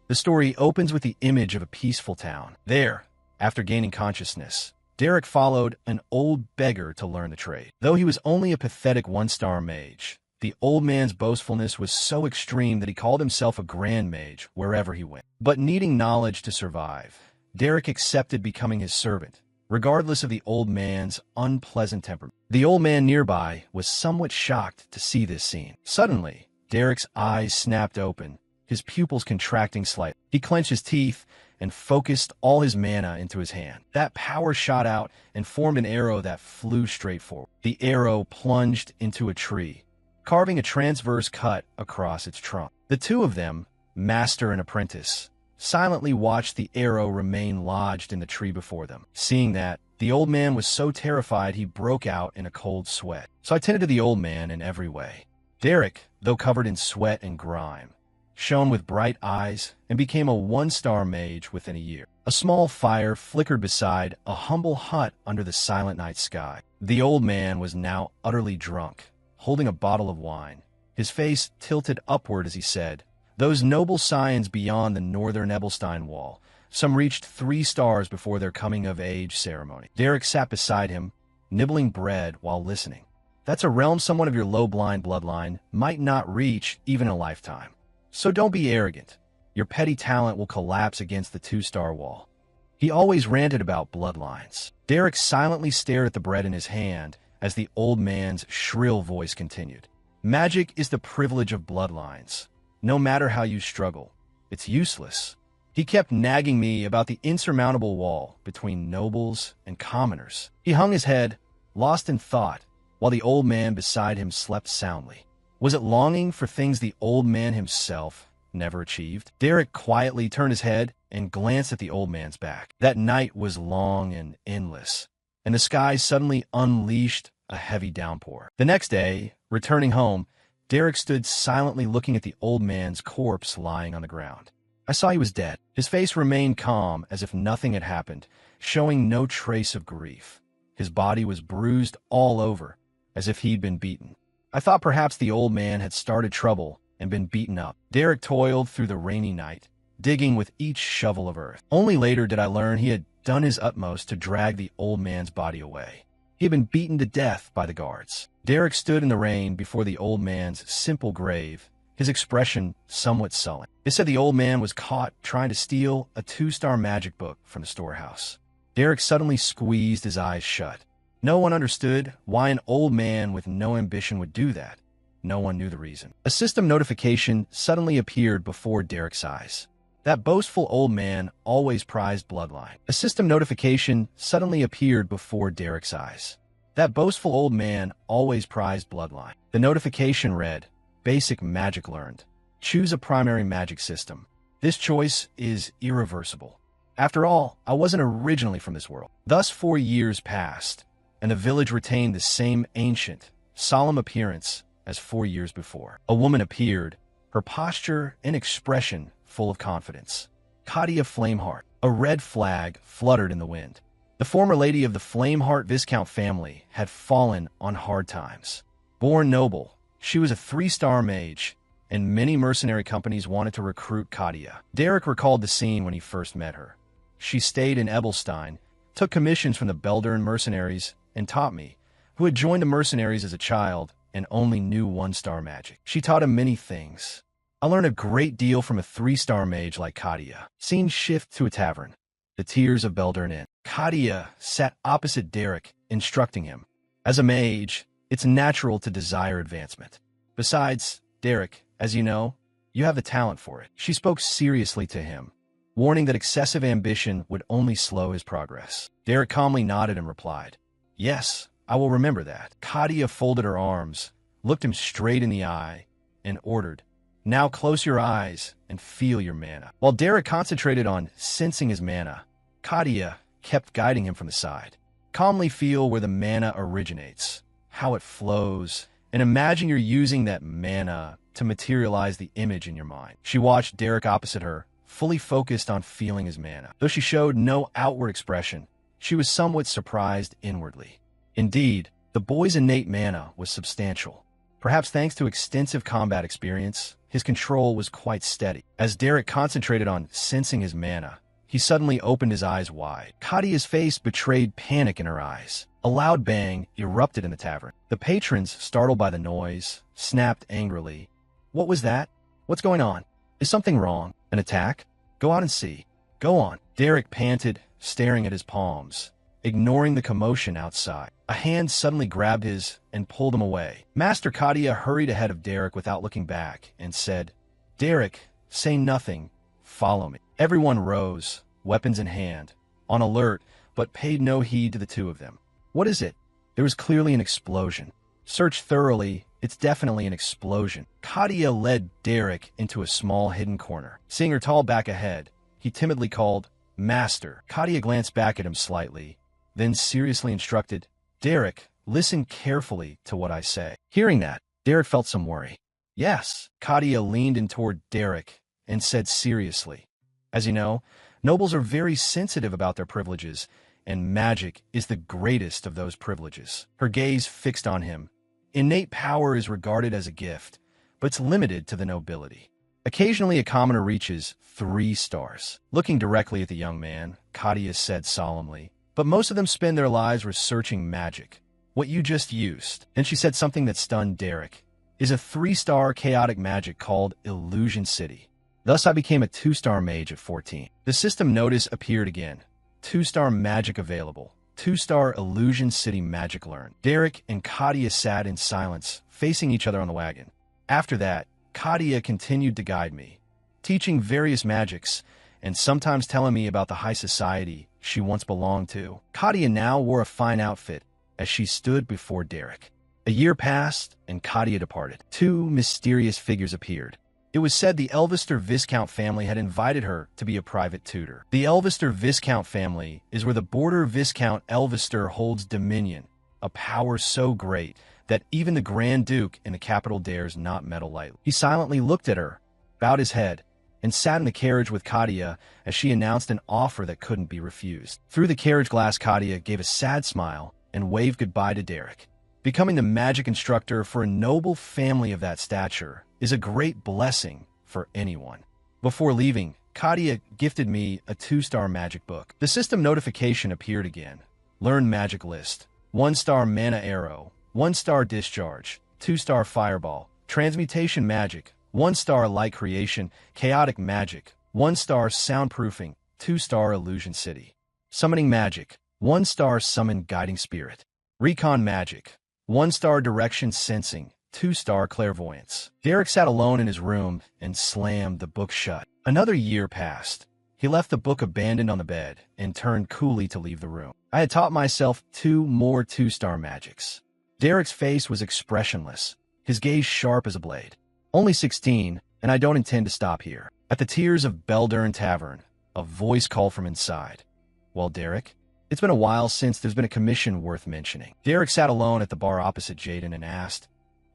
The story opens with the image of a peaceful town. There, after gaining consciousness, Derek followed an old beggar to learn the trade. Though he was only a pathetic one-star mage, the old man's boastfulness was so extreme that he called himself a grand mage wherever he went. But needing knowledge to survive, Derek accepted becoming his servant, regardless of the old man's unpleasant temperament. The old man nearby was somewhat shocked to see this scene. Suddenly, Derek's eyes snapped open, his pupils contracting slightly. He clenched his teeth and focused all his mana into his hand. That power shot out and formed an arrow that flew straight forward. The arrow plunged into a tree, carving a transverse cut across its trunk. The two of them, master and apprentice, silently watched the arrow remain lodged in the tree before them. Seeing that, the old man was so terrified he broke out in a cold sweat. So I tended to the old man in every way. Derek, though covered in sweat and grime, shone with bright eyes and became a one-star mage within a year. A small fire flickered beside a humble hut under the silent night sky. The old man was now utterly drunk, holding a bottle of wine. His face tilted upward as he said, "Those noble scions beyond the northern Ebelstein wall, some reached 3 stars before their coming-of-age ceremony." Derek sat beside him, nibbling bread while listening. That's a realm someone of your low-blind bloodline might not reach even in a lifetime. So don't be arrogant. Your petty talent will collapse against the 2-star wall. He always ranted about bloodlines. Derek silently stared at the bread in his hand as the old man's shrill voice continued. Magic is the privilege of bloodlines. No matter how you struggle, it's useless. He kept nagging me about the insurmountable wall between nobles and commoners. He hung his head, lost in thought, while the old man beside him slept soundly. Was it longing for things the old man himself never achieved? Derek quietly turned his head and glanced at the old man's back. That night was long and endless, and the sky suddenly unleashed a heavy downpour. The next day, returning home, Derek stood silently looking at the old man's corpse lying on the ground. I saw he was dead. His face remained calm as if nothing had happened, showing no trace of grief. His body was bruised all over, as if he'd been beaten. I thought perhaps the old man had started trouble and been beaten up. Derek toiled through the rainy night, digging with each shovel of earth. Only later did I learn he had done his utmost to drag the old man's body away. He had been beaten to death by the guards. Derek stood in the rain before the old man's simple grave, his expression somewhat sullen. They said the old man was caught trying to steal a 2-star magic book from the storehouse. Derek suddenly squeezed his eyes shut. No one understood why an old man with no ambition would do that. No one knew the reason. A system notification suddenly appeared before Derek's eyes. That boastful old man always prized bloodline. A system notification suddenly appeared before Derek's eyes. That boastful old man always prized bloodline. The notification read, Basic magic learned. Choose a primary magic system. This choice is irreversible. After all, I wasn't originally from this world. Thus 4 years passed, and the village retained the same ancient, solemn appearance as 4 years before. A woman appeared, her posture and expression full of confidence. Katia Flameheart. A red flag fluttered in the wind. The former lady of the Flameheart Viscount family had fallen on hard times. Born noble, she was a 3-star mage, and many mercenary companies wanted to recruit Katia. Derek recalled the scene when he first met her. She stayed in Ebelstein, took commissions from the Beldern mercenaries, and taught me, who had joined the mercenaries as a child and only knew 1-star magic. She taught him many things. I learned a great deal from a 3-star mage like Katia. Scene shift to a tavern. The Tears of Beldern Inn. Katia sat opposite Derek, instructing him. As a mage, it's natural to desire advancement. Besides, Derek, as you know, you have the talent for it. She spoke seriously to him, warning that excessive ambition would only slow his progress. Derek calmly nodded and replied, Yes, I will remember that. Katia folded her arms, looked him straight in the eye, and ordered, Now close your eyes and feel your mana. While Derek concentrated on sensing his mana, Katia kept guiding him from the side. Calmly feel where the mana originates, how it flows, and imagine you're using that mana to materialize the image in your mind. She watched Derek opposite her, fully focused on feeling his mana. Though she showed no outward expression, she was somewhat surprised inwardly. Indeed, the boy's innate mana was substantial. Perhaps thanks to extensive combat experience, his control was quite steady. As Derek concentrated on sensing his mana, he suddenly opened his eyes wide. Kadia's face betrayed panic in her eyes. A loud bang erupted in the tavern. The patrons, startled by the noise, snapped angrily. What was that? What's going on? Is something wrong? An attack? Go out and see. Go on. Derek panted, staring at his palms, ignoring the commotion outside. A hand suddenly grabbed his and pulled him away. Master Kadia hurried ahead of Derek without looking back and said, Derek, say nothing. Follow me. Everyone rose, weapons in hand, on alert, but paid no heed to the two of them. What is it? There was clearly an explosion. Search thoroughly. It's definitely an explosion. Kadia led Derek into a small hidden corner. Seeing her tall back ahead, he timidly called, Master. Kadia glanced back at him slightly, then seriously instructed, Derek, listen carefully to what I say. Hearing that, Derek felt some worry. Yes. Kadia leaned in toward Derek and said seriously, as you know, nobles are very sensitive about their privileges, and magic is the greatest of those privileges. Her gaze fixed on him. Innate power is regarded as a gift, but it's limited to the nobility. Occasionally, a commoner reaches 3 stars. Looking directly at the young man, Kadia said solemnly, but most of them spend their lives researching magic. What you just used, and she said something that stunned Derek, is a 3-star chaotic magic called Illusion City. Thus, I became a 2-star mage at 14. The system notice appeared again. 2-star magic available. 2-star Illusion City magic learned. Derek and Kadia sat in silence, facing each other on the wagon. After that, Kadia continued to guide me, teaching various magics, and sometimes telling me about the high society she once belonged to. Kadia now wore a fine outfit as she stood before Derek. A year passed, and Kadia departed. 2 mysterious figures appeared. It was said the Elvester Viscount family had invited her to be a private tutor. The Elvester Viscount family is where the border Viscount Elvester holds dominion, a power so great that even the Grand Duke in the capital dares not meddle lightly. He silently looked at her, bowed his head, and sat in the carriage with Kadia as she announced an offer that couldn't be refused. Through the carriage glass, Kadia gave a sad smile and waved goodbye to Derek. Becoming the magic instructor for a noble family of that stature is a great blessing for anyone. Before leaving, Kadia gifted me a 2-star magic book. The system notification appeared again. Learn magic list. 1-star mana arrow. 1-star discharge. 2-star fireball. Transmutation magic. 1-star light creation. Chaotic magic. 1-star soundproofing. 2-star illusion city. Summoning magic. 1-star summon guiding spirit. Recon magic. 1-star direction sensing. 2-star clairvoyance. Derek sat alone in his room and slammed the book shut. Another year passed. He left the book abandoned on the bed and turned coolly to leave the room. I had taught myself 2 more 2-star magics. Derek's face was expressionless, his gaze sharp as a blade. Only 16, and I don't intend to stop here. At the Tears of Beldurn Tavern, a voice called from inside. Well, Derek, it's been a while since there's been a commission worth mentioning. Derek sat alone at the bar opposite Jaden and asked,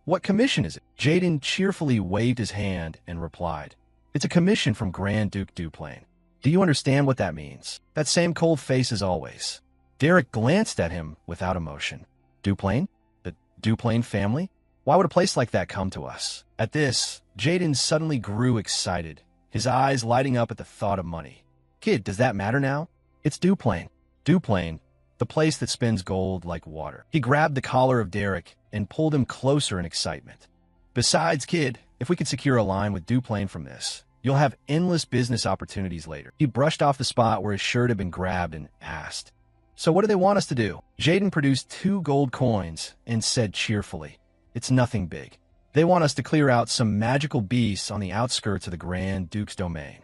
What commission is it? Jaden cheerfully waved his hand and replied, It's a commission from Grand Duke Duplain. Do you understand what that means? That same cold face as always. Derek glanced at him without emotion. Duplain? The Duplain family? Why would a place like that come to us? At this, Jaden suddenly grew excited, his eyes lighting up at the thought of money. Kid, does that matter now? It's Duplain. Duplain, the place that spins gold like water. He grabbed the collar of Derek and pulled him closer in excitement. Besides, kid, if we can secure a line with Duplain from this, you'll have endless business opportunities later. He brushed off the spot where his shirt had been grabbed and asked, So what do they want us to do? Jaden produced 2 gold coins and said cheerfully, It's nothing big. They want us to clear out some magical beasts on the outskirts of the Grand Duke's domain.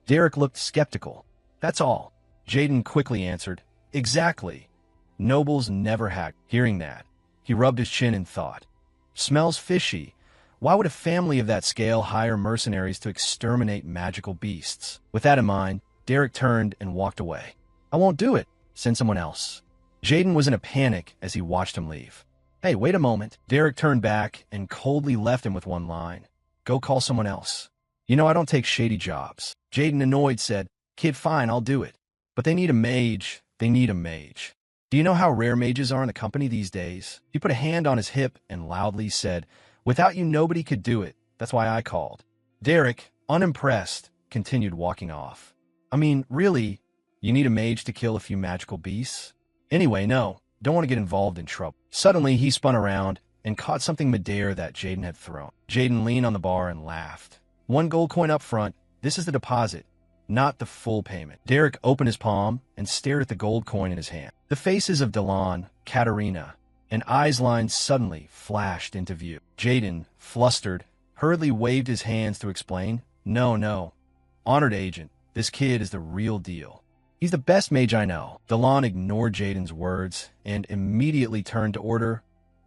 Derek looked skeptical. That's all. Jaden quickly answered, Exactly. Nobles never hack. Hearing that, he rubbed his chin and thought, Smells fishy. Why would a family of that scale hire mercenaries to exterminate magical beasts? With that in mind, Derek turned and walked away. I won't do it. Send someone else. Jaden was in a panic as he watched him leave. Hey, wait a moment. Derek turned back and coldly left him with one line. Go call someone else. You know I don't take shady jobs. Jaden, annoyed, said, Kid, fine, I'll do it. But they need a mage. They need a mage. Do you know how rare mages are in the company these days? He put a hand on his hip and loudly said, Without you, nobody could do it. That's why I called. Derek, unimpressed, continued walking off. I mean, really, you need a mage to kill a few magical beasts? Anyway, no, don't want to get involved in trouble. Suddenly, he spun around and caught something midair that Jaden had thrown. Jaden leaned on the bar and laughed. 1 gold coin up front. This is the deposit, not the full payment. Derek opened his palm and stared at the gold coin in his hand. The faces of Delon, Katarina, and Eislein suddenly flashed into view. Jaden, flustered, hurriedly waved his hands to explain, No, honored agent, this kid is the real deal. He's the best mage I know. Delon ignored Jaden's words and immediately turned to order,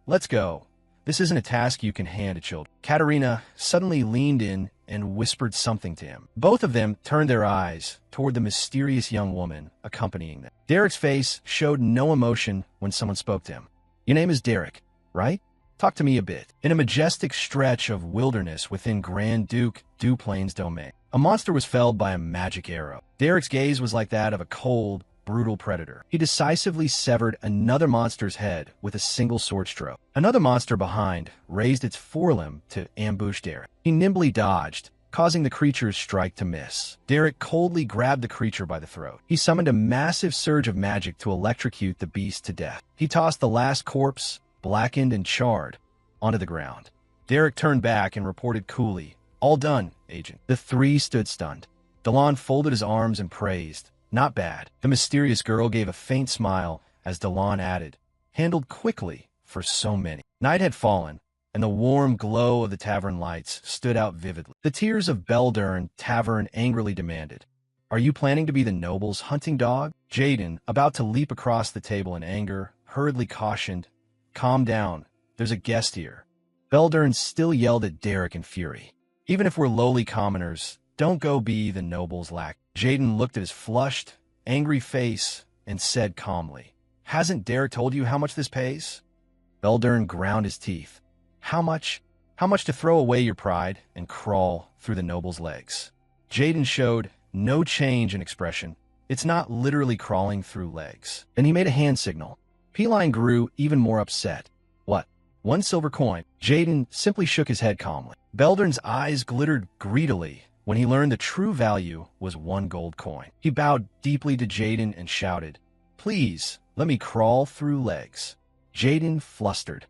Let's go. This isn't a task you can hand to children. Katarina suddenly leaned in and whispered something to him. Both of them turned their eyes toward the mysterious young woman accompanying them. Derek's face showed no emotion when someone spoke to him. Your name is Derek, right? Talk to me a bit. In a majestic stretch of wilderness within Grand Duke Duplain's domain, a monster was felled by a magic arrow. Derek's gaze was like that of a cold, brutal predator. He decisively severed another monster's head with a single sword stroke. Another monster behind raised its forelimb to ambush Derek. He nimbly dodged, causing the creature's strike to miss. Derek coldly grabbed the creature by the throat. He summoned a massive surge of magic to electrocute the beast to death. He tossed the last corpse, blackened and charred, onto the ground. Derek turned back and reported coolly, All done, agent. The 3 stood stunned. Delon folded his arms and praised, Not bad. The mysterious girl gave a faint smile as Delon added, Handled quickly for so many. Night had fallen, and the warm glow of the tavern lights stood out vividly. The tears of Beldern Tavern angrily demanded, Are you planning to be the noble's hunting dog? Jaden, about to leap across the table in anger, hurriedly cautioned, Calm down, there's a guest here. Beldern still yelled at Derek in fury. Even if we're lowly commoners, don't go be the noble's lack. Jaden looked at his flushed, angry face and said calmly, Hasn't Derek told you how much this pays? Beldern ground his teeth. How much? How much to throw away your pride and crawl through the noble's legs? Jaden showed no change in expression. It's not literally crawling through legs. Then he made a hand signal. P-Line grew even more upset. What? 1 silver coin? Jaden simply shook his head calmly. Beldern's eyes glittered greedily when he learned the true value was 1 gold coin. He bowed deeply to Jaden and shouted, Please, let me crawl through legs. Jaden flustered.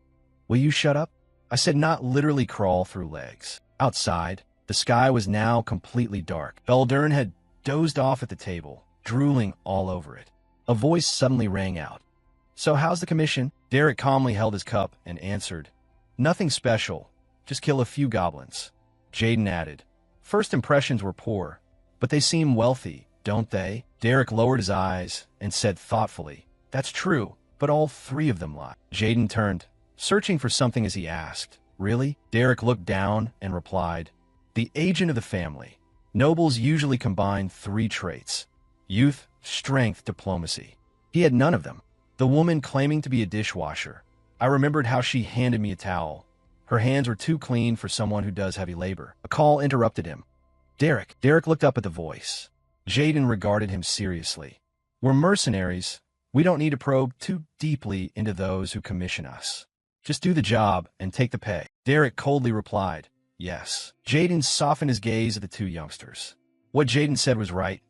Will you shut up? I said not literally crawl through legs. Outside, the sky was now completely dark. Beldern had dozed off at the table, drooling all over it. A voice suddenly rang out. So how's the commission? Derek calmly held his cup and answered, Nothing special, just kill a few goblins. Jaden added, First impressions were poor, but they seem wealthy, don't they? Derek lowered his eyes and said thoughtfully, That's true, but all 3 of them lie. Jaden turned, searching for something as he asked, Really? Derek looked down and replied, The agent of the family. Nobles usually combine 3 traits, youth, strength, diplomacy. He had none of them. The woman claiming to be a dishwasher. I remembered how she handed me a towel. Her hands were too clean for someone who does heavy labor. A call interrupted him. Derek. Derek looked up at the voice. Jaden regarded him seriously. We're mercenaries. We don't need to probe too deeply into those who commission us. Just do the job and take the pay. Derek coldly replied, Yes. Jaden softened his gaze at the 2 youngsters. What Jaden said was right.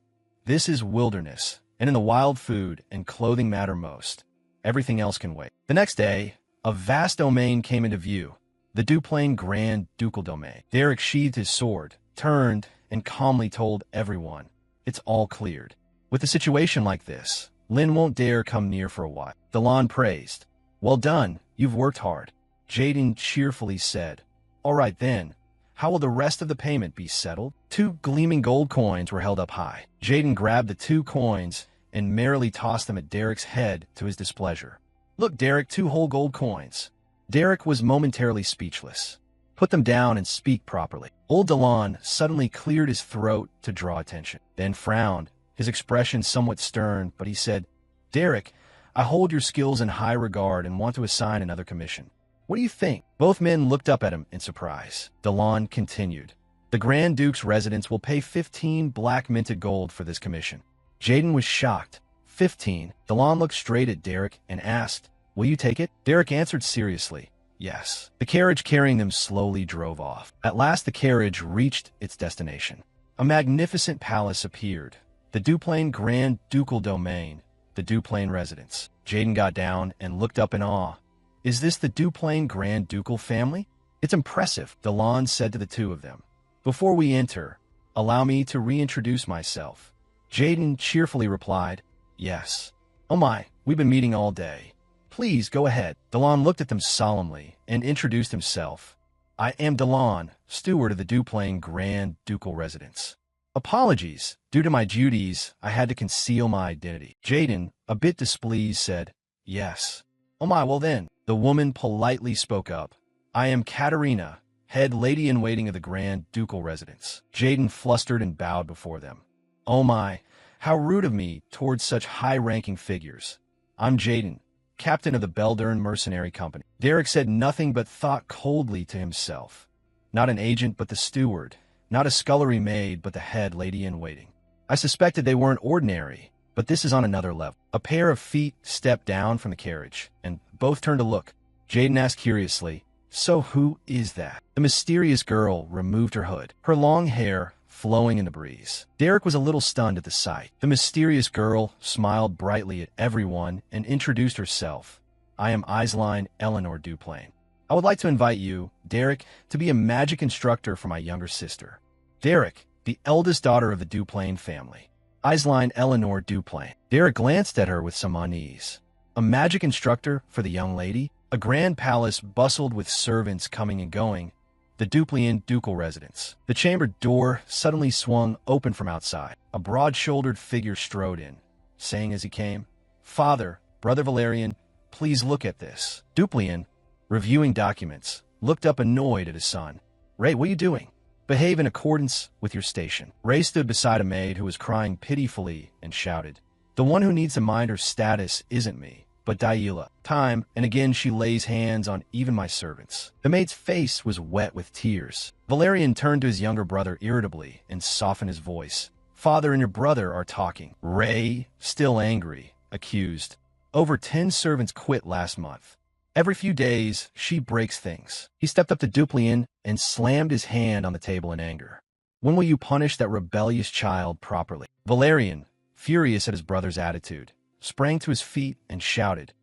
This is wilderness, and in the wild food and clothing matter most. Everything else can wait. The next day, a vast domain came into view, the Duplain Grand Ducal Domain. Derek sheathed his sword, turned, and calmly told everyone, It's all cleared. With a situation like this, Lynn won't dare come near for a while. Delon praised. Well done, you've worked hard. Jaden cheerfully said, All right then, how will the rest of the payment be settled? 2 gleaming gold coins were held up high. Jaden grabbed the 2 coins and merrily tossed them at Derek's head to his displeasure. Look, Derek, 2 whole gold coins. Derek was momentarily speechless. Put them down and speak properly. Old Delon suddenly cleared his throat to draw attention, then frowned, his expression somewhat stern, but he said, Derek, I hold your skills in high regard and want to assign another commission. What do you think? Both men looked up at him in surprise. Delon continued, The Grand Duke's residence will pay 15 black minted gold for this commission. Jaden was shocked. 15. Delon looked straight at Derek and asked, Will you take it? Derek answered seriously, yes. The carriage carrying them slowly drove off. At last the carriage reached its destination. A magnificent palace appeared. The Duplain Grand Ducal Domain, the Duplain residence. Jaden got down and looked up in awe. Is this the Duplain Grand Ducal family? It's impressive, Delon said to the two of them. Before we enter, allow me to reintroduce myself. Jaden cheerfully replied, yes. Oh my, we've been meeting all day. Please go ahead. Delon looked at them solemnly and introduced himself. I am Delon, steward of the Duplain Grand Ducal residence. Apologies. Due to my duties, I had to conceal my identity. Jaden, a bit displeased, said, yes. Oh my, well then. The woman politely spoke up. I am Katerina, head lady-in-waiting of the Grand Ducal residence. Jaden flustered and bowed before them. Oh my, how rude of me towards such high-ranking figures. I'm Jaden, captain of the Beldern Mercenary Company. Derek said nothing but thought coldly to himself. Not an agent but the steward, not a scullery maid but the head lady-in-waiting. I suspected they weren't ordinary, but this is on another level. A pair of feet stepped down from the carriage, and both turned to look. Jaden asked curiously, so who is that? The mysterious girl removed her hood, her long hair flowing in the breeze. Derek was a little stunned at the sight. The mysterious girl smiled brightly at everyone and introduced herself. I am Isline Eleanor Duplain. I would like to invite you, Derek, to be a magic instructor for my younger sister. Derek, the eldest daughter of the Duplain family. Isline Eleanor Duplain. Derek glanced at her with some unease. A magic instructor for the young lady? A grand palace bustled with servants coming and going. The Duplain ducal residence. The chamber door suddenly swung open from outside. A broad-shouldered figure strode in, saying as he came, Father, Brother Valerian, please look at this. Duplain, reviewing documents, looked up annoyed at his son. Ray, what are you doing? Behave in accordance with your station. Ray stood beside a maid who was crying pitifully and shouted, the one who needs to mind her status isn't me, but Yahello. Time and again she lays hands on even my servants. The maid's face was wet with tears. Valerian turned to his younger brother irritably and softened his voice. Father and your brother are talking. Ray, still angry, accused. Over 10 servants quit last month. Every few days, she breaks things. He stepped up to Duplain and slammed his hand on the table in anger. When will you punish that rebellious child properly? Valerian, furious at his brother's attitude, sprang to his feet and shouted,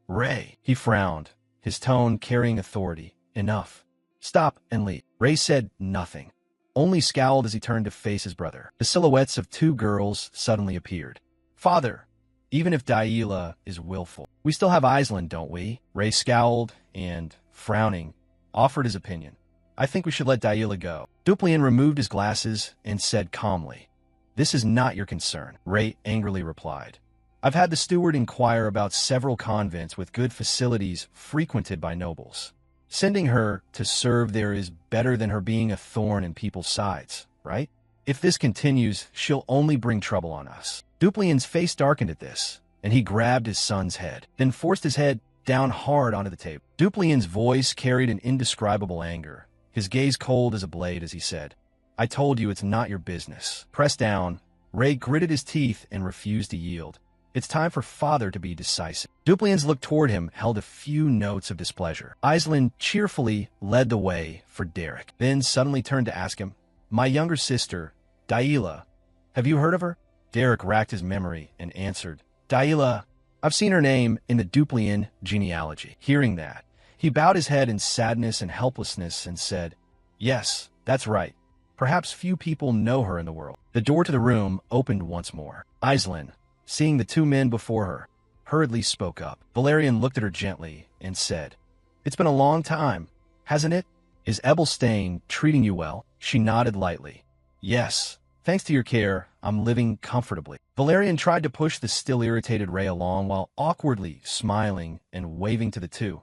Ray. He frowned, his tone carrying authority. Enough. Stop and leave. Ray said nothing, only scowled as he turned to face his brother. The silhouettes of 2 girls suddenly appeared. Father, even if Yahello is willful, we still have Island, don't we? Ray scowled and, frowning, offered his opinion. I think we should let Yahello go. Duplain removed his glasses and said calmly, This is not your concern. Ray angrily replied. I've had the steward inquire about several convents with good facilities frequented by nobles. Sending her to serve there is better than her being a thorn in people's sides, right? If this continues, she'll only bring trouble on us. Duplain's face darkened at this, and he grabbed his son's head, then forced his head down hard onto the table. Duplain's voice carried an indescribable anger, his gaze cold as a blade as he said, I told you it's not your business. Pressed down, Ray gritted his teeth and refused to yield. It's time for father to be decisive. Duplain's look toward him held a few notes of displeasure. Island cheerfully led the way for Derek, then suddenly turned to ask him, My younger sister, Yahello, have you heard of her? Derek racked his memory and answered, Yahello, I've seen her name in the Duplain genealogy. Hearing that, he bowed his head in sadness and helplessness and said, Yes, that's right. Perhaps few people know her in the world. The door to the room opened once more. Island, seeing the 2 men before her, hurriedly spoke up. Valerian looked at her gently and said, It's been a long time, hasn't it? Is Ebelstein treating you well? She nodded lightly. Yes, thanks to your care, I'm living comfortably. Valerian tried to push the still irritated Ray along while awkwardly smiling and waving to the 2.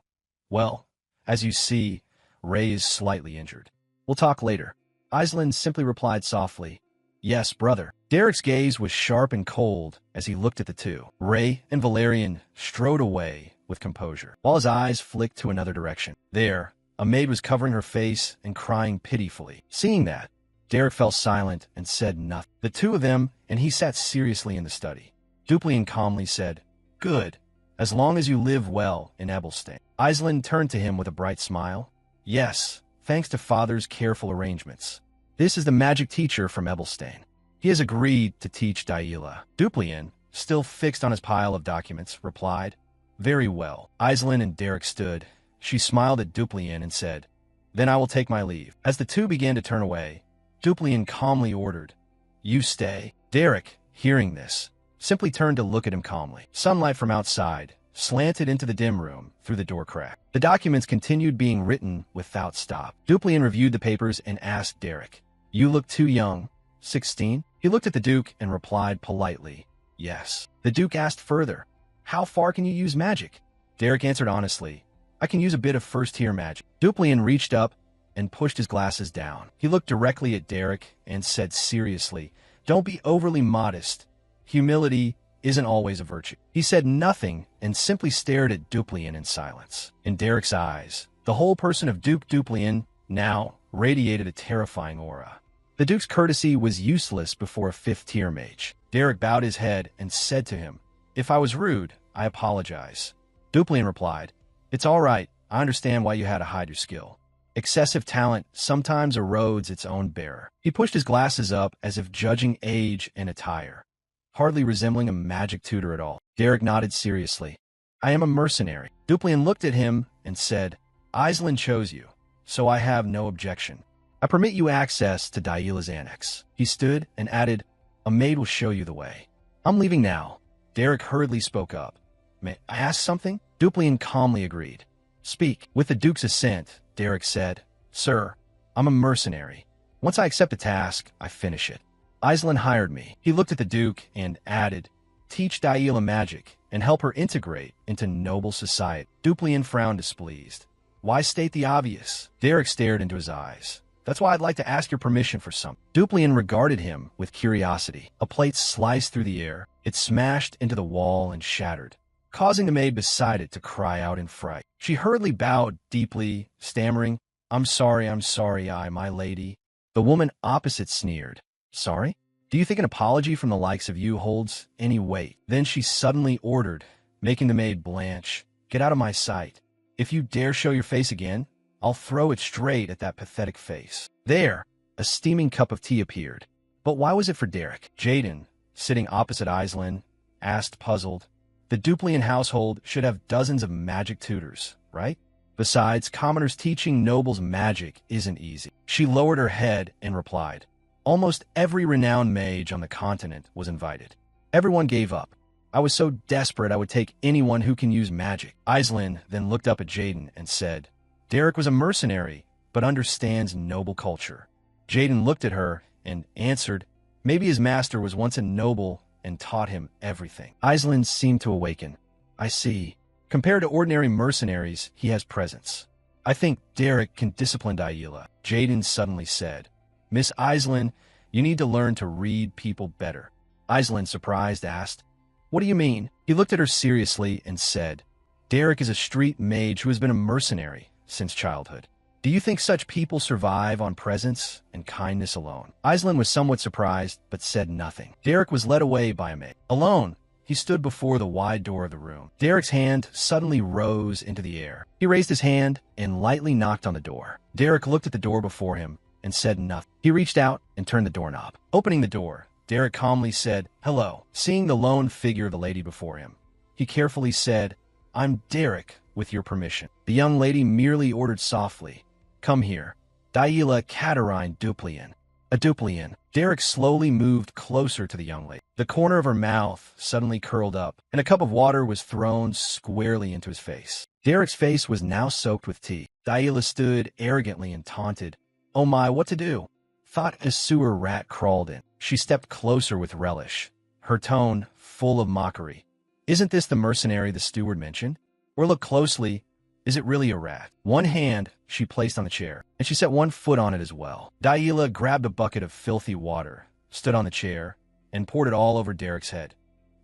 Well, as you see, Ray is slightly injured. We'll talk later. Island simply replied softly, Yes, brother. Derek's gaze was sharp and cold as he looked at the 2. Ray and Valerian strode away with composure, while his eyes flicked to another direction. There, a maid was covering her face and crying pitifully. Seeing that, Derek fell silent and said nothing. The 2 of them and he sat seriously in the study. Duplain calmly said, Good, as long as you live well in Ebelstein. Aislinn turned to him with a bright smile. Yes, thanks to Father's careful arrangements. This is the magic teacher from Ebelstein. He has agreed to teach Daila. Duplian, still fixed on his pile of documents, replied, Very well. Aislinn and Derek stood. She smiled at Duplian and said, Then I will take my leave. As the two began to turn away, Duplian calmly ordered, You stay. Derek, hearing this, simply turned to look at him calmly. Sunlight from outside slanted into the dim room through the door crack. The documents continued being written without stop. Duplian reviewed the papers and asked Derek, You look too young. 16? He looked at the Duke and replied politely, Yes. The Duke asked further, How far can you use magic? Derek answered honestly, I can use a bit of first-tier magic. Duplian reached up and pushed his glasses down. He looked directly at Derek and said seriously, Don't be overly modest. Humility isn't always a virtue. He said nothing and simply stared at Duplian in silence. In Derek's eyes, the whole person of Duke Duplian now radiated a terrifying aura. The Duke's courtesy was useless before a fifth-tier mage. Derek bowed his head and said to him, If I was rude, I apologize. Duplian replied, It's all right. I understand why you had to hide your skill. Excessive talent sometimes erodes its own bearer. He pushed his glasses up as if judging age and attire, hardly resembling a magic tutor at all. Derek nodded seriously. I am a mercenary. Duplian looked at him and said, Aislinn chose you, so I have no objection. I permit you access to Daila's annex. He stood and added, A maid will show you the way. I'm leaving now. Derek hurriedly spoke up. May I ask something? Duplian calmly agreed. Speak. With the Duke's assent, Derek said, Sir, I'm a mercenary. Once I accept a task, I finish it. Aislinn hired me. He looked at the Duke and added, Teach Daila magic and help her integrate into noble society. Duplian frowned displeased. Why state the obvious? Derek stared into his eyes. That's why I'd like to ask your permission for something. Duplian regarded him with curiosity. A plate sliced through the air. It smashed into the wall and shattered, causing the maid beside it to cry out in fright. She hurriedly bowed deeply, stammering, I'm sorry, my lady. The woman opposite sneered. Sorry? Do you think an apology from the likes of you holds any weight? Then she suddenly ordered, making the maid blanch, Get out of my sight. If you dare show your face again, I'll throw it straight at that pathetic face. There, a steaming cup of tea appeared. But why was it for Derek? Jaden, sitting opposite Aislinn, asked puzzled. The Duplian household should have dozens of magic tutors, right? Besides, commoners teaching nobles magic isn't easy. She lowered her head and replied, Almost every renowned mage on the continent was invited. Everyone gave up. I was so desperate I would take anyone who can use magic. Aislinn then looked up at Jaden and said, Derek was a mercenary, but understands noble culture. Jaden looked at her and answered, Maybe his master was once a noble and taught him everything. Aislinn seemed to awaken. I see. Compared to ordinary mercenaries, he has presence. I think Derek can discipline Daila. Jaden suddenly said, Miss Aislinn, you need to learn to read people better. Aislinn, surprised, asked, What do you mean? He looked at her seriously and said, Derek is a street mage who has been a mercenary since childhood. Do you think such people survive on presence and kindness alone? Aislinn was somewhat surprised, but said nothing. Derek was led away by a maid. Alone, he stood before the wide door of the room. Derek's hand suddenly rose into the air. He raised his hand and lightly knocked on the door. Derek looked at the door before him and said nothing. He reached out and turned the doorknob. Opening the door, Derek calmly said, Hello. Seeing the lone figure of the lady before him, he carefully said, I'm Derek, with your permission. The young lady merely ordered softly, Come here. Daila Katarine Duplian. A Duplian. Derek slowly moved closer to the young lady. The corner of her mouth suddenly curled up, and a cup of water was thrown squarely into his face. Derek's face was now soaked with tea. Daila stood arrogantly and taunted. Oh my, what to do? Thought a sewer rat crawled in. She stepped closer with relish, her tone full of mockery. Isn't this the mercenary the steward mentioned? Or look closely, is it really a rat? One hand she placed on the chair, and she set one foot on it as well. Daila grabbed a bucket of filthy water, stood on the chair, and poured it all over Derek's head.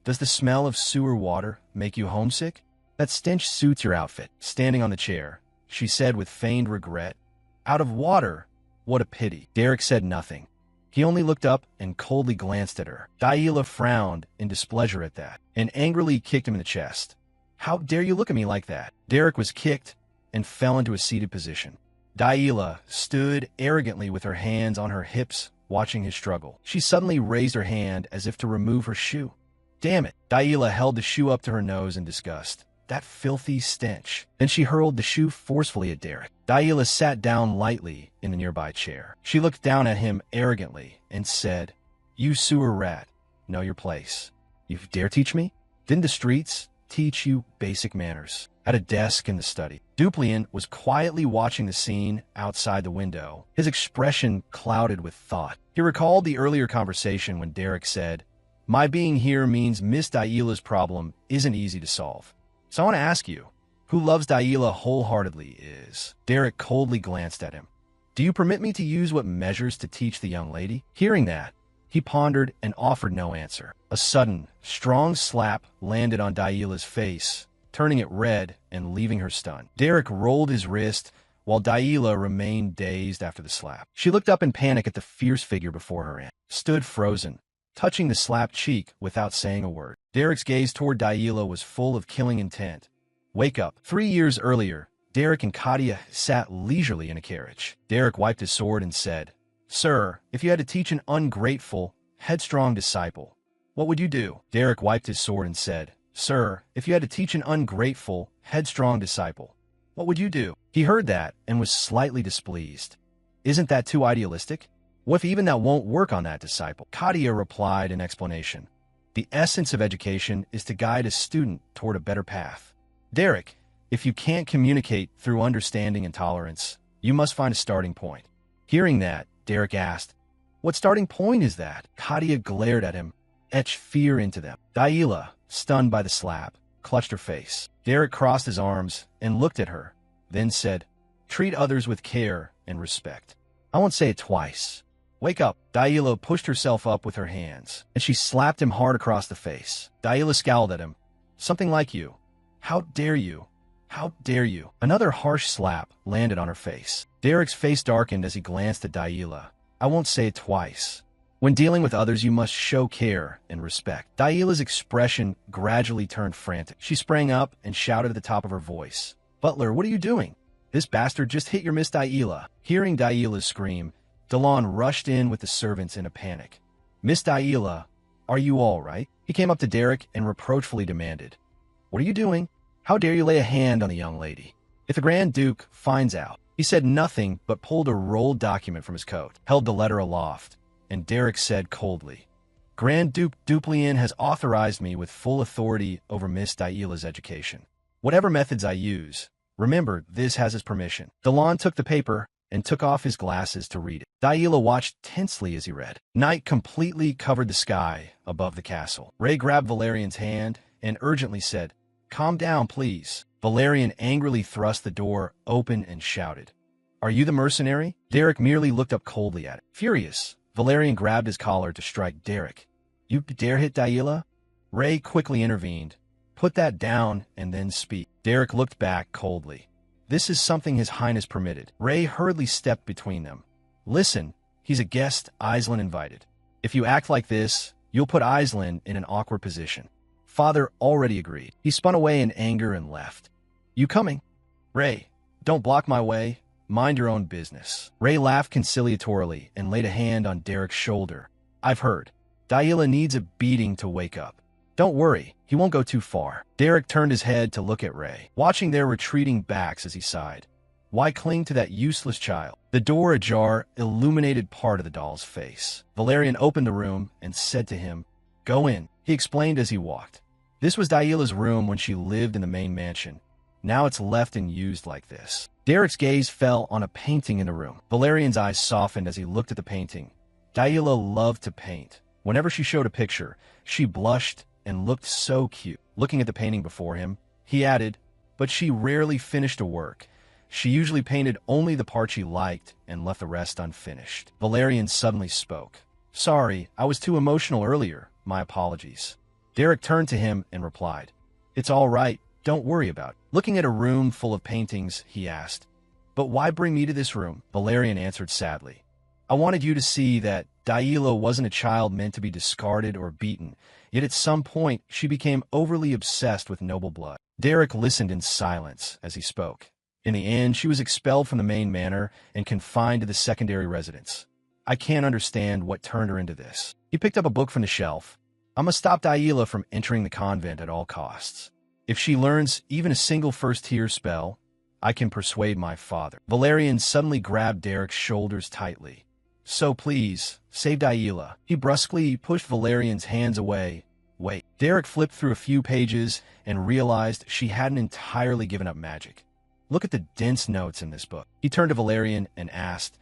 Does the smell of sewer water make you homesick? That stench suits your outfit. Standing on the chair, she said with feigned regret, Out of water? What a pity. Derek said nothing. He only looked up and coldly glanced at her. Daila frowned in displeasure at that, and angrily kicked him in the chest. How dare you look at me like that? Derek was kicked and fell into a seated position. Yahello stood arrogantly with her hands on her hips, watching his struggle. She suddenly raised her hand as if to remove her shoe. Damn it! Yahello held the shoe up to her nose in disgust. That filthy stench. Then she hurled the shoe forcefully at Derek. Yahello sat down lightly in a nearby chair. She looked down at him arrogantly and said, "You sewer rat, know your place. You dare teach me? Didn't the streets teach you basic manners?" At a desk in the study, Duplian was quietly watching the scene outside the window, his expression clouded with thought. He recalled the earlier conversation when Derek said, "My being here means Miss Yahello's problem isn't easy to solve. So I want to ask you, who loves Yahello wholeheartedly is?" Derek coldly glanced at him. "Do you permit me to use what measures to teach the young lady?" Hearing that, he pondered and offered no answer. A sudden, strong slap landed on Yahello's face, turning it red and leaving her stunned. Derek rolled his wrist while Yahello remained dazed after the slap. She looked up in panic at the fierce figure before her and stood frozen, touching the slapped cheek without saying a word. Derek's gaze toward Yahello was full of killing intent. Wake up. 3 years earlier, Derek and Katia sat leisurely in a carriage. Derek wiped his sword and said, "Sir, if you had to teach an ungrateful, headstrong disciple, what would you do?" Derek wiped his sword and said, "Sir, if you had to teach an ungrateful, headstrong disciple, what would you do?" He heard that and was slightly displeased. "Isn't that too idealistic? What if even that won't work on that disciple?" Katia replied in explanation, "The essence of education is to guide a student toward a better path. Derek, if you can't communicate through understanding and tolerance, you must find a starting point." Hearing that, Derek asked, "What starting point is that?" Katia glared at him, etched fear into them. Yahello, stunned by the slap, clutched her face. Derek crossed his arms and looked at her, then said, "Treat others with care and respect. I won't say it twice. Wake up." Yahello pushed herself up with her hands, and she slapped him hard across the face. Yahello scowled at him. "Something like you. How dare you? How dare you?" Another harsh slap landed on her face. Derek's face darkened as he glanced at Yahello. "I won't say it twice. When dealing with others, you must show care and respect." Yahello's expression gradually turned frantic. She sprang up and shouted at the top of her voice, "Butler, what are you doing? This bastard just hit your Miss Yahello." Hearing Yahello's scream, Delon rushed in with the servants in a panic. "Miss Yahello, are you all right?" He came up to Derek and reproachfully demanded, "What are you doing? How dare you lay a hand on the young lady? If the Grand Duke finds out..." He said nothing but pulled a rolled document from his coat, held the letter aloft, and Derek said coldly, "Grand Duke Duplian has authorized me with full authority over Miss Yahello's education. Whatever methods I use, remember this has his permission." Delon took the paper and took off his glasses to read it. Yahello watched tensely as he read. Night completely covered the sky above the castle. Ray grabbed Valerian's hand and urgently said, "Calm down, please." Valerian angrily thrust the door open and shouted, "Are you the mercenary?" Derek merely looked up coldly at it. Furious, Valerian grabbed his collar to strike Derek. "You dare hit Yahello?" Ray quickly intervened. "Put that down and then speak." Derek looked back coldly. "This is something His Highness permitted." Ray hurriedly stepped between them. "Listen, he's a guest Aislinn invited. If you act like this, you'll put Aislinn in an awkward position." Father already agreed. He spun away in anger and left. "You coming?" "Ray, don't block my way. Mind your own business." Ray laughed conciliatorily and laid a hand on Derek's shoulder. "I've heard. Yahello needs a beating to wake up. Don't worry, he won't go too far." Derek turned his head to look at Ray, watching their retreating backs as he sighed. Why cling to that useless child? The door ajar illuminated part of the doll's face. Valerian opened the room and said to him, "Go in," he explained as he walked. This was Yahello's room when she lived in the main mansion. Now it's left and used like this. Derek's gaze fell on a painting in the room. Valerian's eyes softened as he looked at the painting. Yahello loved to paint. Whenever she showed a picture, she blushed and looked so cute. Looking at the painting before him, he added, "But she rarely finished a work. She usually painted only the part she liked and left the rest unfinished." Valerian suddenly spoke. "Sorry, I was too emotional earlier. My apologies." Derek turned to him and replied, "It's all right. Don't worry about it." Looking at a room full of paintings, he asked, "But why bring me to this room?" Valerian answered sadly, "I wanted you to see that Yahello wasn't a child meant to be discarded or beaten, yet at some point she became overly obsessed with noble blood. Derek listened in silence as he spoke. In the end, she was expelled from the main manor and confined to the secondary residence. I can't understand what turned her into this. He picked up a book from the shelf. I must stop Yahello from entering the convent at all costs. If she learns even a single first-tier spell, I can persuade my father. Valerian suddenly grabbed Derek's shoulders tightly. So please, save Yahello. He brusquely pushed Valerian's hands away. Wait. Derek flipped through a few pages and realized she hadn't entirely given up magic. Look at the dense notes in this book. He turned to Valerian and asked,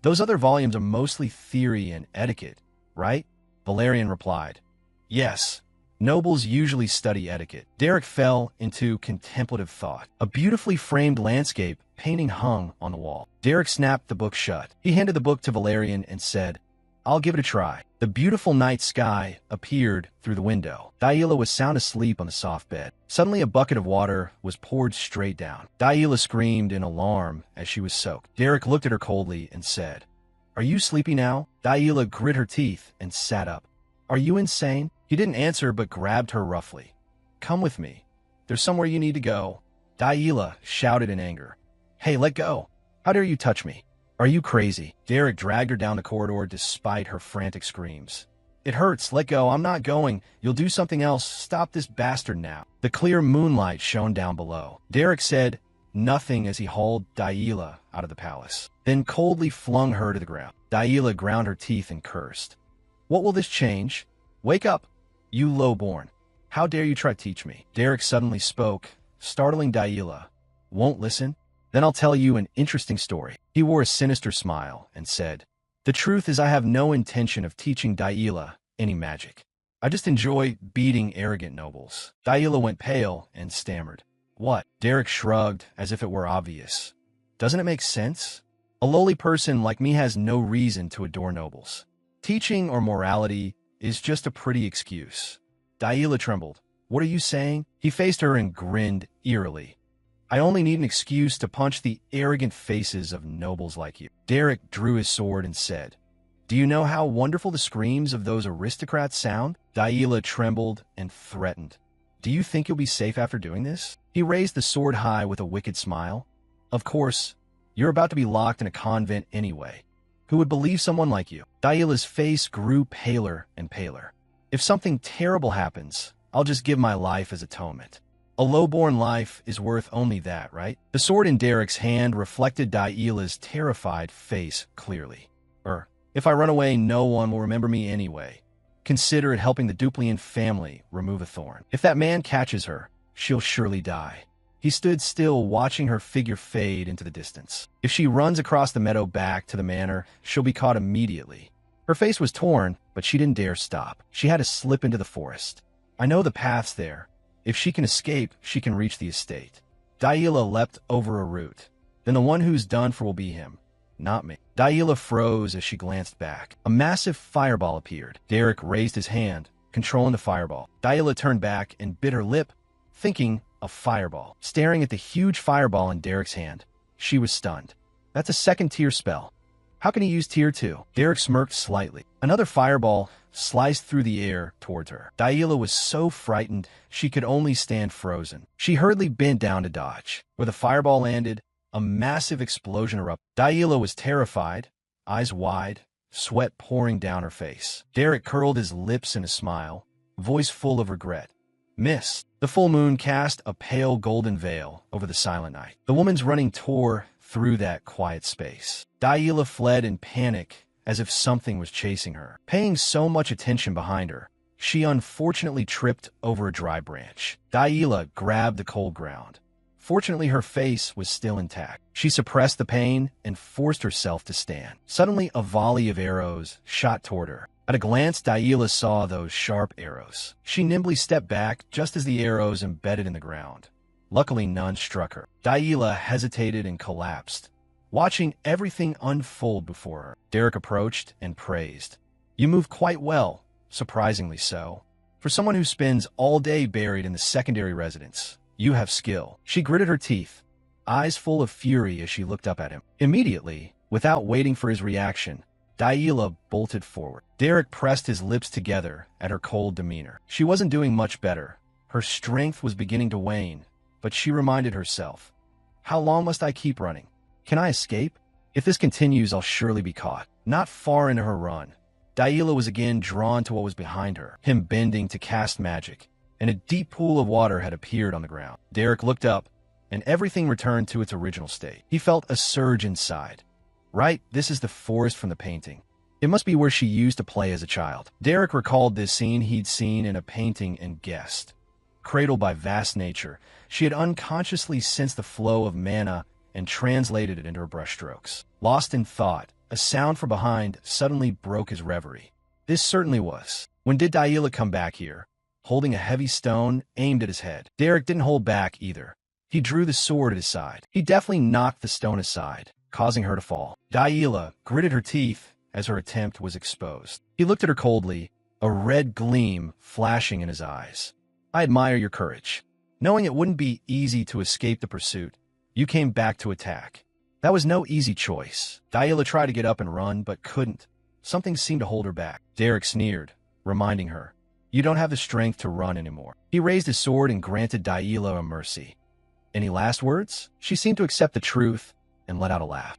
those other volumes are mostly theory and etiquette, right? Valerian replied, yes. Nobles usually study etiquette. Derek fell into contemplative thought. A beautifully framed landscape painting hung on the wall. Derek snapped the book shut. He handed the book to Valerian and said, I'll give it a try. The beautiful night sky appeared through the window. Yahello was sound asleep on the soft bed. Suddenly a bucket of water was poured straight down. Yahello screamed in alarm as she was soaked. Derek looked at her coldly and said, Are you sleepy now? Yahello grit her teeth and sat up. Are you insane? He didn't answer but grabbed her roughly. Come with me. There's somewhere you need to go. Yahello shouted in anger. Hey, let go. How dare you touch me? Are you crazy? Derek dragged her down the corridor despite her frantic screams. It hurts. Let go. I'm not going. You'll do something else. Stop this bastard now. The clear moonlight shone down below. Derek said nothing as he hauled Yahello out of the palace, then coldly flung her to the ground. Yahello ground her teeth and cursed. What will this change? Wake up, you lowborn. How dare you try to teach me? Derek suddenly spoke, startling Yahello. Won't listen? Then I'll tell you an interesting story. He wore a sinister smile and said, The truth is I have no intention of teaching Yahello any magic. I just enjoy beating arrogant nobles. Yahello went pale and stammered. What? Derek shrugged as if it were obvious. Doesn't it make sense? A lowly person like me has no reason to adore nobles. Teaching or morality is just a pretty excuse. Yahello trembled. What are you saying? He faced her and grinned eerily. I only need an excuse to punch the arrogant faces of nobles like you. Derek drew his sword and said, Do you know how wonderful the screams of those aristocrats sound? Yahello trembled and threatened. Do you think you'll be safe after doing this? He raised the sword high with a wicked smile. Of course, you're about to be locked in a convent anyway. Who would believe someone like you? Yahello's face grew paler and paler. If something terrible happens, I'll just give my life as atonement. A lowborn life is worth only that, right? The sword in Derek's hand reflected Yahello's terrified face clearly. If I run away, no one will remember me anyway. Consider it helping the Duplian family remove a thorn. If that man catches her, she'll surely die. He stood still, watching her figure fade into the distance. If she runs across the meadow back to the manor, she'll be caught immediately. Her face was torn, but she didn't dare stop. She had to slip into the forest. I know the paths there. If she can escape, she can reach the estate. Yahello leapt over a root. Then the one who's done for will be him, not me. Yahello froze as she glanced back. A massive fireball appeared. Derek raised his hand, controlling the fireball. Yahello turned back and bit her lip, thinking a fireball. Staring at the huge fireball in Derek's hand, she was stunned. That's a second-tier spell. How can he use tier 2? Derek smirked slightly. Another fireball sliced through the air towards her. Yahello was so frightened she could only stand frozen. She hurriedly bent down to dodge. Where the fireball landed, a massive explosion erupted. Yahello was terrified, eyes wide, sweat pouring down her face. Derek curled his lips in a smile, voice full of regret. Miss. The full moon cast a pale golden veil over the silent night. The woman's running tore through that quiet space. Yahello fled in panic as if something was chasing her. Paying so much attention behind her, she unfortunately tripped over a dry branch. Yahello grabbed the cold ground. Fortunately, her face was still intact. She suppressed the pain and forced herself to stand. Suddenly, a volley of arrows shot toward her. At a glance, Yahello saw those sharp arrows. She nimbly stepped back just as the arrows embedded in the ground. Luckily, none struck her. Yahello hesitated and collapsed, watching everything unfold before her. Derek approached and praised. You move quite well, surprisingly so. For someone who spends all day buried in the secondary residence, you have skill. She gritted her teeth, eyes full of fury as she looked up at him. Immediately, without waiting for his reaction, Yahello bolted forward. Derek pressed his lips together at her cold demeanor. She wasn't doing much better. Her strength was beginning to wane, but she reminded herself, how long must I keep running? Can I escape? If this continues, I'll surely be caught. Not far into her run, Yahello was again drawn to what was behind her, him bending to cast magic, and a deep pool of water had appeared on the ground. Derek looked up, and everything returned to its original state. He felt a surge inside. Right, this is the forest from the painting. It must be where she used to play as a child. Derek recalled this scene he'd seen in a painting and guessed. Cradled by vast nature, she had unconsciously sensed the flow of mana and translated it into her brushstrokes. Lost in thought, a sound from behind suddenly broke his reverie. This certainly was. When did Yahello come back here, holding a heavy stone aimed at his head? Derek didn't hold back either. He drew the sword at his side. He deftly knocked the stone aside, causing her to fall. Yahello gritted her teeth as her attempt was exposed. He looked at her coldly, a red gleam flashing in his eyes. I admire your courage. Knowing it wouldn't be easy to escape the pursuit, you came back to attack. That was no easy choice. Yahello tried to get up and run, but couldn't. Something seemed to hold her back. Derek sneered, reminding her, you don't have the strength to run anymore. He raised his sword and granted Yahello a mercy. Any last words? She seemed to accept the truth and let out a laugh.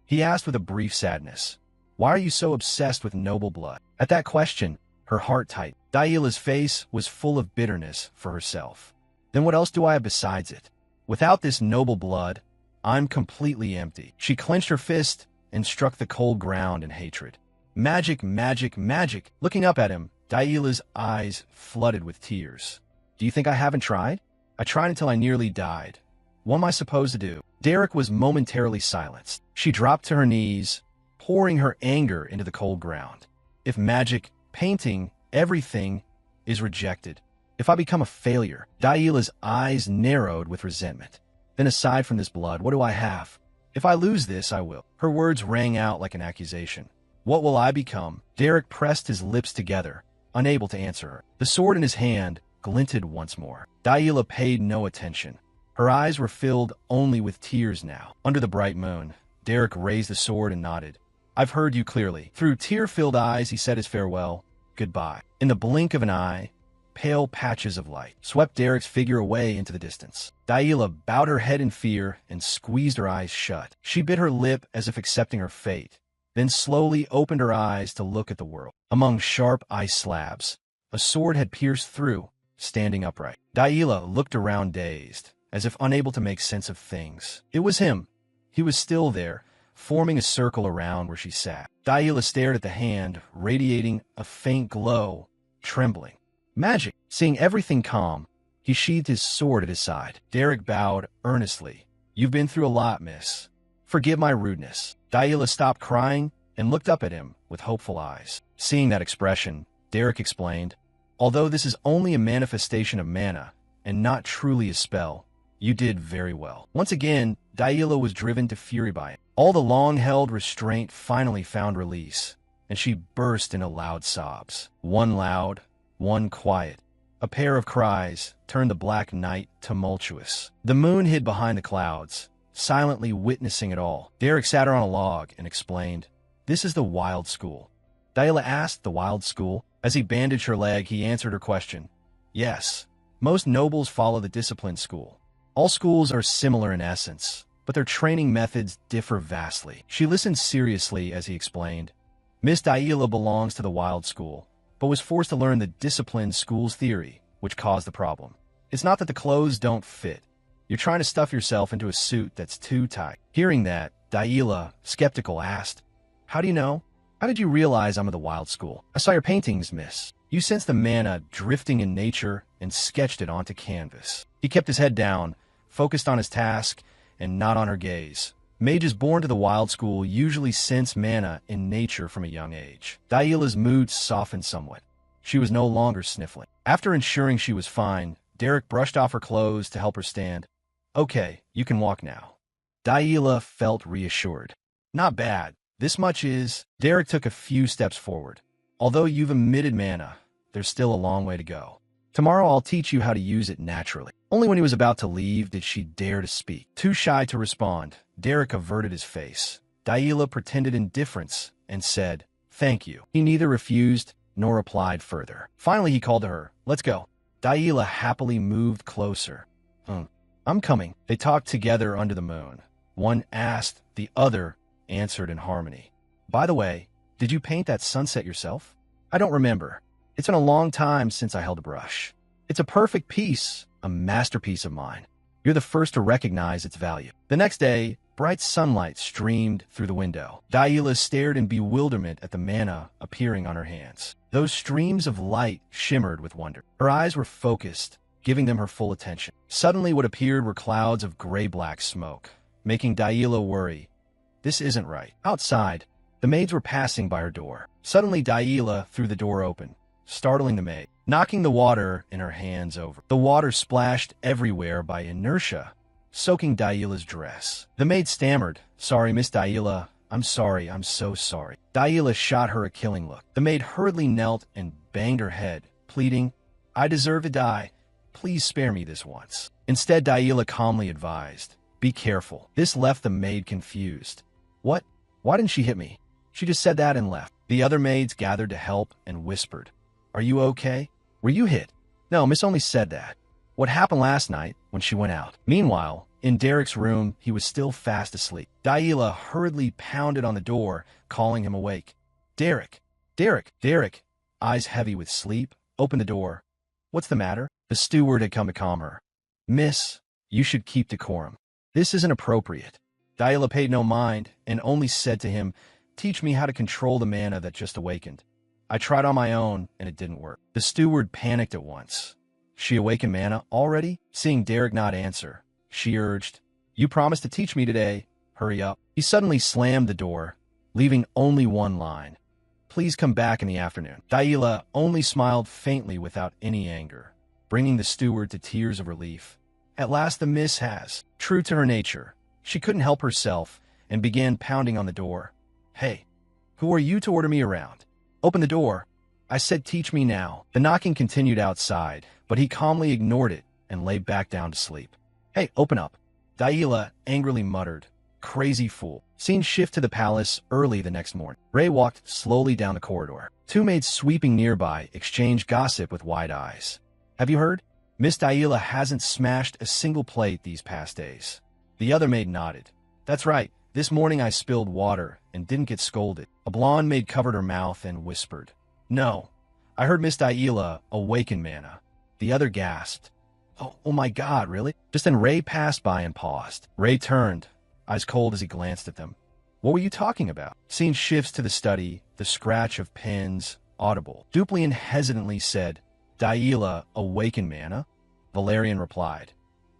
He asked with a brief sadness, why are you so obsessed with noble blood? At that question, her heart tightened. Yahello's face was full of bitterness for herself. Then what else do I have besides it? Without this noble blood, I'm completely empty. She clenched her fist and struck the cold ground in hatred. Magic, magic, magic. Looking up at him, Yahello's eyes flooded with tears. Do you think I haven't tried? I tried until I nearly died. What am I supposed to do? Derek was momentarily silenced. She dropped to her knees, pouring her anger into the cold ground. If magic, painting, everything is rejected, if I become a failure, Yahello's eyes narrowed with resentment. Then aside from this blood, what do I have? If I lose this, I will. Her words rang out like an accusation. What will I become? Derek pressed his lips together, unable to answer her. The sword in his hand glinted once more. Yahello paid no attention. Her eyes were filled only with tears now. Under the bright moon, Derek raised the sword and nodded. I've heard you clearly. Through tear-filled eyes, he said his farewell. Goodbye. In the blink of an eye, pale patches of light swept Derek's figure away into the distance. Yahello bowed her head in fear and squeezed her eyes shut. She bit her lip as if accepting her fate, then slowly opened her eyes to look at the world. Among sharp ice slabs, a sword had pierced through, standing upright. Yahello looked around dazed, as if unable to make sense of things. It was him. He was still there, forming a circle around where she sat. Yahello stared at the hand, radiating a faint glow, trembling. Magic! Seeing everything calm, he sheathed his sword at his side. Derek bowed earnestly. You've been through a lot, miss. Forgive my rudeness. Yahello stopped crying and looked up at him with hopeful eyes. Seeing that expression, Derek explained, although this is only a manifestation of mana and not truly a spell, you did very well. Once again, Yahello was driven to fury by it. All the long-held restraint finally found release, and she burst into loud sobs. One loud, one quiet. A pair of cries turned the black night tumultuous. The moon hid behind the clouds, silently witnessing it all. Derek sat her on a log and explained, this is the wild school. Yahello asked, the wild school? As he bandaged her leg, he answered her question. Yes, most nobles follow the disciplined school. All schools are similar in essence, but their training methods differ vastly. She listened seriously as he explained. Miss Yahello belongs to the wild school, but was forced to learn the disciplined school's theory, which caused the problem. It's not that the clothes don't fit. You're trying to stuff yourself into a suit that's too tight. Hearing that, Yahello, skeptical, asked, how do you know? How did you realize I'm of the wild school? I saw your paintings, miss. You sensed the mana drifting in nature and sketched it onto canvas. He kept his head down, focused on his task, and not on her gaze. Mages born to the wild school usually sense mana in nature from a young age. Yahello's mood softened somewhat. She was no longer sniffling. After ensuring she was fine, Derek brushed off her clothes to help her stand. Okay, you can walk now. Yahello felt reassured. Not bad. This much is... Derek took a few steps forward. Although you've emitted mana, there's still a long way to go. Tomorrow I'll teach you how to use it naturally. Only when he was about to leave did she dare to speak. Too shy to respond, Derek averted his face. Yahello pretended indifference and said, thank you. He neither refused nor replied further. Finally he called to her, let's go. Daila happily moved closer. I'm coming. They talked together under the moon. One asked, the other answered in harmony. By the way, did you paint that sunset yourself? I don't remember. It's been a long time since I held a brush. It's a perfect piece, a masterpiece of mine. You're the first to recognize its value. The next day, bright sunlight streamed through the window. Daila stared in bewilderment at the manna appearing on her hands. Those streams of light shimmered with wonder. Her eyes were focused, giving them her full attention. Suddenly, what appeared were clouds of gray-black smoke, making Daila worry. This isn't right. Outside, the maids were passing by her door. Suddenly, Daila threw the door open, startling the maid, knocking the water in her hands over. The water splashed everywhere by inertia, soaking Daila's dress. The maid stammered, "Sorry, Miss Daila. I'm sorry. I'm so sorry." Daila shot her a killing look. The maid hurriedly knelt and banged her head, pleading, "I deserve to die. Please spare me this once." Instead, Daila calmly advised, "Be careful." This left the maid confused. What? Why didn't she hit me? She just said that and left. The other maids gathered to help and whispered, "Are you okay? Were you hit?" "No, Miss only said that." "What happened last night when she went out?" Meanwhile, in Derek's room, he was still fast asleep. Daila hurriedly pounded on the door, calling him awake. "Derek! Derek! Derek!" Eyes heavy with sleep, opened the door. "What's the matter?" The steward had come to calm her. "Miss, you should keep decorum. This isn't appropriate." Daila paid no mind and only said to him, "Teach me how to control the manna that just awakened. I tried on my own, and it didn't work." The steward panicked at once. "She awakened manna already?" Seeing Derek not answer, she urged, "You promised to teach me today. Hurry up." He suddenly slammed the door, leaving only one line. "Please come back in the afternoon." Daila only smiled faintly without any anger, bringing the steward to tears of relief. At last the miss has. True to her nature, she couldn't help herself and began pounding on the door. "Hey, who are you to order me around? Open the door. I said teach me now." The knocking continued outside, but he calmly ignored it and lay back down to sleep. "Hey, open up." Daila angrily muttered, "Crazy fool." Scene shift to the palace early the next morning. Ray walked slowly down the corridor. Two maids sweeping nearby exchanged gossip with wide eyes. "Have you heard? Miss Daila hasn't smashed a single plate these past days." The other maid nodded. "That's right. This morning I spilled water and didn't get scolded." A blonde maid covered her mouth and whispered, "No, I heard Miss Daila awaken manna." The other gasped, Oh my God, really?" Just then Ray passed by and paused. Ray turned, eyes cold as he glanced at them. "What were you talking about?" Scene shifts to the study, the scratch of pens audible. Duplian hesitantly said, "Daila awaken manna?" Valerian replied,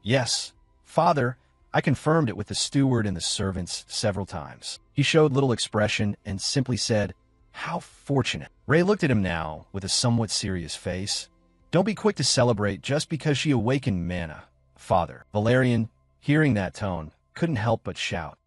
"Yes, father. I confirmed it with the steward and the servants several times." He showed little expression and simply said, "How fortunate." Ray looked at him now with a somewhat serious face. "Don't be quick to celebrate just because she awakened manna, father." Valerian, hearing that tone, couldn't help but shout,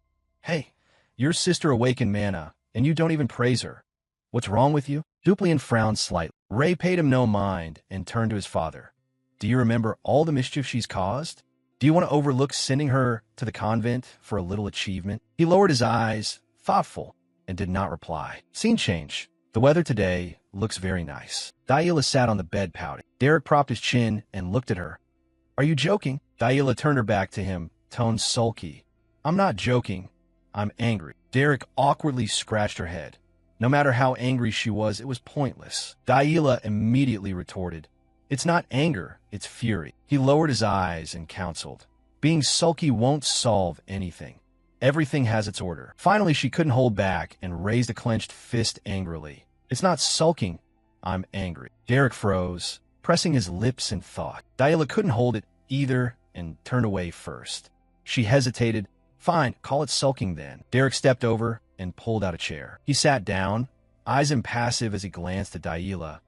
"Hey, your sister awakened manna, and you don't even praise her. What's wrong with you?" Duplian frowned slightly. Ray paid him no mind and turned to his father. "Do you remember all the mischief she's caused? Do you want to overlook sending her to the convent for a little achievement?" He lowered his eyes, thoughtful, and did not reply. Scene change. The weather today looks very nice. Daila sat on the bed pouting. Derek propped his chin and looked at her. "Are you joking?" Daila turned her back to him, tone sulky. "I'm not joking. I'm angry." Derek awkwardly scratched her head. No matter how angry she was, it was pointless. Daila immediately retorted, "It's not anger, it's fury." He lowered his eyes and counseled, "Being sulky won't solve anything. Everything has its order." Finally, she couldn't hold back and raised a clenched fist angrily. "It's not sulking. I'm angry." Derek froze, pressing his lips in thought. Daila couldn't hold it either and turned away first. She hesitated. "Fine, call it sulking then." Derek stepped over and pulled out a chair. He sat down, eyes impassive as he glanced at Daila.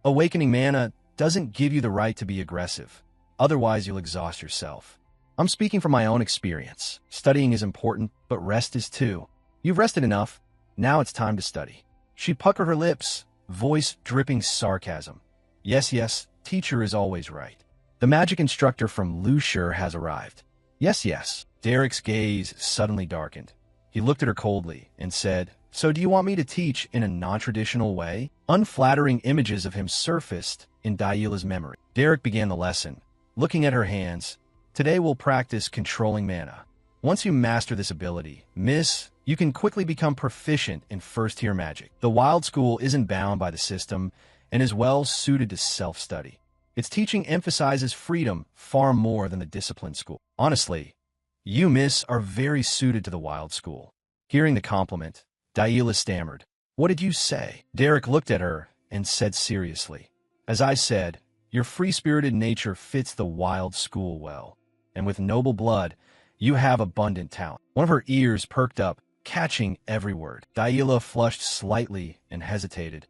"Awakening manna doesn't give you the right to be aggressive. Otherwise, you'll exhaust yourself. I'm speaking from my own experience. Studying is important, but rest is too. You've rested enough. Now it's time to study." She puckered her lips, voice dripping sarcasm. Yes, yes, teacher is always right. The magic instructor from Lushur has arrived." Yes, yes. Derek's gaze suddenly darkened. He looked at her coldly and said, So do you want me to teach in a non-traditional way? Unflattering images of him surfaced in Daila's memory. Derek began the lesson, looking at her hands. Today we'll practice controlling mana. Once you master this ability, Miss, you can quickly become proficient in first-tier magic. The Wild School isn't bound by the system and is well suited to self-study. Its teaching emphasizes freedom far more than the disciplined school. Honestly, you, Miss, are very suited to the Wild School. Hearing the compliment, Daila stammered. What did you say? Derek looked at her and said seriously, as I said, your free-spirited nature fits the Wild School well, and with noble blood, you have abundant talent. One of her ears perked up, catching every word. Daila flushed slightly and hesitated.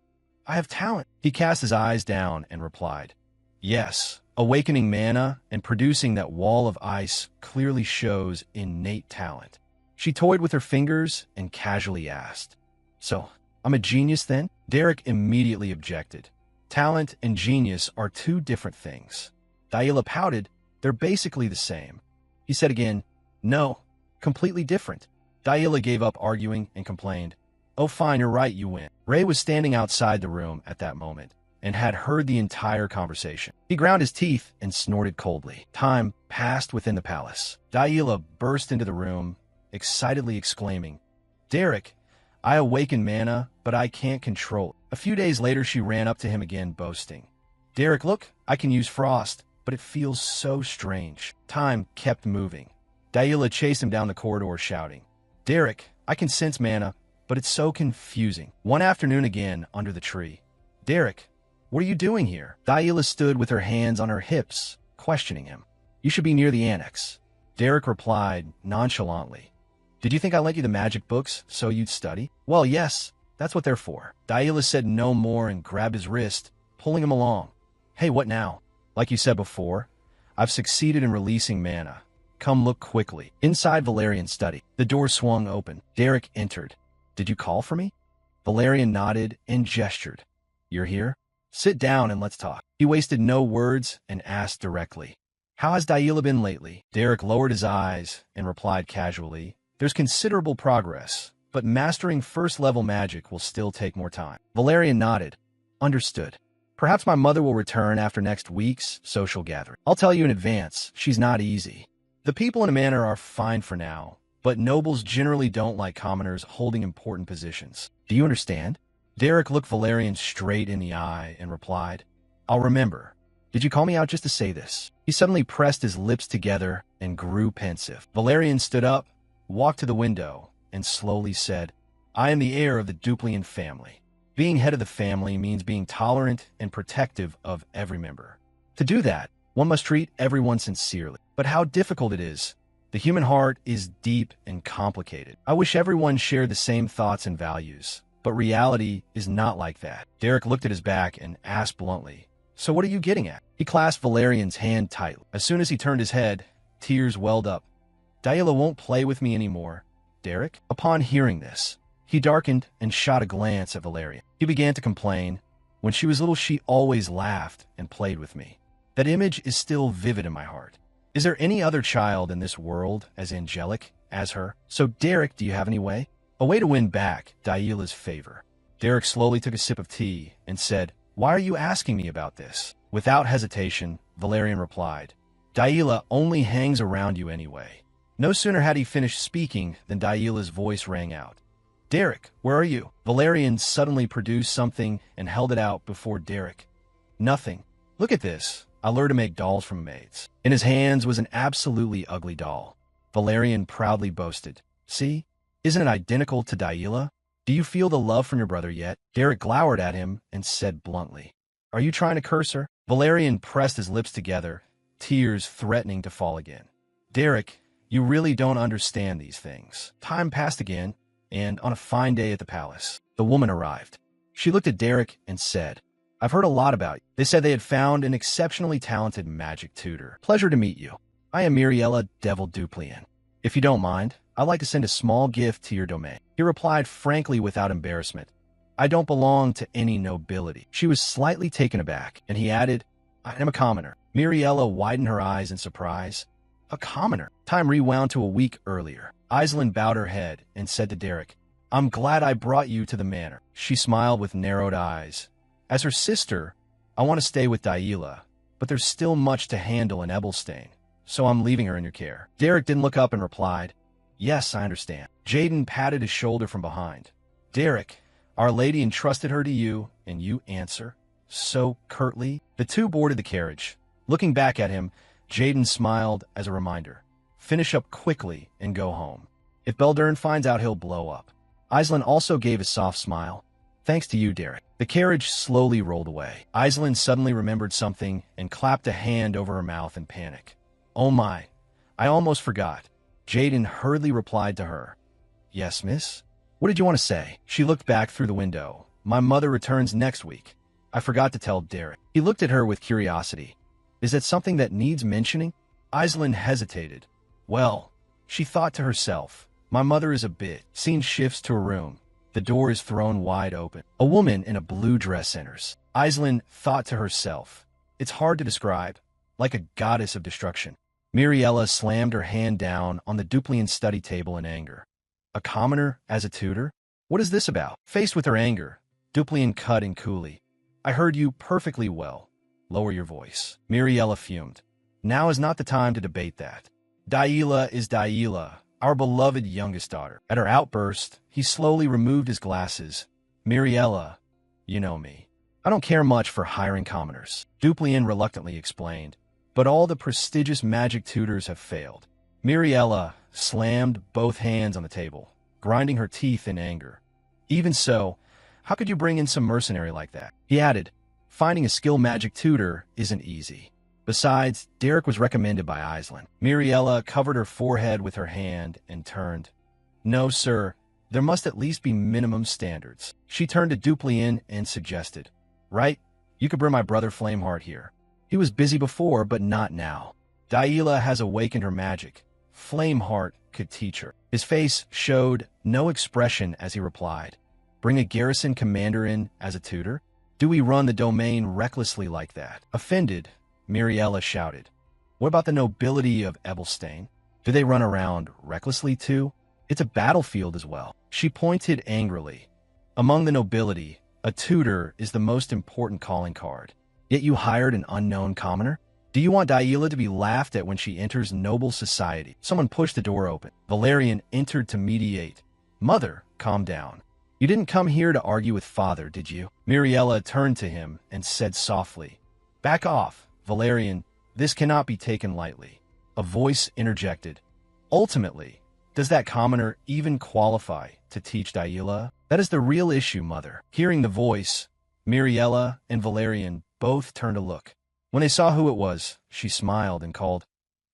I have talent. He cast his eyes down and replied, yes, awakening mana and producing that wall of ice clearly shows innate talent. She toyed with her fingers and casually asked, so, I'm a genius then? Derek immediately objected. Talent and genius are two different things. Daila pouted, they're basically the same. He said again, no, completely different. Daila gave up arguing and complained, oh fine, you're right, you win. Ray was standing outside the room at that moment and had heard the entire conversation. He ground his teeth and snorted coldly. Time passed within the palace. Daila burst into the room, excitedly exclaiming, Derek, I awaken mana, but I can't control it. A few days later, she ran up to him again, boasting, Derek, look, I can use frost, but it feels so strange. Time kept moving. Daila chased him down the corridor, shouting, Derek, I can sense mana, but it's so confusing. One afternoon again, under the tree. Derek, what are you doing here? Daila stood with her hands on her hips, questioning him. You should be near the annex. Derek replied nonchalantly, did you think I lent you the magic books so you'd study? Well, yes, that's what they're for. Daila said no more and grabbed his wrist, pulling him along. Hey, what now? Like you said before, I've succeeded in releasing mana. Come look quickly. Inside Valerian's study, the door swung open. Derek entered. Did you call for me? Valerian nodded and gestured. You're here? Sit down and let's talk. He wasted no words and asked directly, how has Daila been lately? Derek lowered his eyes and replied casually, there's considerable progress, but mastering first-level magic will still take more time. Valerian nodded. Understood. Perhaps my mother will return after next week's social gathering. I'll tell you in advance, she's not easy. The people in a manor are fine for now, but nobles generally don't like commoners holding important positions. Do you understand? Derek looked Valerian straight in the eye and replied, I'll remember. Did you call me out just to say this? He suddenly pressed his lips together and grew pensive. Valerian stood up, walked to the window, and slowly said, I am the heir of the Duplian family. Being head of the family means being tolerant and protective of every member. To do that, one must treat everyone sincerely. But how difficult it is. The human heart is deep and complicated. I wish everyone shared the same thoughts and values, but reality is not like that. Derek looked at his back and asked bluntly, so what are you getting at? He clasped Valerian's hand tightly. As soon as he turned his head, tears welled up. Daila won't play with me anymore, Derek. Upon hearing this, he darkened and shot a glance at Valerian. He began to complain. When she was little, she always laughed and played with me. That image is still vivid in my heart. Is there any other child in this world as angelic as her? So, Derek, do you have any way? A way to win back Daila's favor. Derek slowly took a sip of tea and said, why are you asking me about this? Without hesitation, Valerian replied, Daila only hangs around you anyway. No sooner had he finished speaking than Daila's voice rang out. Derek, where are you? Valerian suddenly produced something and held it out before Derek. Nothing. Look at this. I learned to make dolls from maids. In his hands was an absolutely ugly doll. Valerian proudly boasted. See? Isn't it identical to Daila? Do you feel the love from your brother yet? Derek glowered at him and said bluntly, are you trying to curse her? Valerian pressed his lips together, tears threatening to fall again. Derek, you really don't understand these things. Time passed again, and on a fine day at the palace, the woman arrived. She looked at Derek and said, I've heard a lot about you. They said they had found an exceptionally talented magic tutor. Pleasure to meet you. I am Miriella Devil Duplian. If you don't mind, I'd like to send a small gift to your domain. He replied frankly without embarrassment. I don't belong to any nobility. She was slightly taken aback, and he added, I am a commoner. Miriella widened her eyes in surprise. A commoner? Time rewound to a week earlier. Aislinn bowed her head and said to Derek, I'm glad I brought you to the manor. She smiled with narrowed eyes. As her sister, I want to stay with Yahello, but there's still much to handle in Ebelstein, so I'm leaving her in your care. Derek didn't look up and replied, Yes, I understand. Jaden patted his shoulder from behind. Derek, Our Lady entrusted her to you, and you answer so curtly. The two boarded the carriage. Looking back at him, Jaden smiled as a reminder. Finish up quickly and go home. If Beldern finds out, he'll blow up. Aislinn also gave a soft smile. Thanks to you, Derek. The carriage slowly rolled away. Aislinn suddenly remembered something and clapped a hand over her mouth in panic. Oh my, I almost forgot. Jaden hurriedly replied to her. Yes, miss? What did you want to say? She looked back through the window. My mother returns next week. I forgot to tell Derek. He looked at her with curiosity. Is that something that needs mentioning? Aislinn hesitated. Well, she thought to herself, my mother is a bit. Scene shifts to a room. The door is thrown wide open. A woman in a blue dress enters. Aislinn thought to herself, it's hard to describe, like a goddess of destruction. Miriella slammed her hand down on the Duplian study table in anger. A commoner as a tutor? What is this about? Faced with her anger, Duplian cut in coolly. I heard you perfectly well. Lower your voice. Miriella fumed. Now is not the time to debate that. Yahello is Yahello, our beloved youngest daughter. At her outburst, he slowly removed his glasses. Miriella, you know me. I don't care much for hiring commoners. Duplian reluctantly explained. But all the prestigious magic tutors have failed. Miriella slammed both hands on the table, grinding her teeth in anger. Even so, how could you bring in some mercenary like that? He added, finding a skilled magic tutor isn't easy. Besides, Derek was recommended by Aislinn. Miriella covered her forehead with her hand and turned. No, sir. There must at least be minimum standards. She turned to Duplian and suggested. Right? You could bring my brother Flameheart here. He was busy before, but not now. Yahello has awakened her magic. Flameheart could teach her. His face showed no expression as he replied. Bring a garrison commander in as a tutor? Do we run the domain recklessly like that? Offended, Miriella shouted. What about the nobility of Ebelstein? Do they run around recklessly too? It's a battlefield as well. She pointed angrily. Among the nobility, a tutor is the most important calling card. Yet you hired an unknown commoner? Do you want Yahello to be laughed at when she enters noble society? Someone pushed the door open. Valerian entered to mediate. Mother, calm down. You didn't come here to argue with father, did you? Miriella turned to him and said softly. Back off, Valerian. This cannot be taken lightly. A voice interjected. Ultimately, does that commoner even qualify to teach Yahello? That is the real issue, mother. Hearing the voice, Miriella and Valerian both turned to look. When they saw who it was, she smiled and called,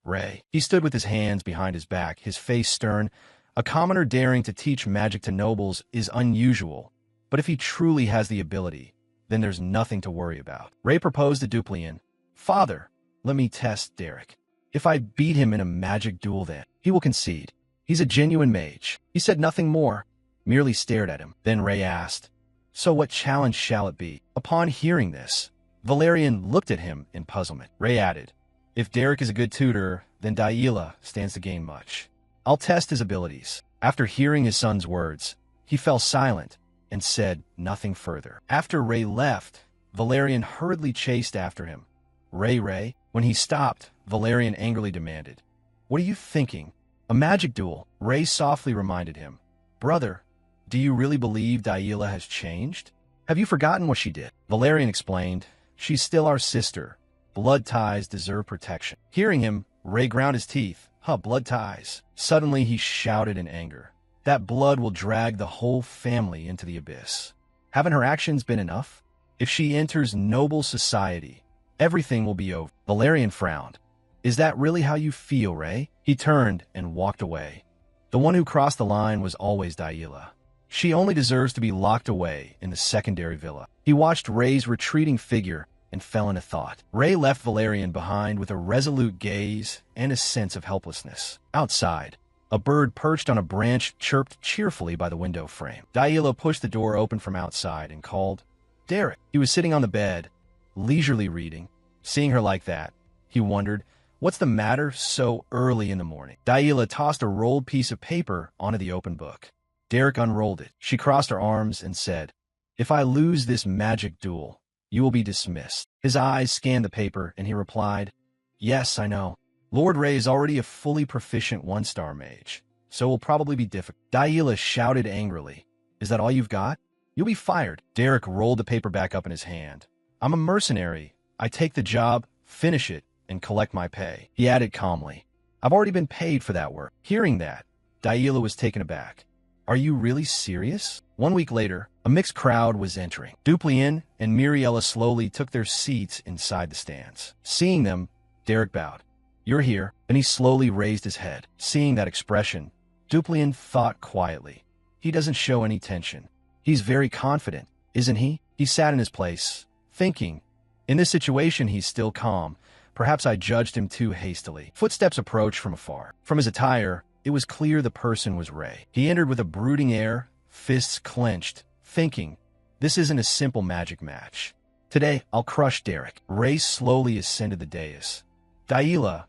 Ray. He stood with his hands behind his back, his face stern. A commoner daring to teach magic to nobles is unusual, but if he truly has the ability, then there's nothing to worry about. Ray proposed to Duplian. Father, let me test Derek. If I beat him in a magic duel then, he will concede. He's a genuine mage. He said nothing more, merely stared at him. Then Ray asked, So what challenge shall it be? Upon hearing this, Valerian looked at him in puzzlement. Ray added, If Derek is a good tutor, then Yahello stands to gain much. I'll test his abilities. After hearing his son's words, he fell silent and said nothing further. After Ray left, Valerian hurriedly chased after him. Ray, when he stopped, Valerian angrily demanded, What are you thinking? A magic duel, Ray softly reminded him. Brother, do you really believe Yahello has changed? Have you forgotten what she did? Valerian explained, She's still our sister. Blood ties deserve protection. Hearing him, Ray ground his teeth. Blood ties. Suddenly he shouted in anger. That blood will drag the whole family into the abyss. Haven't her actions been enough? If she enters noble society, everything will be over. Valerian frowned. Is that really how you feel, Ray? He turned and walked away. The one who crossed the line was always Yahello. She only deserves to be locked away in the secondary villa. He watched Ray's retreating figure and fell into thought. Ray left Valerian behind with a resolute gaze and a sense of helplessness. Outside, a bird perched on a branch chirped cheerfully by the window frame. Yahello pushed the door open from outside and called, Derek. He was sitting on the bed, leisurely reading. Seeing her like that, he wondered, what's the matter so early in the morning? Yahello tossed a rolled piece of paper onto the open book. Derek unrolled it. She crossed her arms and said, "If I lose this magic duel, you will be dismissed." His eyes scanned the paper, and he replied, "Yes, I know. Lord Ray is already a fully proficient one-star mage, so it will probably be difficult." Yahello shouted angrily, "Is that all you've got? You'll be fired." Derek rolled the paper back up in his hand. "I'm a mercenary. I take the job, finish it, and collect my pay." He added calmly, "I've already been paid for that work." Hearing that, Yahello was taken aback. "Are you really serious?" 1 week later, a mixed crowd was entering. Duplian and Miriella slowly took their seats inside the stands. Seeing them, Derek bowed. "You're here." Then he slowly raised his head. Seeing that expression, Duplian thought quietly. He doesn't show any tension. He's very confident, isn't he? He sat in his place, thinking, in this situation he's still calm. Perhaps I judged him too hastily. Footsteps approached from afar. From his attire, it was clear the person was Ray. He entered with a brooding air, fists clenched, thinking, this isn't a simple magic match. Today, I'll crush Derek. Ray slowly ascended the dais. Yahello,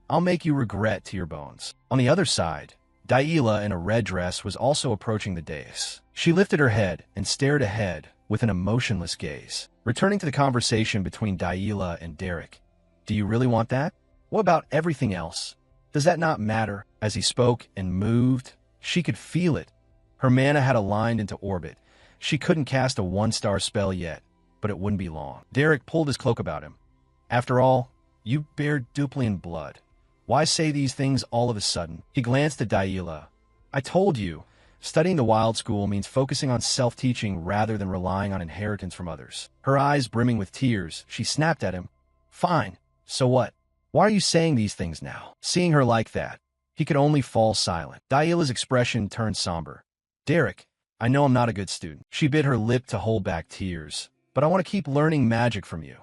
I'll make you regret to your bones. On the other side, Yahello in a red dress was also approaching the dais. She lifted her head and stared ahead with an emotionless gaze. Returning to the conversation between Yahello and Derek, "Do you really want that? What about everything else? Does that not matter?" As he spoke and moved, she could feel it. Her mana had aligned into orbit. She couldn't cast a one-star spell yet, but it wouldn't be long. Derek pulled his cloak about him. "After all, you bear Duplian blood. Why say these things all of a sudden?" He glanced at Yahello. "I told you, studying the wild school means focusing on self-teaching rather than relying on inheritance from others." Her eyes brimming with tears, she snapped at him. "Fine, so what? Why are you saying these things now?" Seeing her like that, he could only fall silent. Yahello's expression turned somber. "Derek, I know I'm not a good student." She bit her lip to hold back tears. "But I want to keep learning magic from you.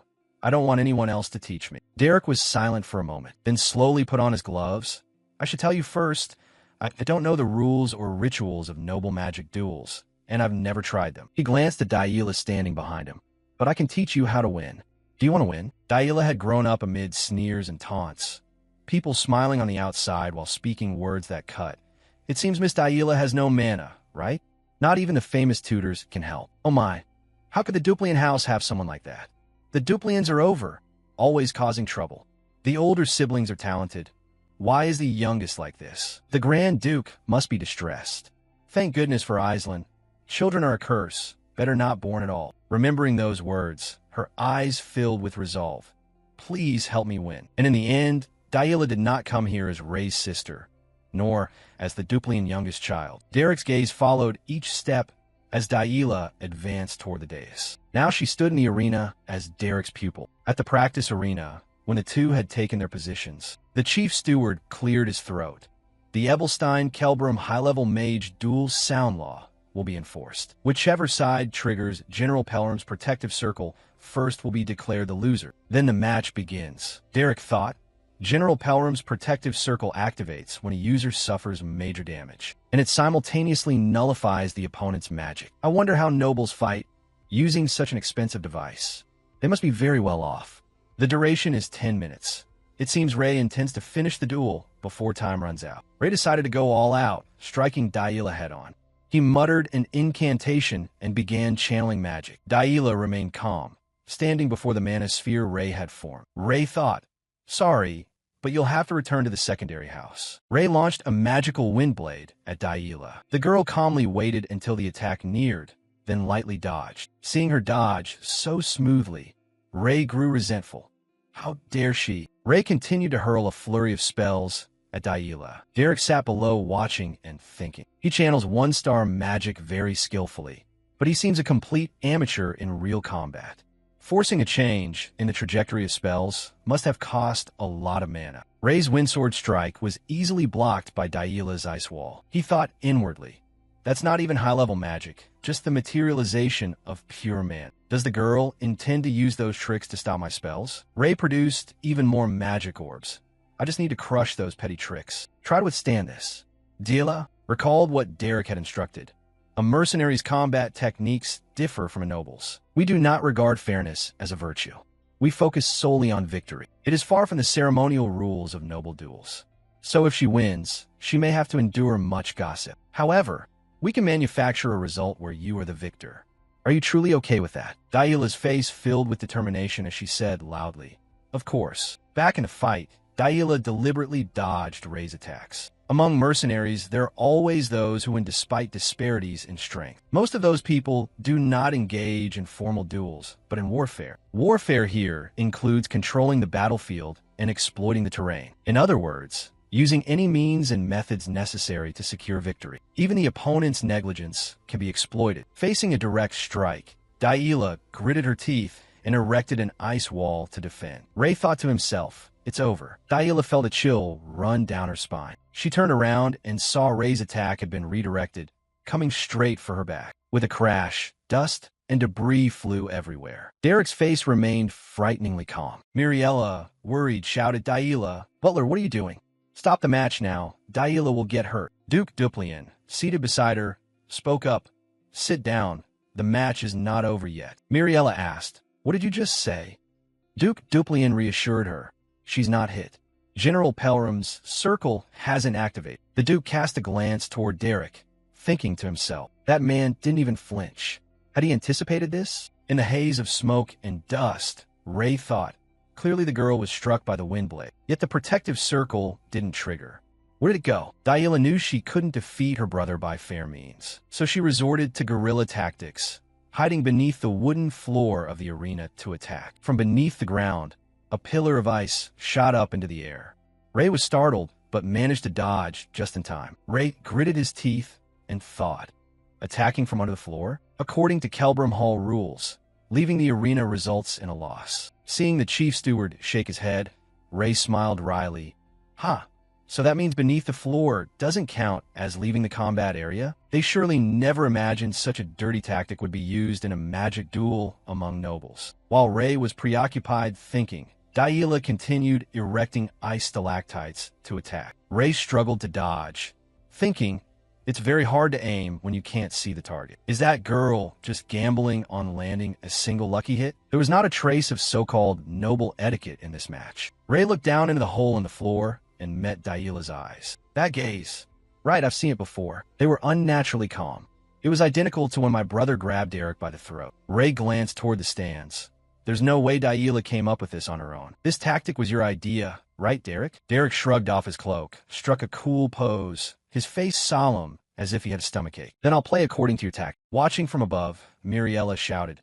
I don't want anyone else to teach me." Derek was silent for a moment, then slowly put on his gloves. "I should tell you first, I don't know the rules or rituals of noble magic duels, and I've never tried them." He glanced at Yahello standing behind him. "But I can teach you how to win. Do you want to win?" Yahello had grown up amid sneers and taunts, people smiling on the outside while speaking words that cut. It seems Miss Yahello has no mana, right? Not even the famous tutors can help. Oh my, how could the Duplian house have someone like that? The Duplians are over, always causing trouble. The older siblings are talented. Why is the youngest like this? The Grand Duke must be distressed. Thank goodness for Iceland. Children are a curse, better not born at all. Remembering those words, her eyes filled with resolve. Please help me win. And in the end, Yahello did not come here as Ray's sister, nor as the Duplian youngest child. Derek's gaze followed each step as Yahello advanced toward the dais. Now she stood in the arena as Derek's pupil. At the practice arena, when the two had taken their positions, the chief steward cleared his throat. The Ebelstein-Kelbrum high-level mage dual sound law will be enforced. Whichever side triggers General Pelram's protective circle first will be declared the loser. Then the match begins. Derek thought, General Pelram's protective circle activates when a user suffers major damage, and it simultaneously nullifies the opponent's magic. I wonder how nobles fight using such an expensive device. They must be very well off. The duration is 10 minutes. It seems Ray intends to finish the duel before time runs out. Ray decided to go all out, striking Yahello head-on. He muttered an incantation and began channeling magic. Yahello remained calm, standing before the mana sphere Ray had formed. Ray thought, sorry, but you'll have to return to the secondary house. Ray launched a magical wind blade at Yahello. The girl calmly waited until the attack neared, then lightly dodged. Seeing her dodge so smoothly, Ray grew resentful. How dare she? Ray continued to hurl a flurry of spells at Yahello. Derek sat below watching and thinking. He channels one-star magic very skillfully, but he seems a complete amateur in real combat. Forcing a change in the trajectory of spells must have cost a lot of mana. Ray's windsword strike was easily blocked by Yahello's ice wall. He thought inwardly, that's not even high-level magic, just the materialization of pure mana. Does the girl intend to use those tricks to stop my spells? Ray produced even more magic orbs. I just need to crush those petty tricks. Try to withstand this. Yahello recalled what Derek had instructed. A mercenary's combat techniques differ from a noble's. We do not regard fairness as a virtue. We focus solely on victory. It is far from the ceremonial rules of noble duels. So if she wins, she may have to endure much gossip. However, We can manufacture a result where you are the victor. Are you truly okay with that? Yahello's face filled with determination as she said loudly, "Of course." Back in the fight, Yahello deliberately dodged Rei's attacks. Among mercenaries, there are always those who win despite disparities in strength. Most of those people do not engage in formal duels, but in warfare. Warfare here includes controlling the battlefield and exploiting the terrain. In other words, using any means and methods necessary to secure victory. Even the opponent's negligence can be exploited. Facing a direct strike, Yahello gritted her teeth and erected an ice wall to defend. Rei thought to himself, "It's over." Yahello felt a chill run down her spine. She turned around and saw Rei's attack had been redirected, coming straight for her back. With a crash, dust and debris flew everywhere. Derek's face remained frighteningly calm. Miriella, worried, shouted, "Yahello, Butler, what are you doing? Stop the match now. Yahello will get hurt." Duke Duplian, seated beside her, spoke up. "Sit down. The match is not over yet." Miriella asked, "What did you just say?" Duke Duplian reassured her, "She's not hit. General Pelram's circle hasn't activated." The Duke cast a glance toward Derek, thinking to himself, that man didn't even flinch. Had he anticipated this? In the haze of smoke and dust, Rei thought, clearly the girl was struck by the wind blade. Yet the protective circle didn't trigger. Where did it go? Yahello knew she couldn't defeat her brother by fair means, so she resorted to guerrilla tactics, hiding beneath the wooden floor of the arena to attack. From beneath the ground, a pillar of ice shot up into the air. Rei was startled, but managed to dodge just in time. Rei gritted his teeth and thought, attacking from under the floor? According to Kelbram Hall rules, leaving the arena results in a loss. Seeing the chief steward shake his head, Rei smiled wryly. So that means beneath the floor doesn't count as leaving the combat area? They surely never imagined such a dirty tactic would be used in a magic duel among nobles. While Rei was preoccupied thinking, Yahello continued erecting ice stalactites to attack. Rei struggled to dodge, thinking, it's very hard to aim when you can't see the target. Is that girl just gambling on landing a single lucky hit? There was not a trace of so-called noble etiquette in this match. Rei looked down into the hole in the floor and met Yahello's eyes. That gaze. Right, I've seen it before. They were unnaturally calm. It was identical to when my brother grabbed Derek by the throat. Rei glanced toward the stands. There's no way Yahello came up with this on her own. This tactic was your idea, right, Derek? Derek shrugged off his cloak, struck a cool pose, his face solemn, as if he had a stomachache. Then I'll play according to your tactic. Watching from above, Miriella shouted,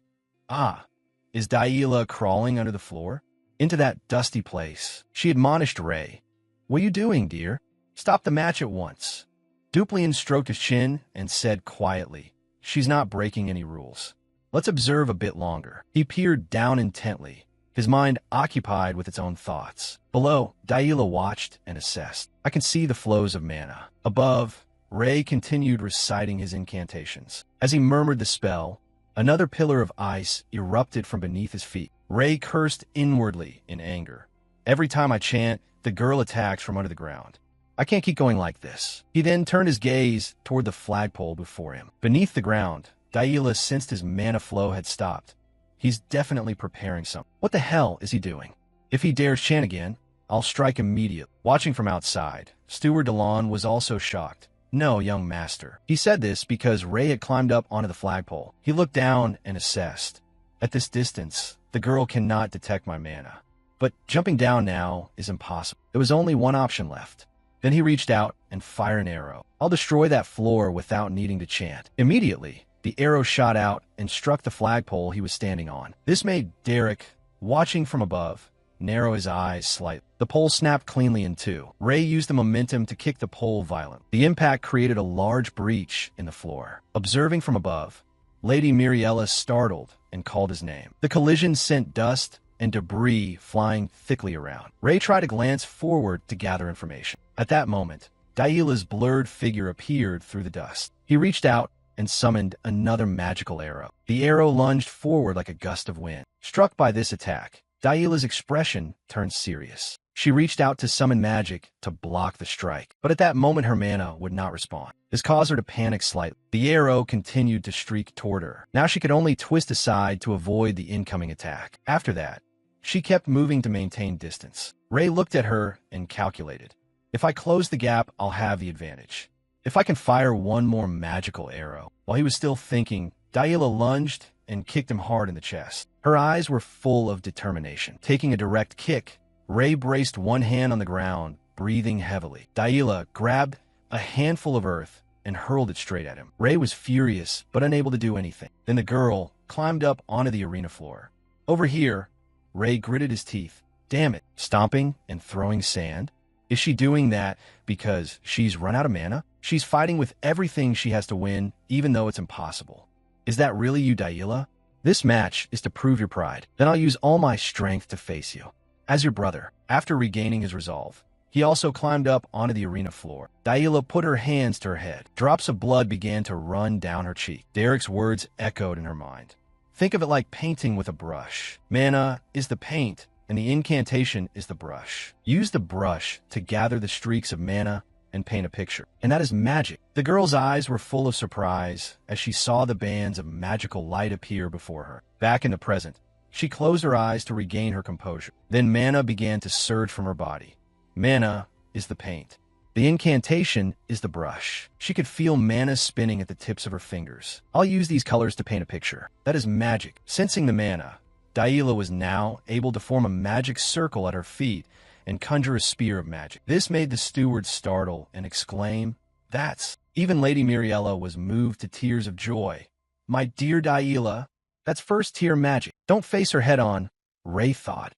is Yahello crawling under the floor? Into that dusty place. She admonished Rei. What are you doing, dear? Stop the match at once. Duplian stroked his chin and said quietly, she's not breaking any rules. Let's observe a bit longer. He peered down intently, his mind occupied with its own thoughts. Below, Yahello watched and assessed. I can see the flows of mana. Above, Rei continued reciting his incantations. As he murmured the spell, another pillar of ice erupted from beneath his feet. Rei cursed inwardly in anger. Every time I chant, the girl attacks from under the ground. I can't keep going like this. He then turned his gaze toward the flagpole before him. Beneath the ground, Yahello sensed his mana flow had stopped. He's definitely preparing something. What the hell is he doing? If he dares chant again, I'll strike immediately. Watching from outside, Steward Delon was also shocked. No, young master. He said this because Rei had climbed up onto the flagpole. He looked down and assessed. At this distance, the girl cannot detect my mana. But jumping down now is impossible. There was only one option left. Then he reached out and fired an arrow. I'll destroy that floor without needing to chant. Immediately, the arrow shot out and struck the flagpole he was standing on. This made Derek, watching from above, narrow his eyes slightly. The pole snapped cleanly in two. Rei used the momentum to kick the pole violently. The impact created a large breach in the floor. Observing from above, Lady Miriella startled and called his name. The collision sent dust and debris flying thickly around. Rei tried to glance forward to gather information. At that moment, Yahello's blurred figure appeared through the dust. He reached out and summoned another magical arrow. The arrow lunged forward like a gust of wind. Struck by this attack, Yahello's expression turned serious. She reached out to summon magic to block the strike, but at that moment her mana would not respond. This caused her to panic slightly. The arrow continued to streak toward her. Now she could only twist aside to avoid the incoming attack. After that, she kept moving to maintain distance. Rei looked at her and calculated. If I close the gap, I'll have the advantage. If I can fire one more magical arrow. While he was still thinking, Yahello lunged and kicked him hard in the chest. Her eyes were full of determination. Taking a direct kick, Ray braced one hand on the ground, breathing heavily. Yahello grabbed a handful of earth and hurled it straight at him. Ray was furious, but unable to do anything. Then the girl climbed up onto the arena floor. Over here, Ray gritted his teeth. Damn it, stomping and throwing sand? Is she doing that because she's run out of mana? She's fighting with everything she has to win, even though it's impossible. Is that really you, Yahello? This match is to prove your pride. Then I'll use all my strength to face you. As your brother, after regaining his resolve, he also climbed up onto the arena floor. Yahello put her hands to her head. Drops of blood began to run down her cheek. Derek's words echoed in her mind. Think of it like painting with a brush. Mana is the paint, and the incantation is the brush. Use the brush to gather the streaks of mana and paint a picture. And that is magic. The girl's eyes were full of surprise as she saw the bands of magical light appear before her. Back in the present, she closed her eyes to regain her composure. Then mana began to surge from her body. Mana is the paint. The incantation is the brush. She could feel mana spinning at the tips of her fingers. I'll use these colors to paint a picture. That is magic. Sensing the mana, Yahello was now able to form a magic circle at her feet and conjure a spear of magic. This made the steward startle and exclaim, "That's..." Even Lady Miriella was moved to tears of joy. "My dear Yahello, that's first-tier magic. Don't face her head-on," Ray thought.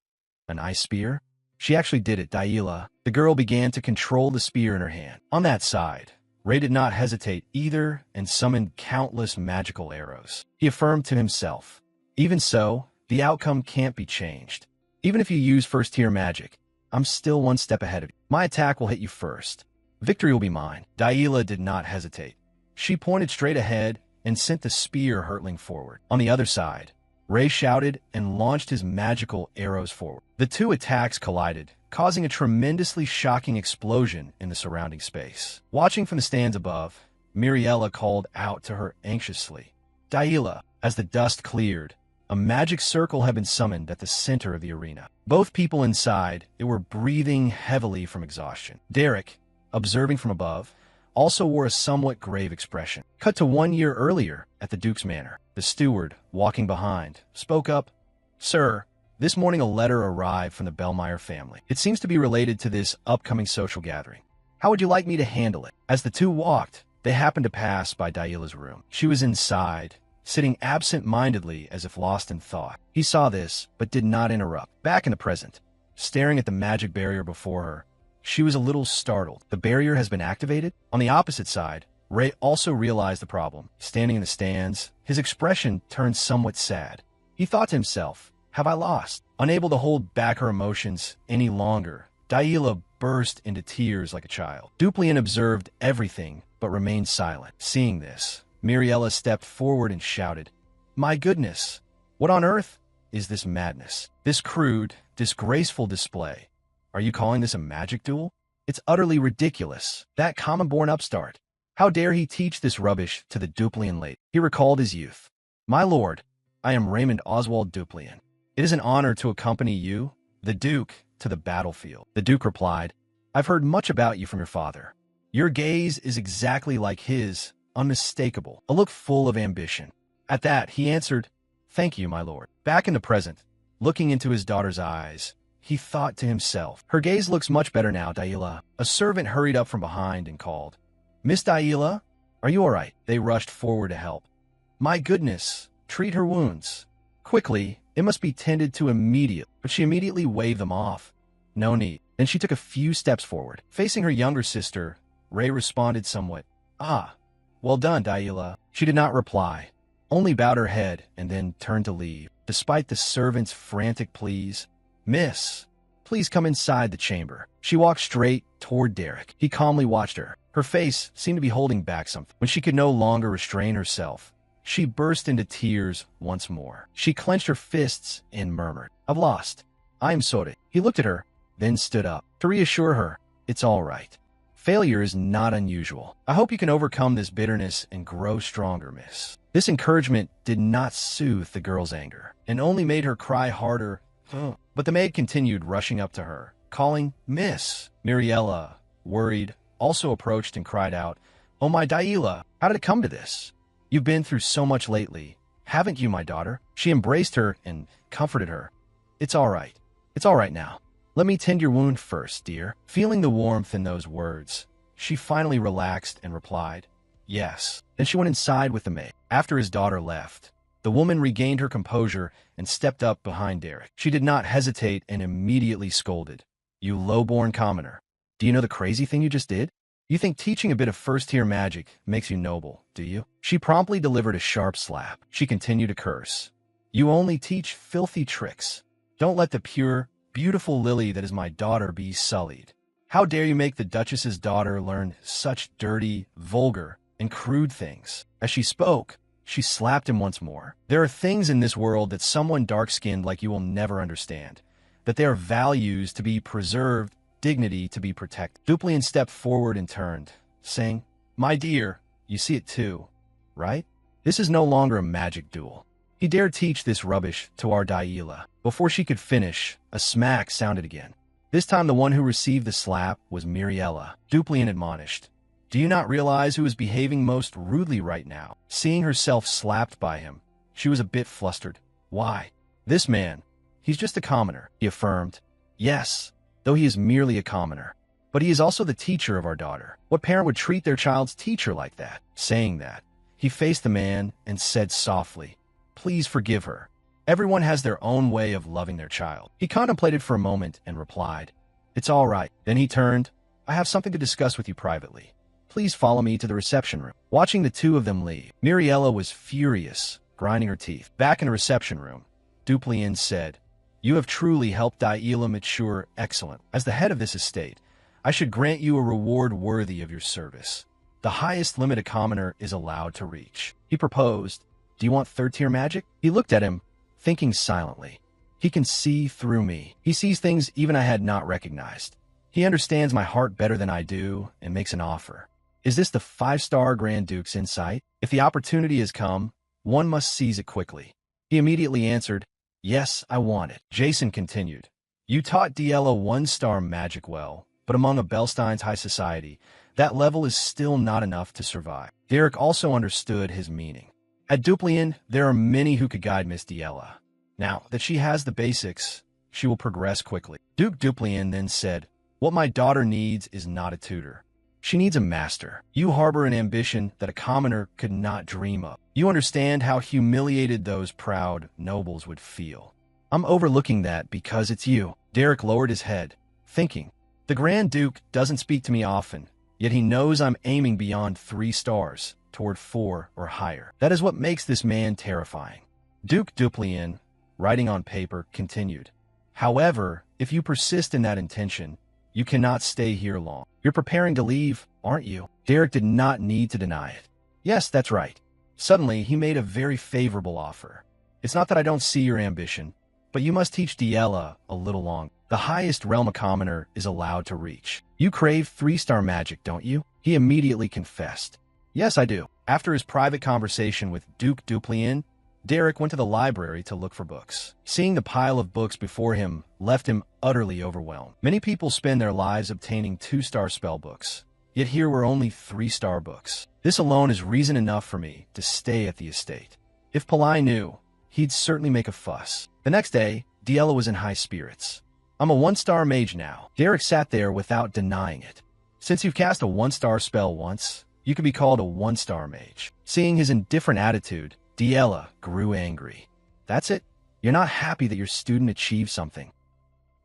An ice spear? She actually did it, Yahello. The girl began to control the spear in her hand. On that side, Ray did not hesitate either and summoned countless magical arrows. He affirmed to himself, "Even so, the outcome can't be changed. Even if you use first-tier magic, I'm still one step ahead of you. My attack will hit you first. Victory will be mine." Yahello did not hesitate. She pointed straight ahead and sent the spear hurtling forward. On the other side, Ray shouted and launched his magical arrows forward. The two attacks collided, causing a tremendously shocking explosion in the surrounding space. Watching from the stands above, Miriella called out to her anxiously. "Yahello." As the dust cleared, a magic circle had been summoned at the center of the arena. Both people inside it were breathing heavily from exhaustion. Derek, observing from above, also wore a somewhat grave expression. Cut to 1 year earlier at the Duke's Manor. The steward, walking behind, spoke up. "Sir, this morning a letter arrived from the Bellmeyer family. It seems to be related to this upcoming social gathering. How would you like me to handle it?" As the two walked, they happened to pass by Yahello's room. She was inside, sitting absent-mindedly as if lost in thought. He saw this, but did not interrupt. Back in the present, staring at the magic barrier before her, she was a little startled. The barrier has been activated? On the opposite side, Ray also realized the problem. Standing in the stands, his expression turned somewhat sad. He thought to himself, "Have I lost?" Unable to hold back her emotions any longer, Yahello burst into tears like a child. Duplian observed everything, but remained silent. Seeing this, Miriella stepped forward and shouted, "My goodness, what on earth is this madness? This crude, disgraceful display? Are you calling this a magic duel? It's utterly ridiculous. That common-born upstart. How dare he teach this rubbish to the Duplian lady?" He recalled his youth. "My lord, I am Raymond Oswald Duplian. It is an honor to accompany you, the Duke, to the battlefield." The Duke replied, "I've heard much about you from your father. Your gaze is exactly like his, unmistakable, a look full of ambition." At that, he answered, "Thank you, my lord." Back in the present, looking into his daughter's eyes, he thought to himself, "Her gaze looks much better now, Yahello." A servant hurried up from behind and called, "Miss Yahello, are you all right?" They rushed forward to help. "My goodness, treat her wounds. Quickly, it must be tended to immediately." But she immediately waved them off. "No need." Then she took a few steps forward. Facing her younger sister, Ray responded somewhat, "Ah, well done, Yahello." She did not reply, only bowed her head and then turned to leave. Despite the servant's frantic pleas, "Miss, please come inside the chamber." She walked straight toward Derek. He calmly watched her. Her face seemed to be holding back something. When she could no longer restrain herself, she burst into tears once more. She clenched her fists and murmured, "I've lost. I am sorry." He looked at her, then stood up. To reassure her, "It's all right. Failure is not unusual. I hope you can overcome this bitterness and grow stronger, miss." This encouragement did not soothe the girl's anger, and only made her cry harder. But the maid continued rushing up to her, calling, "Miss." Miriella, worried, also approached and cried out, "Oh my Daila, how did it come to this? You've been through so much lately, haven't you, my daughter?" She embraced her and comforted her. It's all right. It's all right now. Let me tend your wound first, dear." Feeling the warmth in those words, she finally relaxed and replied, "Yes." Then she went inside with the maid. After his daughter left, the woman regained her composure and stepped up behind Derek. She did not hesitate and immediately scolded. "You low-born commoner. Do you know the crazy thing you just did? You think teaching a bit of first-tier magic makes you noble, do you?" She promptly delivered a sharp slap. She continued to curse. "You only teach filthy tricks. Don't let the pure, beautiful lily that is my daughter be sullied. How dare you make the Duchess's daughter learn such dirty, vulgar, and crude things?" As she spoke, she slapped him once more. There are things in this world that someone dark-skinned like you will never understand, that they are values to be preserved, dignity to be protected. Duplian stepped forward and turned, saying, "My dear, you see it too, right? This is no longer a magic duel. He dared teach this rubbish to our Daila." Before she could finish, a smack sounded again. This time the one who received the slap was Miriella. Duplian admonished, "Do you not realize who is behaving most rudely right now?" Seeing herself slapped by him, she was a bit flustered. "Why? This man. He's just a commoner," he affirmed. "Yes, though he is merely a commoner. But he is also the teacher of our daughter. What parent would treat their child's teacher like that?" Saying that, he faced the man and said softly, "Please forgive her. Everyone has their own way of loving their child." He contemplated for a moment and replied, "It's all right." Then he turned, "I have something to discuss with you privately. Please follow me to the reception room." Watching the two of them leave, Miriella was furious, grinding her teeth. Back in the reception room, Duplian said, "You have truly helped Daila mature excellent. As the head of this estate, I should grant you a reward worthy of your service. The highest limit a commoner is allowed to reach." He proposed, "Do you want third-tier magic?" He looked at him, thinking silently. "He can see through me. He sees things even I had not recognized. He understands my heart better than I do and makes an offer. Is this the 5-star Grand Duke's insight? If the opportunity has come, one must seize it quickly." He immediately answered, "Yes, I want it." Jason continued, "You taught Diella 1-star magic well, but among a Belstein's high society, that level is still not enough to survive." Derek also understood his meaning. At Duplian, there are many who could guide Miss Diella. Now that she has the basics, she will progress quickly. Duke Duplian then said, "What my daughter needs is not a tutor. She needs a master. You harbor an ambition that a commoner could not dream of. You understand how humiliated those proud nobles would feel. I'm overlooking that because it's you." Derek lowered his head, thinking, "The Grand Duke doesn't speak to me often, yet he knows I'm aiming beyond 3 stars, toward 4 or higher. That is what makes this man terrifying." Duke Duplian, writing on paper, continued, "However, if you persist in that intention, you cannot stay here long. You're preparing to leave, aren't you?" Derek did not need to deny it. "Yes, that's right." Suddenly, he made a very favorable offer. "It's not that I don't see your ambition, but you must teach Diella a little longer. The highest realm a commoner is allowed to reach. You crave 3-star magic, don't you?" He immediately confessed, "Yes, I do." After his private conversation with Duke Duplian, Derek went to the library to look for books. Seeing the pile of books before him left him utterly overwhelmed. Many people spend their lives obtaining 2-star spell books, yet here were only 3-star books. This alone is reason enough for me to stay at the estate. If Palai knew, he'd certainly make a fuss. The next day, Diella was in high spirits. "I'm a 1-star mage now." Derek sat there without denying it. "Since you've cast a 1-star spell once, you could be called a 1-star mage." Seeing his indifferent attitude, Diella grew angry. "That's it? You're not happy that your student achieved something?"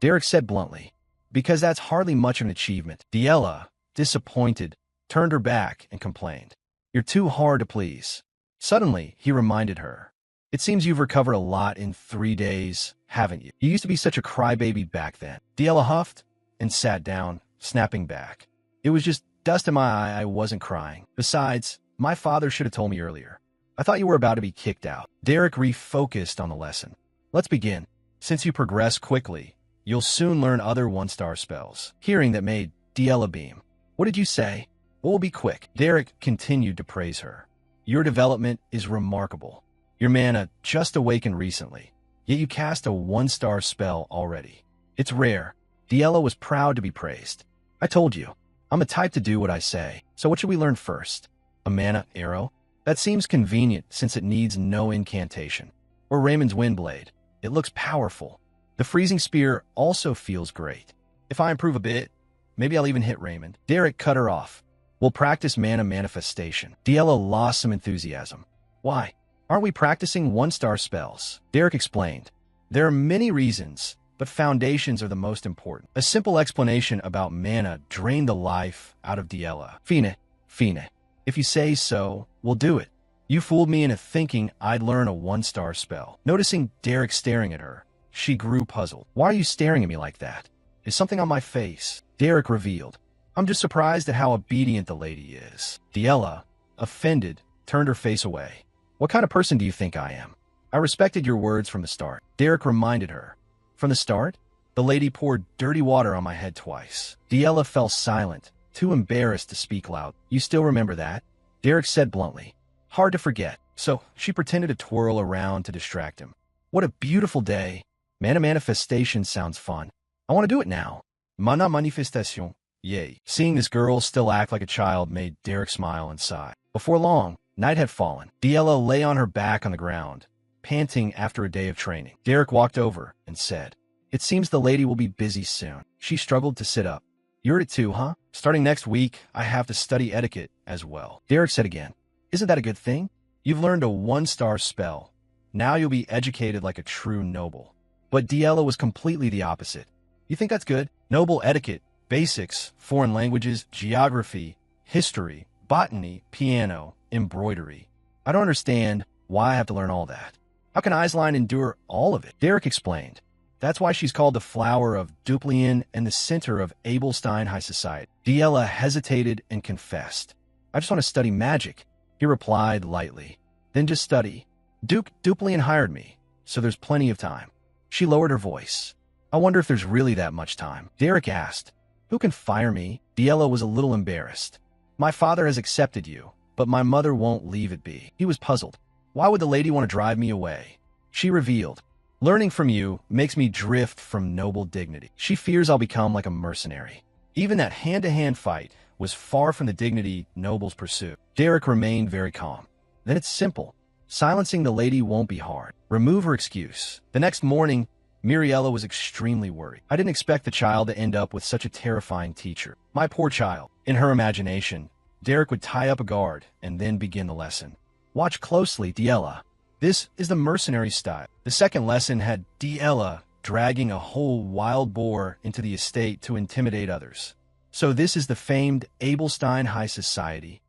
Derek said bluntly, "Because that's hardly much of an achievement." Diella, disappointed, turned her back and complained, "You're too hard to please." Suddenly, he reminded her, "It seems you've recovered a lot in 3 days, haven't you? You used to be such a crybaby back then." Diella huffed and sat down, snapping back. "It was just dust in my eye. I wasn't crying. Besides, my father should have told me earlier. I thought you were about to be kicked out." Derek refocused on the lesson. "Let's begin. Since you progress quickly, you'll soon learn other 1-star spells." Hearing that made Diella beam. "What did you say?" "What will be quick?" Derek continued to praise her. "Your development is remarkable. Your mana just awakened recently, yet you cast a 1-star spell already. It's rare." Diella was proud to be praised. "I told you. I'm the type to do what I say. So what should we learn first? A mana arrow? That seems convenient since it needs no incantation. Or Raymond's Windblade. It looks powerful. The freezing spear also feels great. If I improve a bit, maybe I'll even hit Raymond. Derek cut her off. We'll practice mana manifestation. Yahello lost some enthusiasm. Why? Aren't we practicing one-star spells? Derek explained. There are many reasons, but foundations are the most important. A simple explanation about mana drained the life out of Yahello. Fine. If you say so, we'll do it. You fooled me into thinking I'd learn a one-star spell. Noticing Derek staring at her, she grew puzzled. Why are you staring at me like that? Is something on my face? Derek revealed. I'm just surprised at how obedient the lady is. Yahello, offended, turned her face away. What kind of person do you think I am? I respected your words from the start. Derek reminded her. From the start? The lady poured dirty water on my head twice. Yahello fell silent, too embarrassed to speak loud. You still remember that? Derek said bluntly. Hard to forget. So she pretended to twirl around to distract him. What a beautiful day. Mana manifestation sounds fun. I want to do it now. Mana manifestation. Yay. Seeing this girl still act like a child made Derek smile and sigh. Before long, night had fallen. Yahello lay on her back on the ground, panting after a day of training. Derek walked over and said, It seems the lady will be busy soon. She struggled to sit up. You're at it too, huh? Starting next week, I have to study etiquette as well. Derek said again, Isn't that a good thing? You've learned a one-star spell. Now you'll be educated like a true noble. But Yahello was completely the opposite. You think that's good? Noble etiquette, basics, foreign languages, geography, history, botany, piano, embroidery. I don't understand why I have to learn all that. How can Eislein endure all of it? Derek explained. That's why she's called the flower of Duplian and the center of Abelstein High Society. Yahello hesitated and confessed. I just want to study magic. He replied lightly. Then just study. Duplian hired me, so there's plenty of time. She lowered her voice. I wonder if there's really that much time. Derek asked. Who can fire me? Yahello was a little embarrassed. My father has accepted you, but my mother won't leave it be. He was puzzled. Why would the lady want to drive me away? She revealed. Learning from you makes me drift from noble dignity. She fears I'll become like a mercenary. Even that hand-to-hand fight was far from the dignity nobles pursue. Derek remained very calm. Then it's simple. Silencing the lady won't be hard. Remove her excuse. The next morning, Miriella was extremely worried. I didn't expect the child to end up with such a terrifying teacher. My poor child. In her imagination, Derek would tie up a guard and then begin the lesson. Watch closely, Yahello. This is the mercenary style. The second lesson had Yahello dragging a whole wild boar into the estate to intimidate others. So this is the famed Abelstein High Society,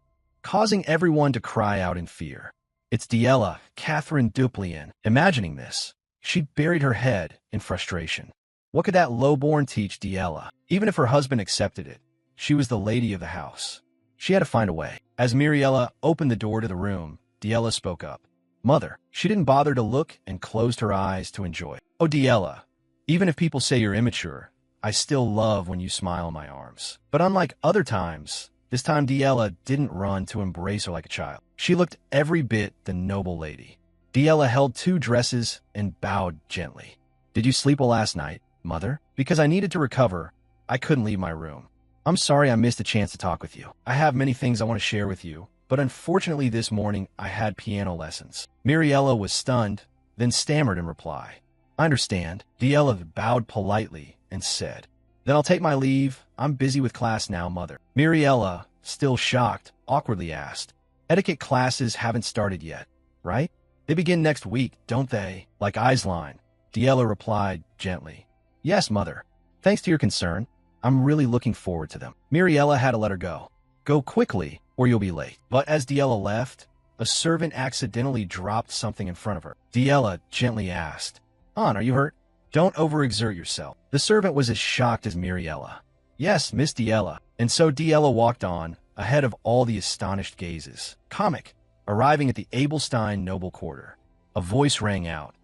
causing everyone to cry out in fear. It's Yahello, Catherine Duplian. Imagining this, she buried her head in frustration. What could that lowborn teach Yahello? Even if her husband accepted it, she was the lady of the house. She had to find a way. As Miriella opened the door to the room, Yahello spoke up. Mother. She didn't bother to look and closed her eyes to enjoy. Oh, Yahello, even if people say you're immature, I still love when you smile in my arms. But unlike other times, this time Yahello didn't run to embrace her like a child. She looked every bit the noble lady. Yahello held 2 dresses and bowed gently. Did you sleep well last night, Mother? Because I needed to recover, I couldn't leave my room. I'm sorry I missed a chance to talk with you. I have many things I want to share with you, but unfortunately this morning I had piano lessons. Miriella was stunned, then stammered in reply. I understand. Yahello bowed politely and said, Then I'll take my leave. I'm busy with class now, Mother. Miriella, still shocked, awkwardly asked, Etiquette classes haven't started yet, right? They begin next week, don't they? Like Eislein. Yahello replied gently. Yes, Mother. Thanks to your concern, I'm really looking forward to them. Miriella had to let her go. Go quickly, or you'll be late. But as Yahello left, a servant accidentally dropped something in front of her. Yahello gently asked, An, are you hurt? Don't overexert yourself. The servant was as shocked as Miriella. Yes, Miss Yahello. And so Yahello walked on, ahead of all the astonished gazes. Comic. Arriving at the Abelstein noble quarter, a voice rang out.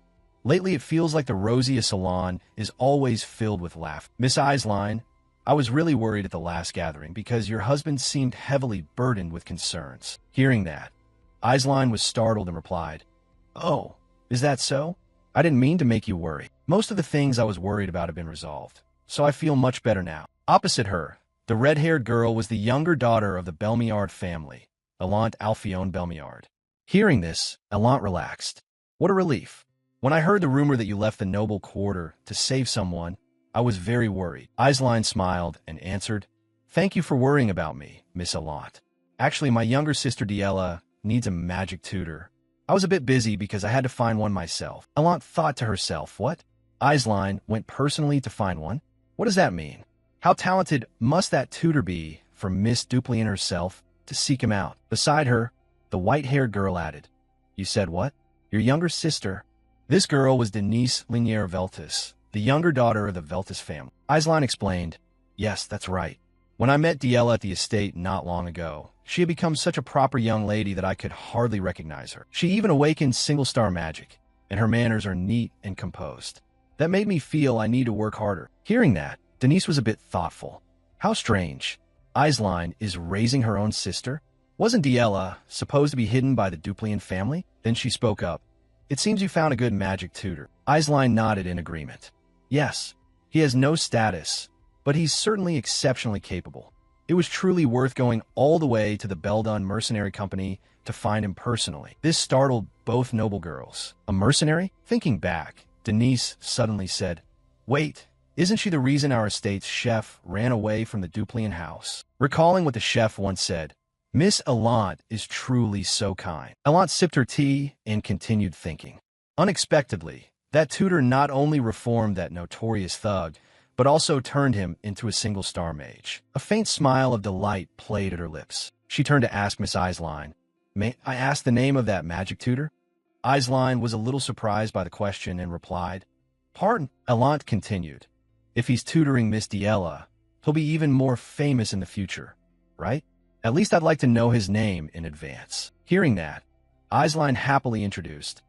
Lately it feels like the Rosia salon is always filled with laughter. Miss Eislein, I was really worried at the last gathering because your husband seemed heavily burdened with concerns. Hearing that, Eislein was startled and replied, Oh, is that so? I didn't mean to make you worry. Most of the things I was worried about have been resolved, so I feel much better now. Opposite her, The red-haired girl was the younger daughter of the Belmiard family, Elant Alphione Belmiard. Hearing this, Elant relaxed. What a relief. When I heard the rumor that you left the noble quarter to save someone, I was very worried. Aisline smiled and answered, Thank you for worrying about me, Miss Elant. Actually, my younger sister Diella needs a magic tutor. I was a bit busy because I had to find one myself. Elant thought to herself, what? Aisline went personally to find one? What does that mean? How talented must that tutor be for Miss Duplian herself to seek him out? Beside her, the white-haired girl added, You said what? Your younger sister? This girl was Denise Linier Veltus, the younger daughter of the Veltus family. Aisline explained, Yes, that's right. When I met Diella at the estate not long ago, she had become such a proper young lady that I could hardly recognize her. She even awakened single-star magic, and her manners are neat and composed. That made me feel I need to work harder. Hearing that, Denise was a bit thoughtful. How strange. Aisline is raising her own sister? Wasn't Diella supposed to be hidden by the Duplian family? Then she spoke up. It seems you found a good magic tutor. Aisline nodded in agreement. Yes, he has no status, but he's certainly exceptionally capable. It was truly worth going all the way to the Beldon Mercenary Company to find him personally. This startled both noble girls. A mercenary? Thinking back, Denise suddenly said, Wait, isn't she the reason our estate's chef ran away from the Duplian house? Recalling what the chef once said, Miss Elant is truly so kind. Elant sipped her tea and continued thinking. Unexpectedly, that tutor not only reformed that notorious thug, but also turned him into a single-star mage. A faint smile of delight played at her lips. She turned to ask Miss Aisline, May I ask the name of that magic tutor? Aisline was a little surprised by the question and replied, Pardon. Elant continued, If he's tutoring Miss Diella, he'll be even more famous in the future, right? At least I'd like to know his name in advance. Hearing that, Aisline happily introduced,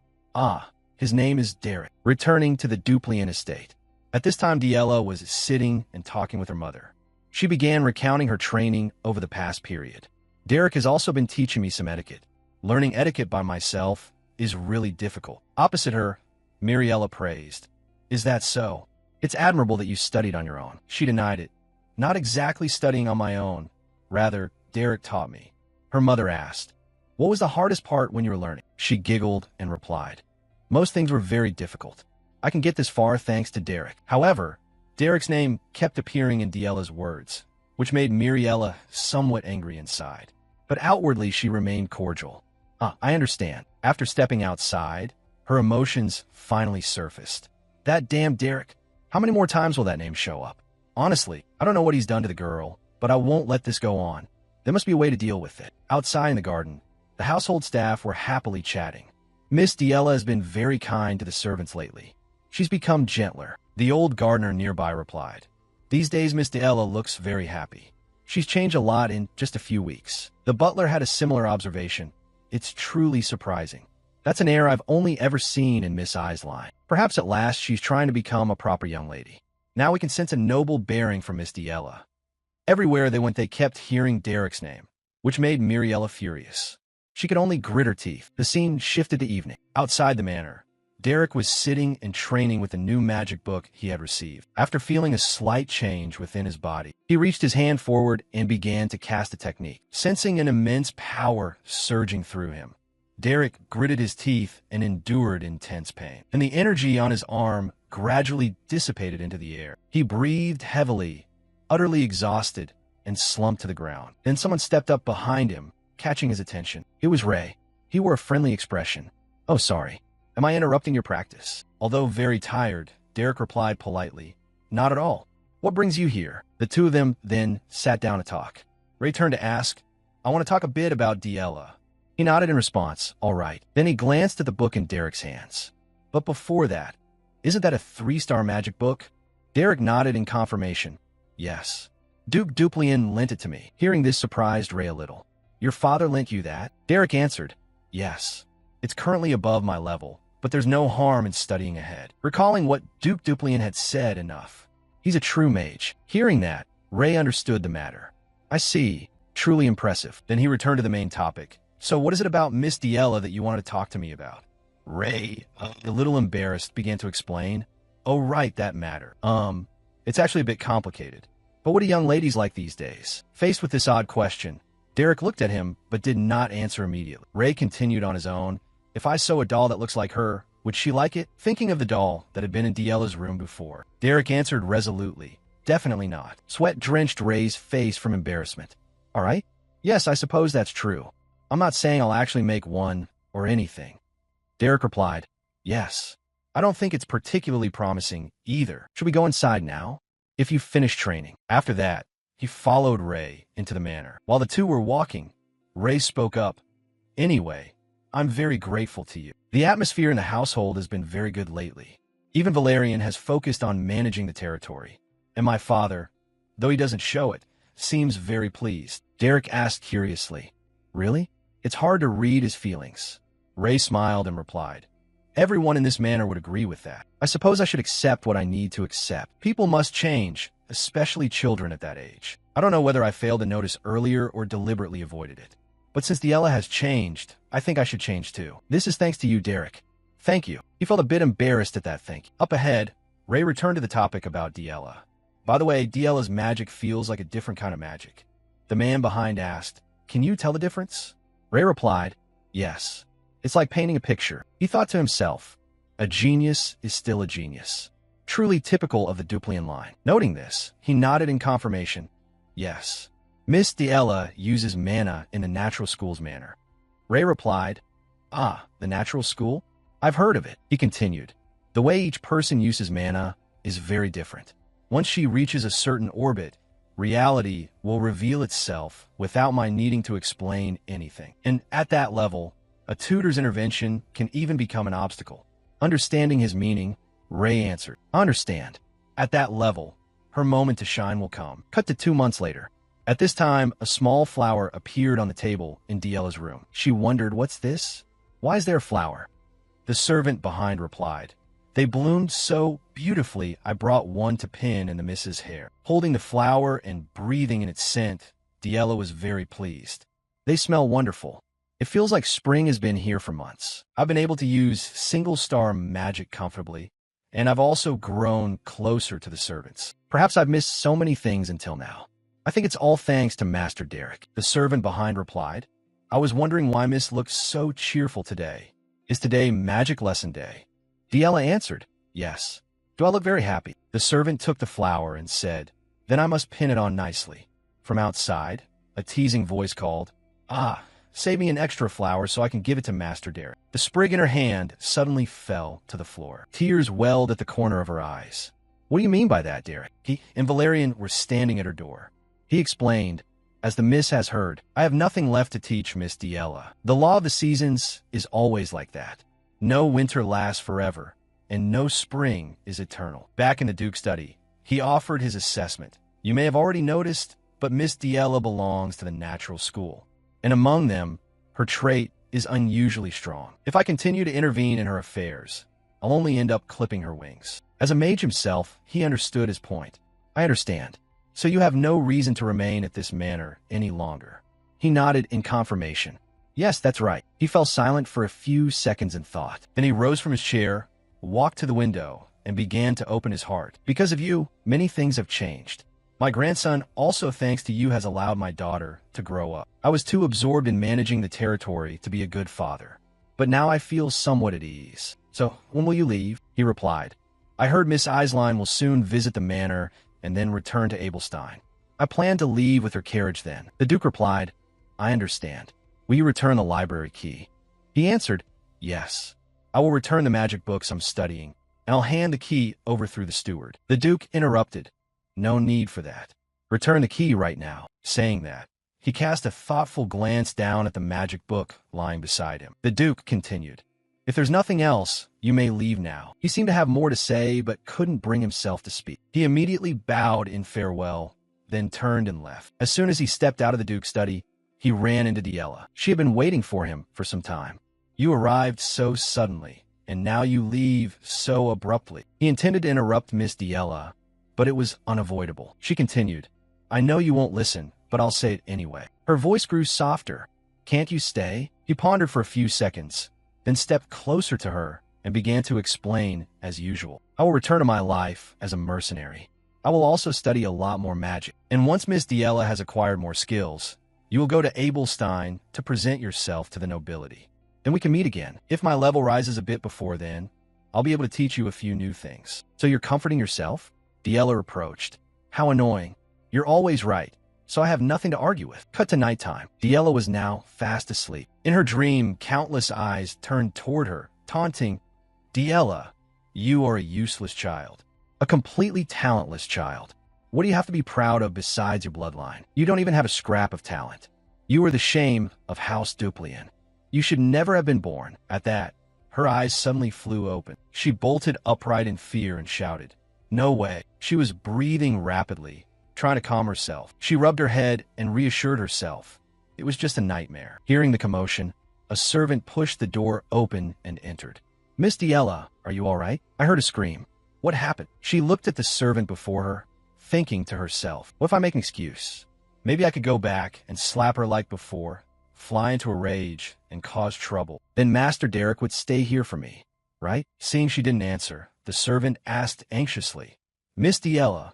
his name is Derek, returning to the Duplian estate. At this time, Diella was sitting and talking with her mother. She began recounting her training over the past period. Derek has also been teaching me some etiquette. Learning etiquette by myself is really difficult. Opposite her, Miriella praised. Is that so? It's admirable that you studied on your own. She denied it. Not exactly studying on my own. Rather, Derek taught me. Her mother asked, What was the hardest part when you were learning? She giggled and replied, Most things were very difficult. I can get this far thanks to Derek. However, Derek's name kept appearing in Diella's words, which made Miriella somewhat angry inside. But outwardly she remained cordial. I understand. After stepping outside, her emotions finally surfaced. That damn Derek. How many more times will that name show up? Honestly, I don't know what he's done to the girl, but I won't let this go on. There must be a way to deal with it. Outside in the garden, the household staff were happily chatting. Miss Diella has been very kind to the servants lately. She's become gentler. The old gardener nearby replied. These days, Miss Diella looks very happy. She's changed a lot in just a few weeks. The butler had a similar observation. It's truly surprising. That's an air I've only ever seen in Miss Aisline. Perhaps at last she's trying to become a proper young lady. Now we can sense a noble bearing from Miss Diella. Everywhere they went, they kept hearing Derek's name, which made Miriella furious. She could only grit her teeth. The scene shifted to evening. Outside the manor, Derek was sitting and training with a new magic book he had received. After feeling a slight change within his body, he reached his hand forward and began to cast a technique. Sensing an immense power surging through him, Derek gritted his teeth and endured intense pain. And the energy on his arm gradually dissipated into the air. He breathed heavily, utterly exhausted, and slumped to the ground. Then someone stepped up behind him, catching his attention. It was Ray. He wore a friendly expression. Oh, sorry. Am I interrupting your practice? Although very tired, Derek replied politely, Not at all. What brings you here? The two of them then sat down to talk. Ray turned to ask, I want to talk a bit about Diella. He nodded in response, all right. Then he glanced at the book in Derek's hands. But before that, isn't that a 3-star magic book? Derek nodded in confirmation. Yes. Duke Duplian lent it to me. Hearing this surprised Ray a little. Your father lent you that? Derek answered, Yes. It's currently above my level, but there's no harm in studying ahead. Recalling what Duke Duplian had said enough. He's a true mage. Hearing that, Ray understood the matter. I see. Truly impressive. Then he returned to the main topic. So what is it about Miss Diella that you wanted to talk to me about? Ray, a little embarrassed, began to explain. Oh, right, that matter. It's actually a bit complicated. But what do young ladies like these days? Faced with this odd question, Derek looked at him but did not answer immediately. Ray continued on his own. If I sew a doll that looks like her, would she like it? Thinking of the doll that had been in Diella's room before, Derek answered resolutely, definitely not. Sweat drenched Ray's face from embarrassment. All right? Yes, I suppose that's true. I'm not saying I'll actually make one or anything. Derek replied, yes. I don't think it's particularly promising either. Should we go inside now? If you finish training. After that, he followed Ray into the manor. While the two were walking, Ray spoke up. Anyway, I'm very grateful to you. The atmosphere in the household has been very good lately. Even Valerian has focused on managing the territory. And my father, though he doesn't show it, seems very pleased. Derek asked curiously, really? It's hard to read his feelings. Ray smiled and replied, everyone in this manor would agree with that. I suppose I should accept what I need to accept. People must change, especially children at that age. I don't know whether I failed to notice earlier or deliberately avoided it. But since Diella has changed, I think I should change too. This is thanks to you, Derek. Thank you. He felt a bit embarrassed at that thank you. Up ahead, Ray returned to the topic about Diella. By the way, Diella's magic feels like a different kind of magic. The man behind asked, can you tell the difference? Ray replied, yes. It's like painting a picture. He thought to himself, a genius is still a genius. Truly typical of the Duplian line. Noting this, he nodded in confirmation. Yes. Miss Diella uses mana in the natural school's manner. Ray replied, ah, the natural school? I've heard of it. He continued, the way each person uses mana is very different. Once she reaches a certain orbit, reality will reveal itself without my needing to explain anything. And at that level, a tutor's intervention can even become an obstacle. Understanding his meaning, Ray answered, I understand. At that level, her moment to shine will come. Cut to 2 months later. At this time, a small flower appeared on the table in Diella's room. She wondered, what's this? Why is there a flower? The servant behind replied, they bloomed so beautifully, I brought one to pin in the miss's hair. Holding the flower and breathing in its scent, Diella was very pleased. They smell wonderful. It feels like spring has been here for months. I've been able to use single-star magic comfortably, and I've also grown closer to the servants. Perhaps I've missed so many things until now. I think it's all thanks to Master Derek. The servant behind replied, I was wondering why Miss looks so cheerful today. Is today magic lesson day? Diella answered, yes. Do I look very happy? The servant took the flower and said, then I must pin it on nicely. From outside, a teasing voice called, ah, save me an extra flower so I can give it to Master Derek. The sprig in her hand suddenly fell to the floor. Tears welled at the corner of her eyes. What do you mean by that, Derek? He and Valerian were standing at her door. He explained, as the miss has heard, I have nothing left to teach Miss Diella. The law of the seasons is always like that. No winter lasts forever, and no spring is eternal. Back in the Duke's study, he offered his assessment. You may have already noticed, but Miss Diella belongs to the natural school. And among them, her trait is unusually strong. If I continue to intervene in her affairs, I'll only end up clipping her wings. As a mage himself, he understood his point. I understand. So you have no reason to remain at this manor any longer. He nodded in confirmation. Yes, that's right. He fell silent for a few seconds in thought. Then he rose from his chair, walked to the window, and began to open his heart. Because of you, many things have changed. My grandson, also thanks to you, has allowed my daughter to grow up. I was too absorbed in managing the territory to be a good father. But now I feel somewhat at ease. So, when will you leave? He replied. I heard Miss Eislein will soon visit the manor and then return to Abelstein. I plan to leave with her carriage then. The Duke replied, I understand. Will you return the library key? He answered, yes. I will return the magic books I'm studying, and I'll hand the key over through the steward. The Duke interrupted. No need for that. Return the key right now. Saying that, he cast a thoughtful glance down at the magic book lying beside him. The Duke continued, if there's nothing else, you may leave now. He seemed to have more to say, but couldn't bring himself to speak. He immediately bowed in farewell, then turned and left. As soon as he stepped out of the Duke's study, he ran into Diella. She had been waiting for him for some time. You arrived so suddenly, and now you leave so abruptly. He intended to interrupt Miss Diella, but it was unavoidable. She continued, I know you won't listen, but I'll say it anyway. Her voice grew softer. Can't you stay? He pondered for a few seconds, then stepped closer to her and began to explain as usual. I will return to my life as a mercenary. I will also study a lot more magic. And once Miss Diella has acquired more skills, you will go to Abelstein to present yourself to the nobility. Then we can meet again. If my level rises a bit before then, I'll be able to teach you a few new things. So you're comforting yourself? Diella approached. How annoying. You're always right, so I have nothing to argue with. Cut to nighttime. Diella was now fast asleep. In her dream, countless eyes turned toward her, taunting, Diella, you are a useless child. A completely talentless child. What do you have to be proud of besides your bloodline? You don't even have a scrap of talent. You are the shame of House Duplian. You should never have been born. At that, her eyes suddenly flew open. She bolted upright in fear and shouted, no way. She was breathing rapidly, trying to calm herself. She rubbed her head and reassured herself. It was just a nightmare. Hearing the commotion, a servant pushed the door open and entered. Miss Diella, are you all right? I heard a scream. What happened? She looked at the servant before her, thinking to herself, what if I make an excuse? Maybe I could go back and slap her like before, fly into a rage, and cause trouble. Then Master Derek would stay here for me, right? Seeing she didn't answer, the servant asked anxiously, Miss Diella,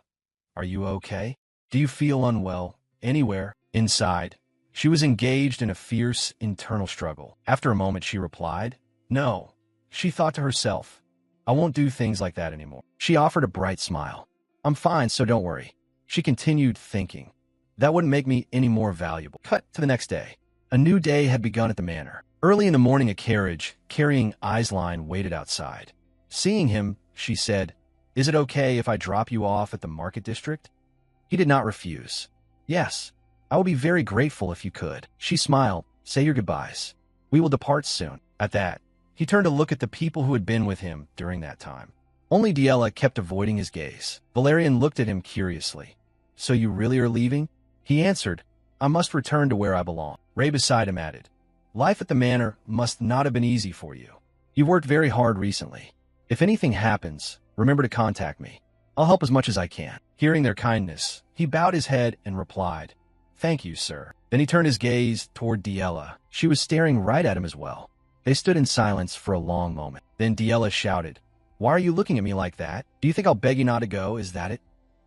are you okay? Do you feel unwell anywhere? Inside, she was engaged in a fierce internal struggle. After a moment, she replied, no. She thought to herself, I won't do things like that anymore. She offered a bright smile. I'm fine, so don't worry. She continued thinking, that wouldn't make me any more valuable. Cut to the next day. A new day had begun at the manor. Early in the morning, a carriage carrying Eislein waited outside. Seeing him, she said, is it okay if I drop you off at the market district? He did not refuse. Yes, I will be very grateful if you could. She smiled. Say your goodbyes. We will depart soon. At that, he turned to look at the people who had been with him during that time. Only Diella kept avoiding his gaze. Valerian looked at him curiously. So you really are leaving? He answered, I must return to where I belong. Ray beside him added, life at the manor must not have been easy for you. You've worked very hard recently. If anything happens, remember to contact me. I'll help as much as I can. Hearing their kindness, he bowed his head and replied, thank you, sir. Then he turned his gaze toward Diella. She was staring right at him as well. They stood in silence for a long moment. Then Diella shouted, why are you looking at me like that? Do you think I'll beg you not to go? Is that it?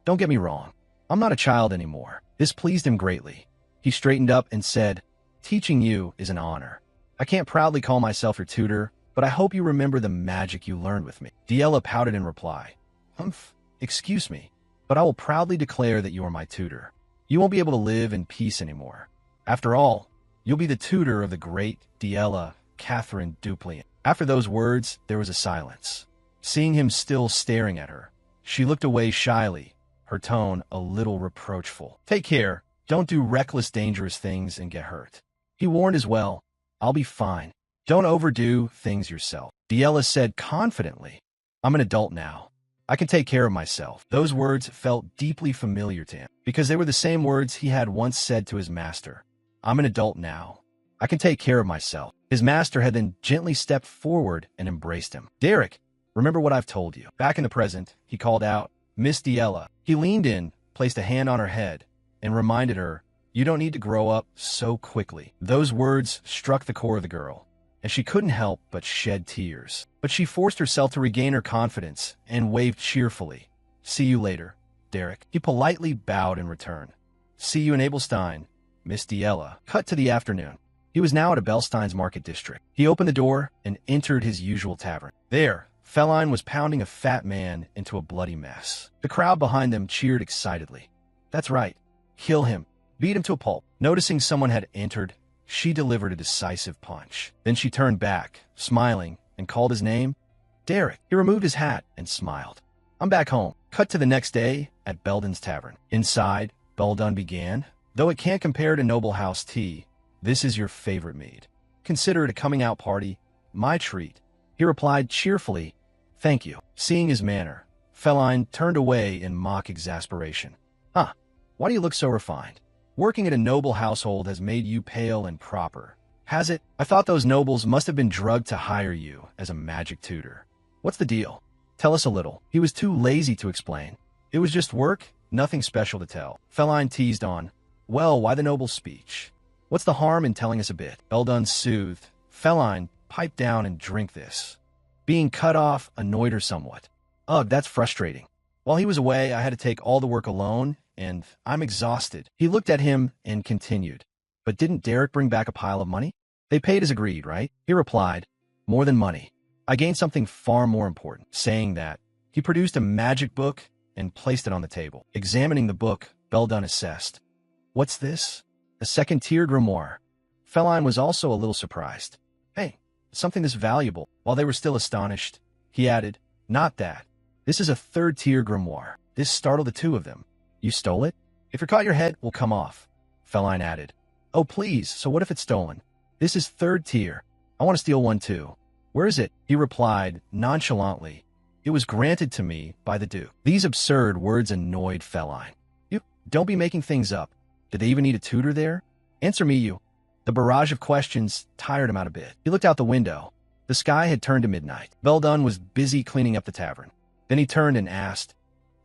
Don't get me wrong. I'm not a child anymore. This pleased him greatly. He straightened up and said, teaching you is an honor. I can't proudly call myself your tutor, but I hope you remember the magic you learned with me. Diella pouted in reply, humph, excuse me, but I will proudly declare that you are my tutor. You won't be able to live in peace anymore. After all, you'll be the tutor of the great Diella Catherine Duplian. After those words, there was a silence. Seeing him still staring at her, she looked away shyly, her tone a little reproachful. Take care. Don't do reckless, dangerous things and get hurt. He warned as well, I'll be fine. Don't overdo things yourself. Diella said confidently, I'm an adult now. I can take care of myself. Those words felt deeply familiar to him, because they were the same words he had once said to his master. I'm an adult now. I can take care of myself. His master had then gently stepped forward and embraced him. Derek, remember what I've told you. Back in the present, he called out, Miss Diella. He leaned in, placed a hand on her head, and reminded her, you don't need to grow up so quickly. Those words struck the core of the girl, and she couldn't help but shed tears. But she forced herself to regain her confidence and waved cheerfully. See you later, Derek. He politely bowed in return. See you in Abelstein, Miss Diella. Cut to the afternoon. He was now at Abelstein's market district. He opened the door and entered his usual tavern. There, Feline was pounding a fat man into a bloody mess. The crowd behind them cheered excitedly. That's right. Kill him. Beat him to a pulp. Noticing someone had entered, she delivered a decisive punch. Then she turned back, smiling, and called his name. Derek. He removed his hat and smiled. I'm back home. Cut to the next day at Belden's tavern. Inside, Belden began. Though it can't compare to Noble House tea, this is your favorite mead. Consider it a coming-out party, my treat. He replied cheerfully, thank you. Seeing his manner, Feline turned away in mock exasperation. Why do you look so refined? Working at a noble household has made you pale and proper, has it? I thought those nobles must have been drugged to hire you as a magic tutor. What's the deal? Tell us a little. He was too lazy to explain. It was just work, nothing special to tell. Feline teased on, well, why the noble speech? What's the harm in telling us a bit? Belden soothed. Feline, pipe down and drink this. Being cut off annoyed her somewhat. Ugh, that's frustrating. While he was away, I had to take all the work alone, and I'm exhausted. He looked at him and continued. But didn't Derek bring back a pile of money? They paid as agreed, right? He replied, more than money. I gained something far more important. Saying that, he produced a magic book and placed it on the table. Examining the book, Beldun assessed. What's this? A second-tier grimoire. Feline was also a little surprised. Hey, something this valuable. While they were still astonished, he added, not that. This is a third-tier grimoire. This startled the two of them. You stole it? If you're caught, your head will come off, Feline added. Oh, please, so what if it's stolen? This is third tier. I want to steal one too. Where is it? He replied, nonchalantly. It was granted to me by the Duke. These absurd words annoyed Feline. You don't be making things up. Did they even need a tutor there? Answer me, you. The barrage of questions tired him out a bit. He looked out the window. The sky had turned to midnight. Beldun was busy cleaning up the tavern. Then he turned and asked,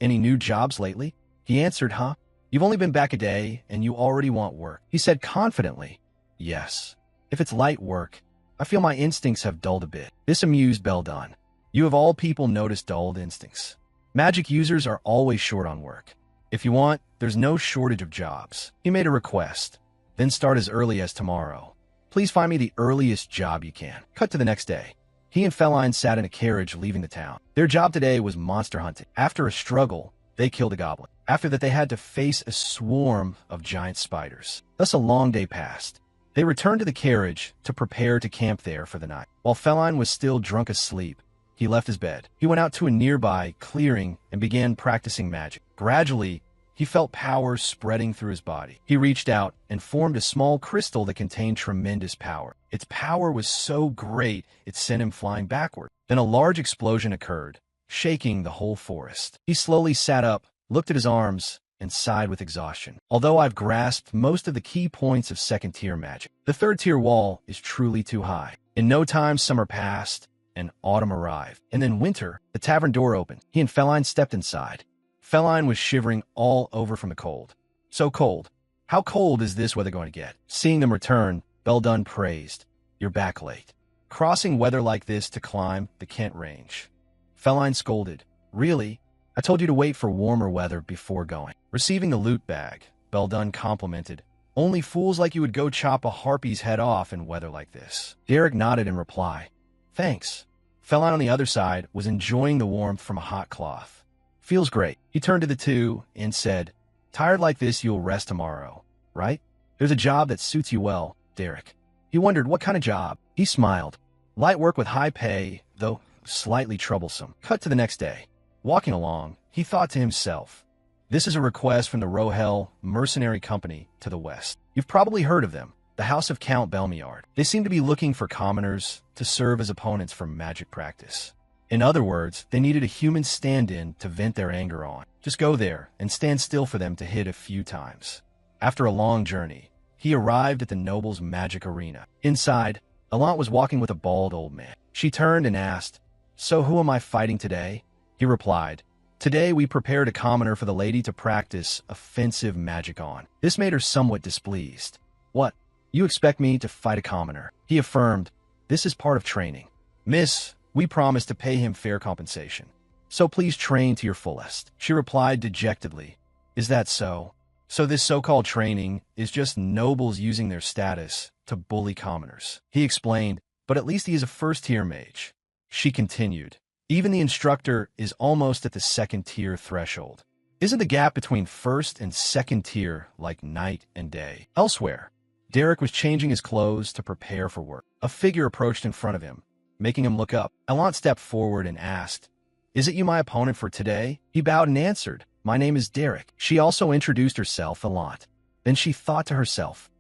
any new jobs lately? He answered, huh? You've only been back a day, and you already want work. He said confidently, yes. If it's light work, I feel my instincts have dulled a bit. This amused Beldun. You of all people notice dulled instincts. Magic users are always short on work. If you want, there's no shortage of jobs. He made a request. Then start as early as tomorrow. Please find me the earliest job you can. Cut to the next day. He and Feline sat in a carriage leaving the town. Their job today was monster hunting. After a struggle, they killed a goblin. After that, they had to face a swarm of giant spiders. Thus, a long day passed. They returned to the carriage to prepare to camp there for the night. While Feline was still drunk asleep, he left his bed. He went out to a nearby clearing and began practicing magic. Gradually, he felt power spreading through his body. He reached out and formed a small crystal that contained tremendous power. Its power was so great, it sent him flying backward. Then a large explosion occurred, shaking the whole forest. He slowly sat up, looked at his arms, and sighed with exhaustion. Although I've grasped most of the key points of second-tier magic, the third-tier wall is truly too high. In no time, summer passed, and autumn arrived. And then winter, the tavern door opened. He and Feline stepped inside. Feline was shivering all over from the cold. So cold. How cold is this weather going to get? Seeing them return, Beldun praised. You're back late. Crossing weather like this to climb the Kent Range. Feline scolded. Really? I told you to wait for warmer weather before going. Receiving the loot bag, Beldun complimented. Only fools like you would go chop a harpy's head off in weather like this. Derek nodded in reply. Thanks. Feline on the other side was enjoying the warmth from a hot cloth. Feels great. He turned to the two and said, tired like this, you'll rest tomorrow, right? There's a job that suits you well, Derek. He wondered what kind of job. He smiled. Light work with high pay, though slightly troublesome. Cut to the next day. Walking along, he thought to himself, this is a request from the Rohel Mercenary Company to the west. You've probably heard of them, the House of Count Belmiard. They seem to be looking for commoners to serve as opponents for magic practice. In other words, they needed a human stand-in to vent their anger on. Just go there and stand still for them to hit a few times. After a long journey, he arrived at the noble's magic arena. Inside, Alant was walking with a bald old man. She turned and asked, so who am I fighting today? He replied, today we prepared a commoner for the lady to practice offensive magic on. This made her somewhat displeased. What? You expect me to fight a commoner? He affirmed, this is part of training. Miss, we promise to pay him fair compensation. So please train to your fullest. She replied dejectedly, is that so? So this so-called training is just nobles using their status to bully commoners. He explained, but at least he is a first-tier mage. She continued, even the instructor is almost at the second-tier threshold. Isn't the gap between first and second tier like night and day? Elsewhere, Derek was changing his clothes to prepare for work. A figure approached in front of him, making him look up. Alant stepped forward and asked, is it you my opponent for today? He bowed and answered, my name is Derek. She also introduced herself Alant. Then she thought to herself,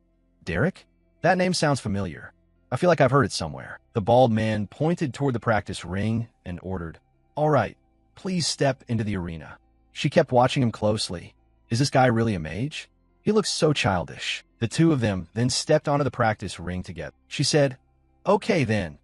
Derek? That name sounds familiar. I feel like I've heard it somewhere. The bald man pointed toward the practice ring and ordered, all right, please step into the arena. She kept watching him closely. Is this guy really a mage? He looks so childish. The two of them then stepped onto the practice ring together. She said, okay then.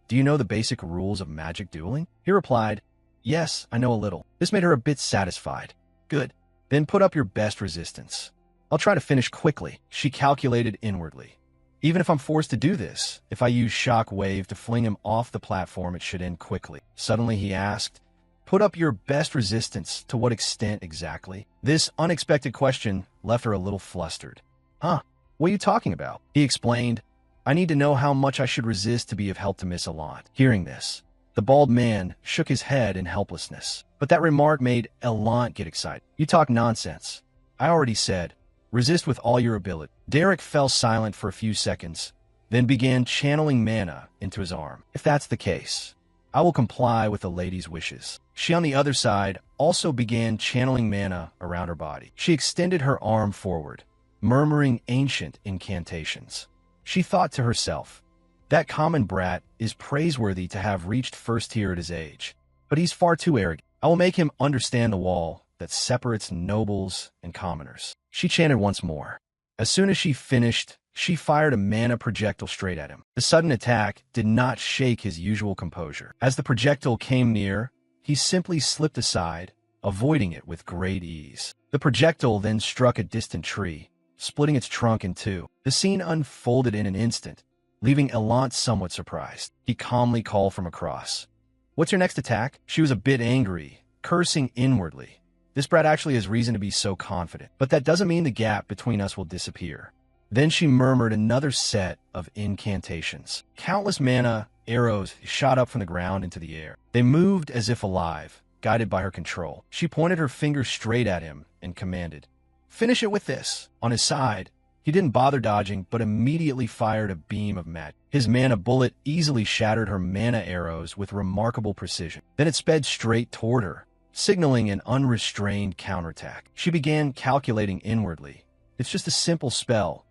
Do you know the basic rules of magic dueling? He replied, yes, I know a little. This made her a bit satisfied. Good. Then put up your best resistance. I'll try to finish quickly. She calculated inwardly. Even if I'm forced to do this, if I use shock wave to fling him off the platform, it should end quickly. Suddenly he asked, Put up your best resistance. To what extent exactly? This unexpected question left her a little flustered. Huh? What are you talking about? He explained. I need to know how much I should resist to be of help to Miss Elant. Hearing this, the bald man shook his head in helplessness. But that remark made Elant get excited. You talk nonsense. I already said, resist with all your ability. Derek fell silent for a few seconds, then began channeling mana into his arm. If that's the case, I will comply with the lady's wishes. She, on the other side, also began channeling mana around her body. She extended her arm forward, murmuring ancient incantations. She thought to herself, that common brat is praiseworthy to have reached first tier at his age, but he's far too arrogant. I will make him understand the wall that separates nobles and commoners. She chanted once more. As soon as she finished, she fired a mana projectile straight at him. The sudden attack did not shake his usual composure. As the projectile came near, he simply slipped aside, avoiding it with great ease. The projectile then struck a distant tree, splitting its trunk in two. The scene unfolded in an instant, leaving Elant somewhat surprised. He calmly called from across. What's your next attack? She was a bit angry, cursing inwardly. This brat actually has reason to be so confident, but that doesn't mean the gap between us will disappear. Then she murmured another set of incantations. Countless mana arrows shot up from the ground into the air. They moved as if alive, guided by her control. She pointed her finger straight at him and commanded, finish it with this. On his side, he didn't bother dodging, but immediately fired a beam of magic. His mana bullet easily shattered her mana arrows with remarkable precision. Then it sped straight toward her, signaling an unrestrained counterattack. She began calculating inwardly. It's just a simple spell,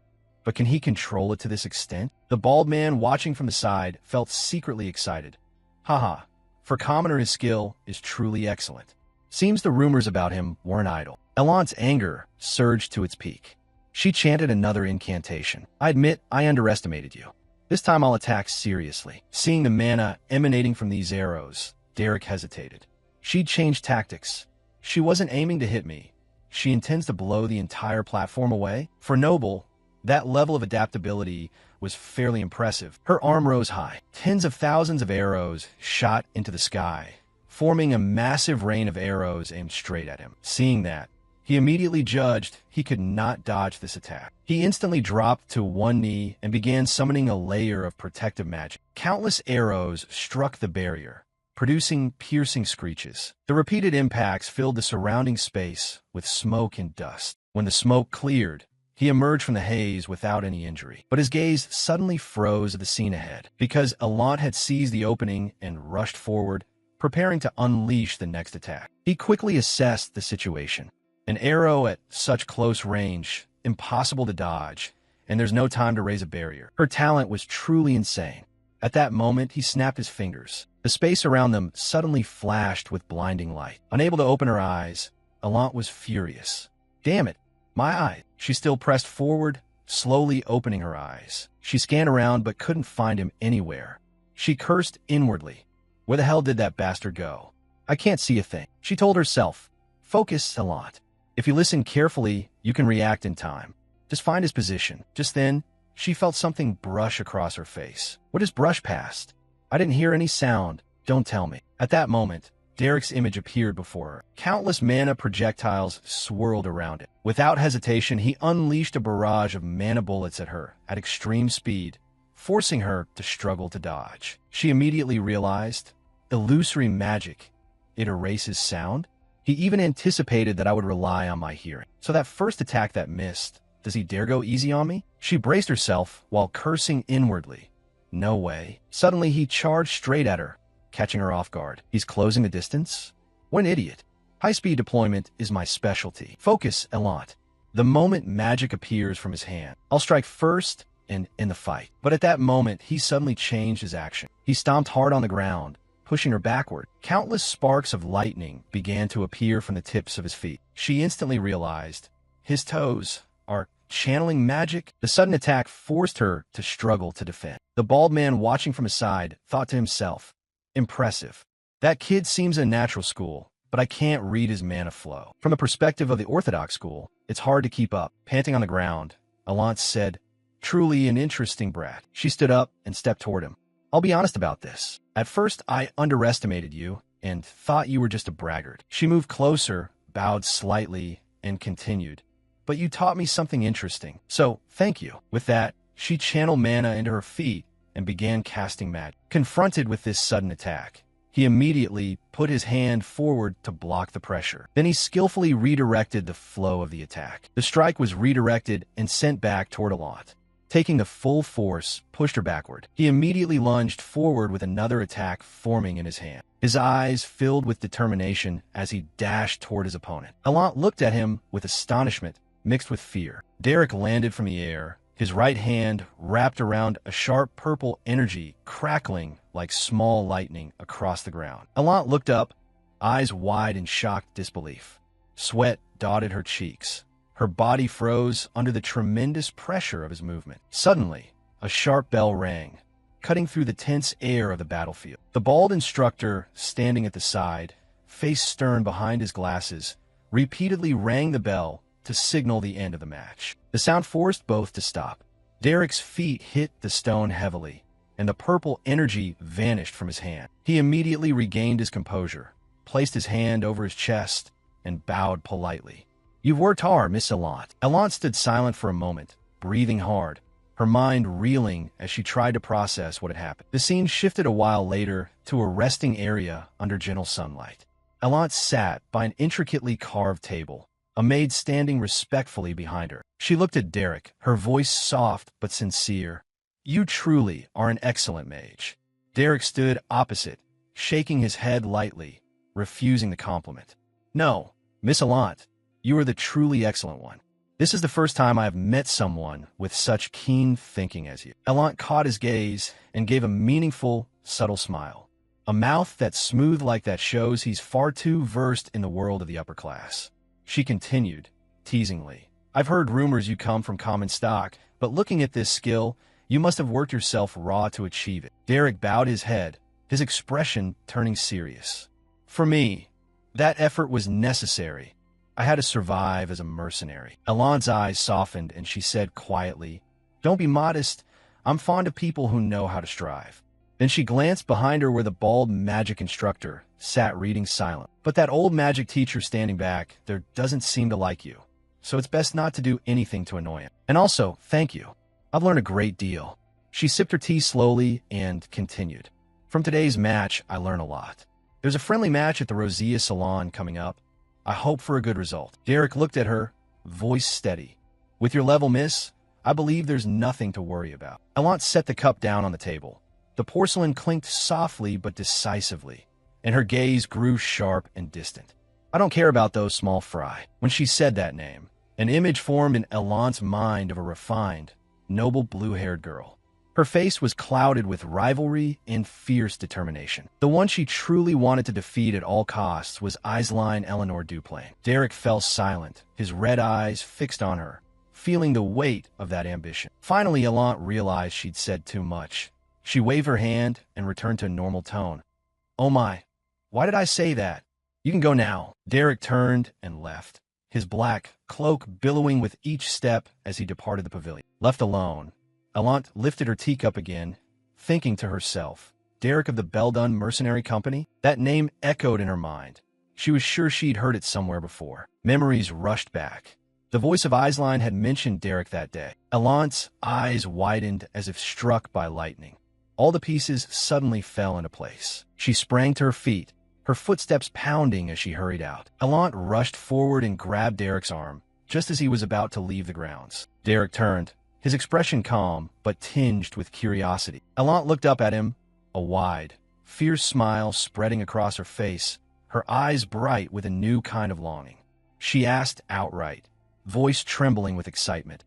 but can he control it to this extent? The bald man watching from the side felt secretly excited. Haha, for commoner his skill is truly excellent. Seems the rumors about him weren't idle. Elant's anger surged to its peak. She chanted another incantation. I admit I underestimated you. This time I'll attack seriously. Seeing the mana emanating from these arrows, Derek hesitated. She'd changed tactics. She wasn't aiming to hit me. She intends to blow the entire platform away. For Noble, that level of adaptability was fairly impressive. Her arm rose high. Tens of thousands of arrows shot into the sky, forming a massive rain of arrows aimed straight at him. Seeing that, he immediately judged he could not dodge this attack. He instantly dropped to one knee and began summoning a layer of protective magic. Countless arrows struck the barrier, producing piercing screeches. The repeated impacts filled the surrounding space with smoke and dust. When the smoke cleared, he emerged from the haze without any injury. But his gaze suddenly froze at the scene ahead, because Elant had seized the opening and rushed forward, preparing to unleash the next attack. He quickly assessed the situation. An arrow at such close range, impossible to dodge, and there's no time to raise a barrier. Her talent was truly insane. At that moment, he snapped his fingers. The space around them suddenly flashed with blinding light. Unable to open her eyes, Elant was furious. Damn it, my eye. She still pressed forward, slowly opening her eyes. She scanned around but couldn't find him anywhere. She cursed inwardly. Where the hell did that bastard go? I can't see a thing. She told herself. Focus, Elant. If you listen carefully, you can react in time. Just find his position. Just then, she felt something brush across her face. What has brushed past? I didn't hear any sound. Don't tell me. At that moment, Derek's image appeared before her. Countless mana projectiles swirled around it. Without hesitation, he unleashed a barrage of mana bullets at her at extreme speed, forcing her to struggle to dodge. She immediately realized, illusory magic. It erases sound? He even anticipated that I would rely on my hearing. So that first attack that missed, does he dare go easy on me? She braced herself while cursing inwardly. No way. Suddenly he charged straight at her, catching her off guard. He's closing the distance? What an idiot. High-speed deployment is my specialty. Focus, Elant. The moment magic appears from his hand, I'll strike first and end the fight. But at that moment, he suddenly changed his action. He stomped hard on the ground, pushing her backward. Countless sparks of lightning began to appear from the tips of his feet. She instantly realized his toes are channeling magic. The sudden attack forced her to struggle to defend. The bald man watching from his side thought to himself, impressive. That kid seems a natural school, but I can't read his mana flow. From the perspective of the orthodox school, it's hard to keep up. Panting on the ground, Elant said, truly an interesting brat. She stood up and stepped toward him. I'll be honest about this. At first, I underestimated you. and thought you were just a braggart. She moved closer, bowed slightly, and continued. But you taught me something interesting, so thank you. With that, she channeled mana into her feet and began casting magic. Confronted with this sudden attack, he immediately put his hand forward to block the pressure. Then he skillfully redirected the flow of the attack. The strike was redirected and sent back toward Allant. Taking the full force, pushed her backward. He immediately lunged forward with another attack forming in his hand. His eyes filled with determination as he dashed toward his opponent. Allant looked at him with astonishment mixed with fear. Derek landed from the air, his right hand wrapped around a sharp purple energy crackling like small lightning across the ground. Allant looked up, eyes wide in shocked disbelief. Sweat dotted her cheeks. Her body froze under the tremendous pressure of his movement. Suddenly, a sharp bell rang, cutting through the tense air of the battlefield. The bald instructor, standing at the side, face stern behind his glasses, repeatedly rang the bell to signal the end of the match. The sound forced both to stop. Derek's feet hit the stone heavily, and the purple energy vanished from his hand. He immediately regained his composure, placed his hand over his chest, and bowed politely. "You've worked hard, Miss Allant." Allant stood silent for a moment, breathing hard, her mind reeling as she tried to process what had happened. The scene shifted a while later to a resting area under gentle sunlight. Allant sat by an intricately carved table, a maid standing respectfully behind her. She looked at Derek, her voice soft but sincere. "You truly are an excellent mage." Derek stood opposite, shaking his head lightly, refusing the compliment. "No, Miss Allant, you are the truly excellent one. This is the first time I have met someone with such keen thinking as you." Allant caught his gaze and gave a meaningful, subtle smile. A mouth that's smooth like that shows he's far too versed in the world of the upper class. She continued, teasingly, "I've heard rumors you come from common stock, but looking at this skill, you must have worked yourself raw to achieve it." Derek bowed his head, his expression turning serious. "For me, that effort was necessary. I had to survive as a mercenary." Alant's eyes softened and she said quietly, "Don't be modest. I'm fond of people who know how to strive." Then she glanced behind her where the bald magic instructor sat reading silent. "But that old magic teacher standing back there doesn't seem to like you, so it's best not to do anything to annoy him. And also, thank you. I've learned a great deal." She sipped her tea slowly and continued, "From today's match, I learn a lot. There's a friendly match at the Rosea Salon coming up. I hope for a good result." Derek looked at her, voice steady. "With your level, miss, I believe there's nothing to worry about." Allant set the cup down on the table. The porcelain clinked softly but decisively, and her gaze grew sharp and distant. "I don't care about those small fry." When she said that name, an image formed in Allant's mind of a refined, noble blue-haired girl. Her face was clouded with rivalry and fierce determination. The one she truly wanted to defeat at all costs was Aisline Eleanor Duplain. Derek fell silent, his red eyes fixed on her, feeling the weight of that ambition. Finally, Allant realized she'd said too much. She waved her hand and returned to a normal tone. "Oh my, why did I say that? You can go now." Derek turned and left, his black cloak billowing with each step as he departed the pavilion. Left alone, Allant lifted her teacup again, thinking to herself, Derek of the Beldun Mercenary Company? That name echoed in her mind. She was sure she'd heard it somewhere before. Memories rushed back. The voice of Aisline had mentioned Derek that day. Allant's eyes widened as if struck by lightning. All the pieces suddenly fell into place. She sprang to her feet, her footsteps pounding as she hurried out. Allant rushed forward and grabbed Derek's arm, just as he was about to leave the grounds. Derek turned, his expression calm, but tinged with curiosity. Allant looked up at him, a wide, fierce smile spreading across her face, her eyes bright with a new kind of longing. She asked outright, voice trembling with excitement,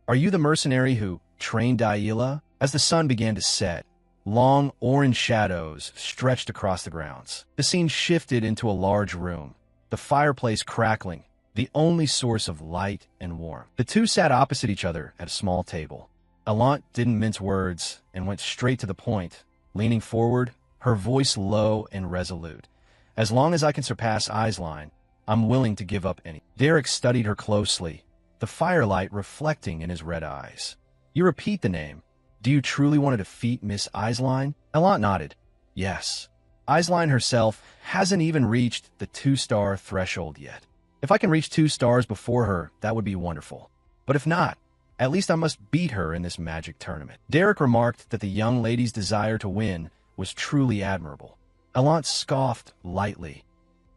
"Are you the mercenary who trained Yahello?" As the sun began to set, long orange shadows stretched across the grounds. The scene shifted into a large room, the fireplace crackling, the only source of light and warmth. The two sat opposite each other at a small table. Allant didn't mince words and went straight to the point, leaning forward, her voice low and resolute. "As long as I can surpass Aisline, I'm willing to give up any." Derek studied her closely, the firelight reflecting in his red eyes. "You repeat the name. Do you truly want to defeat Miss Aisline?" Allant nodded. "Yes. Eislein herself hasn't even reached the 2-star threshold yet. If I can reach 2 stars before her, that would be wonderful. But if not, at least I must beat her in this magic tournament. Derek remarked that the young lady's desire to win was truly admirable. Allant scoffed lightly.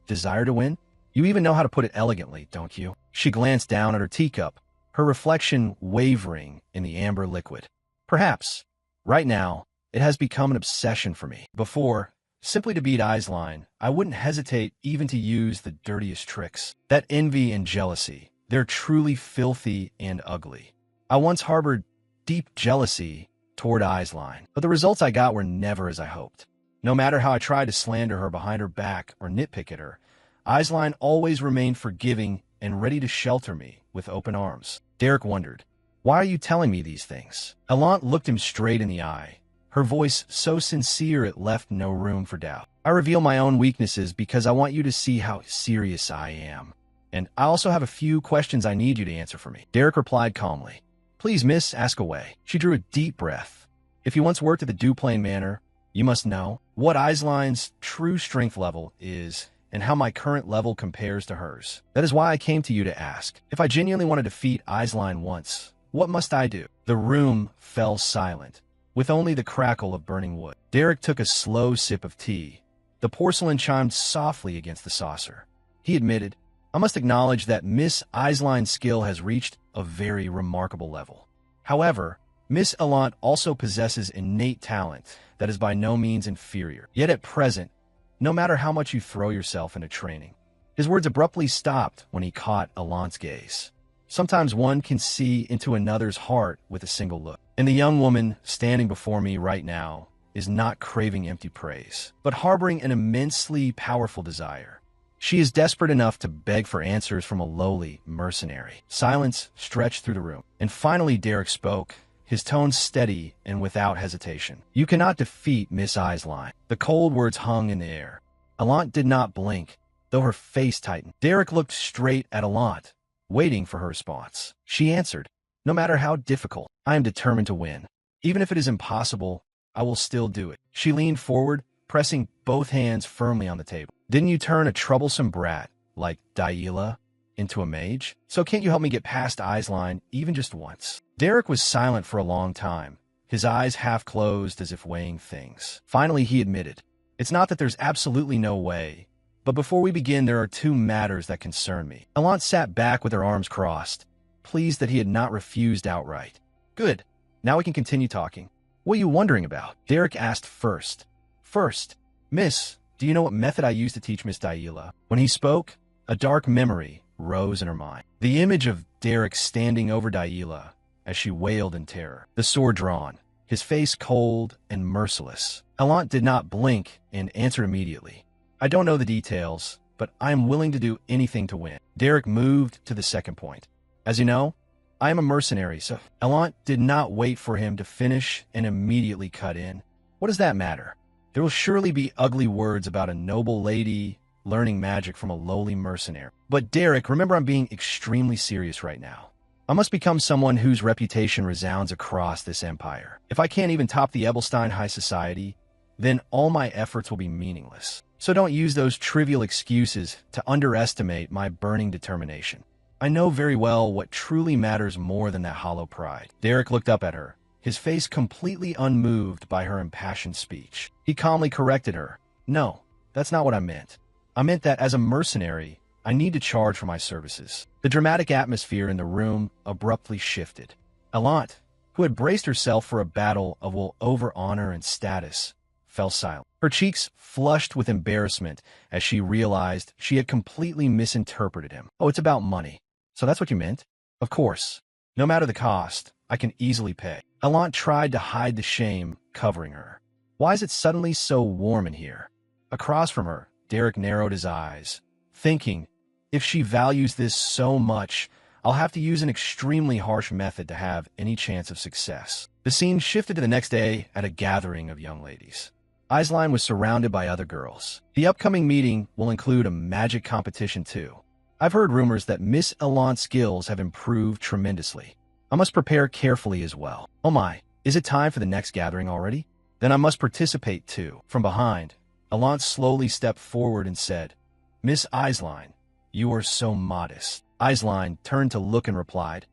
Desire to win? You even know how to put it elegantly, don't you? She glanced down at her teacup, her reflection wavering in the amber liquid. Perhaps. Right now, it has become an obsession for me. Before, simply to beat Eislein, I wouldn't hesitate even to use the dirtiest tricks. That envy and jealousy, they're truly filthy and ugly. I once harbored deep jealousy toward Eislein, but the results I got were never as I hoped. No matter how I tried to slander her behind her back or nitpick at her, Eislein always remained forgiving and ready to shelter me with open arms. Derek wondered, why are you telling me these things? Allant looked him straight in the eye, her voice so sincere it left no room for doubt. I reveal my own weaknesses because I want you to see how serious I am. And I also have a few questions I need you to answer for me. Derek replied calmly. Please, miss, ask away. She drew a deep breath. If you once worked at the Duplain Manor, you must know what Eislein's true strength level is and how my current level compares to hers. That is why I came to you to ask. If I genuinely want to defeat Eislein once, what must I do? The room fell silent, with only the crackle of burning wood. Derek took a slow sip of tea. The porcelain chimed softly against the saucer. He admitted, I must acknowledge that Miss Eislein's skill has reached a very remarkable level. However, Miss Allant also possesses innate talent that is by no means inferior. Yet at present, no matter how much you throw yourself into training, his words abruptly stopped when he caught Allant's gaze. Sometimes one can see into another's heart with a single look. And the young woman standing before me right now is not craving empty praise, but harboring an immensely powerful desire. She is desperate enough to beg for answers from a lowly mercenary. Silence stretched through the room, and finally Derek spoke, his tone steady and without hesitation. You cannot defeat Miss Eislein. The cold words hung in the air. Allant did not blink, though her face tightened. Derek looked straight at Allant, waiting for her response. She answered, no matter how difficult, I am determined to win. Even if it is impossible, I will still do it. She leaned forward, pressing both hands firmly on the table. Didn't you turn a troublesome brat like Yahello into a mage? So can't you help me get past Eislein even just once? Derek was silent for a long time, his eyes half closed as if weighing things. Finally, he admitted, it's not that there's absolutely no way, but before we begin, there are 2 matters that concern me. Allant sat back with her arms crossed, pleased that he had not refused outright. Good. Now we can continue talking. What are you wondering about? Derek asked first. First, Miss, do you know what method I used to teach Miss Yahello? When he spoke, a dark memory rose in her mind. The image of Derek standing over Yahello as she wailed in terror, the sword drawn, his face cold and merciless. Allant did not blink and answered immediately. I don't know the details, but I am willing to do anything to win. Derek moved to the second point. As you know, I am a mercenary, so Allant did not wait for him to finish and immediately cut in. What does that matter? There will surely be ugly words about a noble lady learning magic from a lowly mercenary. But Derek, remember I'm being extremely serious right now. I must become someone whose reputation resounds across this empire. If I can't even top the Ebelstein High Society, then all my efforts will be meaningless. So don't use those trivial excuses to underestimate my burning determination. I know very well what truly matters more than that hollow pride. Derek looked up at her, his face completely unmoved by her impassioned speech. He calmly corrected her. No, that's not what I meant. I meant that as a mercenary, I need to charge for my services. The dramatic atmosphere in the room abruptly shifted. Allant, who had braced herself for a battle of will over honor and status, fell silent. Her cheeks flushed with embarrassment as she realized she had completely misinterpreted him. Oh, it's about money. So that's what you meant? Of course. No matter the cost, I can easily pay. Allant tried to hide the shame covering her. Why is it suddenly so warm in here? Across from her, Derek narrowed his eyes, thinking, if she values this so much, I'll have to use an extremely harsh method to have any chance of success. The scene shifted to the next day at a gathering of young ladies. Eislein was surrounded by other girls. The upcoming meeting will include a magic competition too. I've heard rumors that Miss Allant's skills have improved tremendously. I must prepare carefully as well. Oh my, is it time for the next gathering already? Then I must participate too. From behind, Allant slowly stepped forward and said, Miss Eislein, you are so modest. Eislein turned to look and replied,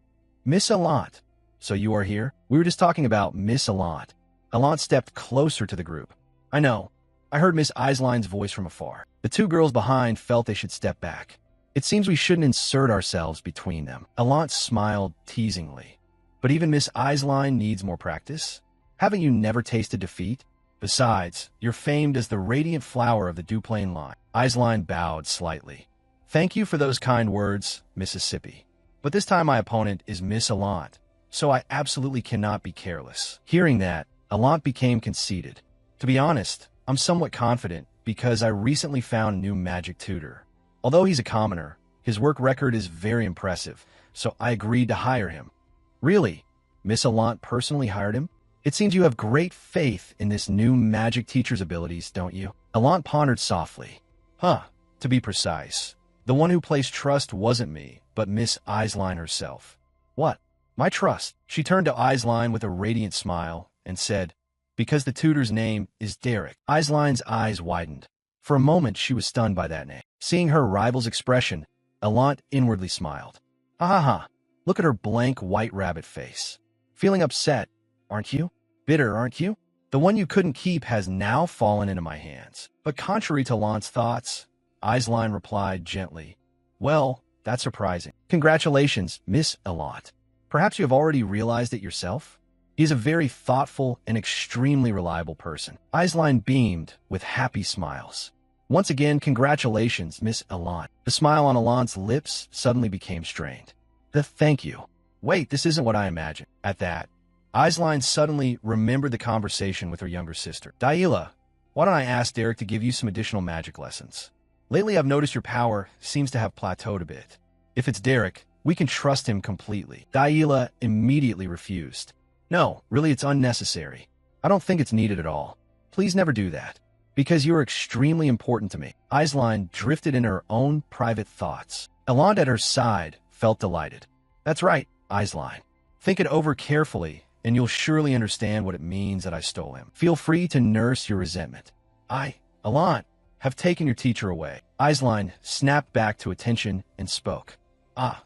Miss Allant, so you are here? We were just talking about Miss Allant. Allant stepped closer to the group. I know. I heard Miss Eislein's voice from afar. The two girls behind felt they should step back. It seems we shouldn't insert ourselves between them. Allant smiled teasingly. But even Miss Eislein needs more practice? Haven't you never tasted defeat? Besides, you're famed as the radiant flower of the Duplain line. Eislein bowed slightly. Thank you for those kind words, Mississippi. But this time my opponent is Miss Allant, so I absolutely cannot be careless. Hearing that, Allant became conceited. To be honest, I'm somewhat confident because I recently found a new magic tutor. Although he's a commoner, his work record is very impressive, so I agreed to hire him. Really? Miss Allant personally hired him? It seems you have great faith in this new magic teacher's abilities, don't you? Allant pondered softly. To be precise, the one who placed trust wasn't me, but Miss Eislein herself. What? My trust? She turned to Eislein with a radiant smile and said, because the tutor's name is Derek. Eislein's eyes widened. For a moment, she was stunned by that name. Seeing her rival's expression, Allant inwardly smiled. Ha. Look at her blank white rabbit face. Feeling upset, aren't you? Bitter, aren't you? The one you couldn't keep has now fallen into my hands. But contrary to Allant's thoughts, Eislein replied gently, well, that's surprising. Congratulations, Miss Allant. Perhaps you have already realized it yourself? He is a very thoughtful and extremely reliable person. Eislein beamed with happy smiles. Once again, congratulations, Miss Allant. The smile on Allant's lips suddenly became strained. Thank you. Wait, this isn't what I imagined. At that, Eislein suddenly remembered the conversation with her younger sister. Yahello, why don't I ask Derek to give you some additional magic lessons? Lately, I've noticed your power seems to have plateaued a bit. If it's Derek, we can trust him completely. Yahello immediately refused. No, really, it's unnecessary. I don't think it's needed at all. Please never do that. Because you are extremely important to me. Eislein drifted in her own private thoughts. Allant at her side felt delighted. That's right, Eislein. Think it over carefully, and you'll surely understand what it means that I stole him. Feel free to nurse your resentment. Allant, have taken your teacher away. Eislein snapped back to attention and spoke.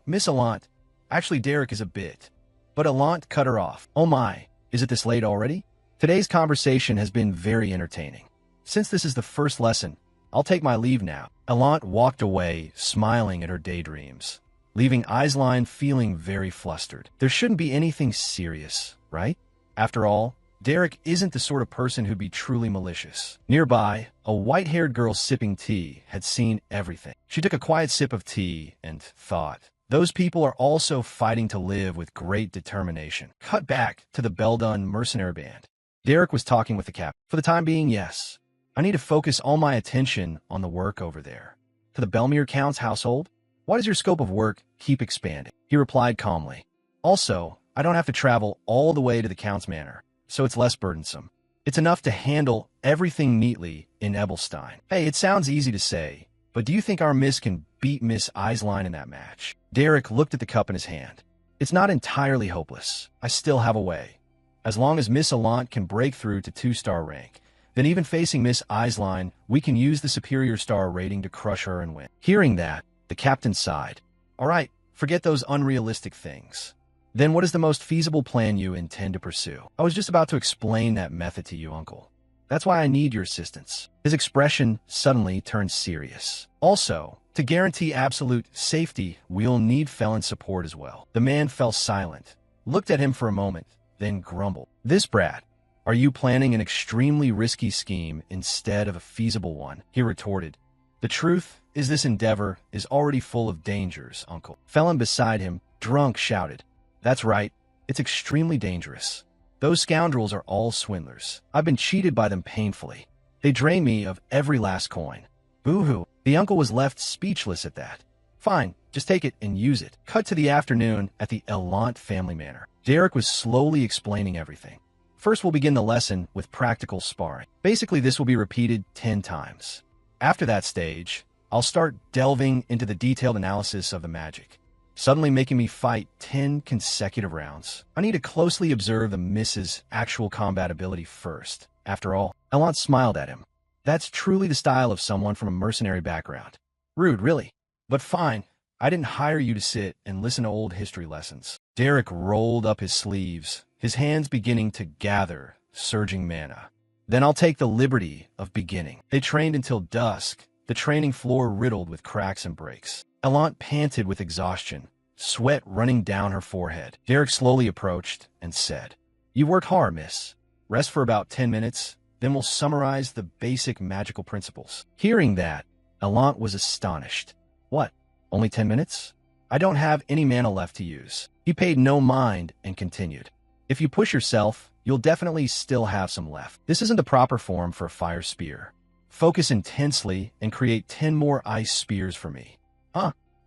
Miss Allant, actually Derek is a bit. But Allant cut her off. Oh my, is it this late already? Today's conversation has been very entertaining. Since this is the first lesson, I'll take my leave now. Allant walked away, smiling at her daydreams, leaving Eislein feeling very flustered. There shouldn't be anything serious, right? After all, Derek isn't the sort of person who'd be truly malicious. Nearby, a white-haired girl sipping tea had seen everything. She took a quiet sip of tea and thought, those people are also fighting to live with great determination. Cut back to the Beldon Mercenary band. Derek was talking with the captain. For the time being, yes. I need to focus all my attention on the work over there. To the Belmere Count's household? Why does your scope of work keep expanding? He replied calmly. Also, I don't have to travel all the way to the Count's manor, so it's less burdensome. It's enough to handle everything neatly in Ebelstein. Hey, it sounds easy to say, but do you think our miss can beat Miss Eislein in that match? Derek looked at the cup in his hand. It's not entirely hopeless. I still have a way. As long as Miss Allant can break through to 2-star rank, then even facing Miss Eislein, we can use the superior star rating to crush her and win. Hearing that, the captain sighed. All right, forget those unrealistic things. Then what is the most feasible plan you intend to pursue? I was just about to explain that method to you, Uncle. That's why I need your assistance. His expression suddenly turned serious. Also, to guarantee absolute safety, we'll need Felon's support as well. The man fell silent, looked at him for a moment, then grumbled. This brat. Are you planning an extremely risky scheme instead of a feasible one? He retorted. The truth is this endeavor is already full of dangers, Uncle. Felon beside him, drunk, shouted. That's right, it's extremely dangerous. Those scoundrels are all swindlers. I've been cheated by them painfully. They drain me of every last coin. Boo-hoo. The uncle was left speechless at that. Fine, just take it and use it. Cut to the afternoon at the Allant family manor. Derek was slowly explaining everything. First, we'll begin the lesson with practical sparring. Basically, this will be repeated 10 times. After that stage, I'll start delving into the detailed analysis of the magic, suddenly making me fight 10 consecutive rounds. I need to closely observe the miss's actual combat ability first. After all, Allant smiled at him. That's truly the style of someone from a mercenary background. Rude, really. But fine, I didn't hire you to sit and listen to old history lessons. Derek rolled up his sleeves, his hands beginning to gather surging mana. Then I'll take the liberty of beginning. They trained until dusk, the training floor riddled with cracks and breaks. Elant panted with exhaustion, sweat running down her forehead. Derek slowly approached and said, "You've worked hard, miss. Rest for about 10 minutes, then we'll summarize the basic magical principles." Hearing that, Elant was astonished. What? Only 10 minutes? I don't have any mana left to use. He paid no mind and continued. If you push yourself, you'll definitely still have some left. This isn't the proper form for a fire spear. Focus intensely and create 10 more ice spears for me.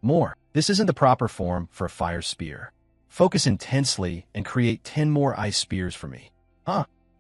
More. This isn't the proper form for a fire spear. Focus intensely and create 10 more ice spears for me.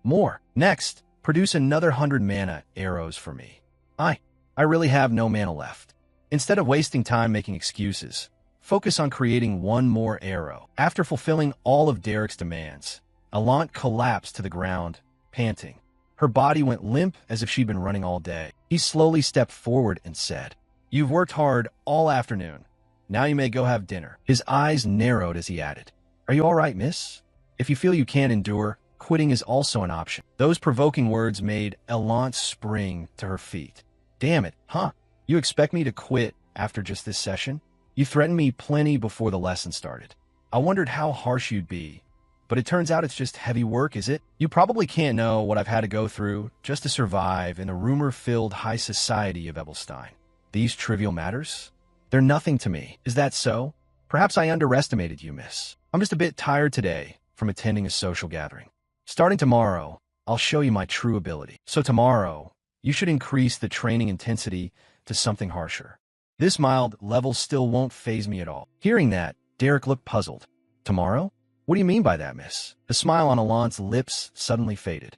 More. Next, produce another 100 mana arrows for me. I really have no mana left. Instead of wasting time making excuses, focus on creating one more arrow. After fulfilling all of Derek's demands, Elant collapsed to the ground, panting. Her body went limp as if she'd been running all day. He slowly stepped forward and said, "You've worked hard all afternoon. Now you may go have dinner." His eyes narrowed as he added, "Are you all right, miss? If you feel you can't endure, quitting is also an option." Those provoking words made Elant spring to her feet. Damn it, You expect me to quit after just this session? You threatened me plenty before the lesson started. I wondered how harsh you'd be, but it turns out it's just heavy work, is it? You probably can't know what I've had to go through just to survive in the rumor-filled high society of Ebelstein. These trivial matters? They're nothing to me. Is that so? Perhaps I underestimated you, miss. I'm just a bit tired today from attending a social gathering. Starting tomorrow, I'll show you my true ability. So tomorrow, you should increase the training intensity to something harsher. This mild level still won't faze me at all. Hearing that, Derek looked puzzled. Tomorrow? What do you mean by that, miss? The smile on Elant's lips suddenly faded.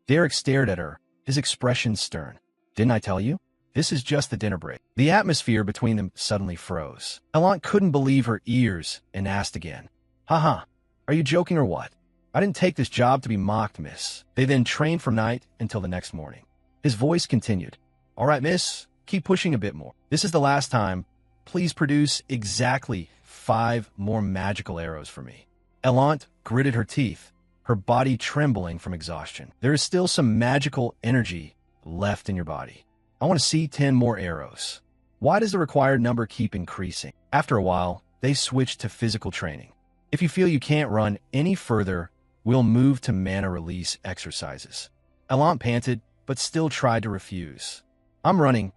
Derek stared at her, his expression stern. Didn't I tell you? This is just the dinner break. The atmosphere between them suddenly froze. Elant couldn't believe her ears and asked again. Are you joking or what? I didn't take this job to be mocked, miss. They then trained from night until the next morning. His voice continued. All right, miss, keep pushing a bit more. This is the last time. Please produce exactly 5 more magical arrows for me. Elant gritted her teeth, her body trembling from exhaustion. There is still some magical energy left in your body. I want to see 10 more arrows. Why does the required number keep increasing? After a while, they switched to physical training. If you feel you can't run any further, we'll move to mana release exercises. Elant panted, but still tried to refuse. I'm running.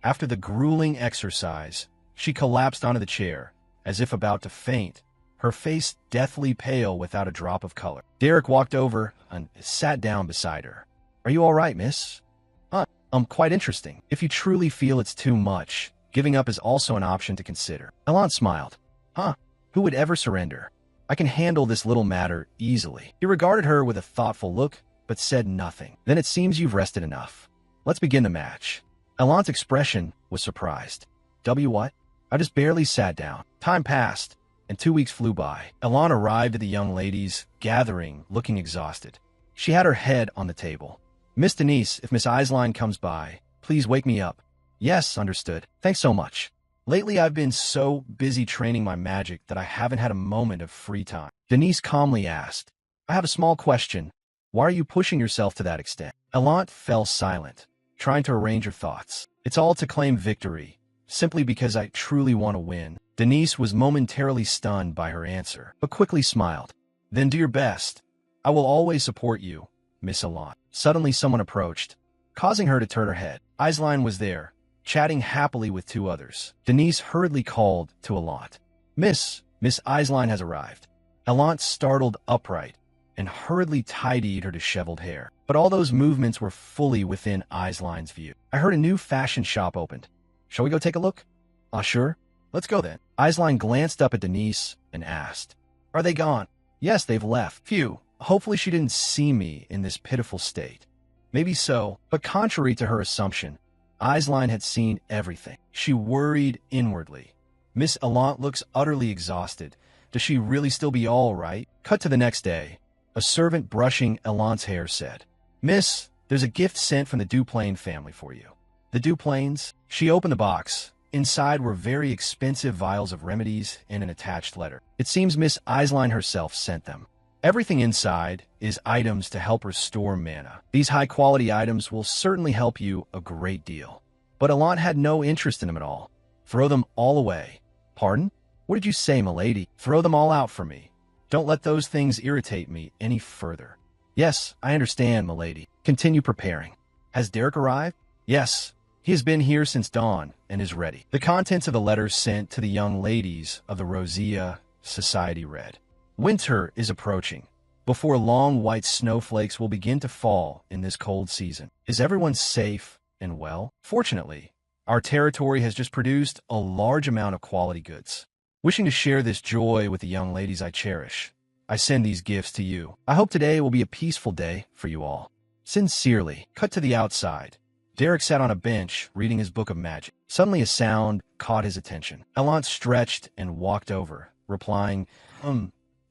After the grueling exercise, she collapsed onto the chair, as if about to faint, her face deathly pale without a drop of color. Derek walked over and sat down beside her. Are you all right, miss? Quite interesting. If you truly feel it's too much, giving up is also an option to consider. Elant smiled. Who would ever surrender? I can handle this little matter easily. He regarded her with a thoughtful look, but said nothing. Then it seems you've rested enough. Let's begin the match. Elant's expression was surprised. What? I just barely sat down. Time passed, and 2 weeks flew by. Elant arrived at the young ladies' gathering looking exhausted. She had her head on the table. Miss Denise, if Miss Eislein comes by, please wake me up. Yes, understood. Thanks so much. Lately I've been so busy training my magic that I haven't had a moment of free time. Denise calmly asked, I have a small question. Why are you pushing yourself to that extent? Elant fell silent, trying to arrange her thoughts. It's all to claim victory, simply because I truly want to win. Denise was momentarily stunned by her answer, but quickly smiled. Then do your best. I will always support you, Miss Elant. Suddenly someone approached, causing her to turn her head. Eislein was there, chatting happily with 2 others. Denise hurriedly called to Elant. Miss Eislein has arrived. Elant startled upright and hurriedly tidied her disheveled hair. But all those movements were fully within Eislein's view. I heard a new fashion shop opened. Shall we go take a look? Sure. Let's go then. Eislein glanced up at Denise and asked, Are they gone? Yes, they've left. Phew. Hopefully she didn't see me in this pitiful state. Maybe so, but contrary to her assumption, Eislein had seen everything. She worried inwardly. Miss Elant looks utterly exhausted. Does she really still be all right? Cut to the next day. A servant brushing Elant's hair said, Miss, There's a gift sent from the Duplain family for you. The Duplains? She opened the box. Inside were very expensive vials of remedies and an attached letter. It seems Miss Eislein herself sent them. Everything inside is items to help restore mana. These high-quality items will certainly help you a great deal. But Allant had no interest in them at all. Throw them all away. Pardon? What did you say, milady? Throw them all out for me. Don't let those things irritate me any further. Yes, I understand, milady. Continue preparing. Has Derek arrived? Yes. He has been here since dawn and is ready. The contents of the letter sent to the young ladies of the Rosea Society read. Winter is approaching. Before long, white snowflakes will begin to fall in this cold season. Is everyone safe and well? Fortunately, our territory has just produced a large amount of quality goods. Wishing to share this joy with the young ladies I cherish, I send these gifts to you. I hope today will be a peaceful day for you all. Sincerely. Cut to the outside. Derek sat on a bench reading his book of magic. Suddenly a sound caught his attention. Allant stretched and walked over, replying,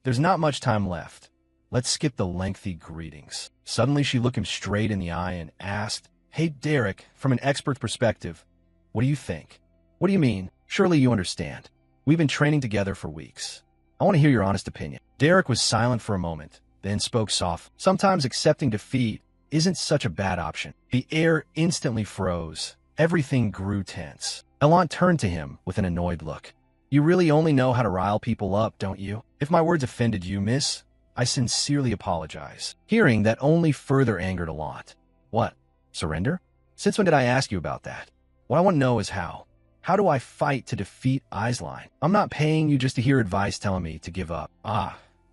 there's not much time left. Let's skip the lengthy greetings. Suddenly she looked him straight in the eye and asked, Hey Derek, from an expert's perspective, what do you think? What do you mean? Surely you understand. We've been training together for weeks. I want to hear your honest opinion. Derek was silent for a moment, then spoke soft. Sometimes accepting defeat isn't such a bad option. The air instantly froze. Everything grew tense. Allant turned to him with an annoyed look. You really only know how to rile people up, don't you? If my words offended you, miss, I sincerely apologize. Hearing that only further angered Allant. What? Surrender? Since when did I ask you about that? What I want to know is how. How do I fight to defeat Eislein? I'm not paying you just to hear advice telling me to give up.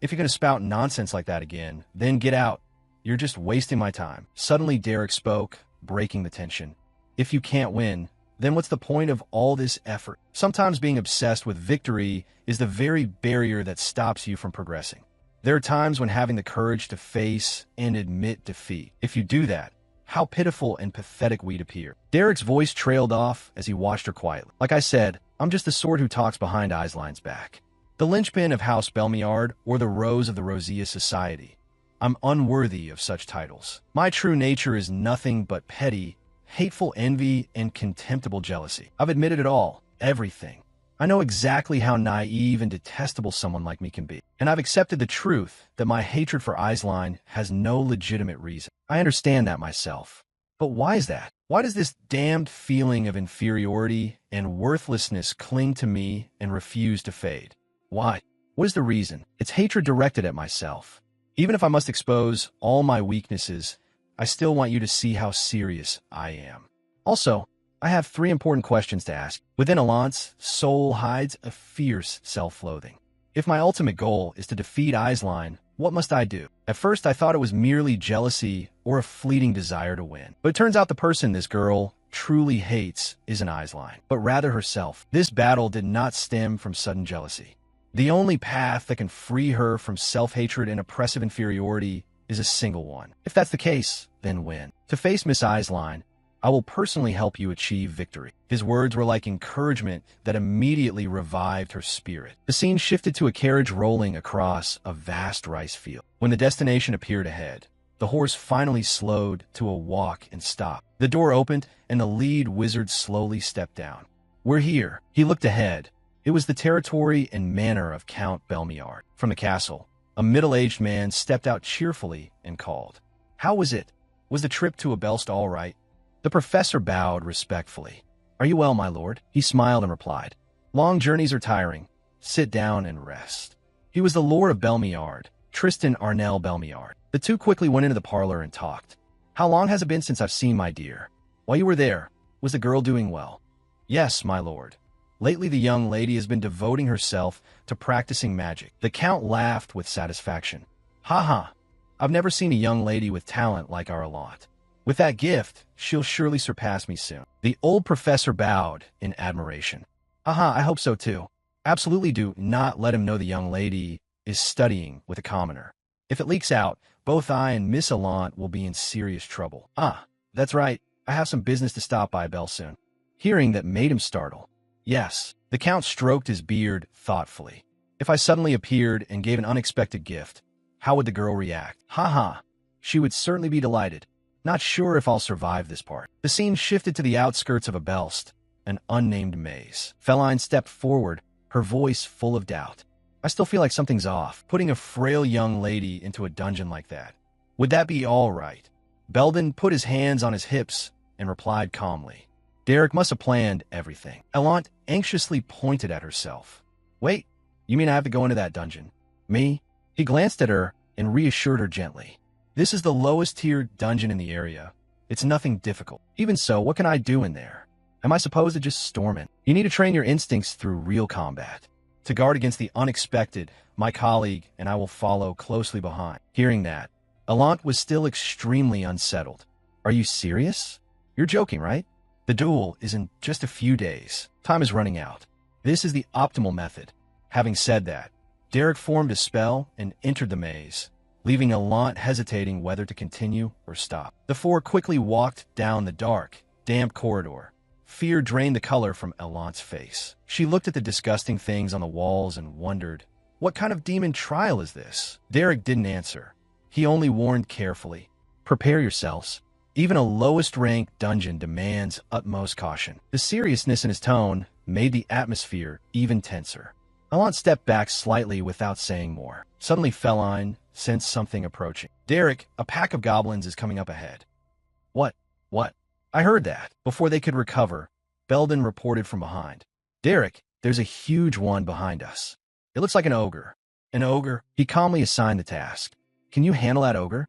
If you're going to spout nonsense like that again, then get out. You're just wasting my time. Suddenly Derek spoke, breaking the tension. If you can't win, then what's the point of all this effort? Sometimes being obsessed with victory is the very barrier that stops you from progressing. There are times when having the courage to face and admit defeat. If you do that, how pitiful and pathetic we'd appear. Derek's voice trailed off as he watched her quietly. Like I said, I'm just the sort who talks behind Eislein's back. The linchpin of House Belmiard or the rose of the Rosea Society. I'm unworthy of such titles. My true nature is nothing but petty, hateful envy, and contemptible jealousy. I've admitted it all, everything. I know exactly how naive and detestable someone like me can be, and I've accepted the truth that my hatred for Eislein has no legitimate reason. I understand that myself. But why is that? Why does this damned feeling of inferiority and worthlessness cling to me and refuse to fade? Why? What is the reason? It's hatred directed at myself. Even if I must expose all my weaknesses, I still want you to see how serious I am. Also, I have 3 important questions to ask. Within Allant's soul hides a fierce self-loathing. If my ultimate goal is to defeat Eislein, what must I do? At first, I thought it was merely jealousy or a fleeting desire to win. But it turns out the person this girl truly hates isn't Eislein, but rather herself. This battle did not stem from sudden jealousy. The only path that can free her from self-hatred and oppressive inferiority is a single one. If that's the case, then win. To face Miss Eislein, I will personally help you achieve victory. His words were like encouragement that immediately revived her spirit. The scene shifted to a carriage rolling across a vast rice field. When the destination appeared ahead, the horse finally slowed to a walk and stopped. The door opened, and the lead wizard slowly stepped down. We're here. He looked ahead. It was the territory and manor of Count Belmiard. From the castle, a middle-aged man stepped out cheerfully and called. How was it? Was the trip to Abelst all right? The professor bowed respectfully. Are you well, my lord? He smiled and replied. Long journeys are tiring. Sit down and rest. He was the lord of Belmiard, Tristan Arnell Belmiard. The two quickly went into the parlor and talked. How long has it been since I've seen my dear? While you were there, was the girl doing well? Yes, my lord. Lately the young lady has been devoting herself to practicing magic. The count laughed with satisfaction. Ha ha! I've never seen a young lady with talent like our Allant. With that gift, she'll surely surpass me soon. The old professor bowed in admiration. Aha, I hope so too. Absolutely do not let him know the young lady is studying with a commoner. If it leaks out, both I and Miss Allant will be in serious trouble. That's right. I have some business to stop by Belle soon. Hearing that made him startle. Yes, the count stroked his beard thoughtfully. If I suddenly appeared and gave an unexpected gift, how would the girl react? Ha ha, she would certainly be delighted. Not sure if I'll survive this part. The scene shifted to the outskirts of a Belst, an unnamed maze. Feline stepped forward, her voice full of doubt. I still feel like something's off, putting a frail young lady into a dungeon like that. Would that be all right? Belden put his hands on his hips and replied calmly. Derek must have planned everything. Elant anxiously pointed at herself. Wait, you mean I have to go into that dungeon? Me? He glanced at her and reassured her gently. This is the lowest tier dungeon in the area. It's nothing difficult. Even so, what can I do in there? Am I supposed to just storm it? You need to train your instincts through real combat. To guard against the unexpected, my colleague and I will follow closely behind. Hearing that, Elant was still extremely unsettled. Are you serious? You're joking, right? The duel is in just a few days. Time is running out. This is the optimal method. Having said that, Derek formed a spell and entered the maze, leaving Elant hesitating whether to continue or stop. The four quickly walked down the dark, damp corridor. Fear drained the color from Elant's face. She looked at the disgusting things on the walls and wondered, what kind of demon trial is this? Derek didn't answer. He only warned carefully, prepare yourselves. Even a lowest-ranked dungeon demands utmost caution. The seriousness in his tone made the atmosphere even tenser. Elant stepped back slightly without saying more. Suddenly Feline sensed something approaching. Derek, a pack of goblins is coming up ahead. What? I heard that. Before they could recover, Belden reported from behind. Derek, there's a huge one behind us. It looks like an ogre. An ogre? He calmly assigned the task. Can you handle that ogre?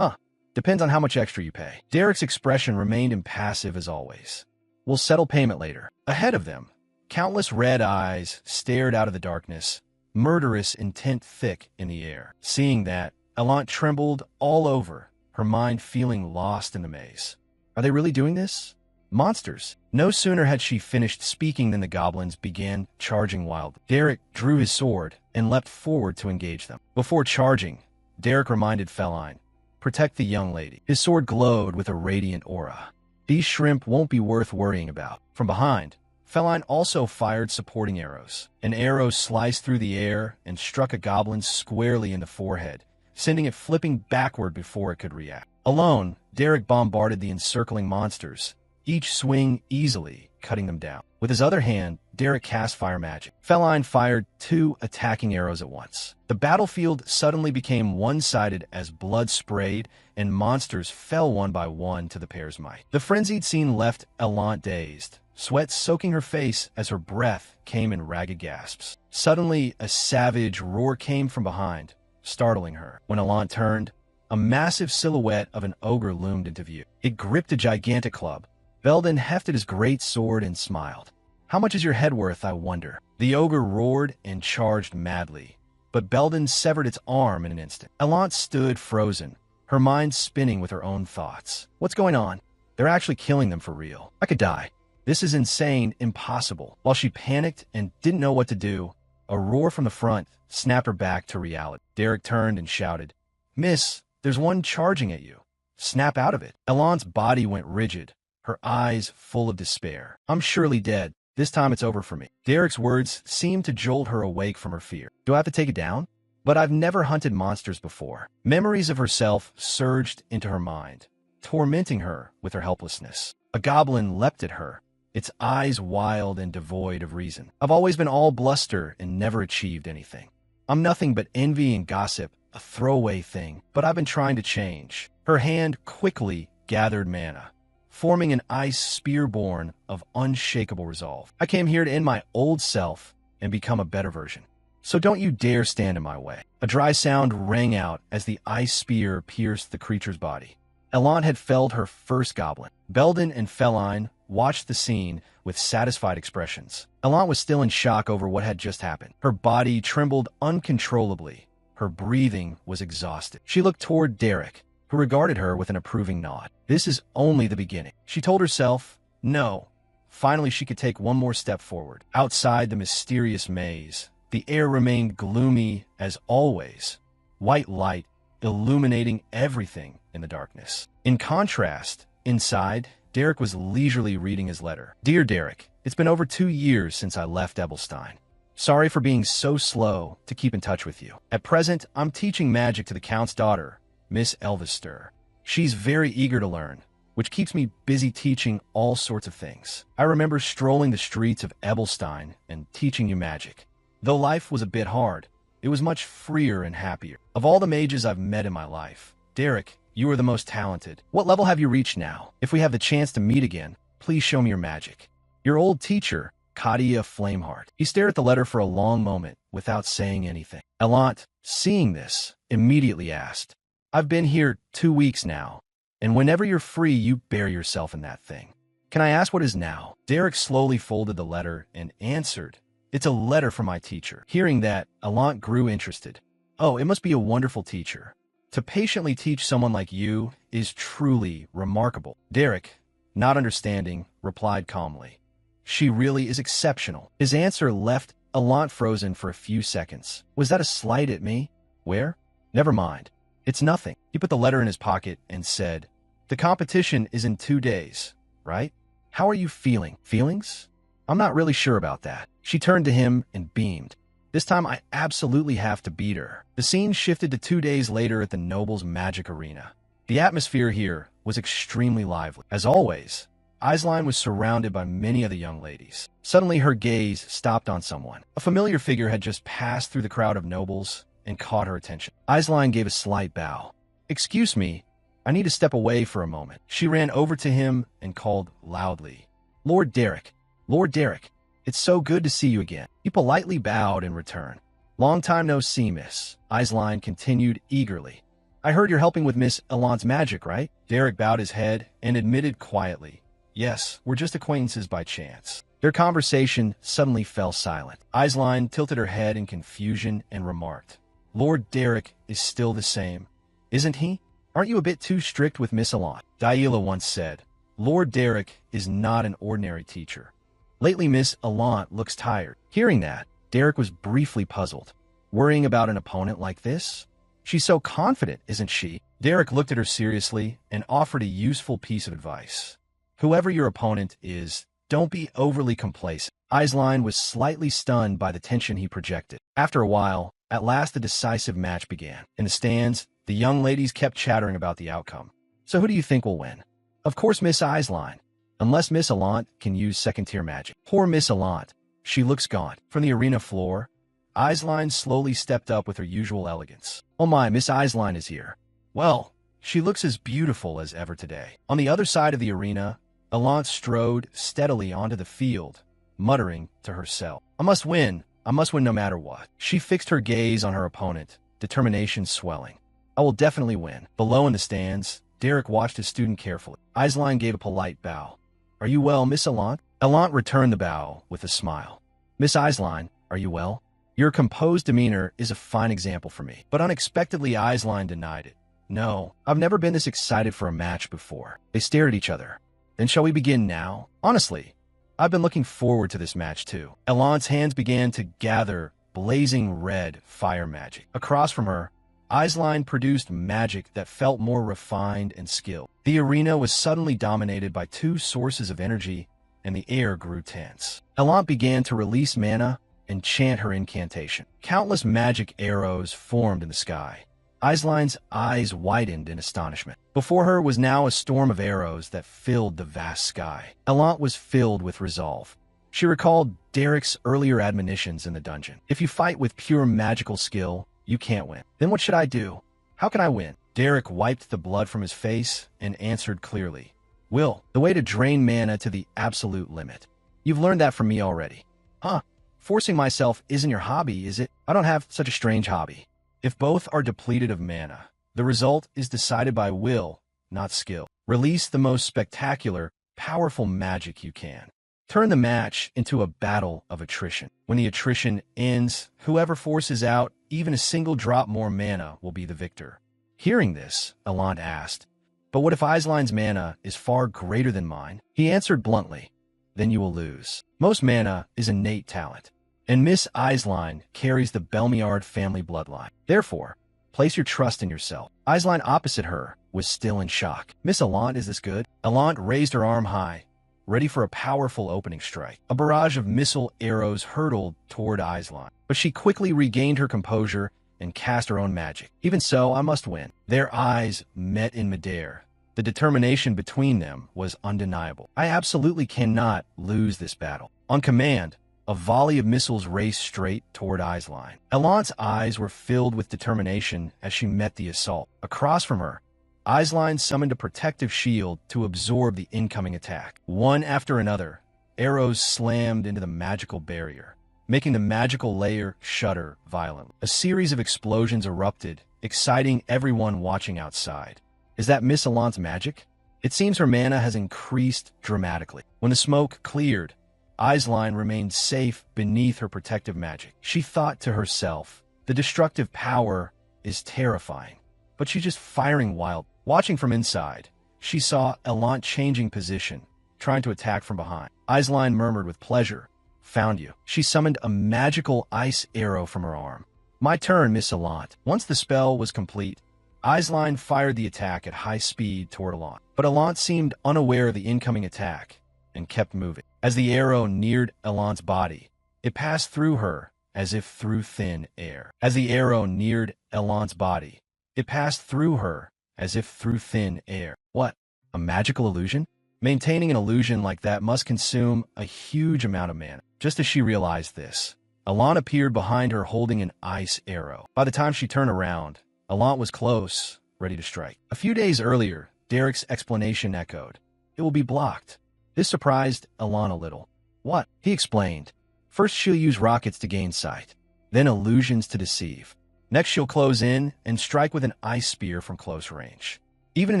Depends on how much extra you pay. Derek's expression remained impassive as always. We'll settle payment later. Ahead of them, countless red eyes stared out of the darkness, murderous intent thick in the air. Seeing that, Elant trembled all over, her mind feeling lost in the maze. Are they really doing this? Monsters. No sooner had she finished speaking than the goblins began charging wildly. Derek drew his sword and leapt forward to engage them. Before charging, Derek reminded Feline, protect the young lady. His sword glowed with a radiant aura. These shrimp won't be worth worrying about. From behind, Feline also fired supporting arrows. An arrow sliced through the air and struck a goblin squarely in the forehead, sending it flipping backward before it could react. Alone, Derek bombarded the encircling monsters, each swing easily, cutting them down. With his other hand, Derek cast fire magic. Feline fired 2 attacking arrows at once. The battlefield suddenly became one-sided as blood sprayed and monsters fell one by one to the pair's might. The frenzied scene left Elant dazed, sweat soaking her face as her breath came in ragged gasps. Suddenly, a savage roar came from behind, startling her. When Elant turned, a massive silhouette of an ogre loomed into view. It gripped a gigantic club. Belden hefted his great sword and smiled. How much is your head worth, I wonder? The ogre roared and charged madly, but Belden severed its arm in an instant. Elant stood frozen, her mind spinning with her own thoughts. What's going on? They're actually killing them for real. I could die. This is insane, impossible. While she panicked and didn't know what to do, a roar from the front snapped her back to reality. Derek turned and shouted, Miss, there's one charging at you. Snap out of it. Elant's body went rigid, her eyes full of despair. I'm surely dead. This time it's over for me. Derek's words seemed to jolt her awake from her fear. Do I have to take it down? But I've never hunted monsters before. Memories of herself surged into her mind, tormenting her with her helplessness. A goblin leapt at her, its eyes wild and devoid of reason. I've always been all bluster and never achieved anything. I'm nothing but envy and gossip, a throwaway thing, but I've been trying to change. Her hand quickly gathered mana, forming an ice spear born of unshakable resolve. I came here to end my old self and become a better version. So don't you dare stand in my way. A dry sound rang out as the ice spear pierced the creature's body. Elant had felled her first goblin. Belden and Feline watched the scene with satisfied expressions. Elant was still in shock over what had just happened. Her body trembled uncontrollably. Her breathing was exhausted. She looked toward Derek, who regarded her with an approving nod. This is only the beginning. She told herself, no. Finally, she could take one more step forward. Outside the mysterious maze, the air remained gloomy as always, white light illuminating everything in the darkness. In contrast, inside, Derek was leisurely reading his letter. Dear Derek, it's been over 2 years since I left Ebelstein. Sorry for being so slow to keep in touch with you. At present, I'm teaching magic to the Count's daughter, Miss Elvester. She's very eager to learn, which keeps me busy teaching all sorts of things. I remember strolling the streets of Ebelstein and teaching you magic. Though life was a bit hard, it was much freer and happier. Of all the mages I've met in my life, Derek, you are the most talented. What level have you reached now? If we have the chance to meet again, please show me your magic. Your old teacher, Kadia Flameheart. He stared at the letter for a long moment without saying anything. Elant, seeing this, immediately asked, I've been here 2 weeks now, and whenever you're free, you bury yourself in that thing. Can I ask what is now? Derek slowly folded the letter and answered, It's a letter from my teacher. Hearing that, Elant grew interested. Oh, it must be a wonderful teacher. To patiently teach someone like you is truly remarkable. Derek, not understanding, replied calmly. She really is exceptional. His answer left Elant frozen for a few seconds. Was that a slight at me? Where? Never mind. It's nothing. He put the letter in his pocket and said, The competition is in 2 days, right? How are you feeling? Feelings? I'm not really sure about that. She turned to him and beamed. This time I absolutely have to beat her. The scene shifted to 2 days later at the Noble's Magic Arena. The atmosphere here was extremely lively. As always, Aisline was surrounded by many of the young ladies. Suddenly her gaze stopped on someone. A familiar figure had just passed through the crowd of nobles and caught her attention. Aisline gave a slight bow. Excuse me, I need to step away for a moment. She ran over to him and called loudly, Lord Derek, Lord Derek, it's so good to see you again. He politely bowed in return. Long time no see, miss. Aisline continued eagerly. I heard you're helping with Miss Elant's magic, right? Derek bowed his head and admitted quietly, Yes, we're just acquaintances by chance. Their conversation suddenly fell silent. Aisline tilted her head in confusion and remarked, Lord Derek is still the same, isn't he? Aren't you a bit too strict with Miss Elant? Yahello once said, Lord Derek is not an ordinary teacher. Lately Miss Elant looks tired. Hearing that, Derek was briefly puzzled. Worrying about an opponent like this? She's so confident, isn't she? Derek looked at her seriously and offered a useful piece of advice. Whoever your opponent is, don't be overly complacent. Aisline was slightly stunned by the tension he projected. After a while, at last the decisive match began. In the stands, the young ladies kept chattering about the outcome. So who do you think will win? Of course Miss Aisline, unless Miss Elant can use second-tier magic. Poor Miss Elant. She looks gaunt. From the arena floor, Aisline slowly stepped up with her usual elegance. Oh my, Miss Aisline is here. Well, she looks as beautiful as ever today. On the other side of the arena, Elant strode steadily onto the field, muttering to herself, I must win no matter what. She fixed her gaze on her opponent, determination swelling. I will definitely win. Below in the stands, Derek watched his student carefully. Aisline gave a polite bow. Are you well, Miss Elant? Elant returned the bow with a smile. Miss Aisline, are you well? Your composed demeanor is a fine example for me. But unexpectedly, Aisline denied it. No, I've never been this excited for a match before. They stared at each other. Then shall we begin now? Honestly, I've been looking forward to this match too. Elant's hands began to gather blazing red fire magic. Across from her, Aisline produced magic that felt more refined and skilled. The arena was suddenly dominated by 2 sources of energy, and the air grew tense. Elant began to release mana and chant her incantation. Countless magic arrows formed in the sky. Aisline's eyes widened in astonishment. Before her was now a storm of arrows that filled the vast sky. Elant was filled with resolve. She recalled Derek's earlier admonitions in the dungeon. If you fight with pure magical skill, you can't win. Then what should I do? How can I win? Derek wiped the blood from his face and answered clearly. Will, the way to drain mana to the absolute limit. You've learned that from me already. Huh? Forcing myself isn't your hobby, is it? I don't have such a strange hobby. If both are depleted of mana, the result is decided by will, not skill. Release the most spectacular, powerful magic you can. Turn the match into a battle of attrition. When the attrition ends, whoever forces out even a single drop more mana will be the victor. Hearing this, Elant asked, But what if Aisline's mana is far greater than mine? He answered bluntly, Then you will lose. Most mana is innate talent, and Miss Aisline carries the Belmiard family bloodline. Therefore, place your trust in yourself. Aisline opposite her was still in shock. Miss Elant, is this good? Elant raised her arm high, ready for a powerful opening strike. A barrage of missile arrows hurtled toward Aisline, but she quickly regained her composure and cast her own magic. Even so, I must win. Their eyes met in midair. The determination between them was undeniable. I absolutely cannot lose this battle. On command, a volley of missiles raced straight toward Aisline. Elant's eyes were filled with determination as she met the assault. Across from her, Aisline summoned a protective shield to absorb the incoming attack. One after another, arrows slammed into the magical barrier, making the magical layer shudder violently. A series of explosions erupted, exciting everyone watching outside. Is that Miss Elant's magic? It seems her mana has increased dramatically. When the smoke cleared, Aisline remained safe beneath her protective magic. She thought to herself, the destructive power is terrifying, but she's just firing wild. Watching from inside, she saw Elant changing position, trying to attack from behind. Aisline murmured with pleasure, "Found you." She summoned a magical ice arrow from her arm. "My turn, Miss Elant." Once the spell was complete, Aisline fired the attack at high speed toward Elant. But Elant seemed unaware of the incoming attack and kept moving. As the arrow neared Elant's body, it passed through her as if through thin air. As the arrow neared Elant's body, it passed through her as if through thin air. What? A magical illusion? Maintaining an illusion like that must consume a huge amount of mana. Just as she realized this, Elant appeared behind her holding an ice arrow. By the time she turned around, Elant was close, ready to strike. A few days earlier, Derek's explanation echoed. It will be blocked. This surprised Elant a little. What? He explained. First she'll use rockets to gain sight, then illusions to deceive. Next she'll close in and strike with an ice spear from close range. Even an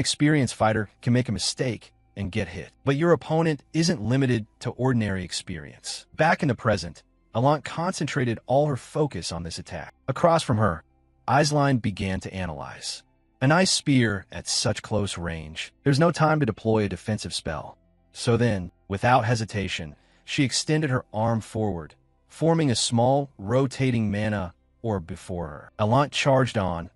experienced fighter can make a mistake and get hit. But your opponent isn't limited to ordinary experience. Back in the present, Elant concentrated all her focus on this attack. Across from her, Aisline began to analyze. An ice spear at such close range. There's no time to deploy a defensive spell. So then, without hesitation, she extended her arm forward, forming a small, rotating mana orb before her. Elant charged on,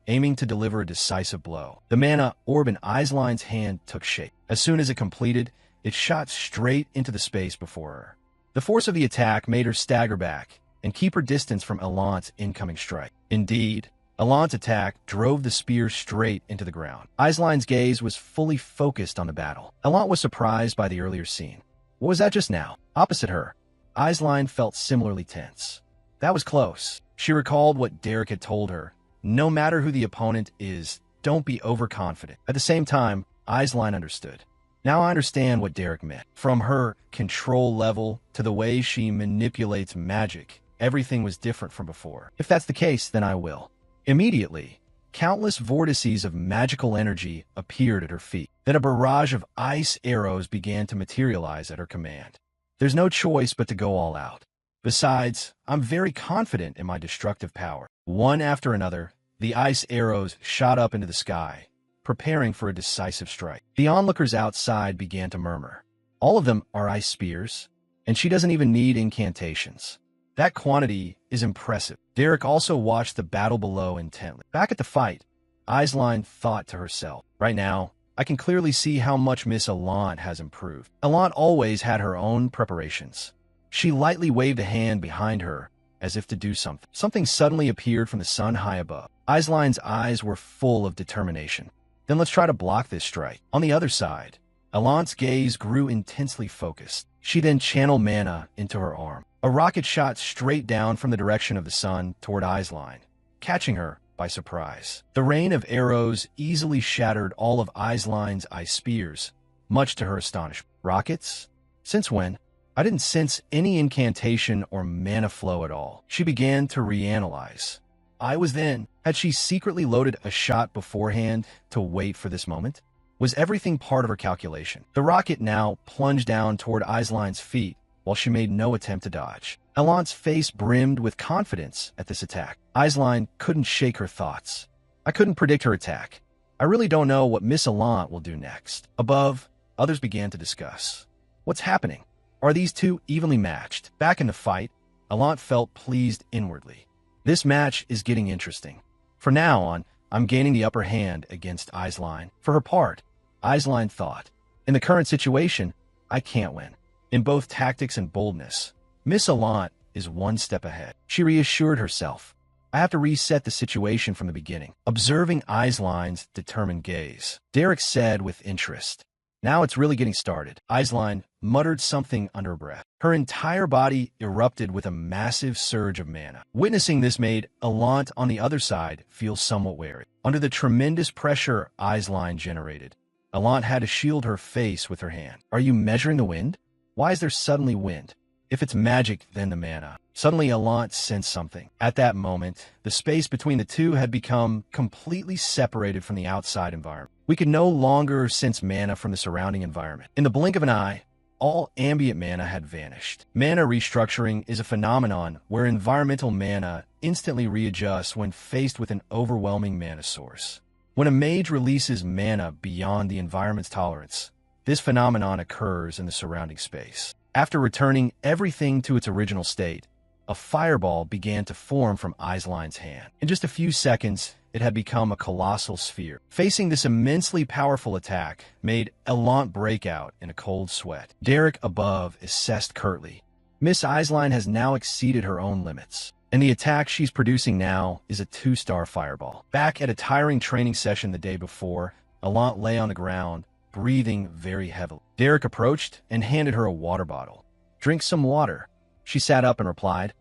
aiming to deliver a decisive blow. The mana orb in Aisline's hand took shape. As soon as it completed, it shot straight into the space before her. The force of the attack made her stagger back and keep her distance from Elant's incoming strike. Indeed, Elant's attack drove the spear straight into the ground. Aisline's gaze was fully focused on the battle. Elant was surprised by the earlier scene. What was that just now? Opposite her, Aisline felt similarly tense. That was close. She recalled what Derek had told her. No matter who the opponent is, don't be overconfident. At the same time, Aisline understood. Now I understand what Derek meant. From her control level to the way she manipulates magic, everything was different from before. If that's the case, then I will. Immediately, countless vortices of magical energy appeared at her feet. Then a barrage of ice arrows began to materialize at her command. There's no choice but to go all out. Besides, I'm very confident in my destructive power. One after another, the ice arrows shot up into the sky, preparing for a decisive strike. The onlookers outside began to murmur. All of them are ice spears, and she doesn't even need incantations. That quantity is impressive. Derek also watched the battle below intently. Back at the fight, Aisline thought to herself, right now, I can clearly see how much Miss Elant has improved. Elant always had her own preparations. She lightly waved a hand behind her, as if to do something. Something suddenly appeared from the sun high above. Aisline's eyes were full of determination. Then let's try to block this strike. On the other side, Elant's gaze grew intensely focused. She then channeled mana into her arm. A rocket shot straight down from the direction of the sun toward Aisline, catching her by surprise. The rain of arrows easily shattered all of Aisline's ice spears, much to her astonishment. Rockets? Since when? I didn't sense any incantation or mana flow at all. She began to reanalyze. Had she secretly loaded a shot beforehand to wait for this moment? Was everything part of her calculation? The rocket now plunged down toward Aisline's feet while she made no attempt to dodge. Elant's face brimmed with confidence at this attack. Aisline couldn't shake her thoughts. I couldn't predict her attack. I really don't know what Miss Elant will do next. Above, others began to discuss. What's happening? Are these two evenly matched? Back in the fight, Elant felt pleased inwardly. This match is getting interesting. From now on, I'm gaining the upper hand against Aisline. For her part, Aisline thought, in the current situation, I can't win. In both tactics and boldness, Miss Elant is one step ahead. She reassured herself. I have to reset the situation from the beginning. Observing Eiseline's determined gaze, Derek said with interest. Now it's really getting started. Eisline muttered something under her breath. Her entire body erupted with a massive surge of mana. Witnessing this made Elant on the other side feel somewhat wary. Under the tremendous pressure Eisline generated, Elant had to shield her face with her hand. Are you measuring the wind? Why is there suddenly wind? If it's magic, then the mana. Suddenly, Elant sensed something. At that moment, the space between the two had become completely separated from the outside environment. We could no longer sense mana from the surrounding environment. In the blink of an eye, all ambient mana had vanished. Mana restructuring is a phenomenon where environmental mana instantly readjusts when faced with an overwhelming mana source. When a mage releases mana beyond the environment's tolerance, this phenomenon occurs in the surrounding space. After returning everything to its original state, a fireball began to form from Eiseline's hand. In just a few seconds, it had become a colossal sphere. Facing this immensely powerful attack made Elant break out in a cold sweat. Derek above assessed curtly. Miss Eisline has now exceeded her own limits, and the attack she's producing now is a 2-star fireball. Back at a tiring training session the day before, Elant lay on the ground, breathing very heavily. Derek approached and handed her a water bottle. Drink some water. She sat up and replied,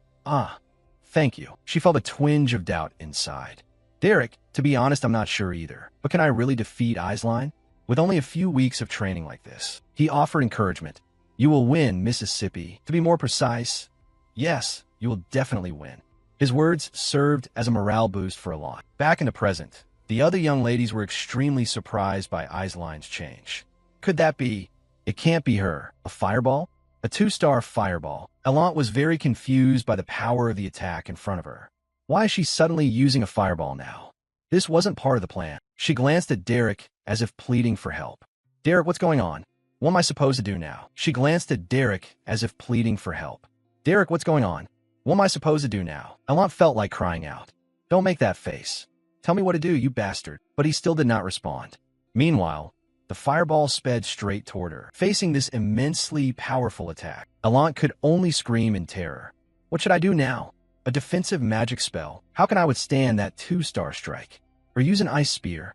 thank you. She felt a twinge of doubt inside. Derek, to be honest, I'm not sure either. But can I really defeat Eisline? With only a few weeks of training like this, he offered encouragement. You will win, Mississippi. To be more precise, yes, you will definitely win. His words served as a morale boost for Elant. Back in the present, the other young ladies were extremely surprised by Eiseline's change. Could that be? It can't be her. A fireball? A 2-star fireball. Elant was very confused by the power of the attack in front of her. Why is she suddenly using a fireball now? This wasn't part of the plan. She glanced at Derek as if pleading for help. Derek, what's going on? What am I supposed to do now? She glanced at Derek as if pleading for help. Derek, what's going on? What am I supposed to do now? Elant felt like crying out. Don't make that face. Tell me what to do, you bastard. But he still did not respond. Meanwhile, the fireball sped straight toward her. Facing this immensely powerful attack, Elant could only scream in terror. What should I do now? A defensive magic spell? How can I withstand that 2-star strike? Or use an ice spear?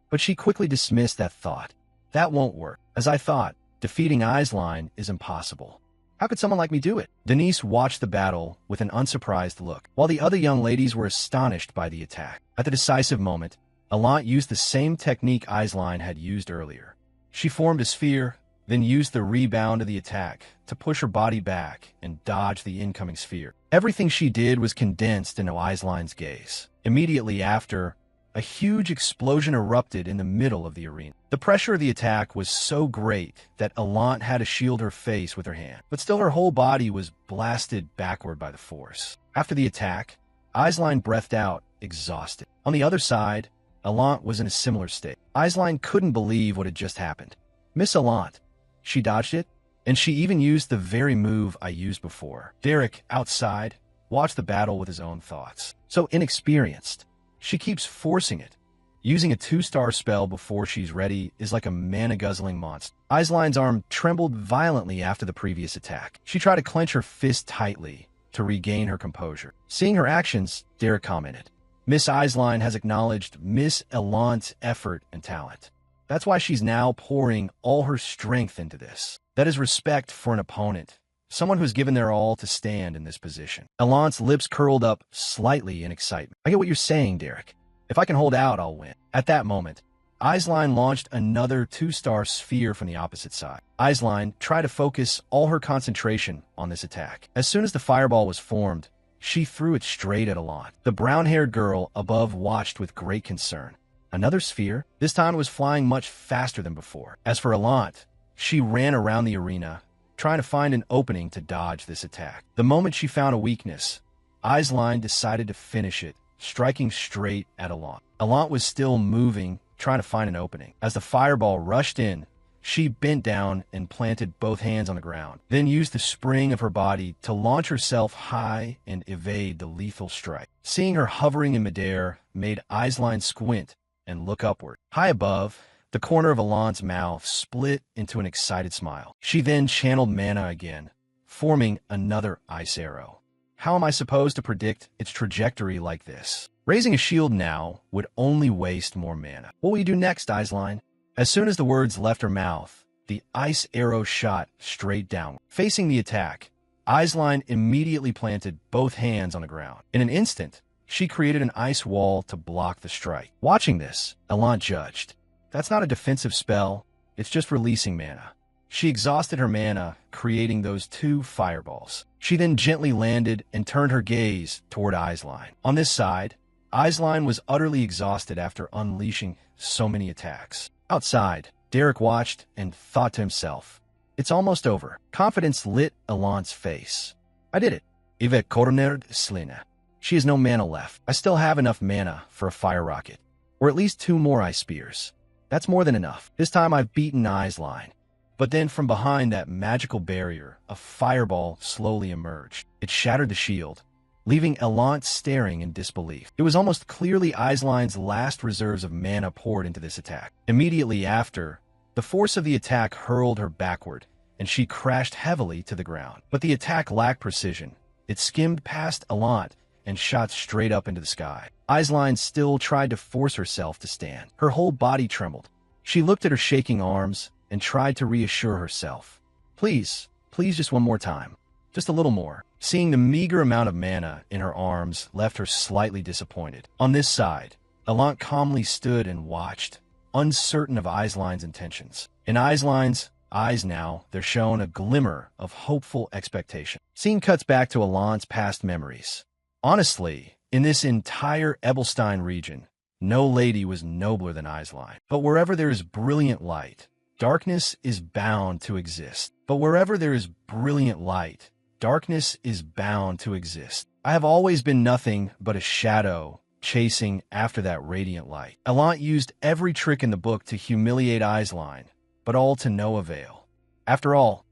But she quickly dismissed that thought. That won't work. As I thought, defeating Eisline is impossible. How could someone like me do it? Denise watched the battle with an unsurprised look, while the other young ladies were astonished by the attack. At the decisive moment, Elant used the same technique Eisline had used earlier. She formed a sphere, then used the rebound of the attack to push her body back and dodge the incoming sphere. Everything she did was condensed into Eisline's gaze. Immediately after, a huge explosion erupted in the middle of the arena. The pressure of the attack was so great that Elant had to shield her face with her hand, but still her whole body was blasted backward by the force. After the attack, Eisline breathed out, exhausted. On the other side, Elant was in a similar state. Eisline couldn't believe what had just happened. Miss Elant, she dodged it, and she even used the very move I used before. Derek, outside, watched the battle with his own thoughts. So inexperienced. She keeps forcing it. Using a 2-star spell before she's ready is like a mana-guzzling monster. Eisline's arm trembled violently after the previous attack. She tried to clench her fist tightly to regain her composure. Seeing her actions, Derek commented, Miss Eisline has acknowledged Miss Elant's effort and talent. That's why she's now pouring all her strength into this. That is respect for an opponent, someone who's given their all to stand in this position. Elant's lips curled up slightly in excitement. I get what you're saying, Derek. If I can hold out, I'll win. At that moment, Eisline launched another 2-star sphere from the opposite side. Eisline tried to focus all her concentration on this attack. As soon as the fireball was formed, she threw it straight at Elant. The brown-haired girl above watched with great concern. Another sphere? This time it was flying much faster than before. As for Elant, she ran around the arena, trying to find an opening to dodge this attack. The moment she found a weakness, Eisline decided to finish it, striking straight at Elant. Elant was still moving, trying to find an opening. As the fireball rushed in, she bent down and planted both hands on the ground, then used the spring of her body to launch herself high and evade the lethal strike. Seeing her hovering in midair made Eisline squint and look upward. High above, the corner of Elant's mouth split into an excited smile. She then channeled mana again, forming another ice arrow. How am I supposed to predict its trajectory like this? Raising a shield now would only waste more mana. What will you do next, Eisline? As soon as the words left her mouth, the ice arrow shot straight down. Facing the attack, Eisline immediately planted both hands on the ground. In an instant, she created an ice wall to block the strike. Watching this, Elant judged. That's not a defensive spell, it's just releasing mana. She exhausted her mana, creating those 2 fireballs. She then gently landed and turned her gaze toward Eisline. On this side, Eisline was utterly exhausted after unleashing so many attacks. Outside, Derek watched and thought to himself, it's almost over. Confidence lit Elant's face. I did it. Ive Koronerd Slina. She has no mana left. I still have enough mana for a fire rocket. Or at least 2 more ice spears. That's more than enough. This time I've beaten Eisline. But then from behind that magical barrier, a fireball slowly emerged. It shattered the shield, leaving Elant staring in disbelief. It was almost clearly Eisline's last reserves of mana poured into this attack. Immediately after, the force of the attack hurled her backward, and she crashed heavily to the ground. But the attack lacked precision. It skimmed past Elant and shot straight up into the sky. Eisline still tried to force herself to stand. Her whole body trembled. She looked at her shaking arms and tried to reassure herself. Please just one more time. Just a little more. Seeing the meager amount of mana in her arms left her slightly disappointed. On this side, Elant calmly stood and watched, uncertain of Eisline's intentions. In Eisline's eyes now, there shone a glimmer of hopeful expectation. Scene cuts back to Elant's past memories. Honestly, in this entire Ebelstein region, no lady was nobler than Eisline. But wherever there is brilliant light, darkness is bound to exist. But wherever there is brilliant light, darkness is bound to exist. I have always been nothing but a shadow chasing after that radiant light. Elant used every trick in the book to humiliate Eisline, but all to no avail. After all,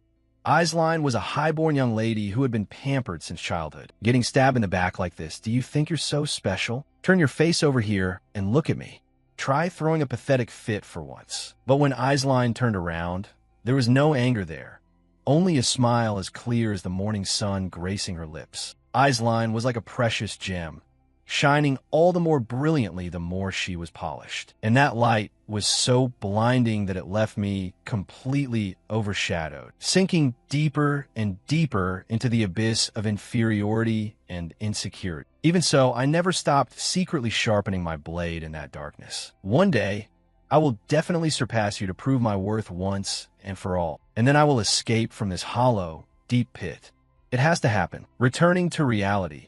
Eisline was a highborn young lady who had been pampered since childhood. Getting stabbed in the back like this, do you think you're so special? Turn your face over here and look at me. Try throwing a pathetic fit for once. But when Eisline turned around, there was no anger there, only a smile as clear as the morning sun gracing her lips. Eisline was like a precious gem, shining all the more brilliantly the more she was polished. And that light was so blinding that it left me completely overshadowed, sinking deeper and deeper into the abyss of inferiority and insecurity. Even so, I never stopped secretly sharpening my blade in that darkness. One day, I will definitely surpass you to prove my worth once and for all. And then I will escape from this hollow, deep pit. It has to happen. Returning to reality,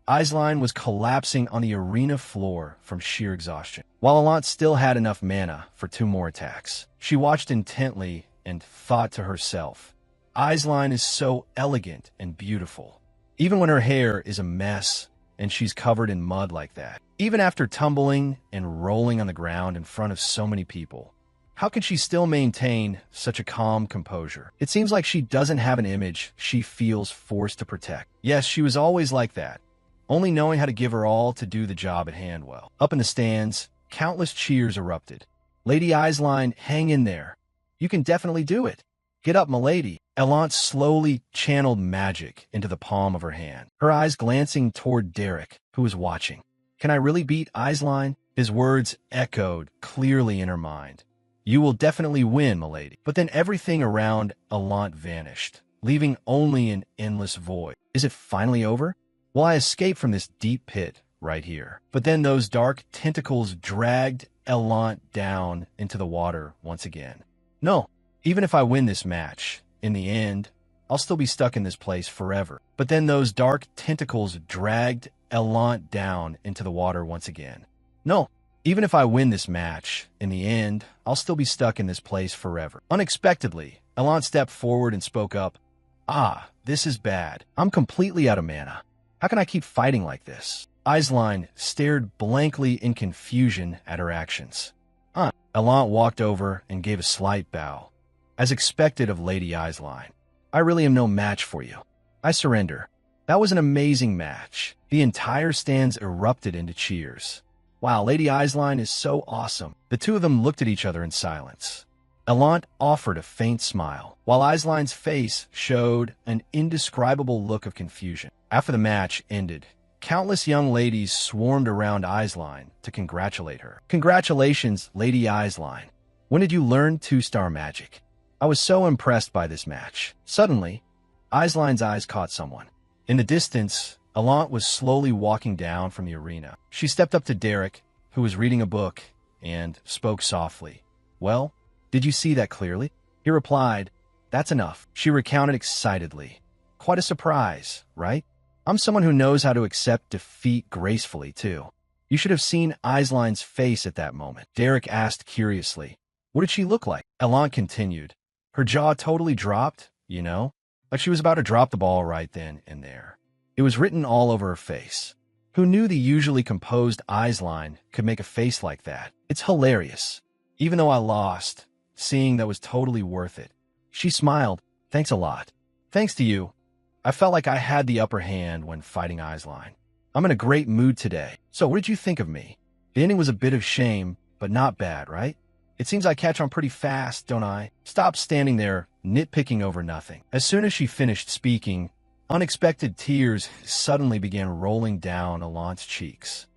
Eisline was collapsing on the arena floor from sheer exhaustion. While Elant still had enough mana for 2 more attacks, she watched intently and thought to herself, Eisline is so elegant and beautiful, even when her hair is a mess and she's covered in mud like that. Even after tumbling and rolling on the ground in front of so many people, how can she still maintain such a calm composure? It seems like she doesn't have an image she feels forced to protect. Yes, she was always like that, only knowing how to give her all to do the job at hand well. Up in the stands, countless cheers erupted. Lady Eisline, hang in there. You can definitely do it. Get up, milady. Elant slowly channeled magic into the palm of her hand, her eyes glancing toward Derek, who was watching. Can I really beat Eisline? His words echoed clearly in her mind. You will definitely win, milady. But then everything around Elant vanished, leaving only an endless void. Is it finally over? Will I escape from this deep pit right here? But then those dark tentacles dragged Elant down into the water once again. No, even if I win this match, in the end, I'll still be stuck in this place forever. But then those dark tentacles dragged Elant down into the water once again. No, even if I win this match, in the end, I'll still be stuck in this place forever. Unexpectedly, Elant stepped forward and spoke up. Ah, this is bad. I'm completely out of mana. How can I keep fighting like this? Eisline stared blankly in confusion at her actions. Elant walked over and gave a slight bow. As expected of Lady Eisline, I really am no match for you. I surrender. That was an amazing match. The entire stands erupted into cheers. Wow, Lady Eisline is so awesome. The two of them looked at each other in silence. Elant offered a faint smile, while Aisline's face showed an indescribable look of confusion. After the match ended, countless young ladies swarmed around Aisline to congratulate her. Congratulations, Lady Aisline. When did you learn 2-star magic? I was so impressed by this match. Suddenly, Aisline's eyes caught someone. In the distance, Elant was slowly walking down from the arena. She stepped up to Derek, who was reading a book, and spoke softly. Well, did you see that clearly? He replied, That's enough. She recounted excitedly. Quite a surprise, right? I'm someone who knows how to accept defeat gracefully, too. You should have seen Aisline's face at that moment. Derek asked curiously. What did she look like? Elant continued. Her jaw totally dropped, you know? Like she was about to drop the ball right then and there. It was written all over her face. Who knew the usually composed Aisline could make a face like that? It's hilarious. Even though I lost, seeing that was totally worth it. She smiled. Thanks a lot. Thanks to you. I felt like I had the upper hand when fighting Aisline. I'm in a great mood today. So what did you think of me? The ending was a bit of shame, but not bad, right? It seems I catch on pretty fast, don't I? Stop standing there, nitpicking over nothing. As soon as she finished speaking, unexpected tears suddenly began rolling down Elant's cheeks.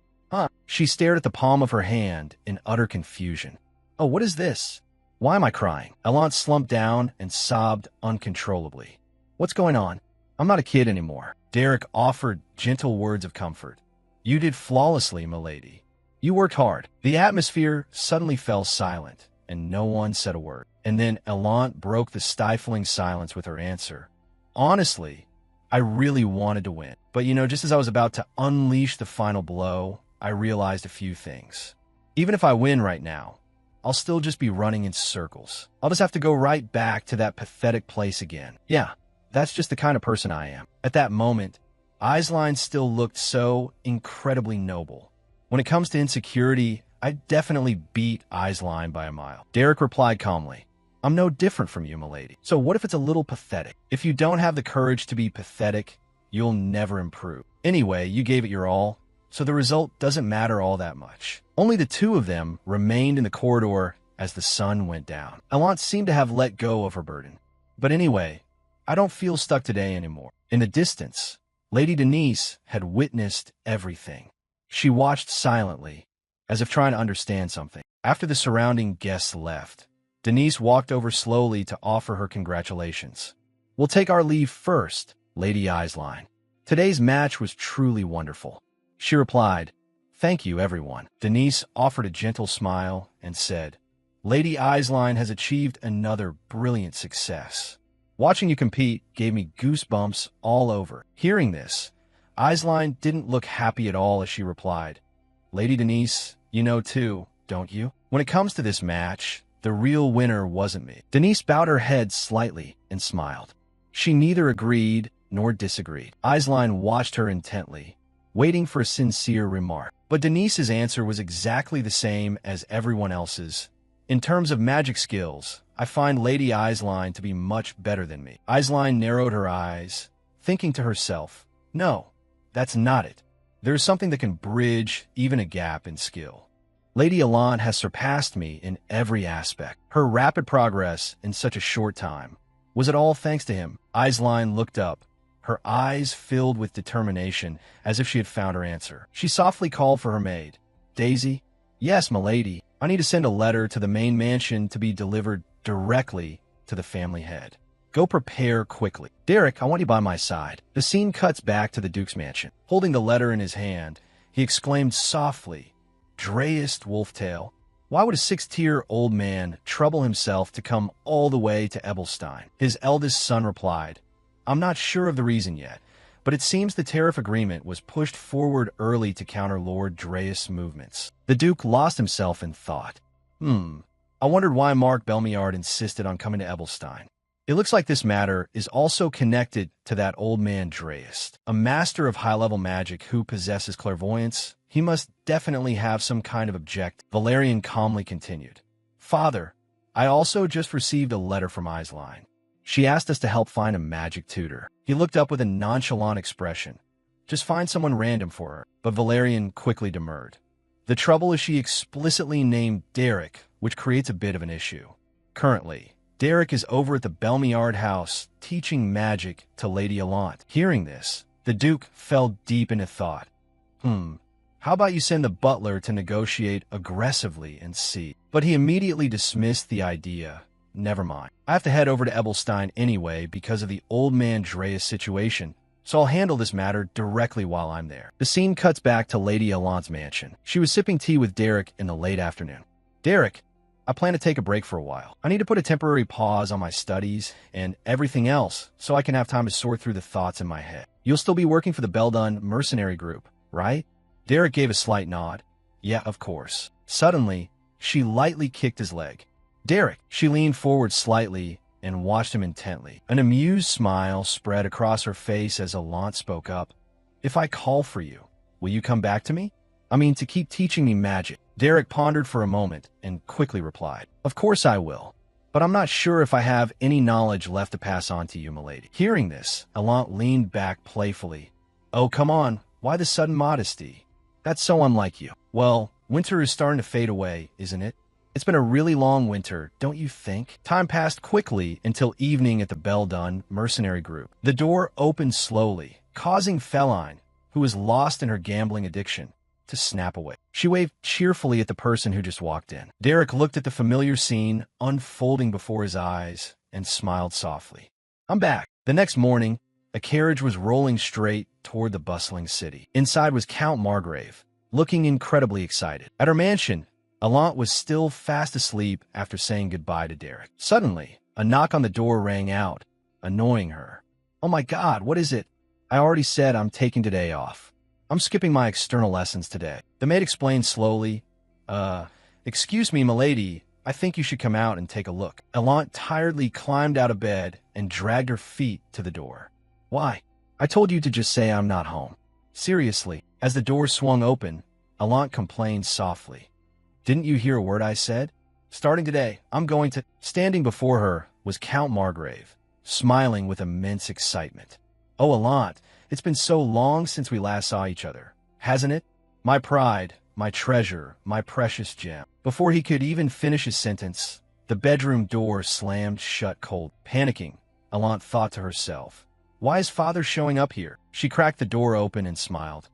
She stared at the palm of her hand in utter confusion. Oh, what is this? Why am I crying? Elant slumped down and sobbed uncontrollably. What's going on? I'm not a kid anymore. Derek offered gentle words of comfort. You did flawlessly, milady. You worked hard. The atmosphere suddenly fell silent, and no one said a word. And then Elant broke the stifling silence with her answer. Honestly, I really wanted to win. But just as I was about to unleash the final blow, I realized a few things. Even if I win right now, I'll still just be running in circles. I'll just have to go right back to that pathetic place again. Yeah, that's just the kind of person I am. At that moment, Aisline still looked so incredibly noble. When it comes to insecurity, I definitely beat Aisline by a mile. Derek replied calmly, I'm no different from you, milady. So what if it's a little pathetic? If you don't have the courage to be pathetic, you'll never improve. Anyway, you gave it your all, so the result doesn't matter all that much. Only the two of them remained in the corridor as the sun went down. Elant seemed to have let go of her burden. But anyway, I don't feel stuck today anymore. In the distance, Lady Denise had witnessed everything. She watched silently, as if trying to understand something. After the surrounding guests left, Denise walked over slowly to offer her congratulations. We'll take our leave first, Lady Aisline. Today's match was truly wonderful. She replied, Thank you, everyone. Denise offered a gentle smile and said, Lady Aisline has achieved another brilliant success. Watching you compete gave me goosebumps all over. Hearing this, Aisline didn't look happy at all as she replied, Lady Denise, you know too, don't you? When it comes to this match, the real winner wasn't me. Denise bowed her head slightly and smiled. She neither agreed nor disagreed. Aisline watched her intently, waiting for a sincere remark. But Denise's answer was exactly the same as everyone else's. In terms of magic skills, I find Lady Aisline to be much better than me. Aisline narrowed her eyes, thinking to herself, No, that's not it. There's something that can bridge even a gap in skill. Lady Elant has surpassed me in every aspect. Her rapid progress in such a short time. Was it all thanks to him? Aisline looked up, her eyes filled with determination, as if she had found her answer. She softly called for her maid. Daisy? Yes, milady. I need to send a letter to the main mansion to be delivered directly to the family head. Go prepare quickly. Derek, I want you by my side. The scene cuts back to the Duke's mansion. Holding the letter in his hand, he exclaimed softly, Drayest Wolftail, why would a 6-tier old man trouble himself to come all the way to Ebelstein? His eldest son replied, I'm not sure of the reason yet, but it seems the tariff agreement was pushed forward early to counter Lord Drayus' movements. The Duke lost himself in thought. I wondered why Mark Belmiard insisted on coming to Ebelstein. It looks like this matter is also connected to that old man Drayus. A master of high-level magic who possesses clairvoyance, he must definitely have some kind of object. Valerian calmly continued. Father, I also just received a letter from Aisline. She asked us to help find a magic tutor. He looked up with a nonchalant expression. Just find someone random for her. But Valerian quickly demurred. The trouble is she explicitly named Derek, which creates a bit of an issue. Currently, Derek is over at the Belmiard house teaching magic to Lady Allant. Hearing this, the Duke fell deep into thought. How about you send the butler to negotiate aggressively and see? But he immediately dismissed the idea. Never mind. I have to head over to Ebelstein anyway because of the old man Drea's situation, so I'll handle this matter directly while I'm there. The scene cuts back to Lady Allant's mansion. She was sipping tea with Derek in the late afternoon. Derek, I plan to take a break for a while. I need to put a temporary pause on my studies and everything else so I can have time to sort through the thoughts in my head. You'll still be working for the Beldon Mercenary group, right? Derek gave a slight nod. Yeah, of course. Suddenly, she lightly kicked his leg. Derek, she leaned forward slightly and watched him intently. An amused smile spread across her face as Allant spoke up. If I call for you, will you come back to me? I mean, to keep teaching me magic. Derek pondered for a moment and quickly replied, Of course I will, but I'm not sure if I have any knowledge left to pass on to you, milady. Hearing this, Allant leaned back playfully. Oh, come on, why the sudden modesty? That's so unlike you. Well, winter is starting to fade away, isn't it? It's been a really long winter, don't you think? Time passed quickly until evening at the Beldon Mercenary group. The door opened slowly, causing Feline, who was lost in her gambling addiction, to snap away. She waved cheerfully at the person who just walked in. Derek looked at the familiar scene unfolding before his eyes and smiled softly. I'm back. The next morning, a carriage was rolling straight toward the bustling city. Inside was Count Margrave, looking incredibly excited. At her mansion, Allant was still fast asleep after saying goodbye to Derek. Suddenly, a knock on the door rang out, annoying her. Oh my God, what is it? I already said I'm taking today off. I'm skipping my external lessons today. The maid explained slowly. Excuse me, milady. I think you should come out and take a look. Allant tiredly climbed out of bed and dragged her feet to the door. Why? I told you to just say I'm not home. Seriously. As the door swung open, Allant complained softly. Didn't you hear a word I said? Starting today, I'm going to... Standing before her was Count Margrave, smiling with immense excitement. Oh, Allant, it's been so long since we last saw each other, hasn't it? My pride, my treasure, my precious gem. Before he could even finish his sentence, the bedroom door slammed shut cold. Panicking, Allant thought to herself, why is father showing up here? She cracked the door open and smiled.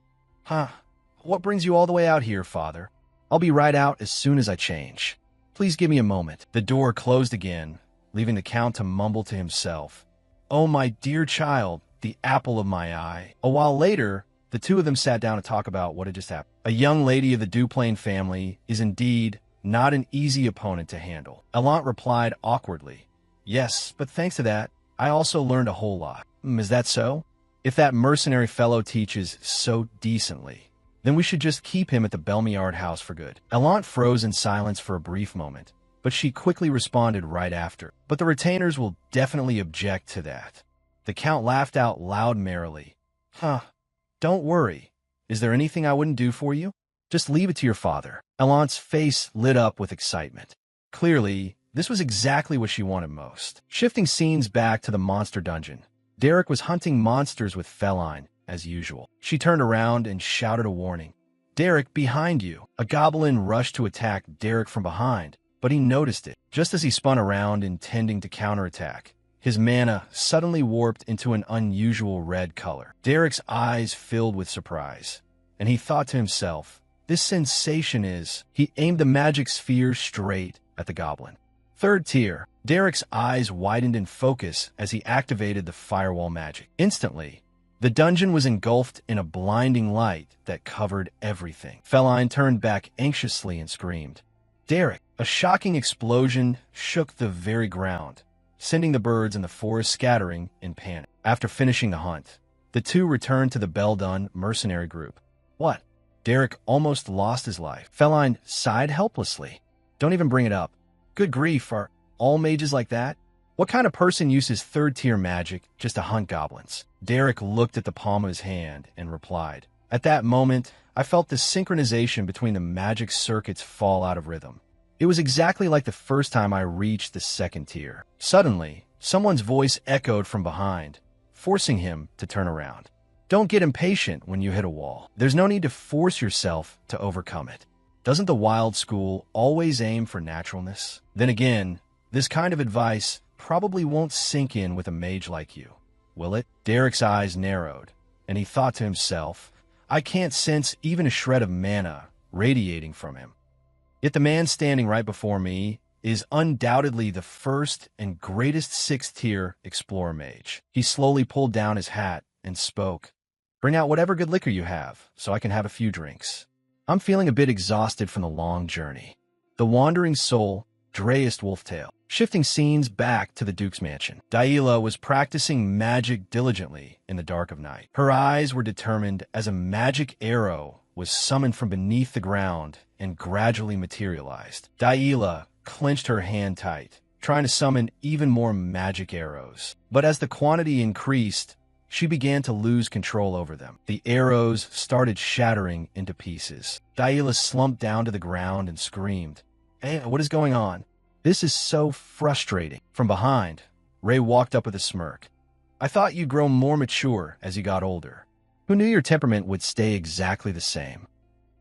What brings you all the way out here, father? I'll be right out as soon as I change. Please give me a moment. The door closed again, leaving the Count to mumble to himself. Oh, my dear child, the apple of my eye. A while later, the two of them sat down to talk about what had just happened. A young lady of the Duplain family is indeed not an easy opponent to handle. Allant replied awkwardly. Yes, but thanks to that, I also learned a whole lot. Is that so? If that mercenary fellow teaches so decently, then we should just keep him at the Belmiard house for good. Allant froze in silence for a brief moment, but she quickly responded right after. But the retainers will definitely object to that. The Count laughed out loud merrily. Don't worry. Is there anything I wouldn't do for you? Just leave it to your father. Allant's face lit up with excitement. Clearly, this was exactly what she wanted most. Shifting scenes back to the monster dungeon, Derek was hunting monsters with Feline, as usual. She turned around and shouted a warning. Derek, behind you! A goblin rushed to attack Derek from behind, but he noticed it. Just as he spun around intending to counterattack, his mana suddenly warped into an unusual red color. Derek's eyes filled with surprise, and he thought to himself, this sensation is... He aimed the magic sphere straight at the goblin. Third tier. Derek's eyes widened in focus as he activated the firewall magic. Instantly, the dungeon was engulfed in a blinding light that covered everything. Feline turned back anxiously and screamed. Derek! A shocking explosion shook the very ground, sending the birds in the forest scattering in panic. After finishing the hunt, the two returned to the Beldon Mercenary group. What? Derek almost lost his life. Feline sighed helplessly. Don't even bring it up. Good grief, are all mages like that? What kind of person uses third-tier magic just to hunt goblins? Derek looked at the palm of his hand and replied. At that moment, I felt the synchronization between the magic circuits fall out of rhythm. It was exactly like the first time I reached the second tier. Suddenly, someone's voice echoed from behind, forcing him to turn around. Don't get impatient when you hit a wall. There's no need to force yourself to overcome it. Doesn't the wild school always aim for naturalness? Then again, This kind of advice probably won't sink in with a mage like you, will it? Derek's eyes narrowed, and he thought to himself, I can't sense even a shred of mana radiating from him. Yet the man standing right before me is undoubtedly the first and greatest 6th-tier explorer mage. He slowly pulled down his hat and spoke. Bring out whatever good liquor you have, so I can have a few drinks. I'm feeling a bit exhausted from the long journey. The wandering soul, Dreist Wolftail. Shifting scenes back to the Duke's mansion. Yahello was practicing magic diligently in the dark of night. Her eyes were determined as a magic arrow was summoned from beneath the ground and gradually materialized. Yahello clenched her hand tight, trying to summon even more magic arrows. But as the quantity increased, she began to lose control over them. The arrows started shattering into pieces. Yahello slumped down to the ground and screamed, Hey, what is going on? This is so frustrating. From behind, Ray walked up with a smirk. I thought you'd grow more mature as you got older. Who knew your temperament would stay exactly the same?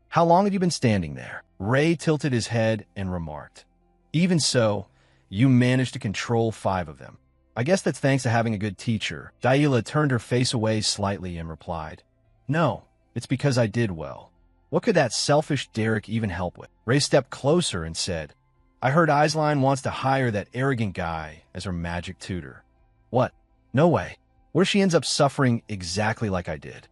How long have you been standing there? Ray tilted his head and remarked, Even so, you managed to control 5 of them. I guess that's thanks to having a good teacher. Yahello turned her face away slightly and replied, No, it's because I did well. What could that selfish Derek even help with? Ray stepped closer and said, I heard Eisline wants to hire that arrogant guy as her magic tutor. What? No way. What if she ends up suffering exactly like I did?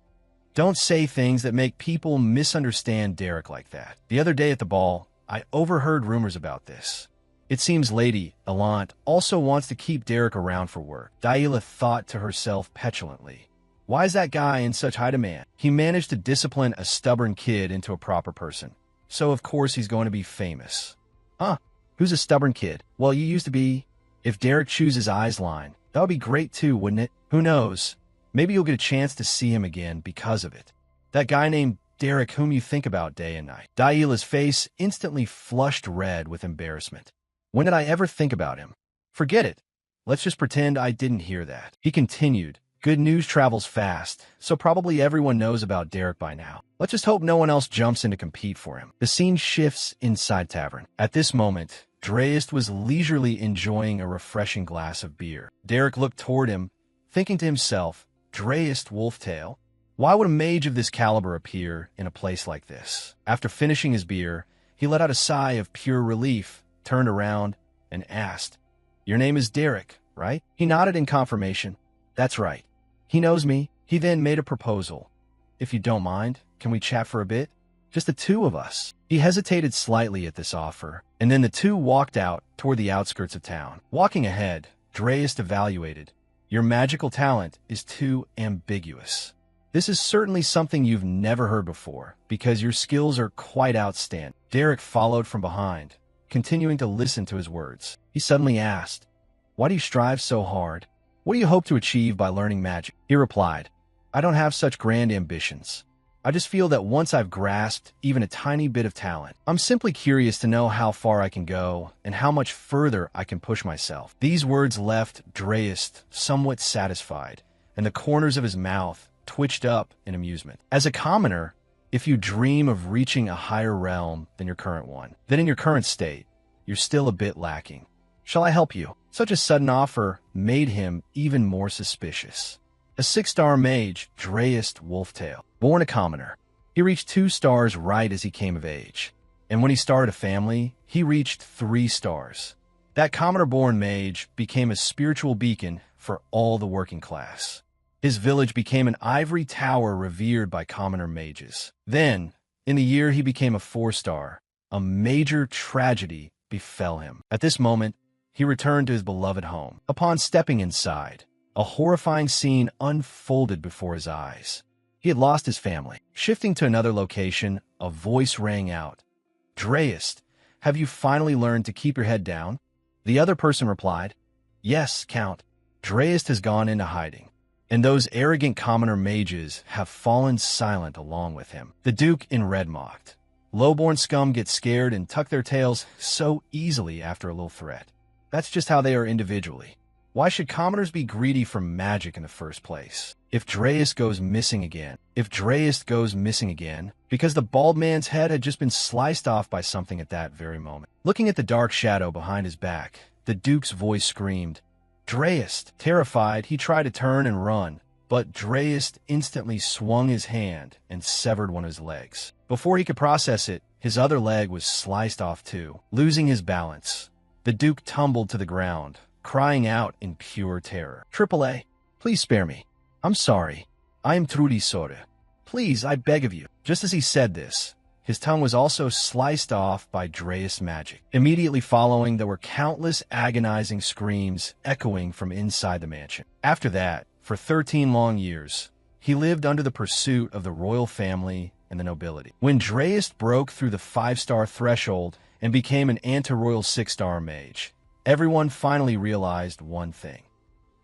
Don't say things that make people misunderstand Derek like that. The other day at the ball, I overheard rumors about this. It seems Lady Elant also wants to keep Derek around for work. Yahello thought to herself petulantly. Why is that guy in such high demand? He managed to discipline a stubborn kid into a proper person. So of course he's going to be famous. Huh? Who's a stubborn kid? Well, you used to be. If Derek chooses Eisline, that would be great too, wouldn't it? Who knows? Maybe you'll get a chance to see him again because of it. That guy named Derek whom you think about day and night. Yahello's face instantly flushed red with embarrassment. When did I ever think about him? Forget it. Let's just pretend I didn't hear that. He continued. Good news travels fast, so probably everyone knows about Derek by now. Let's just hope no one else jumps in to compete for him. The scene shifts inside tavern. At this moment, Dreist was leisurely enjoying a refreshing glass of beer. Derek looked toward him, thinking to himself, Dreist Wolftail? Why would a mage of this caliber appear in a place like this? After finishing his beer, he let out a sigh of pure relief, turned around, and asked, Your name is Derek, right? He nodded in confirmation. That's right. He knows me. He then made a proposal. If you don't mind, can we chat for a bit? Just the 2 of us. He hesitated slightly at this offer, and then the 2 walked out toward the outskirts of town. Walking ahead, Dreist evaluated. Your magical talent is too ambiguous. This is certainly something you've never heard before, because your skills are quite outstanding. Derek followed from behind, continuing to listen to his words. He suddenly asked, Why do you strive so hard? What do you hope to achieve by learning magic? He replied, I don't have such grand ambitions. I just feel that once I've grasped even a tiny bit of talent, I'm simply curious to know how far I can go and how much further I can push myself. These words left Dreist somewhat satisfied, and the corners of his mouth twitched up in amusement. As a commoner, if you dream of reaching a higher realm than your current one, then in your current state, you're still a bit lacking. Shall I help you? Such a sudden offer made him even more suspicious. A 6-star mage, Dreist Wolftail, born a commoner. He reached 2 stars right as he came of age, and when he started a family, he reached 3 stars. That commoner-born mage became a spiritual beacon for all the working class. His village became an ivory tower revered by commoner mages. Then, in the year he became a 4-star, a major tragedy befell him. At this moment, he returned to his beloved home. Upon stepping inside, a horrifying scene unfolded before his eyes. He had lost his family. Shifting to another location, a voice rang out. Dreist, have you finally learned to keep your head down? The other person replied, Yes, Count. Dreist has gone into hiding, and those arrogant commoner mages have fallen silent along with him. The Duke in red mocked. Lowborn scum get scared and tuck their tails so easily after a little threat. That's just how they are individually. Why should commoners be greedy for magic in the first place? If Dreist goes missing again. If Dreist goes missing again, because the bald man's head had just been sliced off by something at that very moment. Looking at the dark shadow behind his back, the Duke's voice screamed, Dreist! Terrified, he tried to turn and run, but Dreist instantly swung his hand and severed one of his legs. Before he could process it, his other leg was sliced off too. Losing his balance, the Duke tumbled to the ground, crying out in pure terror. AAA, please spare me. I'm sorry. I am truly sorry. Please, I beg of you. Just as he said this, his tongue was also sliced off by Dreist's magic. Immediately following, there were countless agonizing screams echoing from inside the mansion. After that, for 13 long years, he lived under the pursuit of the royal family and the nobility. When Dreist broke through the 5-star threshold and became an anti-royal 6-star mage, everyone finally realized one thing.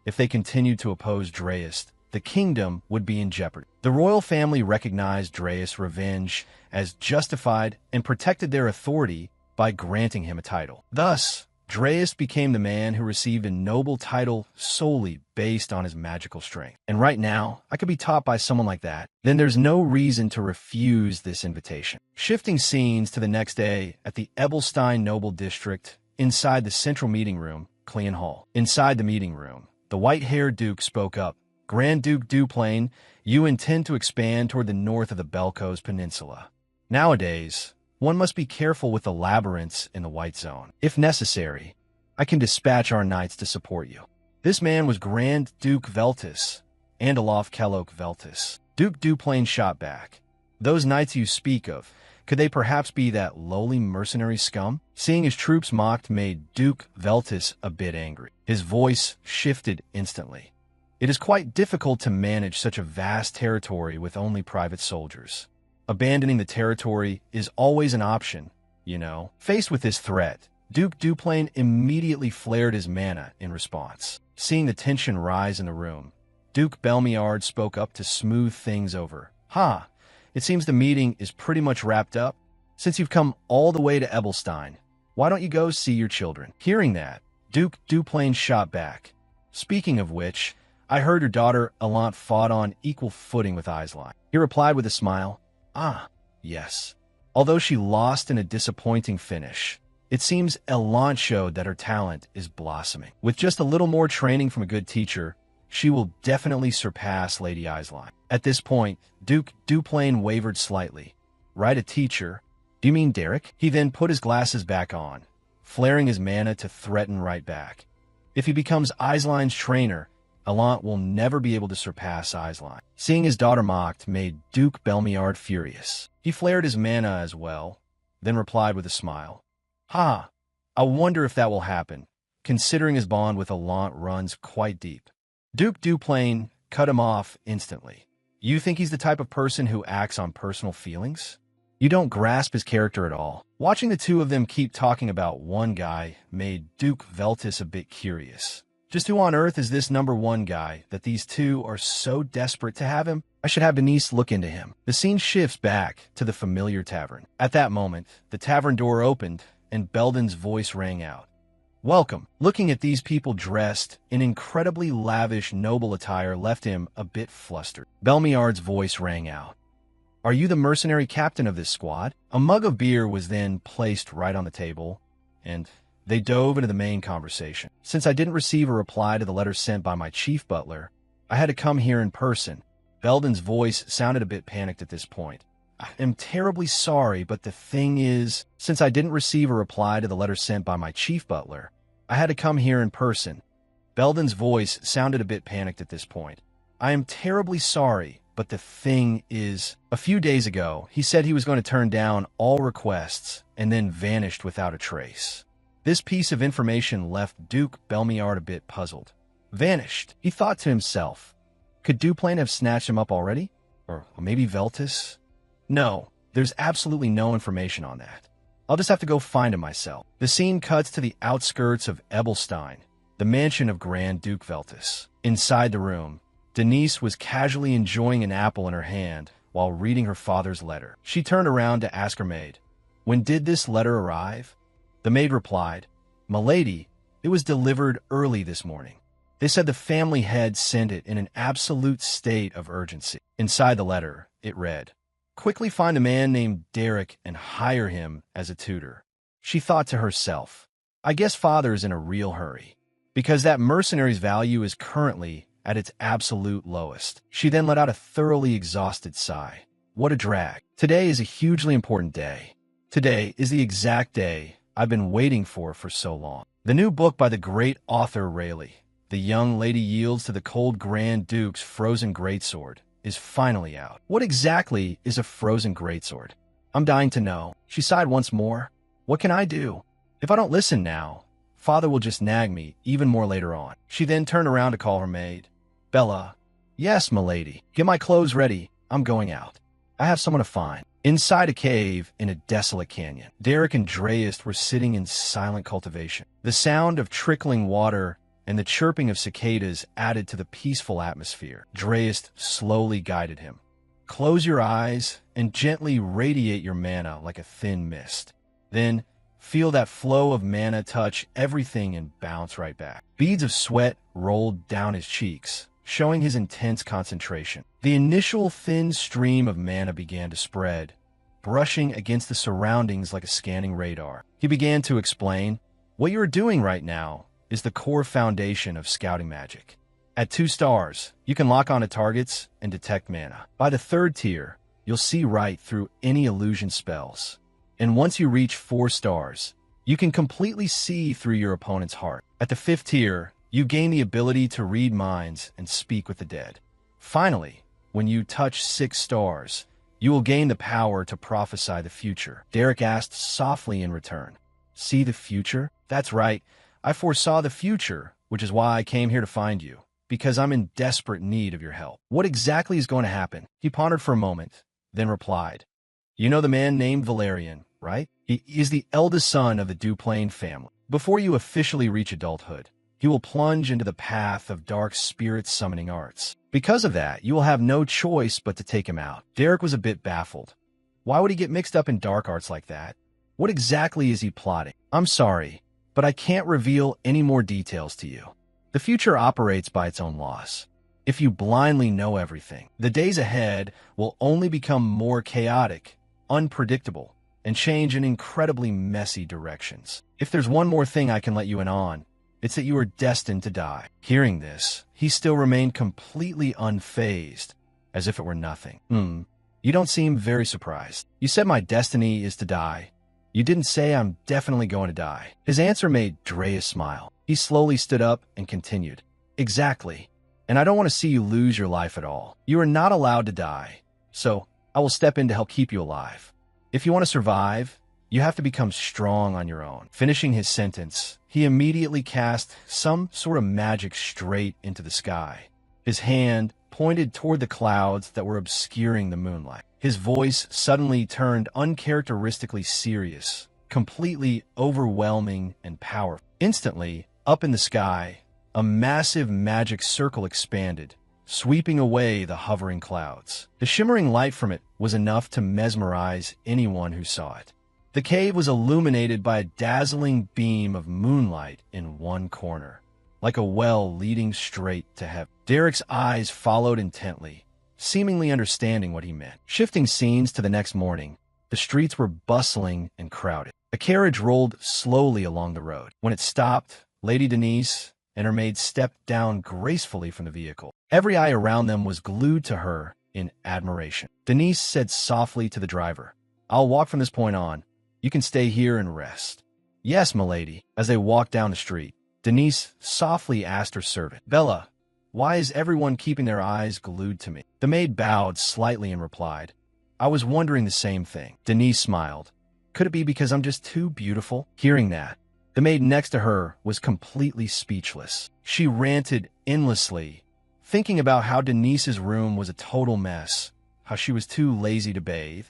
If they continued to oppose Dreist, the kingdom would be in jeopardy. The royal family recognized Dreist's revenge as justified and protected their authority by granting him a title. Thus, Dreist became the man who received a noble title solely based on his magical strength. And right now, I could be taught by someone like that. Then there's no reason to refuse this invitation. Shifting scenes to the next day at the Ebelstein Noble District, inside the central meeting room, Clean Hall. Inside the meeting room, the white-haired Duke spoke up. Grand Duke Duplain, you intend to expand toward the north of the Belkos Peninsula. Nowadays, one must be careful with the labyrinths in the White Zone. If necessary, I can dispatch our knights to support you. This man was Grand Duke Veltus, Andalof Kellogg Veltus. Duke Duplain shot back. Those knights you speak of, could they perhaps be that lowly mercenary scum? Seeing his troops mocked made Duke Veltus a bit angry. His voice shifted instantly. It is quite difficult to manage such a vast territory with only private soldiers. Abandoning the territory is always an option, you know. Faced with this threat, Duke Duplain immediately flared his mana in response. Seeing the tension rise in the room, Duke Belmiard spoke up to smooth things over. It seems the meeting is pretty much wrapped up. Since you've come all the way to Ebelstein, why don't you go see your children? Hearing that, Duke Duplain shot back. Speaking of which, I heard your daughter, Elant, fought on equal footing with Aisline. He replied with a smile. Yes. Although she lost in a disappointing finish, it seems Elant showed that her talent is blossoming. With just a little more training from a good teacher, she will definitely surpass Lady Aisline. At this point, Duke Duplain wavered slightly. Right, a teacher? Do you mean Derek? He then put his glasses back on, flaring his mana to threaten right back. If he becomes Aisline's trainer, Elant will never be able to surpass Aisline. Seeing his daughter mocked made Duke Belmiard furious. He flared his mana as well, then replied with a smile. I wonder if that will happen, considering his bond with Elant runs quite deep. Duke Duplain cut him off instantly. You think he's the type of person who acts on personal feelings? You don't grasp his character at all. Watching the two of them keep talking about one guy made Duke Veltus a bit curious. Just who on earth is this number one guy that these two are so desperate to have him? I should have Denise look into him. The scene shifts back to the familiar tavern. At that moment, the tavern door opened and Belden's voice rang out. Welcome. Looking at these people dressed in incredibly lavish noble attire left him a bit flustered. Belmiard's voice rang out. Are you the mercenary captain of this squad? A mug of beer was then placed right on the table, and they dove into the main conversation. Since I didn't receive a reply to the letter sent by my chief butler, I had to come here in person. Belden's voice sounded a bit panicked at this point. I am terribly sorry, but the thing is, since I didn't receive a reply to the letter sent by my chief butler, I had to come here in person. Belden's voice sounded a bit panicked at this point. I am terribly sorry, but the thing is, a few days ago, he said he was going to turn down all requests and then vanished without a trace. This piece of information left Duke Belmiard a bit puzzled. Vanished, he thought to himself. Could Duplain have snatched him up already? Or maybe Veltus? No, there's absolutely no information on that. I'll just have to go find him myself. The scene cuts to the outskirts of Ebelstein, the mansion of Grand Duke Veltus. Inside the room, Denise was casually enjoying an apple in her hand while reading her father's letter. She turned around to ask her maid, "When did this letter arrive?" The maid replied, "Milady, it was delivered early this morning." They said the family head sent it in an absolute state of urgency. Inside the letter, it read, "Quickly find a man named Derek and hire him as a tutor." She thought to herself, I guess father's in a real hurry, because that mercenary's value is currently at its absolute lowest. She then let out a thoroughly exhausted sigh. What a drag. Today is a hugely important day. Today is the exact day I've been waiting for so long. The new book by the great author Rayleigh, The Young Lady Yields to the Cold Grand Duke's Frozen Greatsword, is finally out. What exactly is a frozen greatsword? I'm dying to know. She sighed once more. What can I do? If I don't listen now, father will just nag me even more later on. She then turned around to call her maid. Bella. Yes, milady. Get my clothes ready. I'm going out. I have someone to find. Inside a cave in a desolate canyon, Derek and Dreist were sitting in silent cultivation. The sound of trickling water and the chirping of cicadas added to the peaceful atmosphere. Dreist slowly guided him. Close your eyes and gently radiate your mana like a thin mist. Then, feel that flow of mana touch everything and bounce right back. Beads of sweat rolled down his cheeks, showing his intense concentration. The initial thin stream of mana began to spread, brushing against the surroundings like a scanning radar. He began to explain, what you are doing right now is the core foundation of scouting magic. At 2 stars, you can lock onto targets and detect mana. By the 3rd tier, you'll see right through any illusion spells. And once you reach 4 stars, you can completely see through your opponent's heart. At the 5th tier, you gain the ability to read minds and speak with the dead. Finally, when you touch 6 stars, you will gain the power to prophesy the future. Derek asked softly in return. See the future? That's right. I foresaw the future, which is why I came here to find you, because I'm in desperate need of your help. What exactly is going to happen? He pondered for a moment, then replied. You know the man named Valerian, right? He is the eldest son of the Duplain family. Before you officially reach adulthood, he will plunge into the path of dark spirit summoning arts. Because of that, you will have no choice but to take him out. Derek was a bit baffled. Why would he get mixed up in dark arts like that? What exactly is he plotting? I'm sorry, but I can't reveal any more details to you. The future operates by its own laws. If you blindly know everything, the days ahead will only become more chaotic, unpredictable, and change in incredibly messy directions. If there's one more thing I can let you in on, it's that you are destined to die. Hearing this, he still remained completely unfazed, as if it were nothing. You don't seem very surprised. You said my destiny is to die. You didn't say I'm definitely going to die. His answer made Dreist smile. He slowly stood up and continued. Exactly. And I don't want to see you lose your life at all. You are not allowed to die. So I will step in to help keep you alive. If you want to survive, you have to become strong on your own. Finishing his sentence, he immediately cast some sort of magic straight into the sky. His hand pointed toward the clouds that were obscuring the moonlight. His voice suddenly turned uncharacteristically serious, completely overwhelming and powerful. Instantly, up in the sky, a massive magic circle expanded, sweeping away the hovering clouds. The shimmering light from it was enough to mesmerize anyone who saw it. The cave was illuminated by a dazzling beam of moonlight in one corner, like a well leading straight to heaven. Derek's eyes followed intently, seemingly understanding what he meant. Shifting scenes to the next morning, the streets were bustling and crowded. A carriage rolled slowly along the road. When it stopped, Lady Denise and her maid stepped down gracefully from the vehicle. Every eye around them was glued to her in admiration. Denise said softly to the driver, I'll walk from this point on. You can stay here and rest. Yes, milady. As they walked down the street, Denise softly asked her servant, Bella, why is everyone keeping their eyes glued to me? The maid bowed slightly and replied, I was wondering the same thing. Denise smiled. Could it be because I'm just too beautiful? Hearing that, the maid next to her was completely speechless. She ranted endlessly, thinking about how Denise's room was a total mess, how she was too lazy to bathe,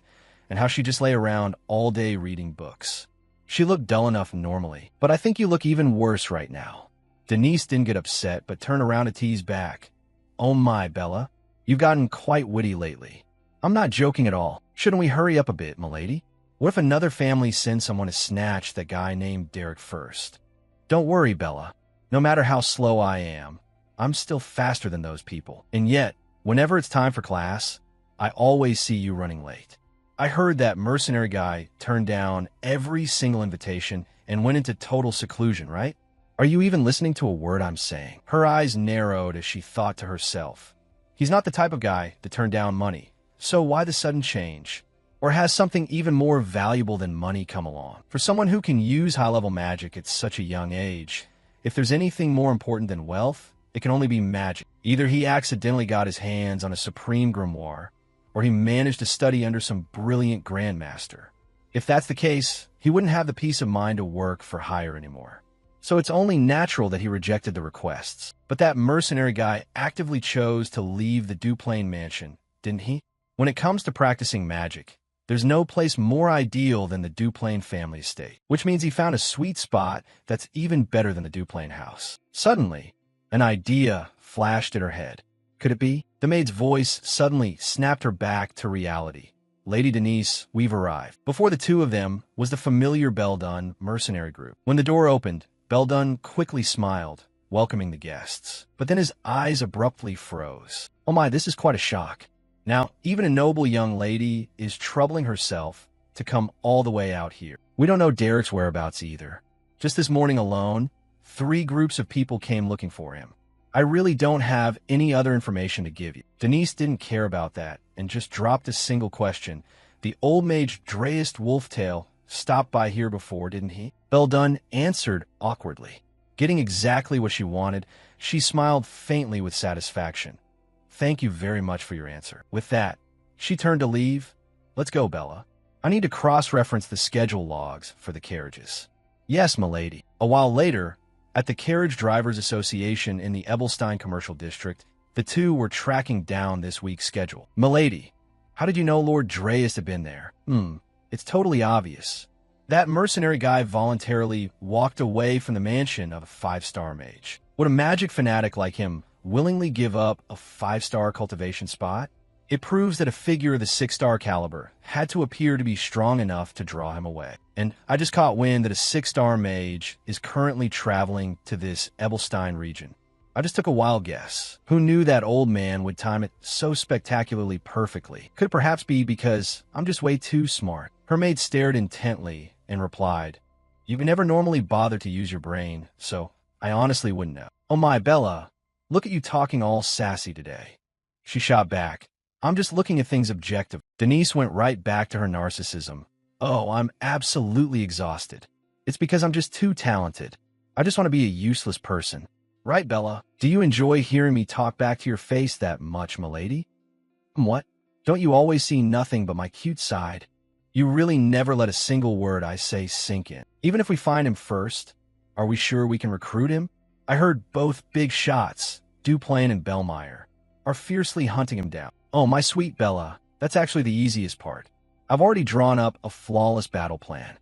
and how she just lay around all day reading books. She looked dull enough normally, but I think you look even worse right now. Denise didn't get upset, but turned around to tease back. Oh my, Bella, you've gotten quite witty lately. I'm not joking at all. Shouldn't we hurry up a bit, milady? What if another family sends someone to snatch that guy named Derek first? Don't worry, Bella. No matter how slow I am, I'm still faster than those people. And yet, whenever it's time for class, I always see you running late. I heard that mercenary guy turned down every single invitation and went into total seclusion, right? Are you even listening to a word I'm saying? Her eyes narrowed as she thought to herself. He's not the type of guy to turn down money, so why the sudden change? Or has something even more valuable than money come along? For someone who can use high-level magic at such a young age, if there's anything more important than wealth, it can only be magic. Either he accidentally got his hands on a supreme grimoire, or he managed to study under some brilliant grandmaster. If that's the case, he wouldn't have the peace of mind to work for hire anymore. So it's only natural that he rejected the requests. But that mercenary guy actively chose to leave the Duplain mansion, didn't he? When it comes to practicing magic, there's no place more ideal than the Duplain family estate, which means he found a sweet spot that's even better than the Duplain house. Suddenly, an idea flashed in her head. Could it be? The maid's voice suddenly snapped her back to reality. Lady Denise, we've arrived. Before the two of them was the familiar Beldun mercenary group. When the door opened, Beldun quickly smiled, welcoming the guests. But then his eyes abruptly froze. Oh my, this is quite a shock. Now, even a noble young lady is troubling herself to come all the way out here. We don't know Derek's whereabouts either. Just this morning alone, 3 groups of people came looking for him. I really don't have any other information to give you. Denise didn't care about that and just dropped a single question. The old mage Dreist Wolftail stopped by here before, didn't he? Beldun answered awkwardly. Getting exactly what she wanted, she smiled faintly with satisfaction. Thank you very much for your answer. With that, she turned to leave. Let's go, Bella. I need to cross-reference the schedule logs for the carriages. Yes, milady. A while later, at the Carriage Drivers Association in the Ebelstein Commercial District, the two were tracking down this week's schedule. Milady, how did you know Lord Dreist had been there? It's totally obvious. That mercenary guy voluntarily walked away from the mansion of a 5-star mage. Would a magic fanatic like him willingly give up a 5-star cultivation spot? It proves that a figure of the 6-star caliber had to appear to be strong enough to draw him away. And I just caught wind that a 6-star mage is currently traveling to this Ebelstein region. I just took a wild guess. Who knew that old man would time it so spectacularly perfectly? Could it perhaps be because I'm just way too smart? Her maid stared intently and replied, "You've never normally bothered to use your brain, so I honestly wouldn't know." Oh my, Bella, look at you talking all sassy today. She shot back. I'm just looking at things objectively. Denise went right back to her narcissism. Oh, I'm absolutely exhausted. It's because I'm just too talented. I just want to be a useless person. Right, Bella? Do you enjoy hearing me talk back to your face that much, milady? What? Don't you always see nothing but my cute side? You really never let a single word I say sink in. Even if we find him first, are we sure we can recruit him? I heard both big shots, Duplain and Bellmeyer, are fiercely hunting him down. Oh, my sweet Bella, that's actually the easiest part. I've already drawn up a flawless battle plan.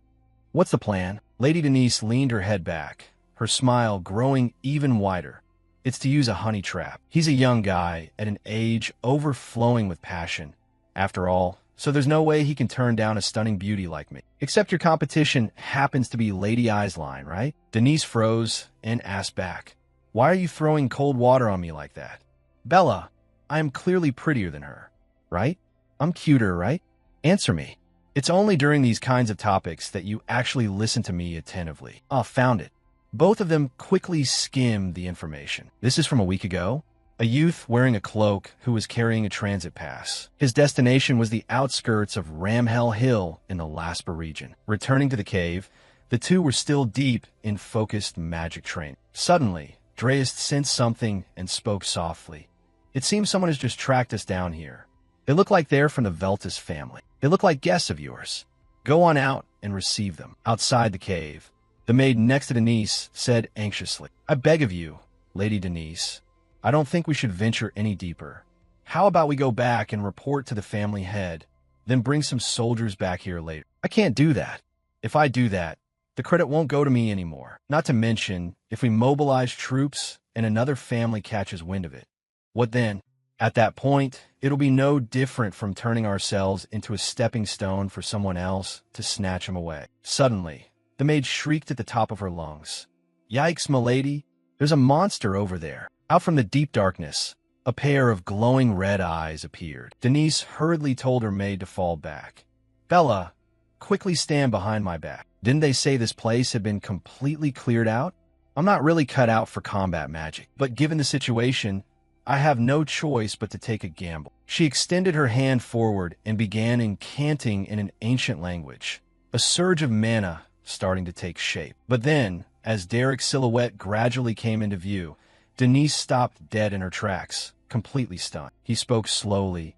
What's the plan? Lady Denise leaned her head back, her smile growing even wider. It's to use a honey trap. He's a young guy at an age overflowing with passion. After all, so there's no way he can turn down a stunning beauty like me. Except your competition happens to be Lady Eyeline, right? Denise froze and asked back, "Why are you throwing cold water on me like that?" Bella, I am clearly prettier than her, right? I'm cuter, right? Answer me. It's only during these kinds of topics that you actually listen to me attentively. Ah, found it. Both of them quickly skimmed the information. This is from a week ago. A youth wearing a cloak who was carrying a transit pass. His destination was the outskirts of Ramhell Hill in the Laspa region. Returning to the cave, the two were still deep in focused magic training. Suddenly, Dreist sensed something and spoke softly. It seems someone has just tracked us down here. They look like they're from the Veltus family. They look like guests of yours. Go on out and receive them. Outside the cave, the maid next to Denise said anxiously, "I beg of you, Lady Denise, I don't think we should venture any deeper. How about we go back and report to the family head, then bring some soldiers back here later?" I can't do that. If I do that, the credit won't go to me anymore. Not to mention, if we mobilize troops and another family catches wind of it, what then? At that point, it'll be no different from turning ourselves into a stepping stone for someone else to snatch him away. Suddenly, the maid shrieked at the top of her lungs. "Yikes, milady! There's a monster over there!" Out from the deep darkness, a pair of glowing red eyes appeared. Denise hurriedly told her maid to fall back. Bella, quickly stand behind my back. Didn't they say this place had been completely cleared out? I'm not really cut out for combat magic, but given the situation, I have no choice but to take a gamble. She extended her hand forward and began incanting in an ancient language, a surge of mana starting to take shape. But then, as Derek's silhouette gradually came into view, Denise stopped dead in her tracks, completely stunned. He spoke slowly.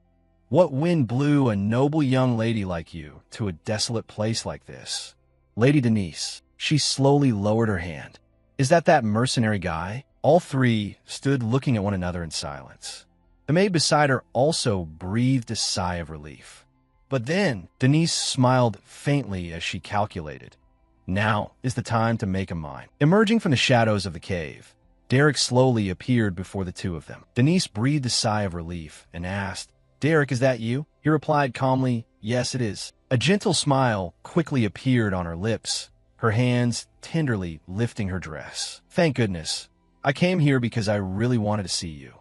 What wind blew a noble young lady like you to a desolate place like this? Lady Denise. She slowly lowered her hand. Is that mercenary guy? All three stood looking at one another in silence. The maid beside her also breathed a sigh of relief. But then, Denise smiled faintly as she calculated. Now is the time to make a mine. Emerging from the shadows of the cave, Derek slowly appeared before the two of them. Denise breathed a sigh of relief and asked, Derek, is that you? He replied calmly, Yes, it is. A gentle smile quickly appeared on her lips, her hands tenderly lifting her dress. Thank goodness. I came here because I really wanted to see you.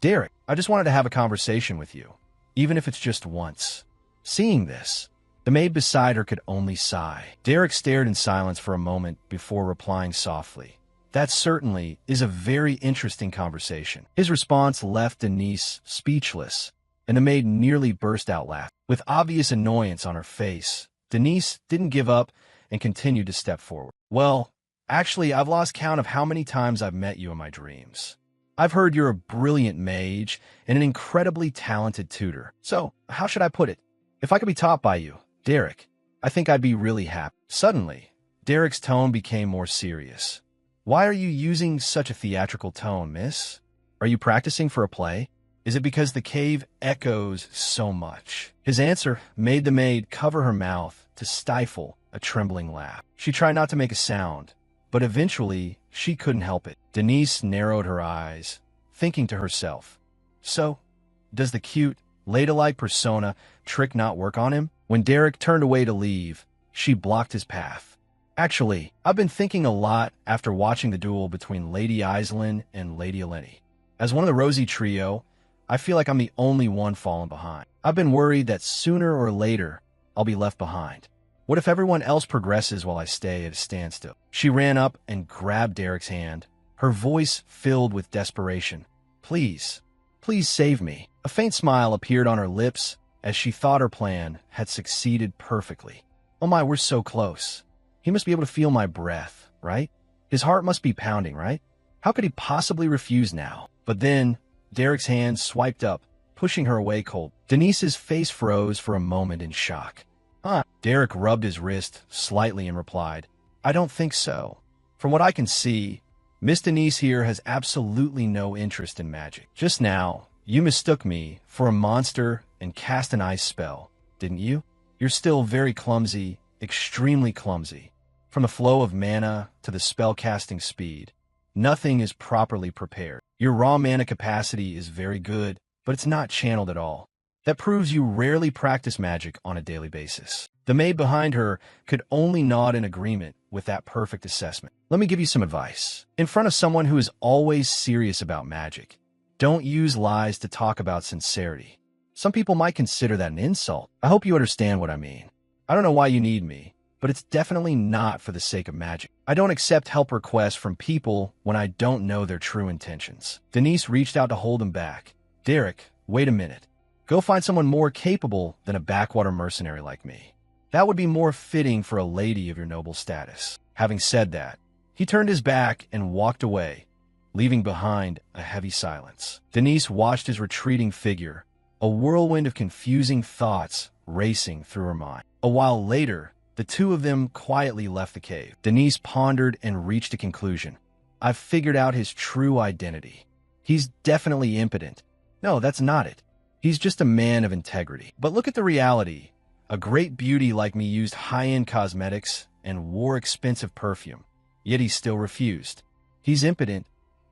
Derek, I just wanted to have a conversation with you, even if it's just once. Seeing this, the maid beside her could only sigh. Derek stared in silence for a moment before replying softly. That certainly is a very interesting conversation. His response left Denise speechless, and the maid nearly burst out laughing. With obvious annoyance on her face, Denise didn't give up and continued to step forward. Well, actually, I've lost count of how many times I've met you in my dreams. I've heard you're a brilliant mage and an incredibly talented tutor. So, how should I put it? If I could be taught by you, Derek, I think I'd be really happy. Suddenly, Derek's tone became more serious. Why are you using such a theatrical tone, miss? Are you practicing for a play? Is it because the cave echoes so much? His answer made the maid cover her mouth to stifle a trembling laugh. She tried not to make a sound, but eventually she couldn't help it. Denise narrowed her eyes, thinking to herself, So, does the cute, ladylike persona trick not work on him? When Derek turned away to leave, she blocked his path. Actually, I've been thinking a lot after watching the duel between Lady Aislinn and Lady Eleni. As one of the Rosy Trio, I feel like I'm the only one falling behind. I've been worried that sooner or later, I'll be left behind. What if everyone else progresses while I stay at a standstill? She ran up and grabbed Derek's hand, her voice filled with desperation. Please, please save me. A faint smile appeared on her lips as she thought her plan had succeeded perfectly. Oh my, we're so close. He must be able to feel my breath, right? His heart must be pounding, right? How could he possibly refuse now? But then, Derek's hand swiped up, pushing her away cold. Denise's face froze for a moment in shock. Derek rubbed his wrist slightly and replied, I don't think so. From what I can see, Miss Denise here has absolutely no interest in magic. Just now, you mistook me for a monster and cast an ice spell, didn't you? You're still very clumsy, extremely clumsy. From the flow of mana to the spell-casting speed, nothing is properly prepared. Your raw mana capacity is very good, but it's not channeled at all. That proves you rarely practice magic on a daily basis. The maid behind her could only nod in agreement with that perfect assessment. Let me give you some advice. In front of someone who is always serious about magic, don't use lies to talk about sincerity. Some people might consider that an insult. I hope you understand what I mean. I don't know why you need me, but it's definitely not for the sake of magic. I don't accept help requests from people when I don't know their true intentions. Denise reached out to hold him back. Derek, wait a minute. Go find someone more capable than a backwater mercenary like me. That would be more fitting for a lady of your noble status. Having said that, he turned his back and walked away, leaving behind a heavy silence. Denise watched his retreating figure, a whirlwind of confusing thoughts racing through her mind. A while later, the two of them quietly left the cave. Denise pondered and reached a conclusion. I've figured out his true identity. He's definitely impotent. No, that's not it. He's just a man of integrity. But look at the reality. A great beauty like me used high-end cosmetics and wore expensive perfume, yet he still refused. He's impotent.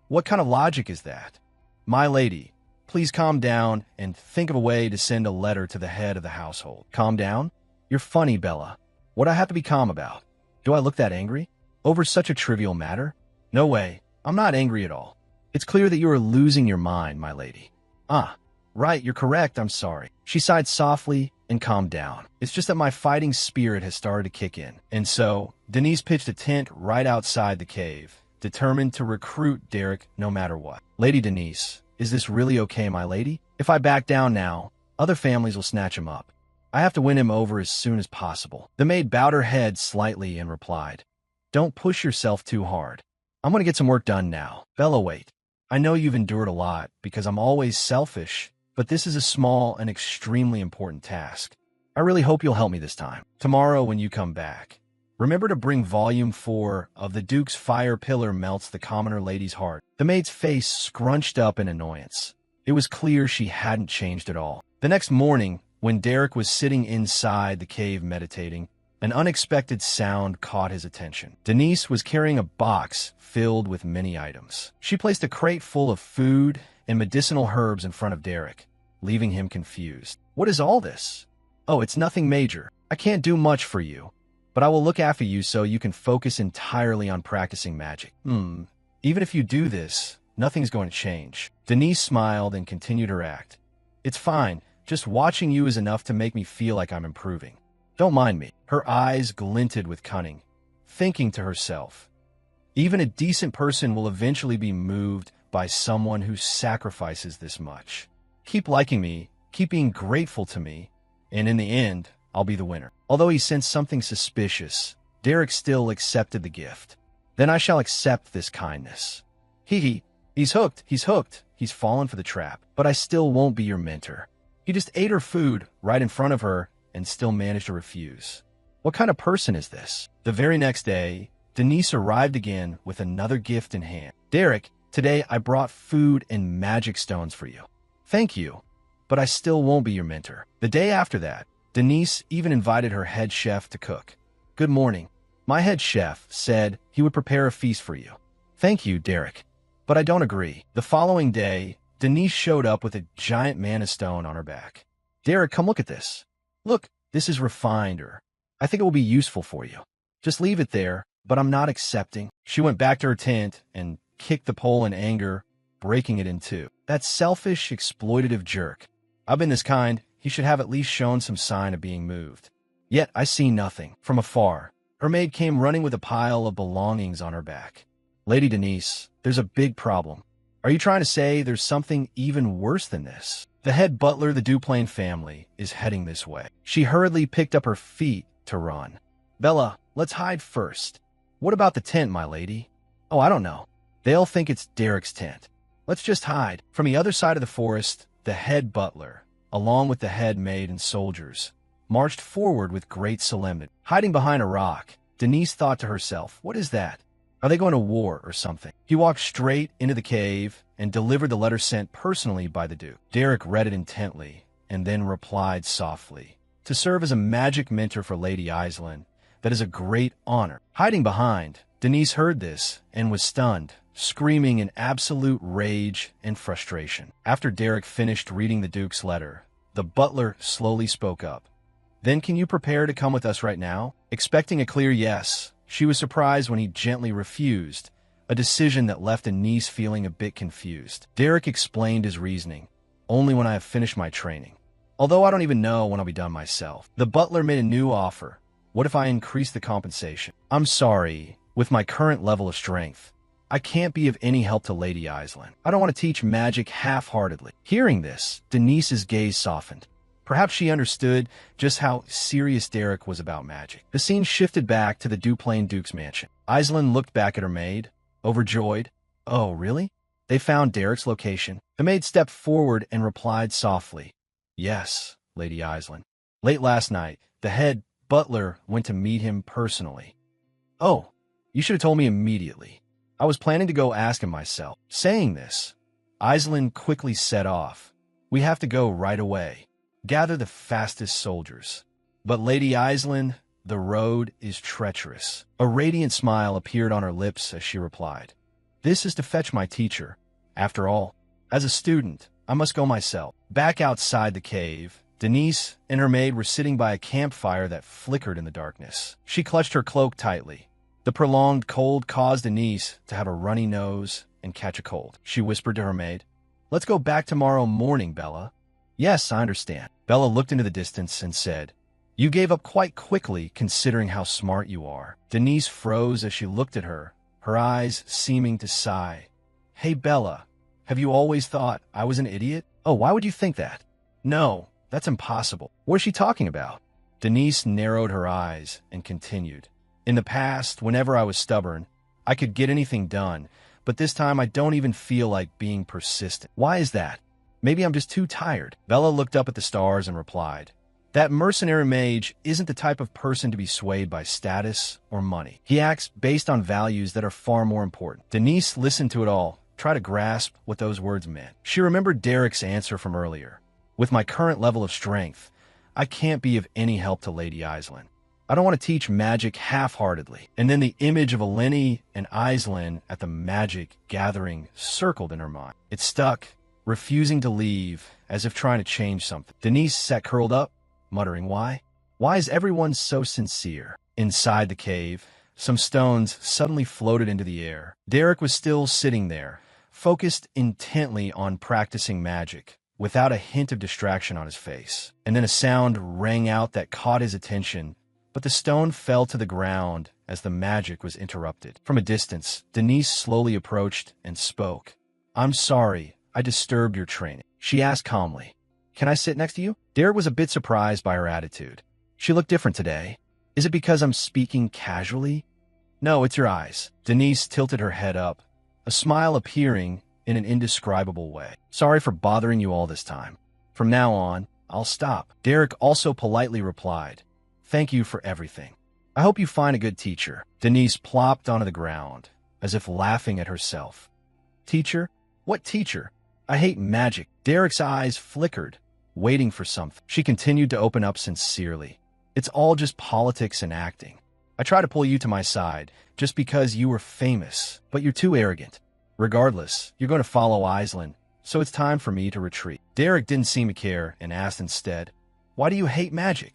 What kind of logic is that? My lady, please calm down and think of a way to send a letter to the head of the household. Calm down? You're funny, Bella. What I have to be calm about? Do I look that angry? Over such a trivial matter? No way. I'm not angry at all. It's clear that you are losing your mind, my lady. Ah, right, you're correct, I'm sorry. She sighed softly and calmed down. It's just that my fighting spirit has started to kick in. And so, Denise pitched a tent right outside the cave, determined to recruit Derek no matter what. Lady Denise, is this really okay, my lady? If I back down now, other families will snatch him up. I have to win him over as soon as possible. The maid bowed her head slightly and replied, Don't push yourself too hard. I'm going to get some work done now. Bella, wait. I know you've endured a lot because I'm always selfish, but this is a small and extremely important task. I really hope you'll help me this time. Tomorrow when you come back, remember to bring volume 4 of The Duke's Fire Pillar Melts the Commoner Lady's Heart. The maid's face scrunched up in annoyance. It was clear she hadn't changed at all. The next morning, when Derek was sitting inside the cave meditating, an unexpected sound caught his attention. Denise was carrying a box filled with many items. She placed a crate full of food and medicinal herbs in front of Derek, leaving him confused. What is all this? Oh, it's nothing major. I can't do much for you, but I will look after you so you can focus entirely on practicing magic. Even if you do this, nothing's going to change. Denise smiled and continued her act. It's fine. Just watching you is enough to make me feel like I'm improving. Don't mind me. Her eyes glinted with cunning, thinking to herself, even a decent person will eventually be moved by someone who sacrifices this much. Keep liking me, keep being grateful to me, and in the end, I'll be the winner. Although he sensed something suspicious, Derek still accepted the gift. Then I shall accept this kindness. He's hooked, he's fallen for the trap, but I still won't be your mentor. He just ate her food right in front of her and still managed to refuse. What kind of person is this? The very next day, Denise arrived again with another gift in hand. Derek, today I brought food and magic stones for you. Thank you, but I still won't be your mentor. The day after that, Denise even invited her head chef to cook. Good morning. My head chef said he would prepare a feast for you. Thank you, Derek, but I don't agree. The following day, Denise showed up with a giant mana stone on her back. Derek, come look at this. Look, this is refined, or I think it will be useful for you. Just leave it there, but I'm not accepting. She went back to her tent and kicked the pole in anger, breaking it in two. That selfish, exploitative jerk. I've been this kind. He should have at least shown some sign of being moved. Yet I see nothing. From afar, her maid came running with a pile of belongings on her back. Lady Denise, there's a big problem. Are you trying to say there's something even worse than this? The head butler of the Duplain family is heading this way. She hurriedly picked up her feet to run. Bella, let's hide first. What about the tent, my lady? Oh, I don't know. They'll think it's Derek's tent. Let's just hide. From the other side of the forest, the head butler, along with the head maid and soldiers, marched forward with great solemnity. Hiding behind a rock, Denise thought to herself, what is that? Are they going to war or something? He walked straight into the cave and delivered the letter sent personally by the Duke. Derek read it intently and then replied softly, to serve as a magic mentor for Lady Aislinn, that is a great honor. Hiding behind, Denise heard this and was stunned, screaming in absolute rage and frustration. After Derek finished reading the Duke's letter, the butler slowly spoke up. Then can you prepare to come with us right now? Expecting a clear yes, she was surprised when he gently refused, a decision that left Denise feeling a bit confused. Derek explained his reasoning, only when I have finished my training. Although I don't even know when I'll be done myself. The butler made a new offer. What if I increase the compensation? I'm sorry, with my current level of strength, I can't be of any help to Lady Aislinn. I don't want to teach magic half-heartedly. Hearing this, Denise's gaze softened. Perhaps she understood just how serious Derek was about magic. The scene shifted back to the Duplain Duke's mansion. Aislinn looked back at her maid, overjoyed. Oh, really? They found Derek's location. The maid stepped forward and replied softly. Yes, Lady Aislinn. Late last night, the head butler went to meet him personally. Oh, you should have told me immediately. I was planning to go ask him myself. Saying this, Aislinn quickly set off. We have to go right away. Gather the fastest soldiers. But Lady Aislinn, the road is treacherous. A radiant smile appeared on her lips as she replied. This is to fetch my teacher. After all, as a student, I must go myself. Back outside the cave, Denise and her maid were sitting by a campfire that flickered in the darkness. She clutched her cloak tightly. The prolonged cold caused Denise to have a runny nose and catch a cold. She whispered to her maid. Let's go back tomorrow morning, Bella. Yes, I understand. Bella looked into the distance and said, You gave up quite quickly, considering how smart you are. Denise froze as she looked at her eyes seeming to sigh. Hey, Bella, have you always thought I was an idiot? Oh, why would you think that? No, that's impossible. What is she talking about? Denise narrowed her eyes and continued. In the past, whenever I was stubborn, I could get anything done, but this time I don't even feel like being persistent. Why is that? Maybe I'm just too tired. Bella looked up at the stars and replied, That mercenary mage isn't the type of person to be swayed by status or money. He acts based on values that are far more important. Denise listened to it all, tried to grasp what those words meant. She remembered Derek's answer from earlier. With my current level of strength, I can't be of any help to Lady Aislinn. I don't want to teach magic half-heartedly. And then the image of Eleni and Aislinn at the magic gathering circled in her mind. It stuck, refusing to leave, as if trying to change something. Denise sat curled up, muttering, Why? Why is everyone so sincere? Inside the cave, some stones suddenly floated into the air. Derek was still sitting there, focused intently on practicing magic, without a hint of distraction on his face. And then a sound rang out that caught his attention, but the stone fell to the ground as the magic was interrupted. From a distance, Denise slowly approached and spoke. I'm sorry, I disturbed your training. She asked calmly. Can I sit next to you? Derek was a bit surprised by her attitude. She looked different today. Is it because I'm speaking casually? No, it's your eyes. Denise tilted her head up, a smile appearing in an indescribable way. Sorry for bothering you all this time. From now on, I'll stop. Derek also politely replied, Thank you for everything. I hope you find a good teacher. Denise plopped onto the ground, as if laughing at herself. Teacher? What teacher? I hate magic. Derek's eyes flickered, waiting for something. She continued to open up sincerely. It's all just politics and acting. I try to pull you to my side just because you were famous, but you're too arrogant. Regardless, you're going to follow Aislinn, so it's time for me to retreat. Derek didn't seem to care and asked instead, Why do you hate magic?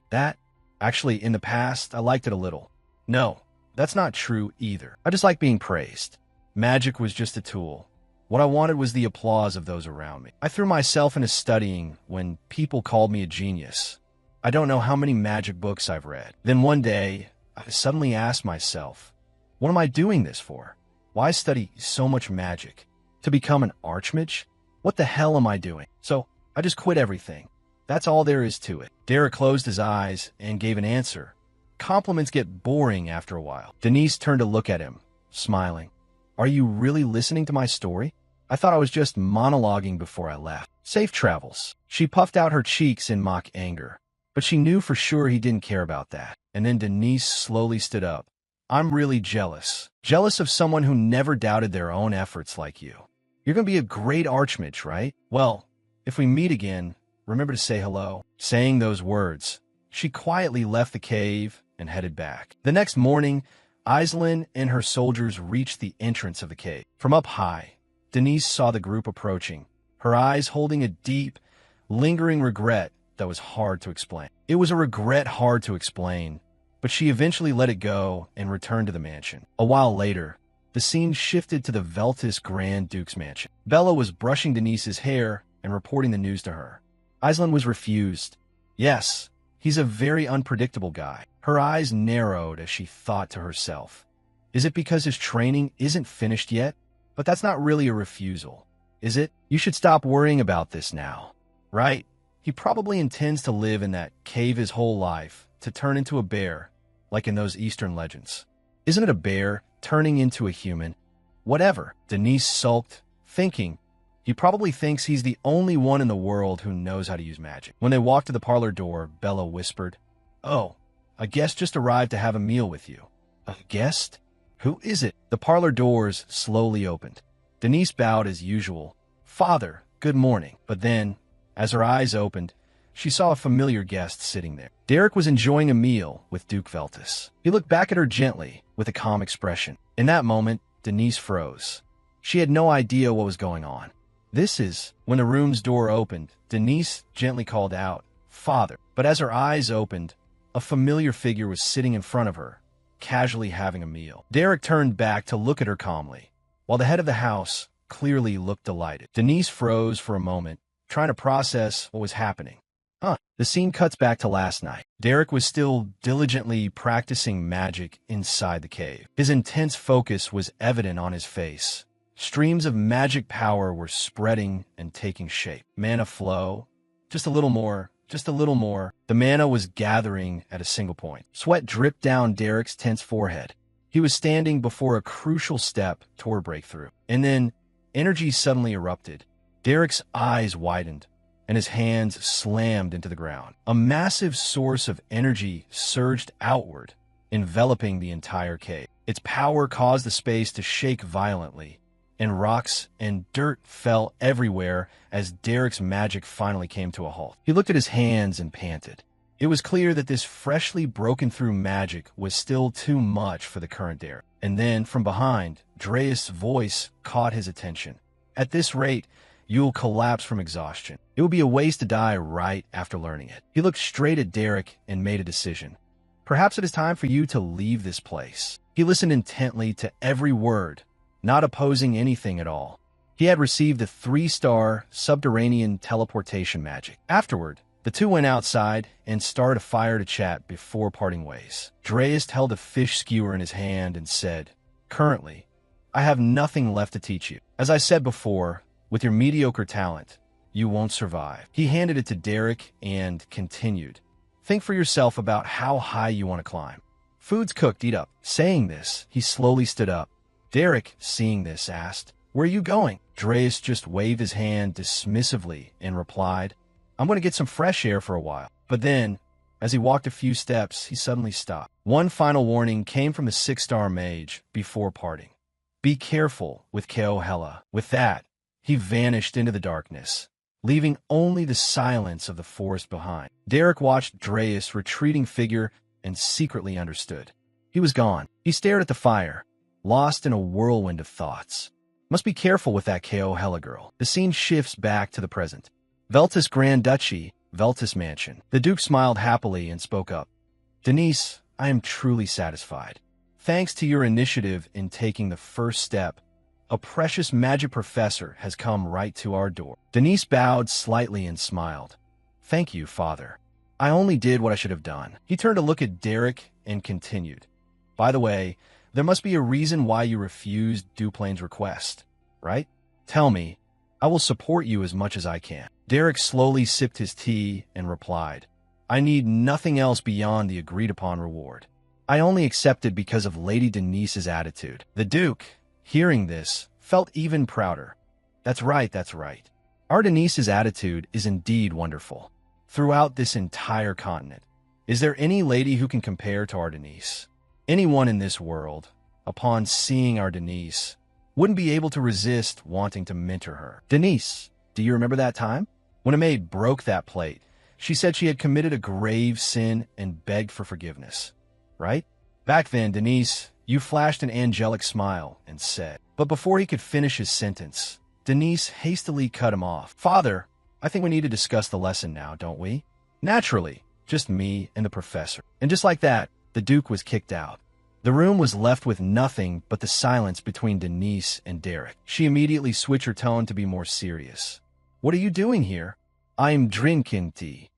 Actually, in the past, I liked it a little. No, that's not true either. I just like being praised. Magic was just a tool. What I wanted was the applause of those around me. I threw myself into studying when people called me a genius. I don't know how many magic books I've read. Then one day, I suddenly asked myself, what am I doing this for? Why study so much magic? To become an archmage? What the hell am I doing? So I just quit everything. That's all there is to it. Derek closed his eyes and gave an answer. Compliments get boring after a while. Denise turned to look at him, smiling. Are you really listening to my story? I thought I was just monologuing before I left. Safe travels. She puffed out her cheeks in mock anger, but she knew for sure he didn't care about that. And then Denise slowly stood up. I'm really jealous. Jealous of someone who never doubted their own efforts like you. You're going to be a great archmage, right? Well, if we meet again, remember to say hello. Saying those words, she quietly left the cave and headed back. The next morning, Aislinn and her soldiers reached the entrance of the cave. From up high, Denise saw the group approaching, her eyes holding a deep, lingering regret that was hard to explain. It was a regret hard to explain, but she eventually let it go and returned to the mansion. A while later, the scene shifted to the Veltis Grand Duke's mansion. Bella was brushing Denise's hair and reporting the news to her. Aislinn was refused. Yes, he's a very unpredictable guy. Her eyes narrowed as she thought to herself. Is it because his training isn't finished yet? But that's not really a refusal, is it? You should stop worrying about this now, right? He probably intends to live in that cave his whole life, to turn into a bear, like in those Eastern legends. Isn't it a bear turning into a human? Whatever. Denise sulked, thinking, he probably thinks he's the only one in the world who knows how to use magic. When they walked to the parlor door, Bella whispered, Oh, a guest just arrived to have a meal with you. A guest? Who is it? The parlor doors slowly opened. Denise bowed as usual. Father, good morning. But then, as her eyes opened, she saw a familiar guest sitting there. Derek was enjoying a meal with Duke Veltis. He looked back at her gently, with a calm expression. In that moment, Denise froze. She had no idea what was going on. This is when the room's door opened. Denise gently called out, Father. But as her eyes opened, a familiar figure was sitting in front of her, casually having a meal. Derek turned back to look at her calmly. While the head of the house, clearly looked delighted. Denise froze for a moment, trying to process what was happening. The scene cuts back to last night. Derek was still diligently practicing magic inside the cave. His intense focus was evident on his face. Streams of magic power were spreading and taking shape. Mana flow. Just a little more. Just a little more. The mana was gathering at a single point. Sweat dripped down Derek's tense forehead. He was standing before a crucial step toward breakthrough. And then, energy suddenly erupted. Derek's eyes widened, and his hands slammed into the ground. A massive source of energy surged outward, enveloping the entire cave. Its power caused the space to shake violently, and rocks and dirt fell everywhere as Derek's magic finally came to a halt. He looked at his hands and panted. It was clear that this freshly broken through magic was still too much for the current Derek. And then, from behind, Dreas' voice caught his attention. At this rate, you'll collapse from exhaustion. It would be a waste to die right after learning it. He looked straight at Derek and made a decision. Perhaps it is time for you to leave this place. He listened intently to every word, not opposing anything at all. He had received the 3-star subterranean teleportation magic. Afterward, the two went outside and started a fire to chat before parting ways. Dreas held a fish skewer in his hand and said, "Currently, I have nothing left to teach you. As I said before, with your mediocre talent, you won't survive." He handed it to Derek and continued, "Think for yourself about how high you want to climb. Food's cooked, eat up." Saying this, he slowly stood up. Derek, seeing this, asked, "Where are you going?" Dreas just waved his hand dismissively and replied, "I'm going to get some fresh air for a while." But then, as he walked a few steps, he suddenly stopped. One final warning came from the 6-star mage before parting. "Be careful with Yahello." With that, he vanished into the darkness, leaving only the silence of the forest behind. Derek watched Dreas' retreating figure and secretly understood. He was gone. He stared at the fire, lost in a whirlwind of thoughts. Must be careful with that Yahello girl. The scene shifts back to the present. Veltus Grand Duchy, Veltus Mansion. The Duke smiled happily and spoke up. "Denise, I am truly satisfied. Thanks to your initiative in taking the first step, a precious magic professor has come right to our door." Denise bowed slightly and smiled. "Thank you, Father. I only did what I should have done." He turned to look at Derek and continued. "By the way, there must be a reason why you refused Duplain's request, right? Tell me. I will support you as much as I can." Derek slowly sipped his tea and replied, "I need nothing else beyond the agreed-upon reward. I only accepted because of Lady Denise's attitude." The Duke, hearing this, felt even prouder. That's right. Our Denise's attitude is indeed wonderful. Throughout this entire continent, is there any lady who can compare to our Denise? Anyone in this world, upon seeing our Denise, wouldn't be able to resist wanting to mentor her. Denise, do you remember that time? When a maid broke that plate, she said she had committed a grave sin and begged for forgiveness, right? Back then, Denise, you flashed an angelic smile and said. But before he could finish his sentence, Denise hastily cut him off. "Father, I think we need to discuss the lesson now, don't we?" "Naturally, just me and the professor." And just like that, the Duke was kicked out. The room was left with nothing but the silence between Denise and Derek. She immediately switched her tone to be more serious. "What are you doing here?" "I'm drinking tea."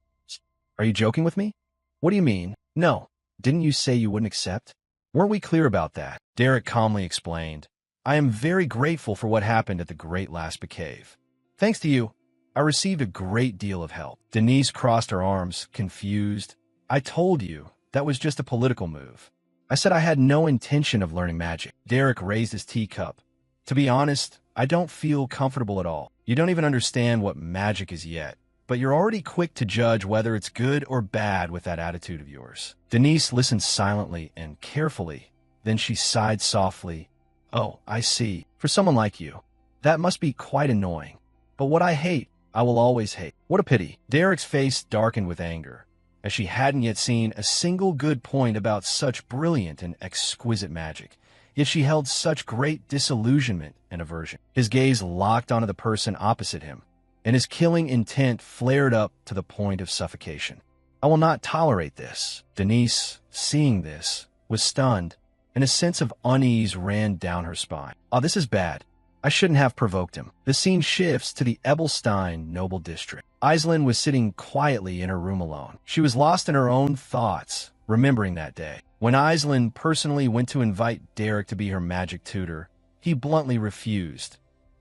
"Are you joking with me?" "What do you mean?" "No. Didn't you say you wouldn't accept? Weren't we clear about that?" Derek calmly explained. "I am very grateful for what happened at the Great Laspa Cave. Thanks to you, I received a great deal of help." Denise crossed her arms, confused. "I told you that was just a political move. I said I had no intention of learning magic." Derek raised his teacup. "To be honest, I don't feel comfortable at all. You don't even understand what magic is yet, but you're already quick to judge whether it's good or bad with that attitude of yours." Denise listened silently and carefully. Then she sighed softly. "Oh, I see. For someone like you, that must be quite annoying. But what I hate, I will always hate." "What a pity." Derek's face darkened with anger, as she hadn't yet seen a single good point about such brilliant and exquisite magic. Yet she held such great disillusionment and aversion. His gaze locked onto the person opposite him, and his killing intent flared up to the point of suffocation. "I will not tolerate this." Denise, seeing this, was stunned, and a sense of unease ran down her spine. "Oh, this is bad. I shouldn't have provoked him. The scene shifts to the Ebelstein noble district. Aislinn was sitting quietly in her room alone. She was lost in her own thoughts, remembering that day. When Aislinn personally went to invite Derek to be her magic tutor, he bluntly refused.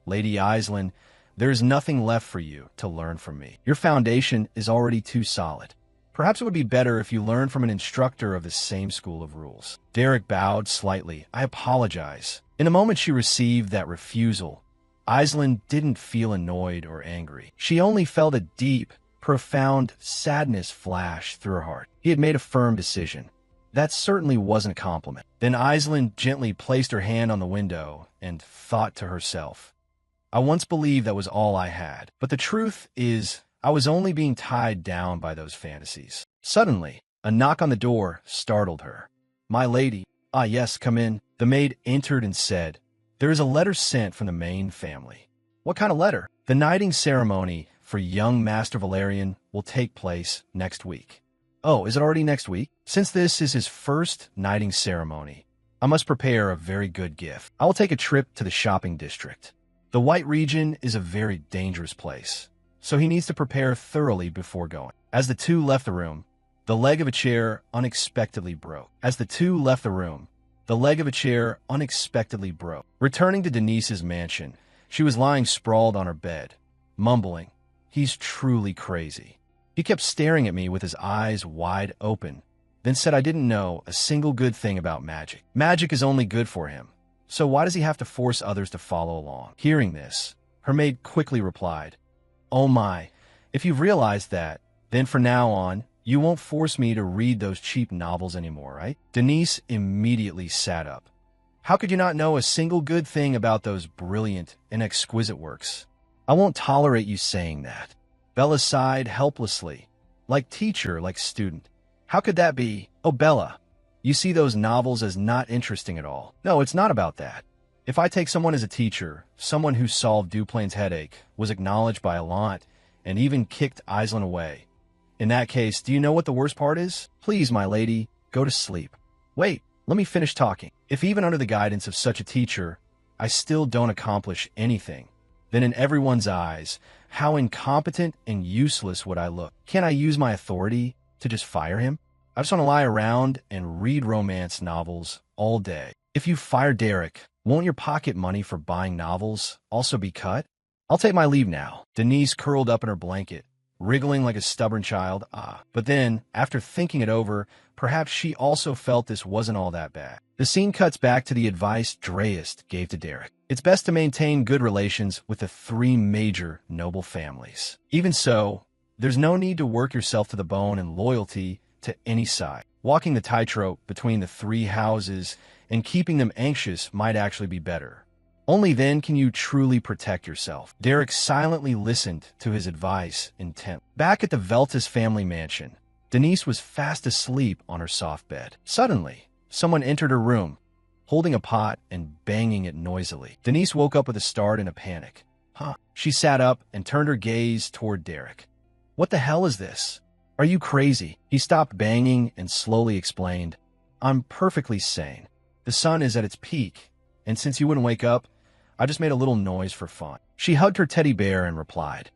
Lady Aislinn, there is nothing left for you to learn from me. Your foundation is already too solid. Perhaps it would be better if you learned from an instructor of the same school of rules. Derek bowed slightly. I apologize. In the moment she received that refusal, Aislinn didn't feel annoyed or angry. She only felt a deep, profound sadness flash through her heart. He had made a firm decision. That certainly wasn't a compliment. Then Aislinn gently placed her hand on the window and thought to herself, I once believed that was all I had. But the truth is, I was only being tied down by those fantasies. Suddenly, a knock on the door startled her. My lady. Ah, yes, come in. The maid entered and said, there is a letter sent from the main family. What kind of letter? The knighting ceremony for young Master Valerian will take place next week. Oh, is it already next week? Since this is his first knighting ceremony, I must prepare a very good gift. I will take a trip to the shopping district. The White region is a very dangerous place, so he needs to prepare thoroughly before going. As the two left the room, the leg of a chair unexpectedly broke. Returning to Denise's mansion, she was lying sprawled on her bed, mumbling, he's truly crazy. He kept staring at me with his eyes wide open, then said I didn't know a single good thing about magic. Magic is only good for him, so why does he have to force others to follow along? Hearing this, her maid quickly replied, oh my, if you've realized that, then from now on, you won't force me to read those cheap novels anymore, right? Denise immediately sat up. How could you not know a single good thing about those brilliant and exquisite works? I won't tolerate you saying that. Bella sighed helplessly. Like teacher, like student. How could that be? Oh, Bella, you see those novels as not interesting at all. No, it's not about that. If I take someone as a teacher, someone who solved Duplain's headache, was acknowledged by Allant, and even kicked Aislinn away. In that case, do you know what the worst part is? Please, my lady, go to sleep. Wait, let me finish talking. If even under the guidance of such a teacher, I still don't accomplish anything, then in everyone's eyes, how incompetent and useless would I look? Can't I use my authority to just fire him? I just want to lie around and read romance novels all day. If you fire Derek, won't your pocket money for buying novels also be cut? I'll take my leave now. Denise curled up in her blanket, wriggling like a stubborn child. But then, after thinking it over, perhaps she also felt this wasn't all that bad. The scene cuts back to the advice Dreist gave to Derek. It's best to maintain good relations with the three major noble families. Even so, there's no need to work yourself to the bone in loyalty to any side. Walking the tightrope between the three houses and keeping them anxious might actually be better. Only then can you truly protect yourself. Derek silently listened to his advice intently. Back at the Veltus family mansion, Denise was fast asleep on her soft bed. Suddenly, someone entered her room, holding a pot and banging it noisily. Denise woke up with a start and a panic. She sat up and turned her gaze toward Derek. What the hell is this? Are you crazy? He stopped banging and slowly explained, I'm perfectly sane. The sun is at its peak, and since you wouldn't wake up, I just made a little noise for fun. She hugged her teddy bear and replied,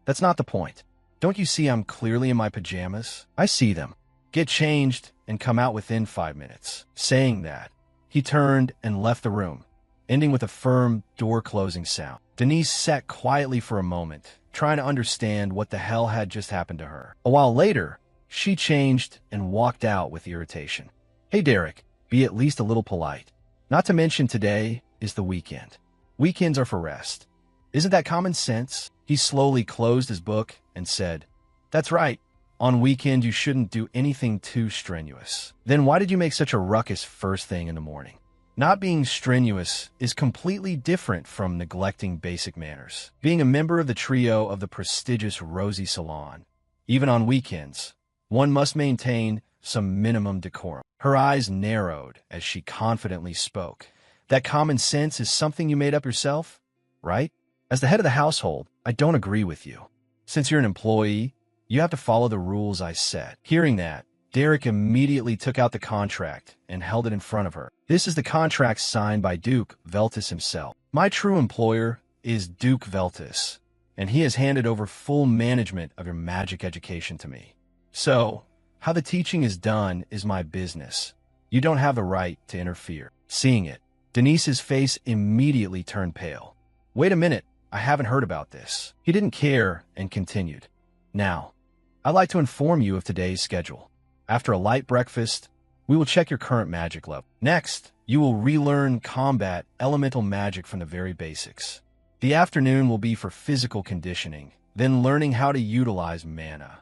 That's not the point. Don't you see I'm clearly in my pajamas? I see them. Get changed and come out within 5 minutes. Saying that, he turned and left the room, ending with a firm door-closing sound. Denise sat quietly for a moment, trying to understand what the hell had just happened to her. A while later, she changed and walked out with irritation. Hey, Derek, be at least a little polite. Not to mention today is the weekend. Weekends are for rest. Isn't that common sense? He slowly closed his book and said, That's right. On weekend, you shouldn't do anything too strenuous. Then why did you make such a ruckus first thing in the morning? Not being strenuous is completely different from neglecting basic manners. Being a member of the trio of the prestigious Rosie Salon, even on weekends, one must maintain some minimum decorum. Her eyes narrowed as she confidently spoke. That common sense is something you made up yourself, right? As the head of the household, I don't agree with you. Since you're an employee, you have to follow the rules I set. Hearing that, Derek immediately took out the contract and held it in front of her. This is the contract signed by Duke Veltus himself. My true employer is Duke Veltus, and he has handed over full management of your magic education to me. So, how the teaching is done is my business. You don't have the right to interfere. Seeing it, Denise's face immediately turned pale. Wait a minute, I haven't heard about this. He didn't care and continued. Now, I'd like to inform you of today's schedule. After a light breakfast, we will check your current magic level. Next, you will relearn combat elemental magic from the very basics. The afternoon will be for physical conditioning, then learning how to utilize mana.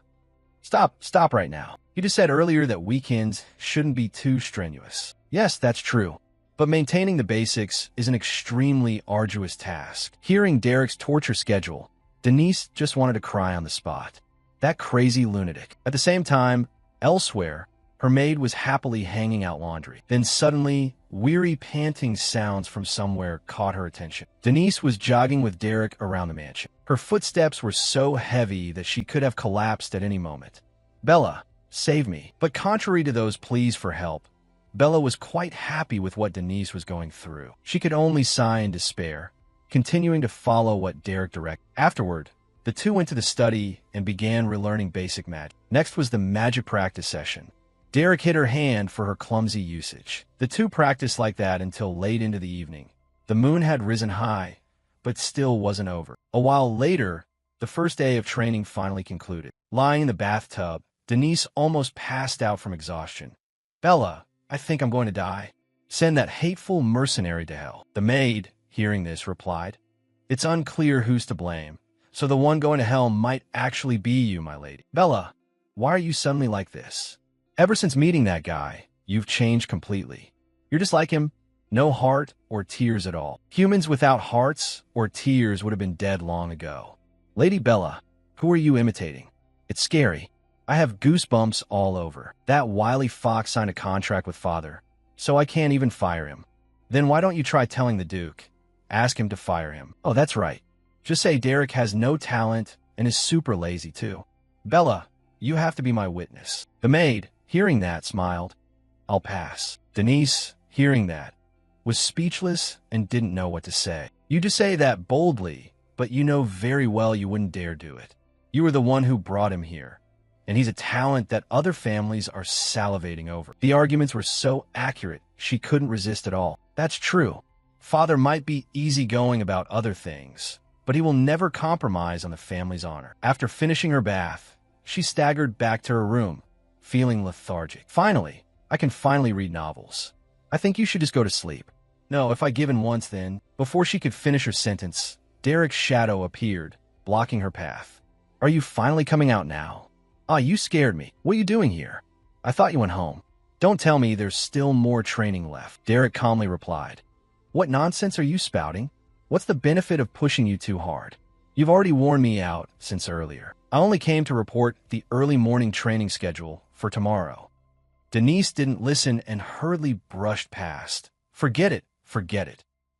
Stop right now. You just said earlier that weekends shouldn't be too strenuous. Yes, that's true. But maintaining the basics is an extremely arduous task. Hearing Derek's torture schedule, Denise just wanted to cry on the spot. That crazy lunatic. At the same time, elsewhere, her maid was happily hanging out laundry. Then suddenly, weary panting sounds from somewhere caught her attention. Denise was jogging with Derek around the mansion. Her footsteps were so heavy that she could have collapsed at any moment. Bella, save me. But contrary to those pleas for help, Bella was quite happy with what Denise was going through. She could only sigh in despair, continuing to follow what Derek directed. Afterward, the two went to the study and began relearning basic magic. Next was the magic practice session. Derek hit her hand for her clumsy usage. The two practiced like that until late into the evening. The moon had risen high, but still wasn't over. A while later, the first day of training finally concluded. Lying in the bathtub, Denise almost passed out from exhaustion. Bella, I think I'm going to die. Send that hateful mercenary to hell. The maid, hearing this, replied, It's unclear who's to blame, so the one going to hell might actually be you, my lady. Bella, why are you suddenly like this? Ever since meeting that guy, you've changed completely. You're just like him, no heart or tears at all. Humans without hearts or tears would have been dead long ago. Lady Bella, who are you imitating? It's scary. I have goosebumps all over. That wily fox signed a contract with Father, so I can't even fire him. Then why don't you try telling the Duke? Ask him to fire him. Oh, that's right. Just say Derek has no talent and is super lazy too. Bella, you have to be my witness. The maid, hearing that, smiled. I'll pass. Denise, hearing that, was speechless and didn't know what to say. You just say that boldly, but you know very well you wouldn't dare do it. You were the one who brought him here, and he's a talent that other families are salivating over. The arguments were so accurate, she couldn't resist at all. That's true. Father might be easygoing about other things, but he will never compromise on the family's honor. After finishing her bath, she staggered back to her room, feeling lethargic. Finally, I can finally read novels. I think you should just go to sleep. No, if I give in once then. Before she could finish her sentence, Derek's shadow appeared, blocking her path. Are you finally coming out now? Ah, you scared me. What are you doing here? I thought you went home. Don't tell me there's still more training left. Derek calmly replied. What nonsense are you spouting? What's the benefit of pushing you too hard? You've already worn me out since earlier. I only came to report the early morning training schedule for tomorrow. Denise didn't listen and hurriedly brushed past. Forget it.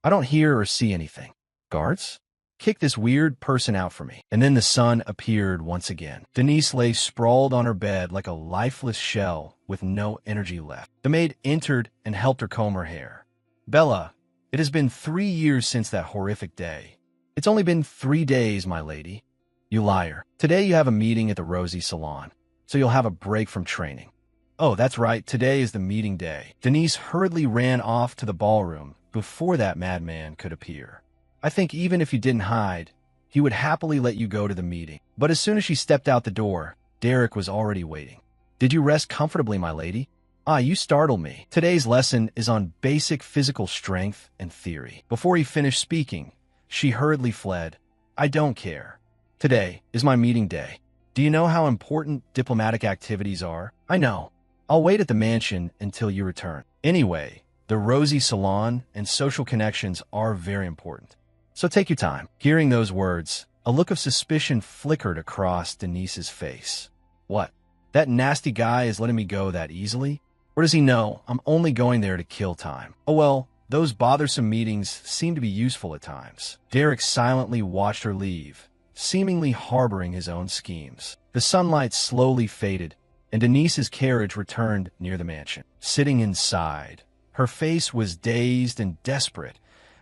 I don't hear or see anything. Guards? Kick this weird person out for me. And then the sun appeared once again. Denise lay sprawled on her bed like a lifeless shell with no energy left. The maid entered and helped her comb her hair. Bella, it has been 3 years since that horrific day. It's only been 3 days, my lady. You liar. Today you have a meeting at the Rosie Salon, so you'll have a break from training. Oh, that's right, today is the meeting day. Denise hurriedly ran off to the ballroom before that madman could appear. I think even if you didn't hide, he would happily let you go to the meeting. But as soon as she stepped out the door, Derek was already waiting. Did you rest comfortably, my lady? Ah, you startled me. Today's lesson is on basic physical strength and theory. Before he finished speaking, she hurriedly fled. I don't care. Today is my meeting day. Do you know how important diplomatic activities are? I know. I'll wait at the mansion until you return. Anyway, the Rosie Salon and social connections are very important. So take your time. Hearing those words, a look of suspicion flickered across Denise's face. What? That nasty guy is letting me go that easily? Or does he know I'm only going there to kill time? Oh well, those bothersome meetings seem to be useful at times. Derek silently watched her leave, seemingly harboring his own schemes. The sunlight slowly faded, and Denise's carriage returned near the mansion. Sitting inside, her face was dazed and desperate,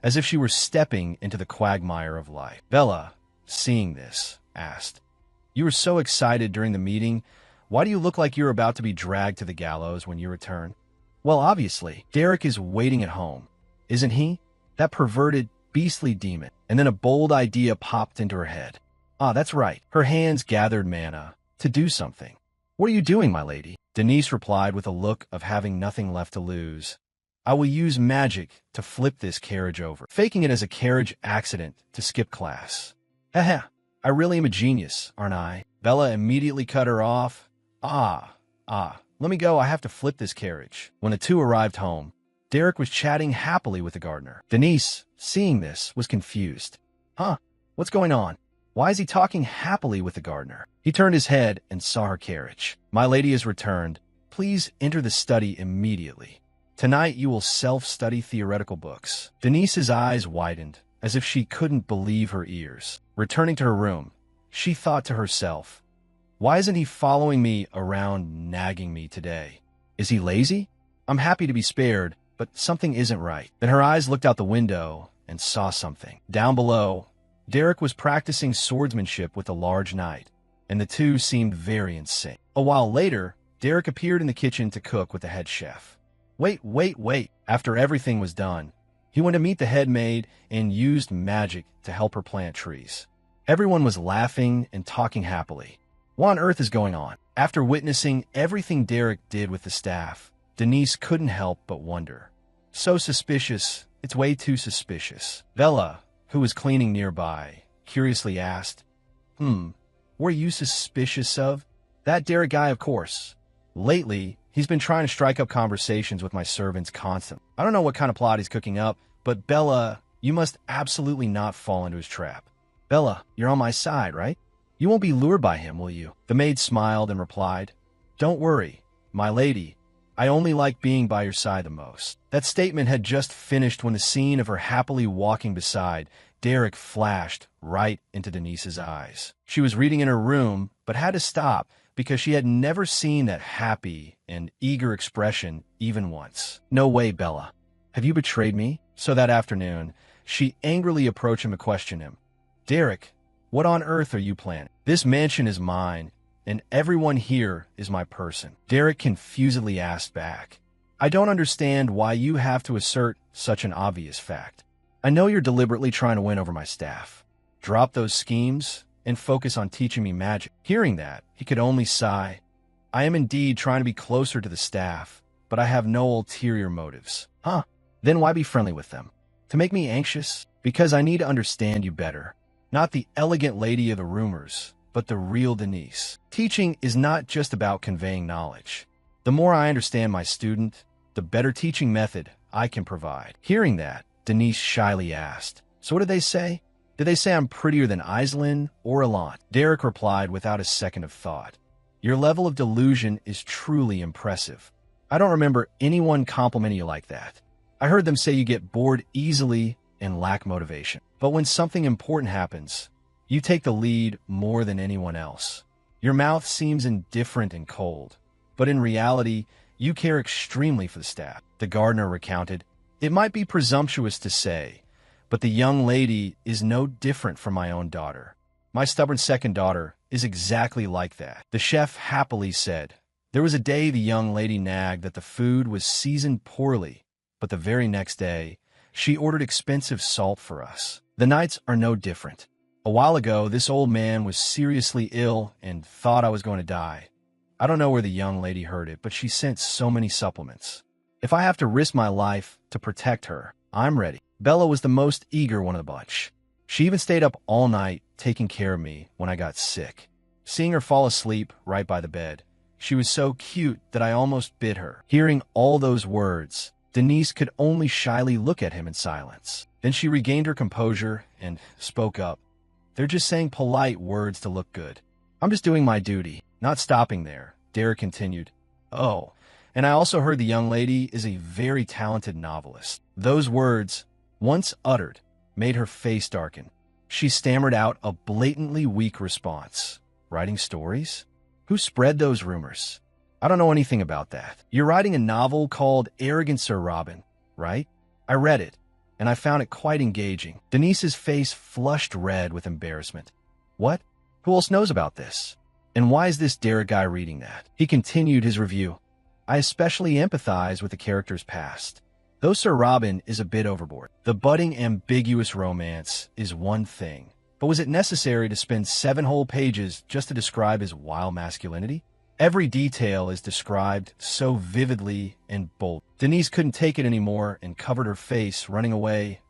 as if she were stepping into the quagmire of life. Bella, seeing this, asked, "You were so excited during the meeting. Why do you look like you're about to be dragged to the gallows when you return?" "Well, obviously, Derek is waiting at home, isn't he? That perverted, beastly demon." And then a bold idea popped into her head. Ah, that's right. Her hands gathered mana to do something. "What are you doing, my lady?" Denise replied with a look of having nothing left to lose. "I will use magic to flip this carriage over, faking it as a carriage accident to skip class." "Haha, I really am a genius, aren't I?" Bella immediately cut her off. Let me go. I have to flip this carriage." When the two arrived home, Derek was chatting happily with the gardener. Denise, seeing this, was confused. "Huh? What's going on? Why is he talking happily with the gardener?" He turned his head and saw her carriage. "My lady has returned. Please enter the study immediately. Tonight you will self-study theoretical books." Denise's eyes widened, as if she couldn't believe her ears. Returning to her room, she thought to herself, "Why isn't he following me around nagging me today? Is he lazy? I'm happy to be spared, but something isn't right." Then her eyes looked out the window and saw something. Down below, Derek was practicing swordsmanship with a large knight, and the two seemed very in sync. A while later, Derek appeared in the kitchen to cook with the head chef. Wait. After everything was done, he went to meet the head maid and used magic to help her plant trees. Everyone was laughing and talking happily. What on earth is going on? After witnessing everything Derek did with the staff, Denise couldn't help but wonder. So suspicious, it's way too suspicious. Bella, who was cleaning nearby, curiously asked, What are you suspicious of?" "That Derek guy, of course. Lately, he's been trying to strike up conversations with my servants constantly. I don't know what kind of plot he's cooking up, but Bella, you must absolutely not fall into his trap. Bella, you're on my side, right? You won't be lured by him, will you?" The maid smiled and replied, "Don't worry, my lady. I only like being by your side the most." That statement had just finished when the scene of her happily walking beside Derek flashed right into Denise's eyes. She was reading in her room, but had to stop because she had never seen that happy and eager expression even once. "No way, Bella. Have you betrayed me?" So that afternoon, she angrily approached him to question him. "Derek, what on earth are you planning? This mansion is mine, and everyone here is my person." Derek confusedly asked back, "I don't understand why you have to assert such an obvious fact. I know you're deliberately trying to win over my staff. Drop those schemes and focus on teaching me magic." Hearing that, he could only sigh. "I am indeed trying to be closer to the staff, but I have no ulterior motives." "Huh? Then why be friendly with them? To make me anxious? Because I need to understand you better. Not the elegant lady of the rumors, but the real Denise. Teaching is not just about conveying knowledge. The more I understand my student, the better teaching method I can provide." Hearing that, Denise shyly asked, "So what did they say? Did they say I'm prettier than Aislinn or Elant?" Derek replied without a second of thought, "Your level of delusion is truly impressive. I don't remember anyone complimenting you like that. I heard them say you get bored easily and lack motivation. But when something important happens, you take the lead more than anyone else. Your mouth seems indifferent and cold, but in reality, you care extremely for the staff." The gardener recounted, "It might be presumptuous to say, but the young lady is no different from my own daughter. My stubborn second daughter is exactly like that." The chef happily said, "There was a day the young lady nagged that the food was seasoned poorly, but the very next day, she ordered expensive salt for us. The nights are no different. A while ago, this old man was seriously ill and thought I was going to die. I don't know where the young lady heard it, but she sent so many supplements. If I have to risk my life to protect her, I'm ready." Bella was the most eager one of the bunch. She even stayed up all night taking care of me when I got sick. Seeing her fall asleep right by the bed, she was so cute that I almost bit her. Hearing all those words, Denise could only shyly look at him in silence. Then she regained her composure and spoke up. "They're just saying polite words to look good. I'm just doing my duty." Not stopping there, Derek continued, "Oh, and I also heard the young lady is a very talented novelist." Those words, once uttered, made her face darken. She stammered out a blatantly weak response. "Writing stories? Who spread those rumors? I don't know anything about that." "You're writing a novel called Arrogant Sir Robin, right? I read it. and I found it quite engaging. Denise's face flushed red with embarrassment. What? Who else knows about this? And why is this Derek guy reading that? He continued his review. I especially empathize with the character's past. Though Sir Robin is a bit overboard. The budding ambiguous romance is one thing. But was it necessary to spend 7 whole pages just to describe his wild masculinity? Every detail is described so vividly and bold. Denise couldn't take it anymore and covered her face, running away.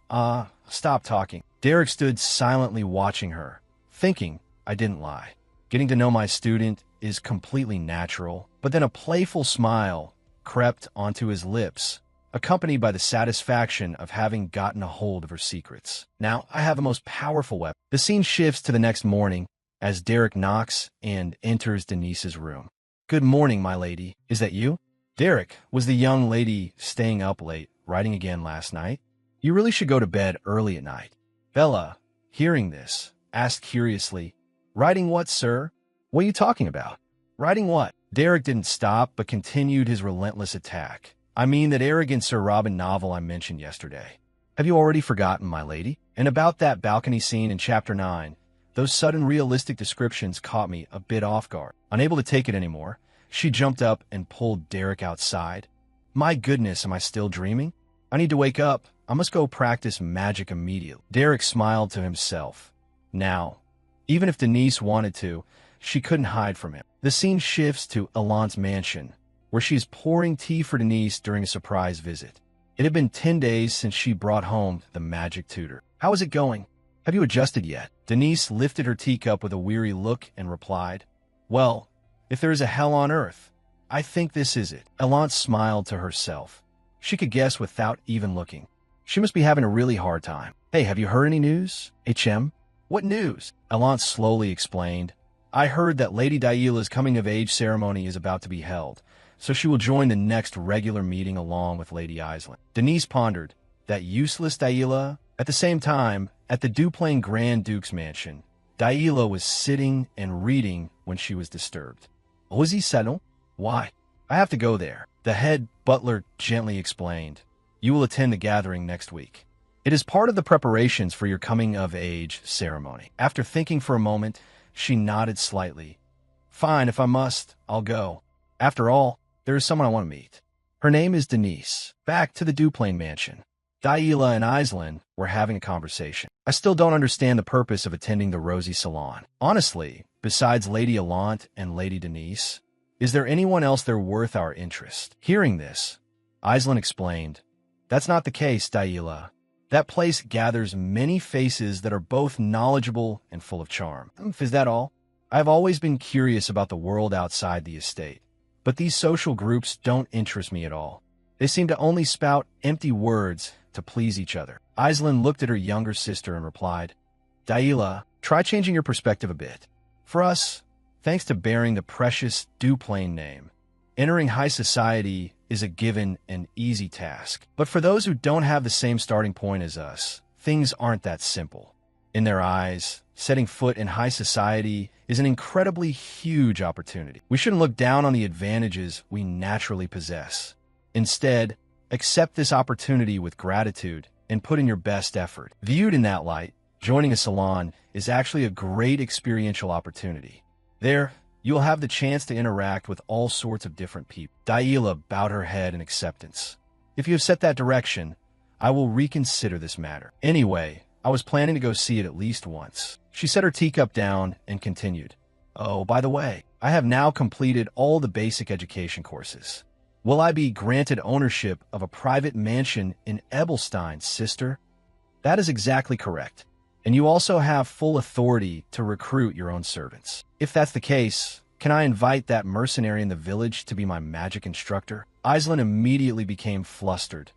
Stop talking. Derek stood silently watching her, thinking I didn't lie. Getting to know my student is completely natural, but then a playful smile crept onto his lips, accompanied by the satisfaction of having gotten a hold of her secrets. Now I have a most powerful weapon. The scene shifts to the next morning as Derek knocks and enters Denise's room. Good morning, my lady. Is that you? Derek, was the young lady staying up late, writing again last night? You really should go to bed early at night. Bella, hearing this, asked curiously, Writing what, sir? What are you talking about? Writing what? Derek didn't stop, but continued his relentless attack. I mean that arrogant Sir Robin novel I mentioned yesterday. Have you already forgotten, my lady? And about that balcony scene in Chapter 9, those sudden realistic descriptions caught me a bit off guard. Unable to take it anymore, she jumped up and pulled Derek outside. My goodness, am I still dreaming? I need to wake up. I must go practice magic immediately. Derek smiled to himself. Now, even if Denise wanted to, she couldn't hide from him. The scene shifts to Alant's mansion, where she is pouring tea for Denise during a surprise visit. It had been 10 days since she brought home the magic tutor. How is it going? Have you adjusted yet? Denise lifted her teacup with a weary look and replied, Well, if there is a hell on earth, I think this is it. Alant smiled to herself. She could guess without even looking. She must be having a really hard time. Hey, have you heard any news? HM? What news? Alant slowly explained. I heard that Lady Yahello's coming-of-age ceremony is about to be held, so she will join the next regular meeting along with Lady Island. Denise pondered. That useless Yahello? At the same time, at the Duplain Grand Duke's mansion, Yahello was sitting and reading when she was disturbed. Ozi Settle? Why? I have to go there. The head butler gently explained. You will attend the gathering next week. It is part of the preparations for your coming-of-age ceremony. After thinking for a moment, she nodded slightly. Fine, if I must, I'll go. After all, there is someone I want to meet. Her name is Denise. Back to the Duplain mansion. Yahello and Island were having a conversation. I still don't understand the purpose of attending the Rosy Salon. Honestly, besides Lady Alant and Lady Denise, is there anyone else there worth our interest? Hearing this, Island explained, That's not the case, Yahello. That place gathers many faces that are both knowledgeable and full of charm. Is that all? I've always been curious about the world outside the estate, but these social groups don't interest me at all. They seem to only spout empty words to please each other. Island looked at her younger sister and replied, Yahello, try changing your perspective a bit. For us, thanks to bearing the precious Duplain name, entering high society is a given and easy task. But for those who don't have the same starting point as us, things aren't that simple. In their eyes, setting foot in high society is an incredibly huge opportunity. We shouldn't look down on the advantages we naturally possess. Instead, accept this opportunity with gratitude and put in your best effort. Viewed in that light, joining a salon is actually a great experiential opportunity. There, you'll have the chance to interact with all sorts of different people. Yahello bowed her head in acceptance. If you have set that direction, I will reconsider this matter. Anyway, I was planning to go see it at least once. She set her teacup down and continued. Oh, by the way, I have now completed all the basic education courses. Will I be granted ownership of a private mansion in Ebelstein, sister? That is exactly correct. And you also have full authority to recruit your own servants. If that's the case, can I invite that mercenary in the village to be my magic instructor? Island immediately became flustered.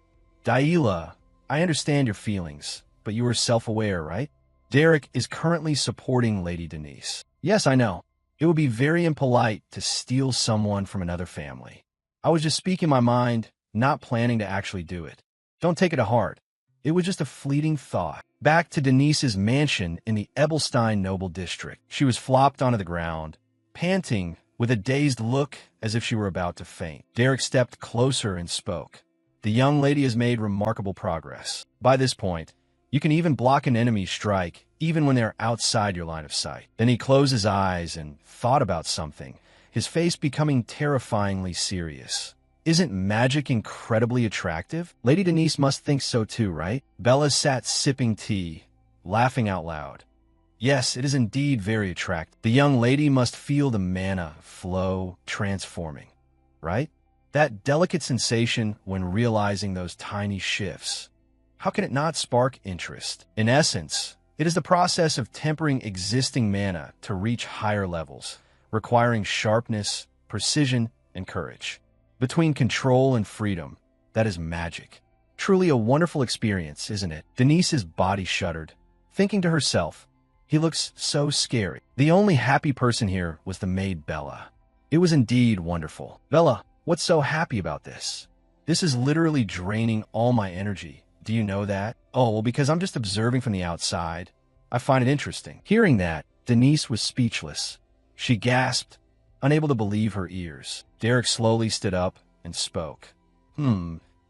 Yahello, I understand your feelings, but you are self-aware, right? Derek is currently supporting Lady Denise. Yes, I know. It would be very impolite to steal someone from another family. I was just speaking my mind, not planning to actually do it. Don't take it to heart. It was just a fleeting thought. Back to Denise's mansion in the Ebelstein Noble District. She was flopped onto the ground, panting with a dazed look as if she were about to faint. Derek stepped closer and spoke. The young lady has made remarkable progress. By this point, you can even block an enemy's strike, even when they're outside your line of sight. Then he closed his eyes and thought about something, his face becoming terrifyingly serious. Isn't magic incredibly attractive? Lady Denise must think so too, right? Bella sat sipping tea, laughing out loud. Yes, it is indeed very attractive. The young lady must feel the mana flow transforming, right? That delicate sensation when realizing those tiny shifts. How can it not spark interest? In essence, it is the process of tempering existing mana to reach higher levels, requiring sharpness, precision, and courage. Between control and freedom, that is magic. Truly a wonderful experience, isn't it? Denise's body shuddered, thinking to herself, he looks so scary. The only happy person here was the maid Bella. It was indeed wonderful. Bella, what's so happy about this? This is literally draining all my energy. Do you know that? Oh, well, because I'm just observing from the outside. I find it interesting. Hearing that, Denise was speechless. She gasped, unable to believe her ears. Derek slowly stood up and spoke.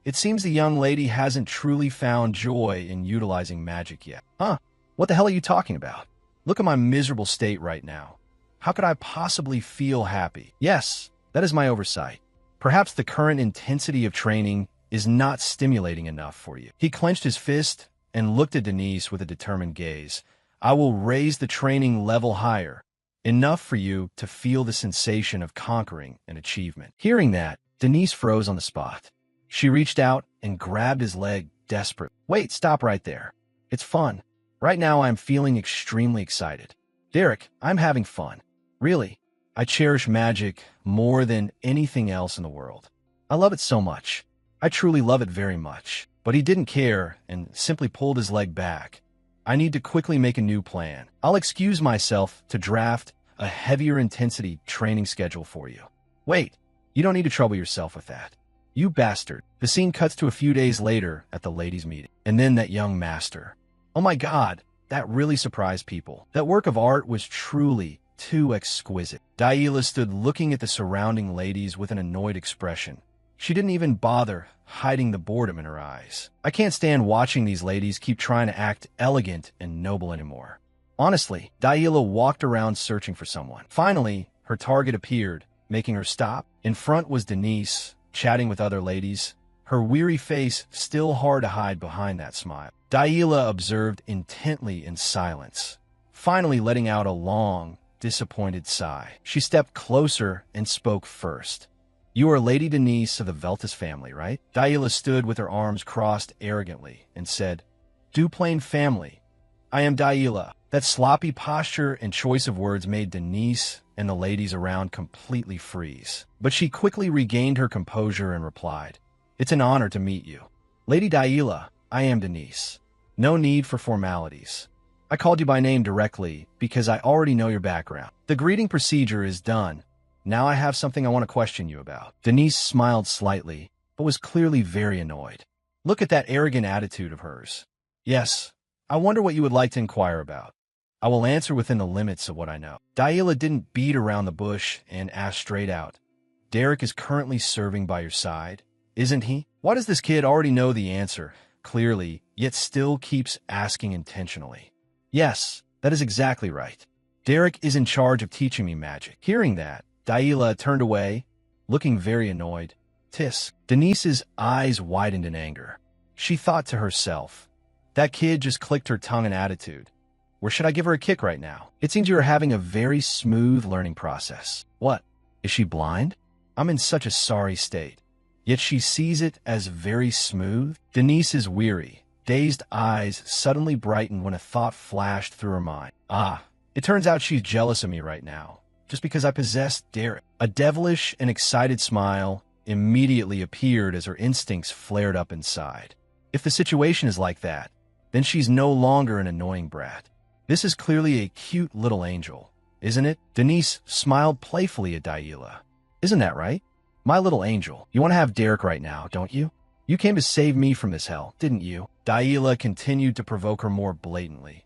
It seems the young lady hasn't truly found joy in utilizing magic yet. Huh? What the hell are you talking about? Look at my miserable state right now. How could I possibly feel happy? Yes, that is my oversight. Perhaps the current intensity of training is not stimulating enough for you. He clenched his fist and looked at Denise with a determined gaze. I will raise the training level higher, enough for you to feel the sensation of conquering an achievement. Hearing that, Denise froze on the spot. She reached out and grabbed his leg desperately. Wait, stop right there. It's fun. Right now I'm feeling extremely excited. Derek, I'm having fun. Really, I cherish magic more than anything else in the world. I love it so much. I truly love it very much. But he didn't care and simply pulled his leg back. I need to quickly make a new plan. I'll excuse myself to draft a heavier intensity training schedule for you. Wait, you don't need to trouble yourself with that. You bastard. The scene cuts to a few days later at the ladies' meeting. And then that young master. Oh my God, that really surprised people. That work of art was truly too exquisite. Yahello stood looking at the surrounding ladies with an annoyed expression. She didn't even bother hiding the boredom in her eyes. I can't stand watching these ladies keep trying to act elegant and noble anymore. Honestly, Yahello walked around searching for someone. Finally, her target appeared, making her stop. In front was Denise, chatting with other ladies, her weary face still hard to hide behind that smile. Yahello observed intently in silence, finally letting out a long, disappointed sigh. She stepped closer and spoke first. You are Lady Denise of the Veltus family, right? Yahello stood with her arms crossed arrogantly and said, Duplain family. I am Yahello. That sloppy posture and choice of words made Denise and the ladies around completely freeze. But she quickly regained her composure and replied, It's an honor to meet you. Lady Yahello, I am Denise. No need for formalities. I called you by name directly because I already know your background. The greeting procedure is done. Now I have something I want to question you about. Denise smiled slightly, but was clearly very annoyed. Look at that arrogant attitude of hers. Yes, I wonder what you would like to inquire about. I will answer within the limits of what I know. Yahello didn't beat around the bush and asked straight out. Derek is currently serving by your side, isn't he? Why does this kid already know the answer, clearly, yet still keeps asking intentionally? Yes, that is exactly right. Derek is in charge of teaching me magic. Hearing that, Yahello turned away, looking very annoyed. Tisk. Denise's eyes widened in anger. She thought to herself, that kid just clicked her tongue in attitude. Or should I give her a kick right now? It seems you are having a very smooth learning process. What? Is she blind? I'm in such a sorry state. Yet she sees it as very smooth. Denise is weary. Dazed eyes suddenly brightened when a thought flashed through her mind. Ah, it turns out she's jealous of me right now, just because I possessed Derek. A devilish and excited smile immediately appeared as her instincts flared up inside. If the situation is like that, then she's no longer an annoying brat. This is clearly a cute little angel, isn't it? Denise smiled playfully at Yahello. Isn't that right? My little angel. You want to have Derek right now, don't you? You came to save me from this hell, didn't you? Yahello continued to provoke her more blatantly.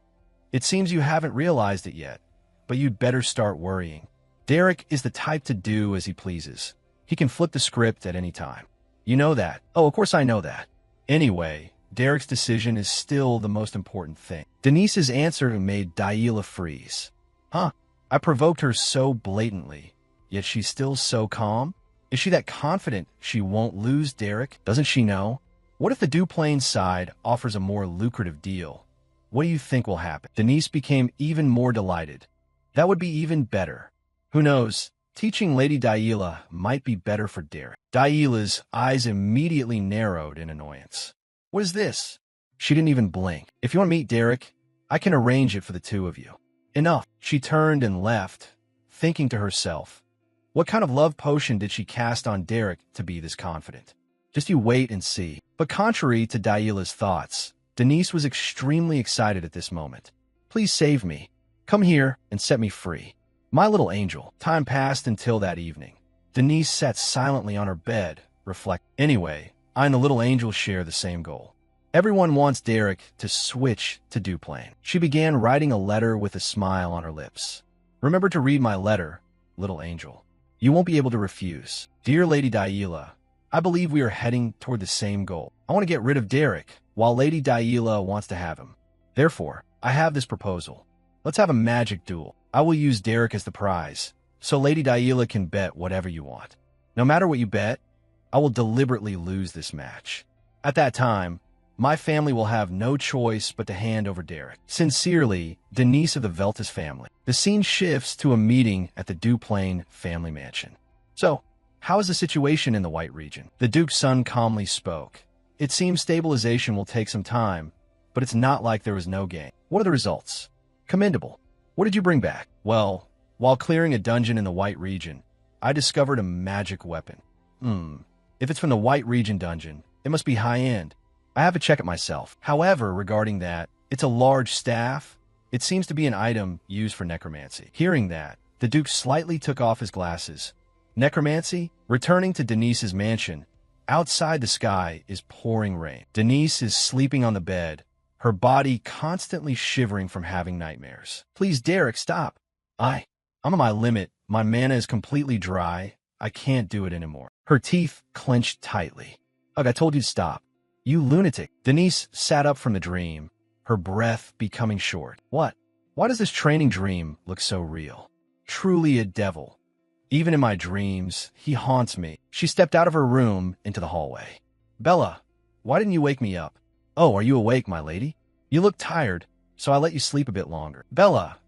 It seems you haven't realized it yet, but you'd better start worrying. Derek is the type to do as he pleases. He can flip the script at any time. You know that. Oh, of course I know that. Anyway, Derek's decision is still the most important thing. Denise's answer made Yahello freeze. Huh? I provoked her so blatantly, yet she's still so calm? Is she that confident she won't lose Derek? Doesn't she know? What if the Duplain side offers a more lucrative deal? What do you think will happen? Denise became even more delighted. That would be even better. Who knows? Teaching Lady Yahello might be better for Derek. Yahello's eyes immediately narrowed in annoyance. What is this? She didn't even blink. If you want to meet Derek, I can arrange it for the two of you. Enough. She turned and left, thinking to herself, what kind of love potion did she cast on Derek to be this confident? Just you wait and see. But contrary to Yahello's thoughts, Denise was extremely excited at this moment. Please save me. Come here and set me free. My little angel. Time passed until that evening. Denise sat silently on her bed, reflecting. Anyway, I and the little angel share the same goal. Everyone wants Derek to switch to Duplain. She began writing a letter with a smile on her lips. Remember to read my letter, little angel. You won't be able to refuse. Dear Lady Yahello, I believe we are heading toward the same goal. I want to get rid of Derek, while Lady Yahello wants to have him. Therefore, I have this proposal. Let's have a magic duel. I will use Derek as the prize, so Lady Yahello can bet whatever you want. No matter what you bet, I will deliberately lose this match. At that time, my family will have no choice but to hand over Derek. Sincerely, Denise of the Veltus family. The scene shifts to a meeting at the Duplain family mansion. So, how is the situation in the White region? The Duke's son calmly spoke. It seems stabilization will take some time, but it's not like there was no gain. What are the results? Commendable. What did you bring back? Well, while clearing a dungeon in the White region, I discovered a magic weapon. If it's from the White region dungeon, it must be high-end. I have to check it myself. However, regarding that, it's a large staff. It seems to be an item used for necromancy. Hearing that, the Duke slightly took off his glasses. Necromancy? Returning to Denise's mansion, outside the sky is pouring rain. Denise is sleeping on the bed, her body constantly shivering from having nightmares. Please, Derek, stop. I'm on my limit. My mana is completely dry. I can't do it anymore. Her teeth clenched tightly. Ugh, I told you to stop. You lunatic. Denise sat up from the dream, her breath becoming short. What? Why does this training dream look so real? Truly a devil. Even in my dreams, he haunts me. She stepped out of her room into the hallway. Bella, why didn't you wake me up? Oh, are you awake, my lady? You look tired, so I let you sleep a bit longer. Bella,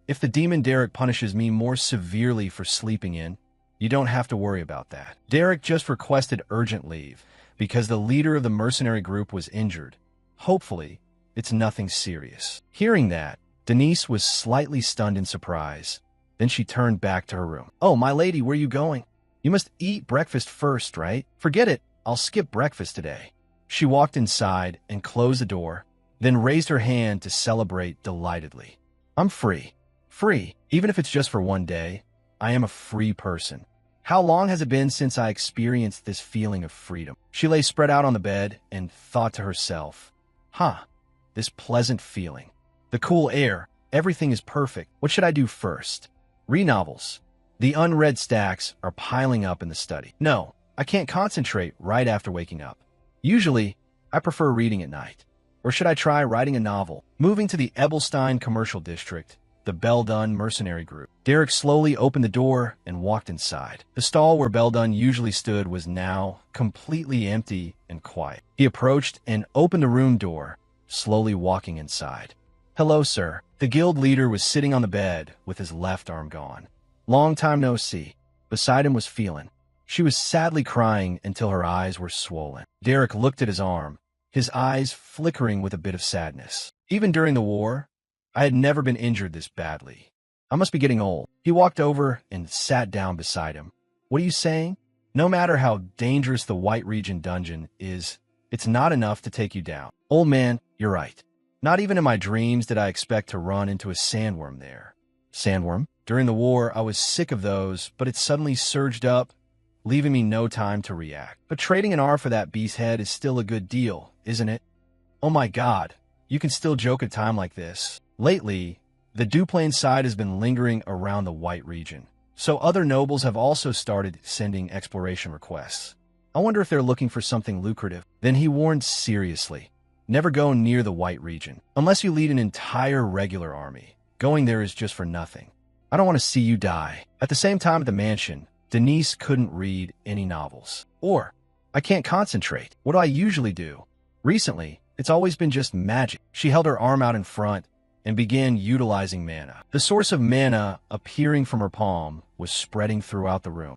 if the demon Derek punishes me more severely for sleeping in, you don't have to worry about that. Derek just requested urgent leave because the leader of the mercenary group was injured. Hopefully, it's nothing serious. Hearing that, Denise was slightly stunned in surprise. Then she turned back to her room. Oh, my lady, where are you going? You must eat breakfast first, right? Forget it. I'll skip breakfast today. She walked inside and closed the door, then raised her hand to celebrate delightedly. I'm free. Free. Even if it's just for one day, I am a free person. How long has it been since I experienced this feeling of freedom? She lay spread out on the bed and thought to herself, this pleasant feeling. The cool air, everything is perfect. What should I do first? Read novels. The unread stacks are piling up in the study. No, I can't concentrate right after waking up. Usually, I prefer reading at night. Or should I try writing a novel? Moving to the Ebelstein commercial district, the Beldun mercenary group. Derek slowly opened the door and walked inside. The stall where Beldun usually stood was now completely empty and quiet. He approached and opened the room door, slowly walking inside. Hello, sir. The guild leader was sitting on the bed with his left arm gone. Long time no see. Beside him was Phelan. She was sadly crying until her eyes were swollen. Derek looked at his arm, his eyes flickering with a bit of sadness. Even during the war, I had never been injured this badly. I must be getting old. He walked over and sat down beside him. What are you saying? No matter how dangerous the White Region dungeon is, it's not enough to take you down. Old man, you're right. Not even in my dreams did I expect to run into a sandworm there. Sandworm? During the war, I was sick of those, but it suddenly surged up, leaving me no time to react. But trading an R for that beast's head is still a good deal, isn't it? Oh my god, you can still joke at a time like this. Lately, the Duplain side has been lingering around the White region, so other nobles have also started sending exploration requests. I wonder if they're looking for something lucrative. Then he warned seriously, never go near the White region, unless you lead an entire regular army. Going there is just for nothing. I don't want to see you die. At the same time at the mansion, Denise couldn't read any novels. Or, I can't concentrate. What do I usually do? Recently, it's always been just magic. She held her arm out in front and began utilizing mana. The source of mana appearing from her palm was spreading throughout the room.